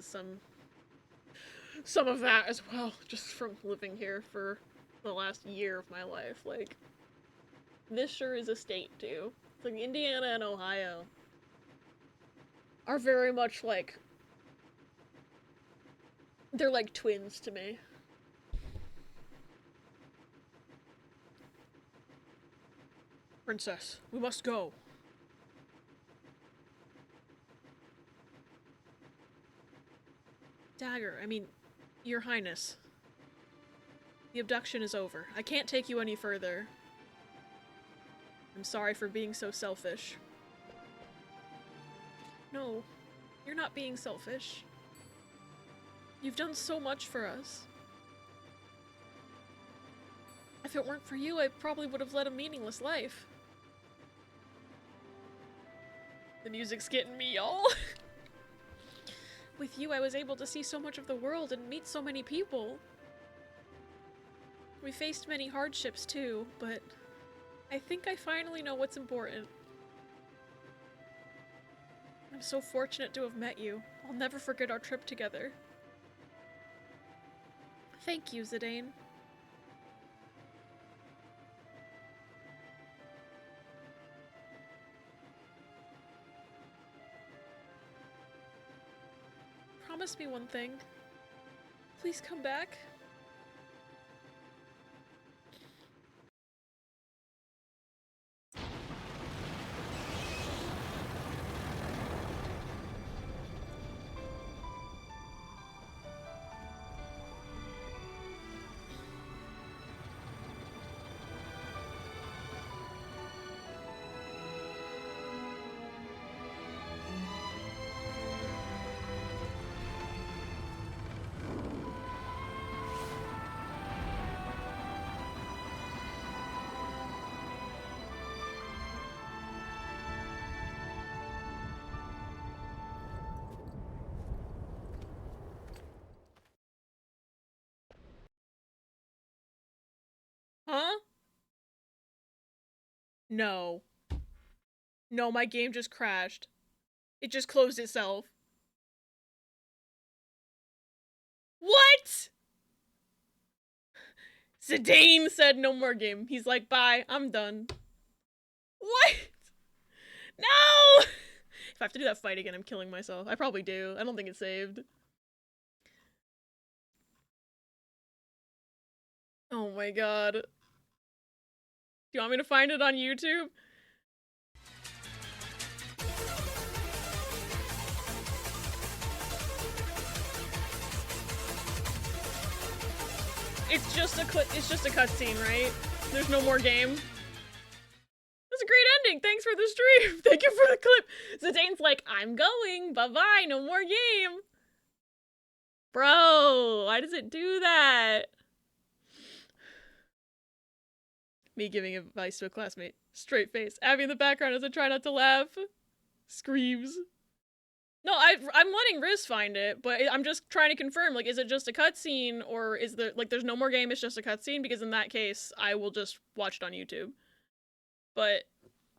some of that as well, just from living here for the last year of my life. Like, this sure is a state, too. It's like Indiana and Ohio are very much like, they're like twins to me. Princess, we must go. Dagger, I mean, Your Highness. The abduction is over. I can't take you any further. I'm sorry for being so selfish. No, you're not being selfish. You've done so much for us. If it weren't for you, I probably would have led a meaningless life. The music's getting me, y'all. With you, I was able to see so much of the world and meet so many people. We faced many hardships too, but I think I finally know what's important. I'm so fortunate to have met you. I'll never forget our trip together. Thank you, Zidane. Promise me one thing. Please come back. Huh? No. No, my game just crashed. It just closed itself. What? Zidane said no more game. He's like, bye, I'm done. What? No! If I have to do that fight again, I'm killing myself. I probably do. I don't think it's saved. Oh my god. Do you want me to find it on YouTube? It's just a cutscene, right? There's no more game. That's a great ending. Thanks for the stream. Thank you for the clip. Zidane's like, I'm going. Bye-bye. No more game. Bro, why does it do that? Me giving advice to a classmate. Straight face. Abby in the background as I try not to laugh. Screams. No, I'm letting Riz find it, but I'm just trying to confirm, like, is it just a cutscene, or is there, like, there's no more game, it's just a cutscene? Because in that case, I will just watch it on YouTube. But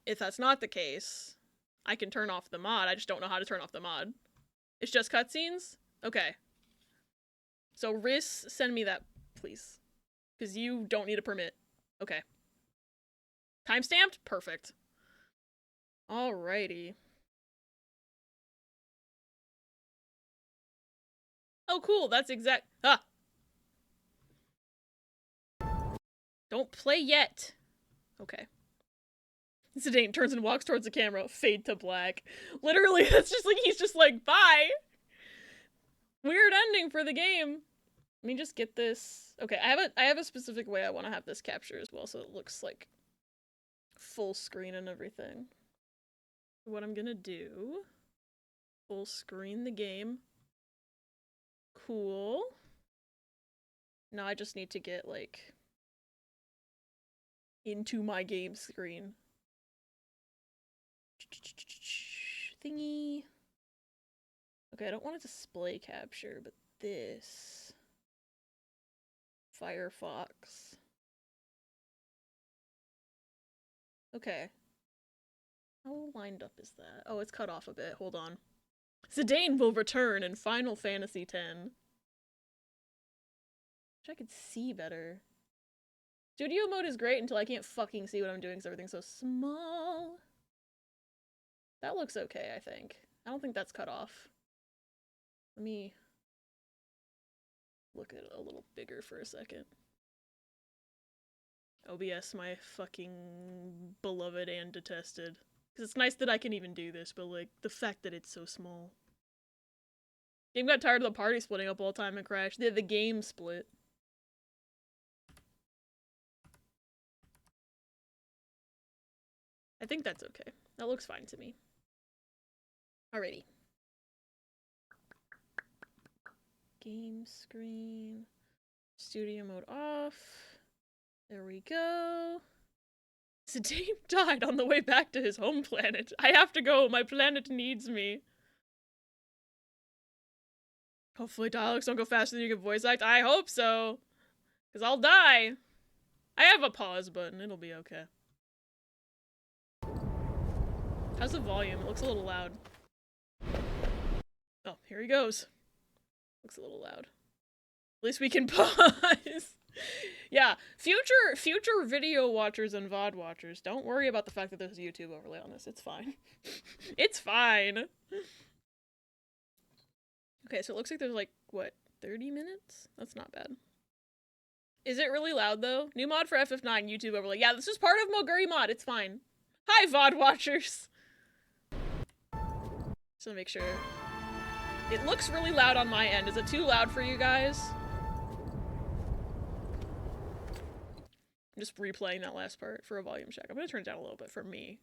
if that's not the case, I can turn off the mod. I just don't know how to turn off the mod. It's just cutscenes? Okay. So Riz, send me that, please. Because you don't need a permit. Okay. Timestamped? Perfect. Alrighty. Oh, cool. That's exact. Ah! Don't play yet. Okay. Zidane turns and walks towards the camera. Fade to black. Literally, that's just like, he's just like, bye! Weird ending for the game. Let me just get this. Okay, I have a specific way I want to have this capture as well, so it looks like full screen and everything. What I'm gonna do, full screen the game. Cool. Now I just need to get, like, into my game screen. Thingy. Okay, I don't want a display capture, but this. Firefox. Okay. How lined up is that? Oh, it's cut off a bit. Hold on. Zidane will return in Final Fantasy X. Wish I could see better. Studio mode is great until I can't fucking see what I'm doing because everything's so small. That looks okay, I think. I don't think that's cut off. Let me look at it a little bigger for a second. OBS, my fucking beloved and detested. Because it's nice that I can even do this, but, like, the fact that it's so small. Game got tired of the party splitting up all the time and crashed. The game split. I think that's okay. That looks fine to me. Alrighty. Game screen. Studio mode off. There we go. Zidane died on the way back to his home planet. I have to go. My planet needs me. Hopefully dialogues don't go faster than you can voice act. I hope so. Because I'll die. I have a pause button. It'll be okay. How's the volume? It looks a little loud. Oh, here he goes. Looks a little loud. At least we can pause. Yeah, future video watchers and VOD watchers, don't worry about the fact that there's a YouTube overlay on this. It's fine. It's fine. Okay, so it looks like there's like, what, 30 minutes? That's not bad. Is it really loud though? New mod for FF9 YouTube overlay. Yeah, this is part of Moguri mod. It's fine. Hi, VOD watchers. Just wanna make sure. It looks really loud on my end. Is it too loud for you guys? I'm just replaying that last part for a volume check. I'm gonna turn it down a little bit for me.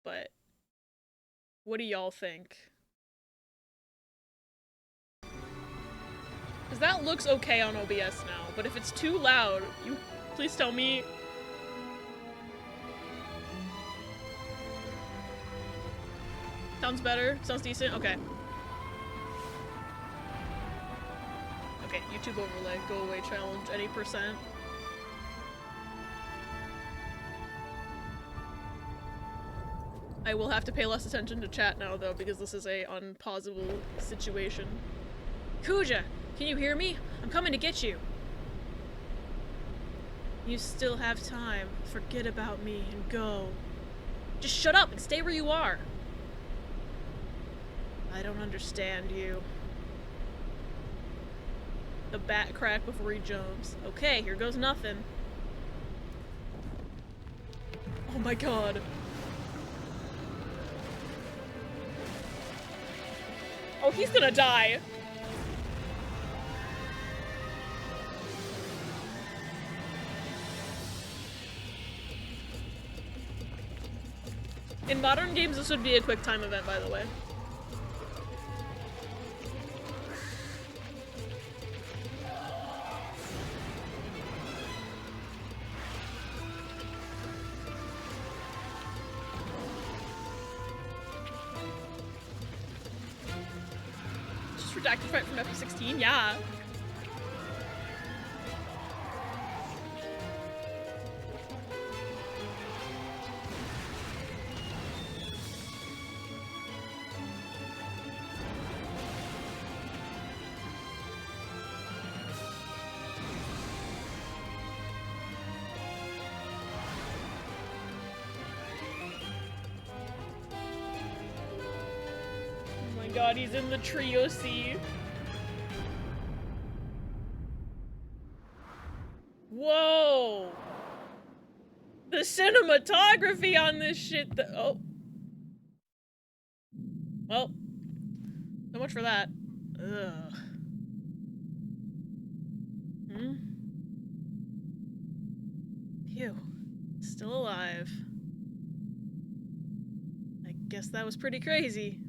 But what do y'all think? Because that looks okay on OBS now, but if it's too loud, you please tell me. Sounds better? Sounds decent? Okay. Okay, YouTube overlay, go away challenge, any percent. I will have to pay less attention to chat now, though, because this is a unpausable situation. Kuja, can you hear me? I'm coming to get you. You still have time. Forget about me and go. Just shut up and stay where you are. I don't understand you. The bat crack before he jumps. Okay, here goes nothing. Oh my god. Oh, he's gonna die. In modern games, this would be a quick time event, by the way. Redacted right from FF16, yeah. God, he's in the trio C. Whoa! The cinematography on this shit, oh. Well, so much for that. Ugh. Phew. Still alive. I guess that was pretty crazy.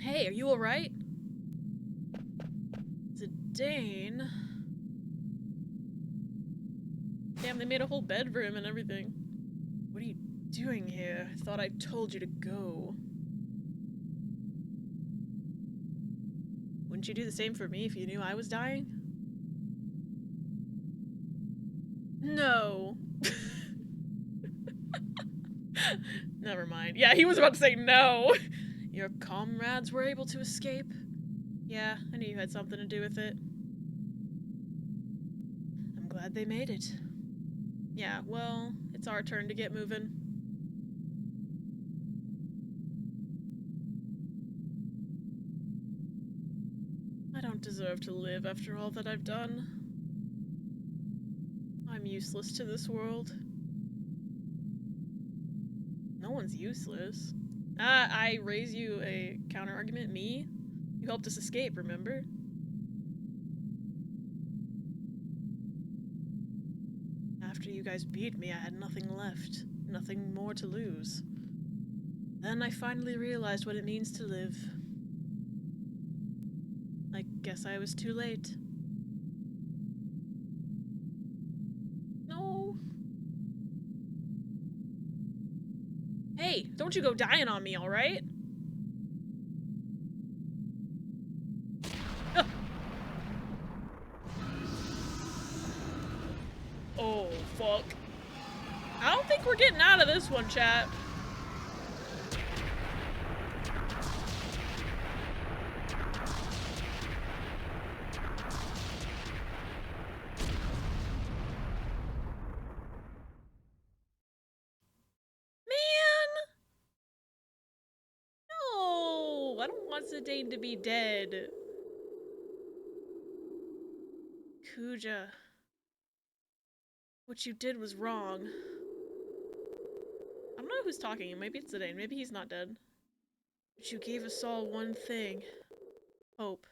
Hey, are you alright? Zidane. Damn, they made a whole bed for him and everything. What are you doing here? I thought I told you to go. Wouldn't you do the same for me if you knew I was dying? No. Never mind. Yeah, he was about to say no. Your comrades were able to escape? Yeah, I knew you had something to do with it. I'm glad they made it. Yeah, well, it's our turn to get moving. I don't deserve to live after all that I've done. I'm useless to this world. No one's useless. I raise you a counter-argument. Me? You helped us escape, remember? After you guys beat me, I had nothing left. Nothing more to lose. Then I finally realized what it means to live. I guess I was too late. No. Hey, don't you go dying on me, alright? Oh, fuck. I don't think we're getting out of this one, chat. I don't want Zidane to be dead. Kuja. What you did was wrong. I don't know who's talking. Maybe it's Zidane. Maybe he's not dead. But you gave us all one thing. Hope.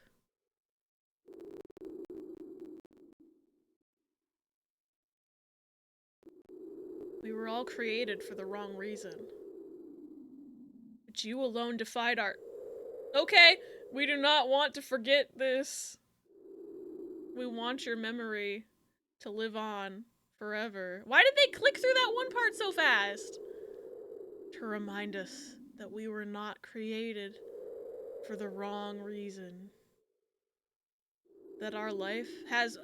We were all created for the wrong reason. But you alone defied our... Okay, we do not want to forget this. We want your memory to live on forever. Why did they click through that one part so fast? To remind us that we were not created for the wrong reason. That our life has...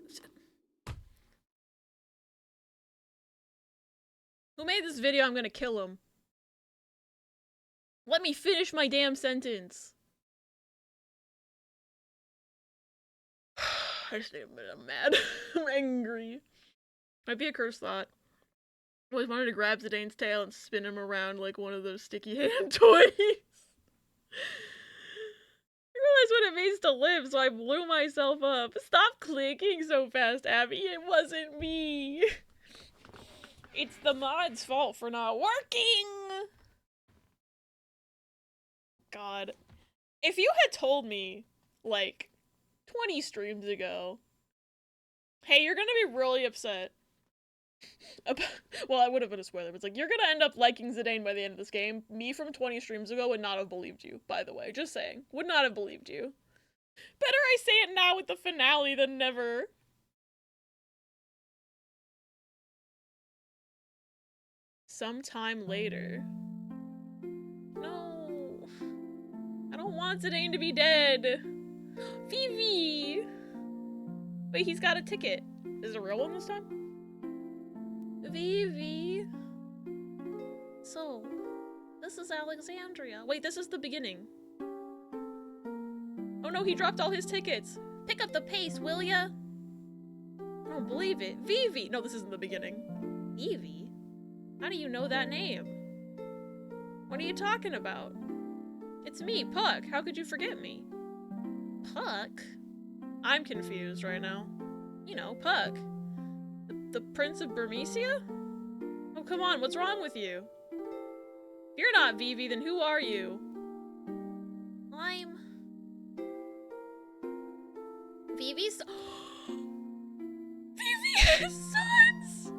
Who made this video? I'm gonna kill him. Let me finish my damn sentence. I just need a minute. I'm mad. I'm angry. Might be a cursed thought. I always wanted to grab Zidane's tail and spin him around like one of those sticky hand toys. I realized what it means to live, so I blew myself up. Stop clicking so fast, Abby. It wasn't me. It's the mod's fault for not working. God. If you had told me, like, 20 streams ago, hey, you're gonna be really upset. Well, I would have been a spoiler, but it's like, you're gonna end up liking Zidane by the end of this game. Me from 20 streams ago would not have believed you, by the way. Just saying. Would not have believed you. Better I say it now with the finale than never. Sometime later. No. I don't want Zidane to be dead. Vivi! Wait, he's got a ticket. Is it a real one this time? Vivi. So, this is Alexandria. Wait, this is the beginning. Oh no, he dropped all his tickets. Pick up the pace, will ya? I don't believe it. Vivi! No, this isn't the beginning. Vivi? How do you know that name? What are you talking about? It's me, Puck. How could you forget me? Puck? I'm confused right now. You know, Puck. The Prince of Burmecia? Oh, come on, what's wrong with you? If you're not Vivi, then who are you? Well, time. Vivi's. Vivi has sons!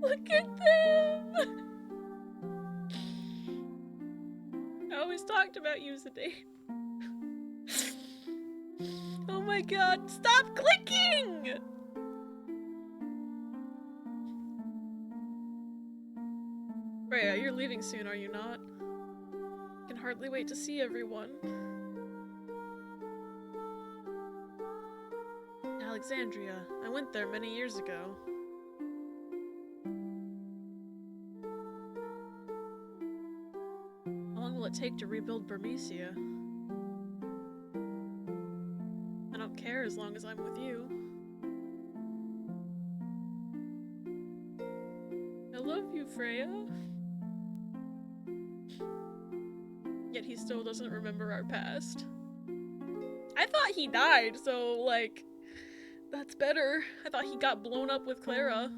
Look at them! I always talked about you, Zidane. Oh my god, stop clicking! Freya, you're leaving soon, are you not? I can hardly wait to see everyone. Alexandria. I went there many years ago. How long will it take to rebuild Burmecia? I don't care as long as I'm with you. I love you, Freya. Yet he still doesn't remember our past. I thought he died, so, like, that's better. I thought he got blown up with Clara.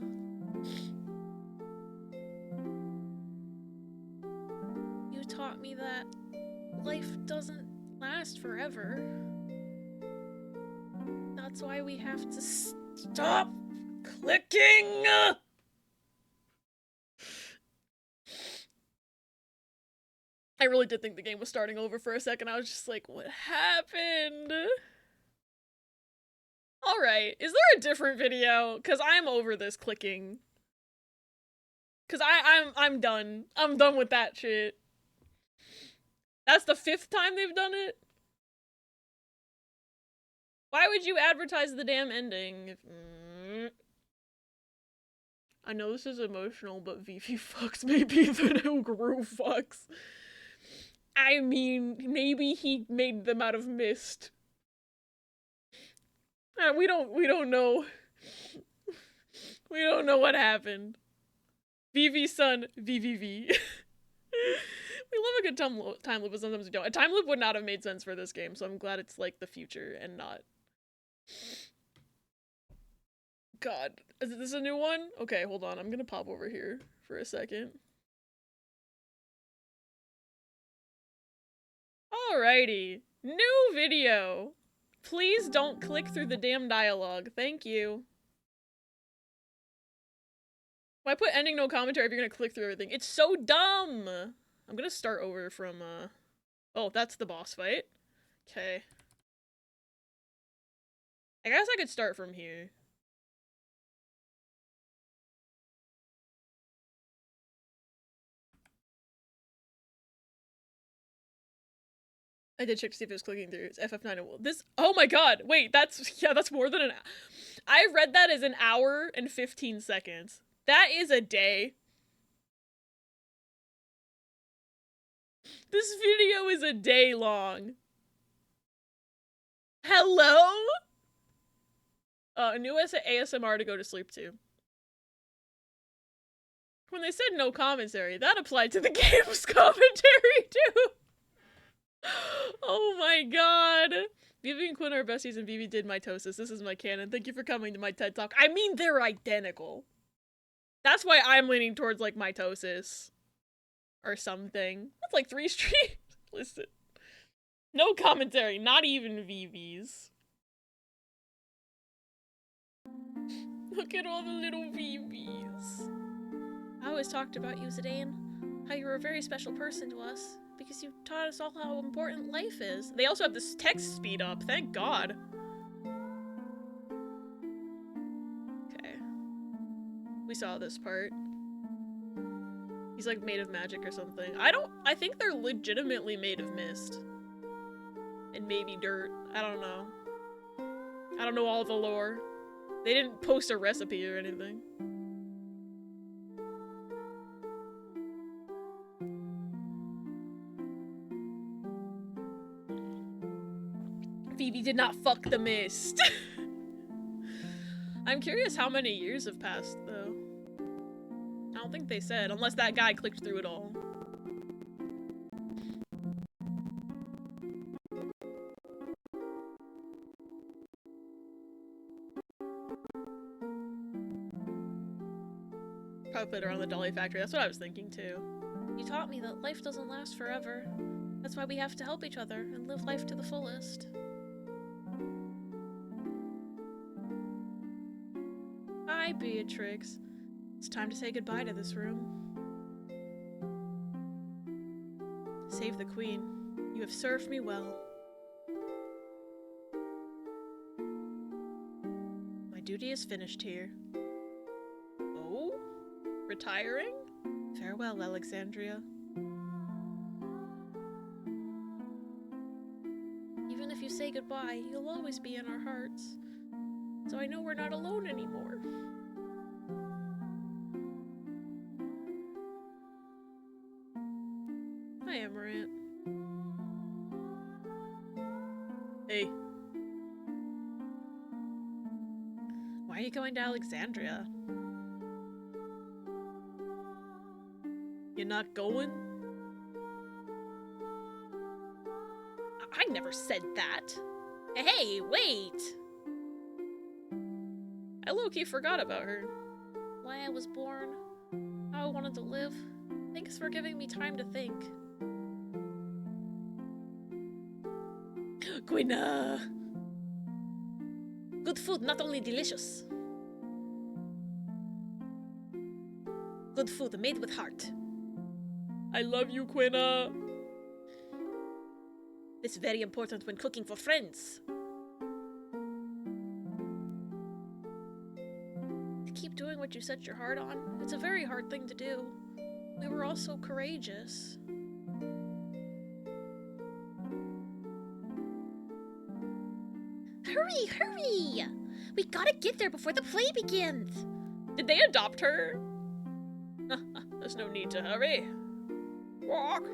You taught me that life doesn't last forever. That's why we have to stop clicking! I really did think the game was starting over for a second. I was just like, what happened? Alright, is there a different video? Cause I'm over this clicking. Cause I'm done. I'm done with that shit. That's the 5th time they've done it? Why would you advertise the damn ending? I know this is emotional, but Vivi fucks maybe the new Guru fucks. I mean, maybe he made them out of mist. We don't know. We don't know what happened. Vivi's son, VVV. We love a good time loop, but sometimes we don't. A time loop would not have made sense for this game, so I'm glad it's like the future and not. God, is this a new one? Okay, hold on. I'm gonna pop over here for a second. Alrighty, new video. Please don't click through the damn dialogue. Thank you. Why put ending no commentary if you're gonna click through everything? It's so dumb! I'm gonna start over from, oh, that's the boss fight. Okay. I guess I could start from here. I did check to see if it was clicking through. It's FF9 and this. Oh my god! Wait, that's more than an. I read that as an hour and 15 seconds. That is a day. This video is a day long. Hello? A new ASMR to go to sleep to. When they said no commentary, that applied to the game's commentary too. Oh my god. Vivi and Quinn are besties and Vivi did mitosis. This is my canon. Thank you for coming to my TED Talk. I mean, they're identical. That's why I'm leaning towards, like, mitosis. Or something. That's like 3 streams. Listen. No commentary. Not even Vivi's. Look at all the little Vivi's. I always talked about you, Zidane. How you were a very special person to us. Because you taught us all how important life is. They also have this text speed up, thank God. Okay. We saw this part. He's like made of magic or something. I think they're legitimately made of mist. And maybe dirt. I don't know. I don't know all the lore. They didn't post a recipe or anything. Vivi did not fuck the mist. I'm curious how many years have passed, though. I don't think they said, unless that guy clicked through it all. puppet around the Dolly Factory. That's what I was thinking too. You taught me that life doesn't last forever. That's why we have to help each other and live life to the fullest. Hi, Beatrix. It's time to say goodbye to this room. Save the Queen. You have served me well. My duty is finished here. Oh? Retiring? Farewell, Alexandria. Even if you say goodbye, you'll always be in our hearts. So I know we're not alone anymore. Hi, Amaranth. Hey. Why are you going to Alexandria? You're not going? I never said that. Hey, wait! I low-key forgot about her. Why I was born, how I wanted to live. Thanks for giving me time to think. Quina! Good food, not only delicious. Good food, made with heart. I love you, Quina. It's very important when cooking for friends. To keep doing what you set your heart on, it's a very hard thing to do. We were all so courageous. Hurry, hurry! We gotta get there before the play begins! Did they adopt her? There's no need to hurry. Walk!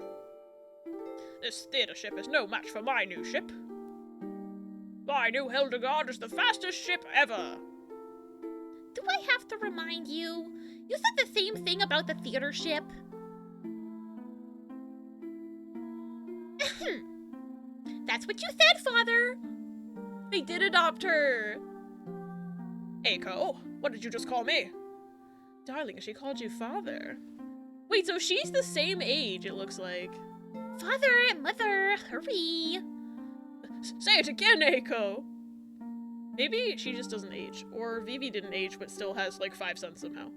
This theater ship is no match for my new ship. My new Hildegard is the fastest ship ever! Do I have to remind you? You said the same thing about the theater ship. That's what you said, Father! They did adopt her! Eiko, what did you just call me? Darling, she called you father. Wait, so she's the same age, it looks like. Father and mother, hurry! Say it again, Eiko! Maybe she just doesn't age, or Vivi didn't age but still has like 5 sons somehow.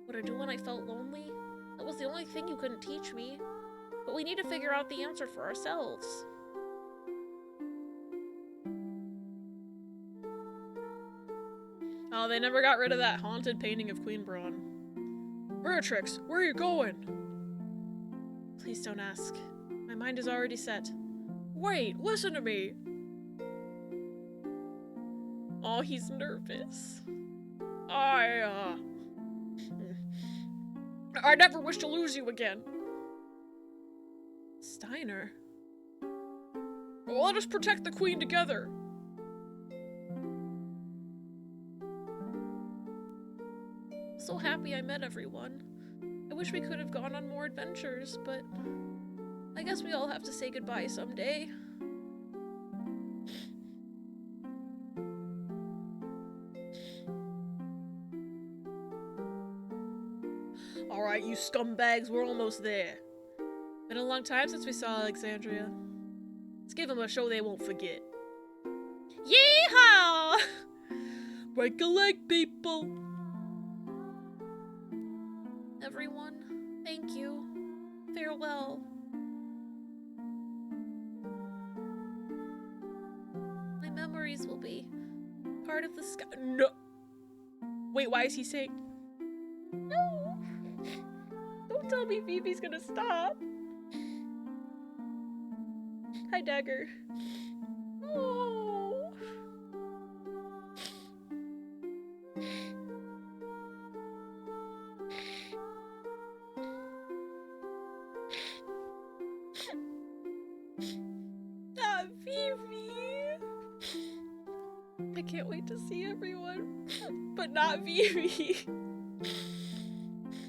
What I do when I felt lonely? That was the only thing you couldn't teach me. But we need to figure out the answer for ourselves. Oh, they never got rid of that haunted painting of Queen Braun. Beatrix, where are you going? Please don't ask. My mind is already set. Wait, listen to me. Oh, he's nervous. I never wish to lose you again. Steiner. Well, let us protect the Queen together. So happy I met everyone. I wish we could have gone on more adventures, but I guess we all have to say goodbye someday. Alright, you scumbags, we're almost there. Been a long time since we saw Alexandria. Let's give them a show they won't forget. Yeehaw! Break a leg, people! Everyone, thank you. Farewell. My memories will be part of the sky. No! Wait, why is he saying... No! Don't tell me Phoebe's gonna stop! Hi, Dagger. Oh. Ah, Phoebe! I can't wait to see everyone, but not Phoebe.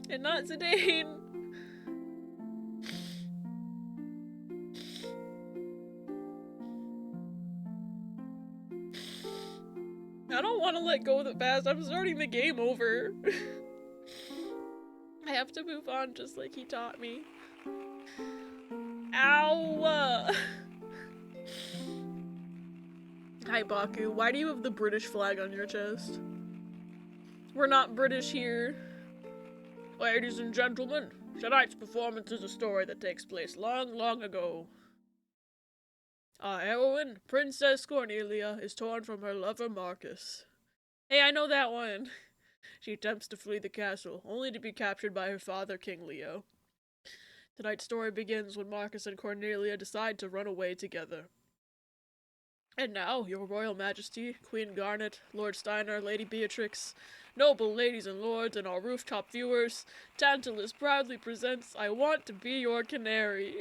And not Zidane. I don't want to let go of the past. I'm starting the game over. I have to move on just like he taught me. Ow! Hi, Baku. Why do you have the British flag on your chest? We're not British here. Ladies and gentlemen, tonight's performance is a story that takes place long, long ago. Our heroine, Princess Cornelia, is torn from her lover Marcus. Hey, I know that one. She attempts to flee the castle, only to be captured by her father, King Leo. Tonight's story begins when Marcus and Cornelia decide to run away together. And now, your royal majesty, Queen Garnet, Lord Steiner, Lady Beatrix, noble ladies and lords, and our rooftop viewers, Tantalus proudly presents I Want to Be Your Canary.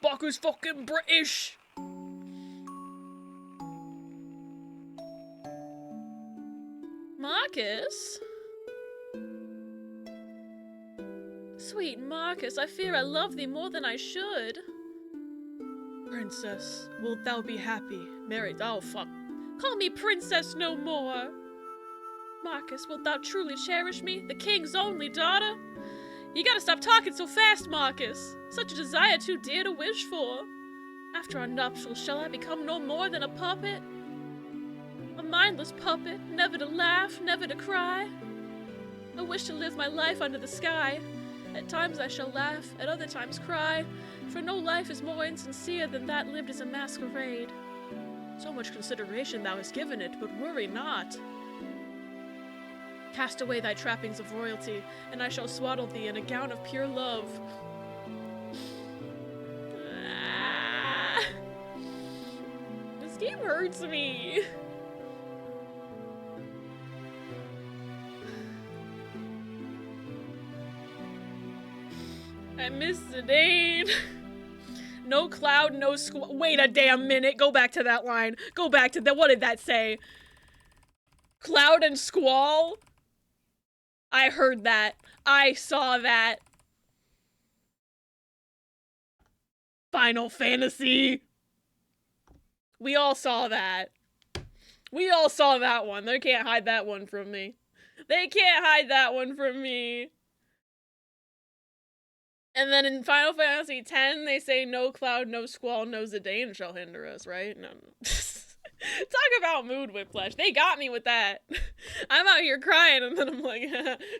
Baku's fucking British! Marcus? Sweet Marcus, I fear I love thee more than I should. Princess, wilt thou be happy? Married, oh fuck. Call me princess no more! Marcus, wilt thou truly cherish me, the king's only daughter? You gotta stop talking so fast, Marcus. Such a desire too dear to wish for. After our nuptials, shall I become no more than a puppet? A mindless puppet, never to laugh, never to cry. I wish to live my life under the sky. At times I shall laugh, at other times cry, for no life is more insincere than that lived as a masquerade. So much consideration thou hast given it, but worry not. Cast away thy trappings of royalty, and I shall swaddle thee in a gown of pure love. Ah. This game hurts me. I miss Zidane. No cloud, no squall. Wait a damn minute. Go back to that line. Go back to that. What did that say? Cloud and squall? I heard that. I saw that. Final Fantasy. We all saw that. We all saw that one. They can't hide that one from me. They can't hide that one from me. And then in Final Fantasy X, they say no cloud, no squall, no Zidane shall hinder us, right? No. Talk about mood whiplash. They got me with that. I'm out here crying, and then I'm like,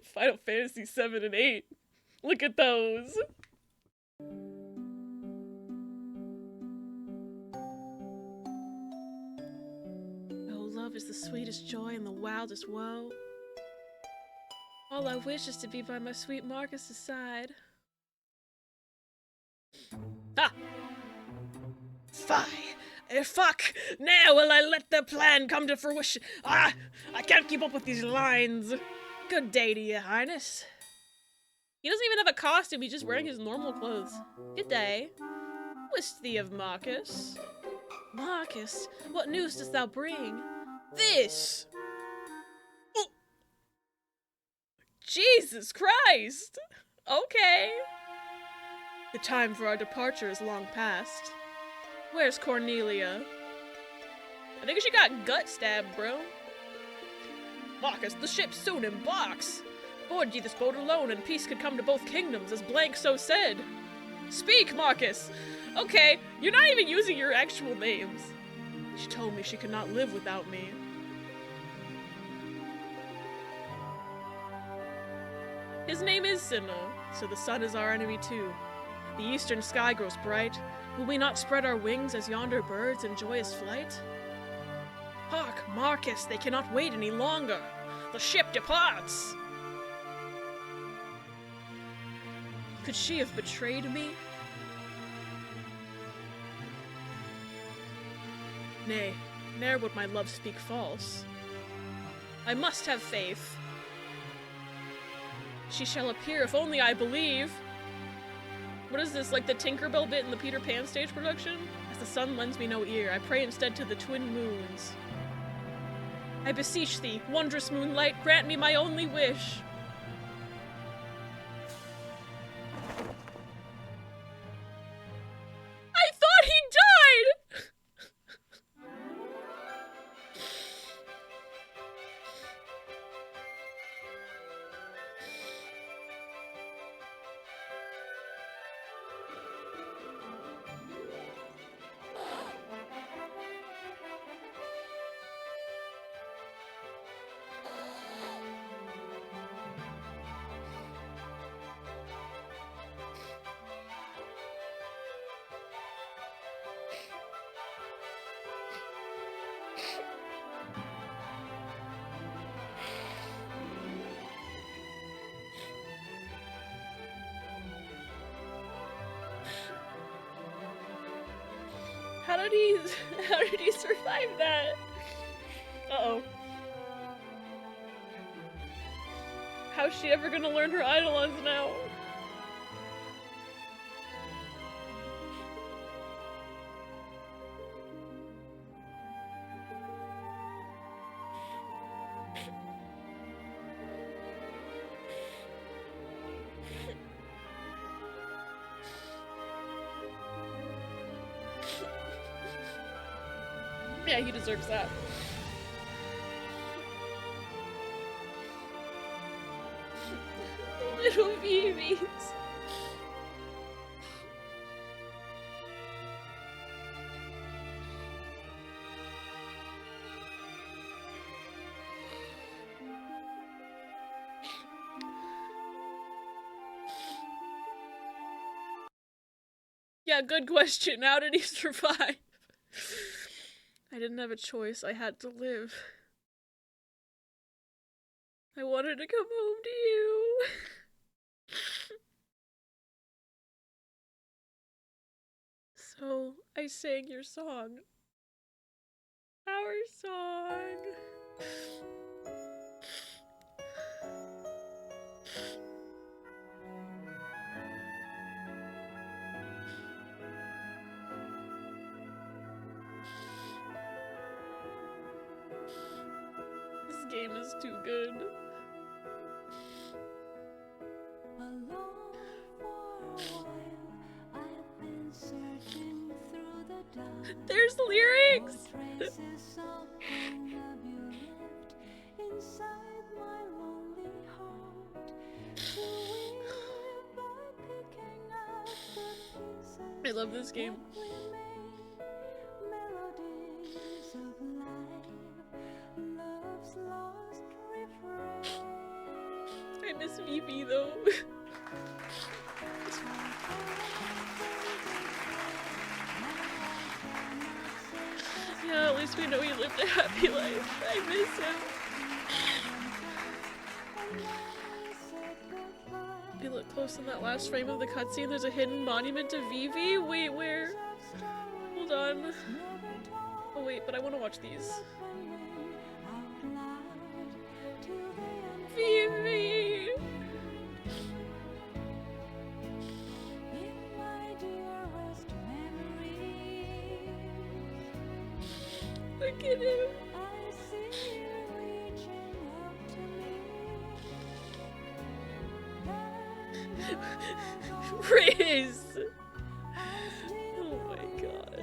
Final Fantasy 7 and 8. Look at those. Oh, love is the sweetest joy and the wildest woe. All I wish is to be by my sweet Marcus's side. Ah! Fuck! Now will I let the plan come to fruition? Ah! I can't keep up with these lines. Good day to you, Highness. He doesn't even have a costume, he's just wearing his normal clothes. Good day. Wist thee of Marcus? Marcus, what news dost thou bring? This! Oh. Jesus Christ! Okay. The time for our departure is long past. Where's Cornelia? I think she got gut stabbed, bro. Marcus, the ship soon embarks. Board ye this boat alone, and peace could come to both kingdoms, as Blank so said. Speak, Marcus! Okay, you're not even using your actual names. She told me she could not live without me. His name is Sinnoh, so the sun is our enemy too. The eastern sky grows bright. Will we not spread our wings as yonder birds in joyous flight? Hark, Marcus, they cannot wait any longer. The ship departs! Could she have betrayed me? Nay, ne'er would my love speak false. I must have faith. She shall appear if only I believe. What is this, like the Tinkerbell bit in the Peter Pan stage production? As the sun lends me no ear, I pray instead to the twin moons. I beseech thee, wondrous moonlight, grant me my only wish. I thought he died! how did he survive that? Uh-oh. How's she ever gonna learn her Eidolons now? Yeah, he deserves that. Little babies. Yeah, good question. How did he survive? I didn't have a choice. I had to live. I wanted to come home to you. So, I sang your song. Our song. This game is too good. There's lyrics! I love this game. I miss VB though. Yeah, at least we know he lived a happy life. I miss him. If you look close in that last frame of the cutscene, there's a hidden monument to Vivi. Wait, where? Hold on. Oh wait, but I want to watch these. Vivi! Look at him. Riz! Oh my god.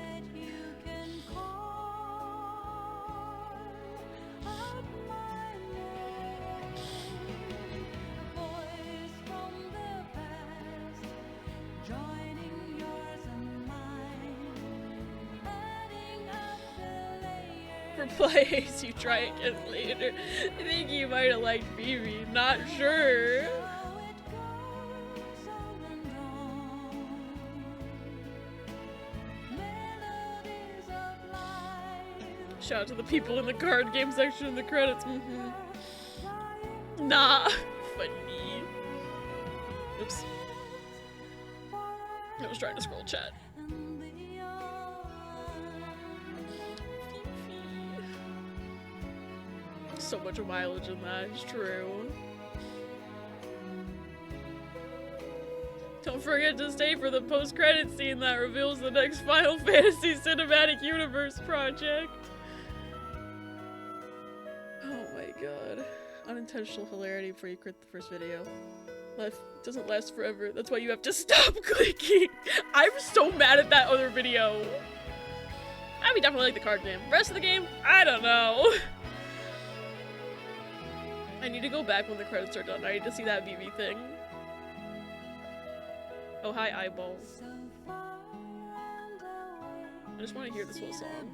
Replace, you try again later. I think you might have liked Vivi, not sure. Shout out to the people in the card game section in the credits. Nah, funny. Oops. I was trying to scroll chat. So much mileage in that, it's true. Don't forget to stay for the post-credit scene that reveals the next Final Fantasy Cinematic Universe project. Oh my god. Unintentional hilarity before you quit the first video. Life doesn't last forever, that's why you have to stop clicking. I'm so mad at that other video. I mean, definitely like the card game. Rest of the game, I don't know. I need to go back when the credits are done. I need to see that VV thing. Oh, hi, eyeball. I just want to hear this whole song.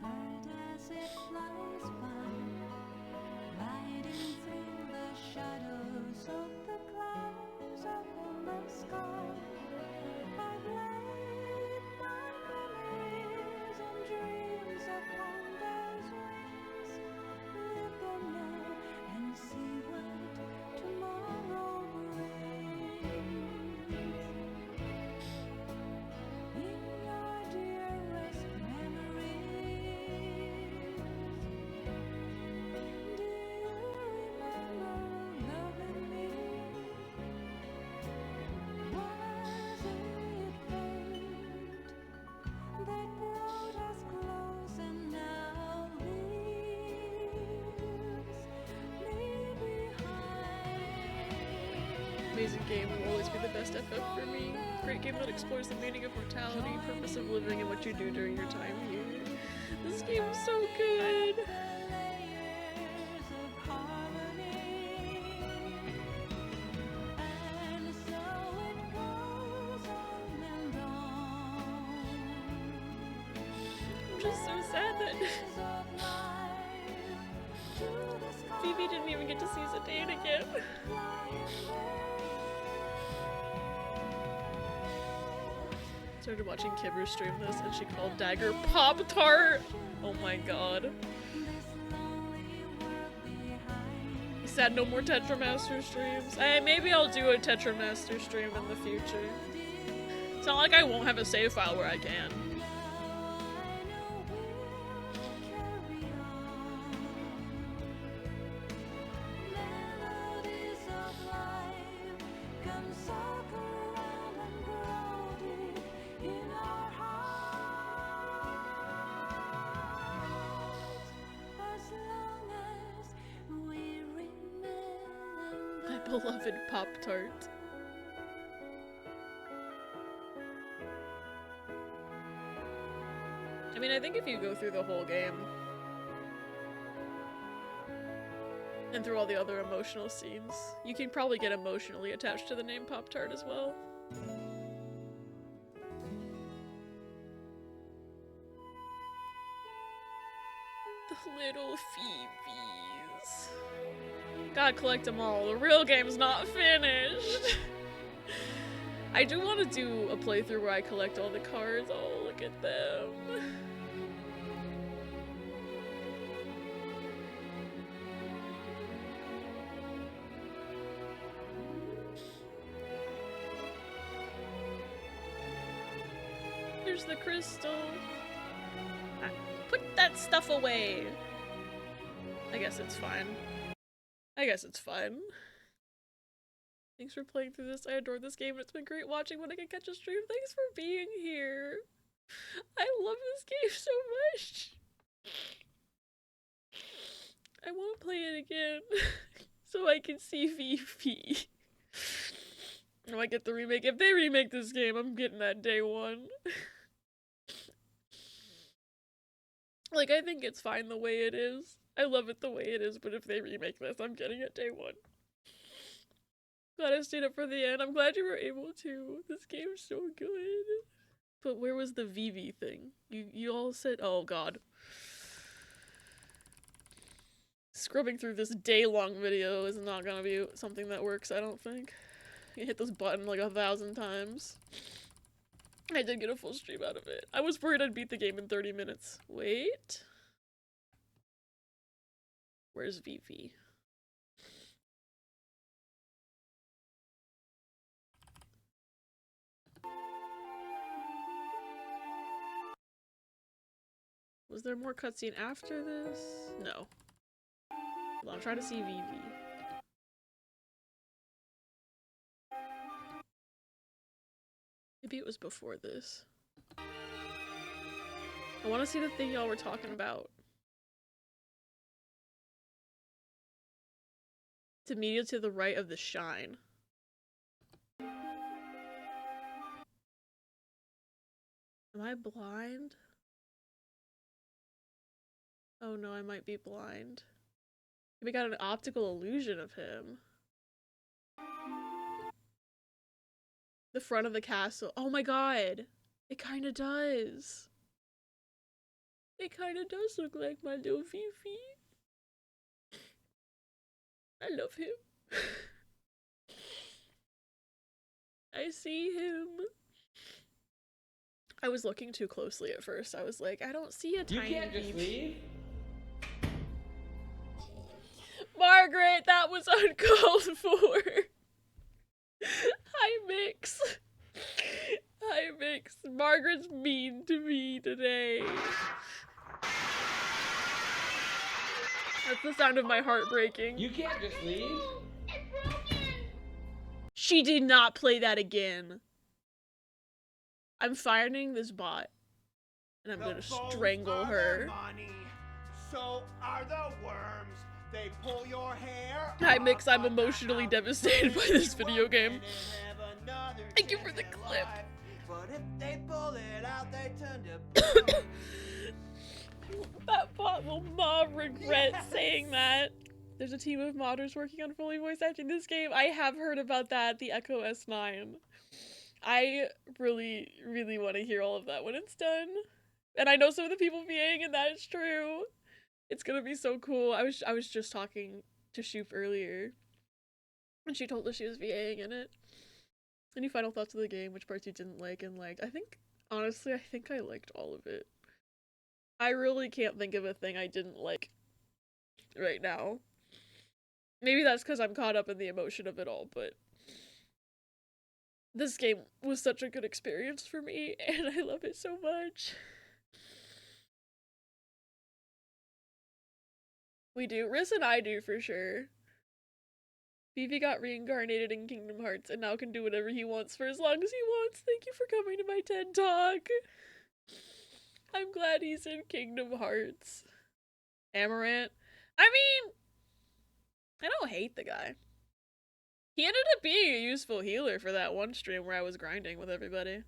amazing game will always be the best FF for me. Great game that explores the meaning of mortality, purpose of living, and what you do during your time here. This game is so good. I'm just so sad that Phoebe didn't even get to see Zidane again. Started watching Kibru stream this and she called Dagger Pop-Tart! Oh my god. He said no more Tetramaster streams. Hey, maybe I'll do a Tetramaster stream in the future. It's not like I won't have a save file where I can. Beloved Pop-Tart. I mean, I think if you go through the whole game and through all the other emotional scenes, you can probably get emotionally attached to the name Pop-Tart as well. The little Phoebes. Gotta collect them all. The real game's not finished. I do want to do a playthrough where I collect all the cards. Oh, look at them. There's the crystal. Ah, put that stuff away. I guess it's fine. I guess it's fine. Thanks for playing through this. I adore this game and it's been great watching when I can catch a stream. Thanks for being here. I love this game so much. I want to play it again so I can see VP. I might get the remake. If they remake this game, I'm getting that day one. Like, I think it's fine the way it is. I love it the way it is, but if they remake this, I'm getting it day one. Glad I stayed up for the end. I'm glad you were able to. This game's so good. But where was the VV thing? You all said, oh god. Scrubbing through this day-long video is not gonna be something that works, I don't think. You hit this button like 1,000 times. I did get a full stream out of it. I was worried I'd beat the game in 30 minutes. Wait. Where's VV? Was there more cutscene after this? No. Hold on, I'm trying to see VV. Maybe it was before this. I want to see the thing y'all were talking about. It's immediately to the right of the shine. Am I blind? Oh no, I might be blind. We got an optical illusion of him. The front of the castle. Oh my god! It kinda does. It kinda does look like my little Fifi. I love him. I see him. I was looking too closely at first. I was like, I don't see a tiny You can't just leave? Margaret, that was uncalled for. Hi, Mix. Hi, Mix. Margaret's mean to me today. That's the sound of my heart breaking. You can't just leave? She did not play that again. I'm firing this bot. And I'm gonna strangle her. Money, so are the worms. They pull your hair. Hi Mix, I'm emotionally devastated by this video game. Thank you for the clip. But if they pull it out, they turn to That bot will not regret saying that. There's a team of modders working on fully voice acting this game. I have heard about that, the Echo S9. I really, really want to hear all of that when it's done. And I know some of the people VAing, and that is true. It's gonna be so cool. I was just talking to Shoop earlier, and she told us she was VAing in it. Any final thoughts of the game? Which parts you didn't like and liked? Honestly, I think I liked all of it. I really can't think of a thing I didn't like right now. Maybe that's because I'm caught up in the emotion of it all, but this game was such a good experience for me, and I love it so much. We do. Riz and I do, for sure. Vivi got reincarnated in Kingdom Hearts and now can do whatever he wants for as long as he wants. Thank you for coming to my TED Talk. I'm glad he's in Kingdom Hearts. Amaranth. I mean, I don't hate the guy. He ended up being a useful healer for that one stream where I was grinding with everybody.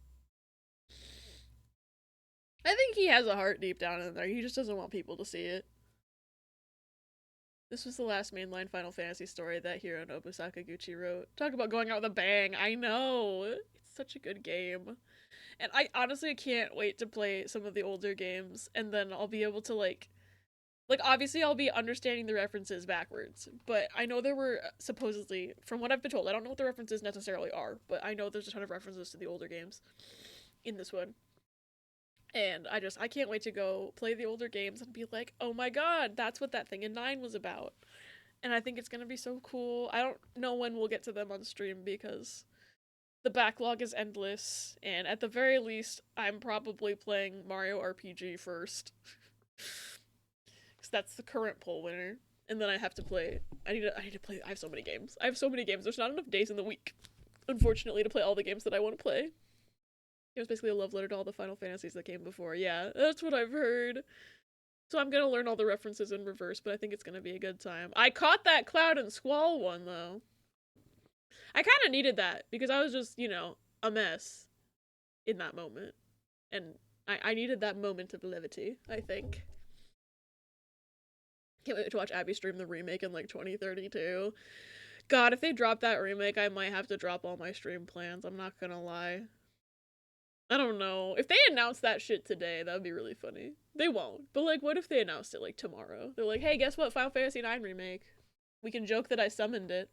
I think he has a heart deep down in there. He just doesn't want people to see it. This was the last mainline Final Fantasy story that Hiro Nobu Sakaguchi wrote. Talk about going out with a bang. I know. It's such a good game. And I honestly can't wait to play some of the older games, and then I'll be able to like obviously I'll be understanding the references backwards, but I know there were supposedly, from what I've been told, I don't know what the references necessarily are, but I know there's a ton of references to the older games in this one. And I can't wait to go play the older games and be like, oh my god, that's what that thing in 9 was about. And I think it's gonna be so cool. I don't know when we'll get to them on stream because the backlog is endless, and at the very least, I'm probably playing Mario RPG first. Because that's the current poll winner. And then I have to play, I need to play, I have so many games. I have so many games, there's not enough days in the week, unfortunately, to play all the games that I want to play. It was basically a love letter to all the Final Fantasies that came before. Yeah, that's what I've heard. So I'm gonna learn all the references in reverse, but I think it's gonna be a good time. I caught that Cloud and Squall one, though. I kind of needed that, because I was just, you know, a mess in that moment. And I needed that moment of levity, I think. Can't wait to watch Abby stream the remake in, like, 2032. God, if they drop that remake, I might have to drop all my stream plans, I'm not gonna lie. I don't know. If they announced that shit today, that would be really funny. They won't. But, like, what if they announced it, like, tomorrow? They're like, hey, guess what? Final Fantasy IX remake. We can joke that I summoned it.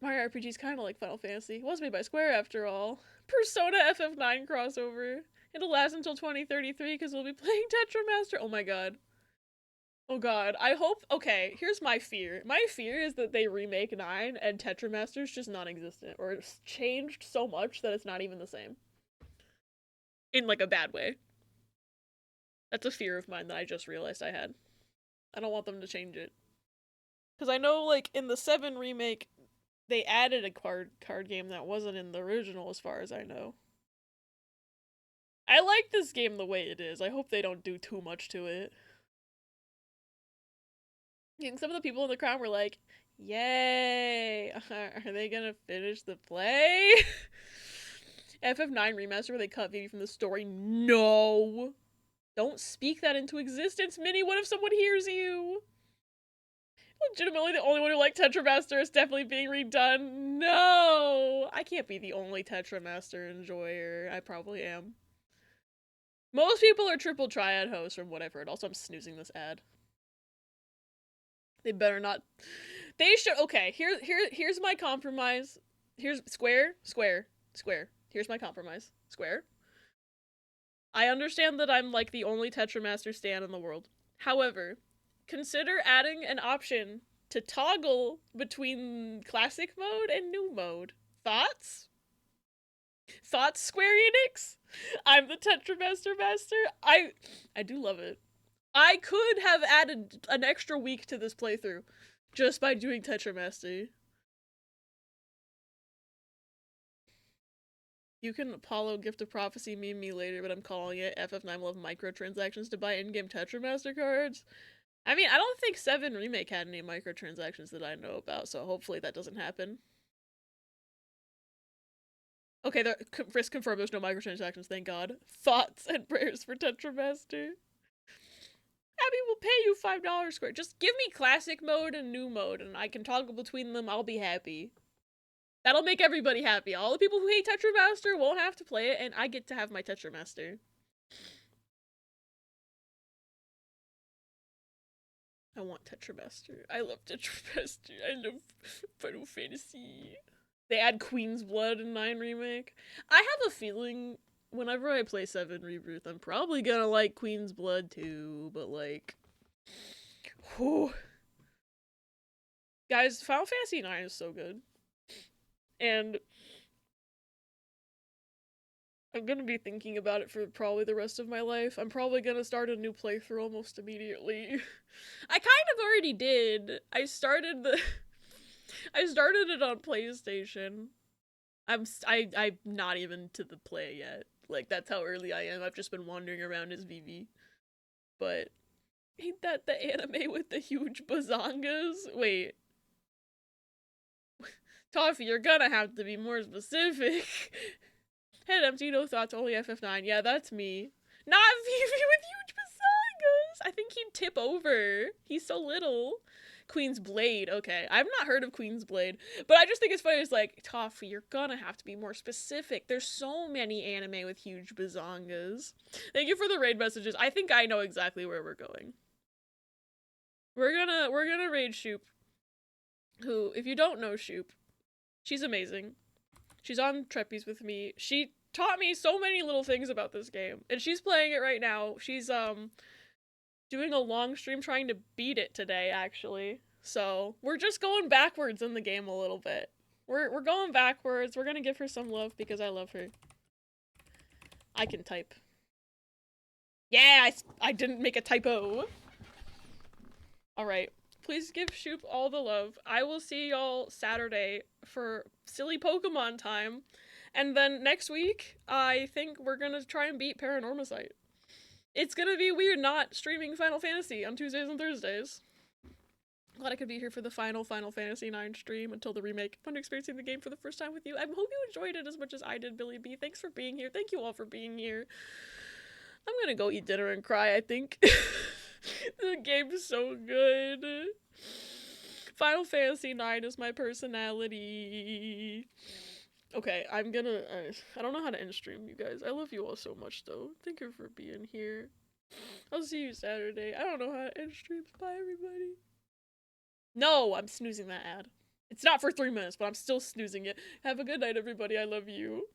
Mario RPG is kind of like Final Fantasy. It was made by Square, after all. Persona FF9 crossover. It'll last until 2033, because we'll be playing Tetramaster. Oh my god. Oh god, I hope- okay, here's my fear. My fear is that they remake 9 and Tetramaster's just non-existent, or it's changed so much that it's not even the same. In, like, a bad way. That's a fear of mine that I just realized I had. I don't want them to change it. Because I know, like, in the 7 remake, they added a card game that wasn't in the original, as far as I know. I like this game the way it is. I hope they don't do too much to it. And some of the people in the crowd were like, yay! Are they gonna finish the play? FF9 remaster where they cut Vivi from the story? No! Don't speak that into existence, Minnie! What if someone hears you? Legitimately the only one who liked Tetramaster is definitely being redone. No! I can't be the only Tetramaster enjoyer. I probably am. Most people are triple triad hosts from what I've heard. Also, I'm snoozing this ad. They better not. They should. Okay, here's my compromise. Here's Square. Here's my compromise. Square. I understand that I'm like the only Tetramaster stan in the world. However, consider adding an option to toggle between classic mode and new mode. Thoughts? Thoughts, Square Enix? I'm the Tetramaster master. I do love it. I could have added an extra week to this playthrough just by doing Tetramaster. You can Apollo Gift of Prophecy meme me later, but I'm calling it. FF9 will have microtransactions to buy in-game Tetramaster cards. I mean, I don't think 7 Remake had any microtransactions that I know about, so hopefully that doesn't happen. Okay, Risk confirmed there's no microtransactions, thank God. Thoughts and prayers for Tetramaster. Abby will pay you $5 square. Just give me classic mode and new mode, and I can toggle between them. I'll be happy. That'll make everybody happy. All the people who hate Tetramaster won't have to play it, and I get to have my Tetramaster. I want Tetramaster. I love Tetramaster. I love Final Fantasy. They add Queen's Blood in 9 Remake. I have a feeling whenever I play 7 Rebirth, I'm probably gonna like Queen's Blood too, but like... whew. Guys, Final Fantasy 9 is so good. And I'm gonna be thinking about it for probably the rest of my life. I'm probably gonna start a new playthrough almost immediately. I kind of already did. I started it on PlayStation. I'm not even to the play yet. Like, that's how early I am. I've just been wandering around as Vivi. But ain't that the anime with the huge bazongas? Wait. Toffee, you're gonna have to be more specific. Head empty, no thoughts, only FF9. Yeah, that's me. Not Vivi with huge bazongas! I think he'd tip over. He's so little. Queen's Blade, okay. I've not heard of Queen's Blade, but I just think it's funny. It's like, Toffee, you're gonna have to be more specific. There's so many anime with huge bazongas. Thank you for the raid messages. I think I know exactly where we're going. We're gonna raid Shoop, who, if you don't know Shoop, she's amazing. She's on Treppies with me. She taught me so many little things about this game, and she's playing it right now. She's doing a long stream trying to beat it today, actually. So we're just going backwards in the game a little bit. We're going backwards. We're gonna give her some love because I love her. I can type. Yeah, I didn't make a typo. Alright. Please give Shoop all the love. I will see y'all Saturday for silly Pokemon time. And then next week, I think we're gonna try and beat Paranormacite. It's gonna be weird not streaming Final Fantasy on Tuesdays and Thursdays. Glad I could be here for the final Final Fantasy 9 stream until the remake. Fun experiencing the game for the first time with you. I hope you enjoyed it as much as I did, Billy B. Thanks for being here. Thank you all for being here. I'm gonna go eat dinner and cry, I think. The game's so good. Final Fantasy 9 is my personality. Okay, I'm gonna, I don't know how to end stream, you guys. I love you all so much, though. Thank you for being here. I'll see you Saturday. I don't know how to end streams. Bye, everybody. No, I'm snoozing that ad. It's not for 3 minutes, but I'm still snoozing it. Have a good night, everybody. I love you.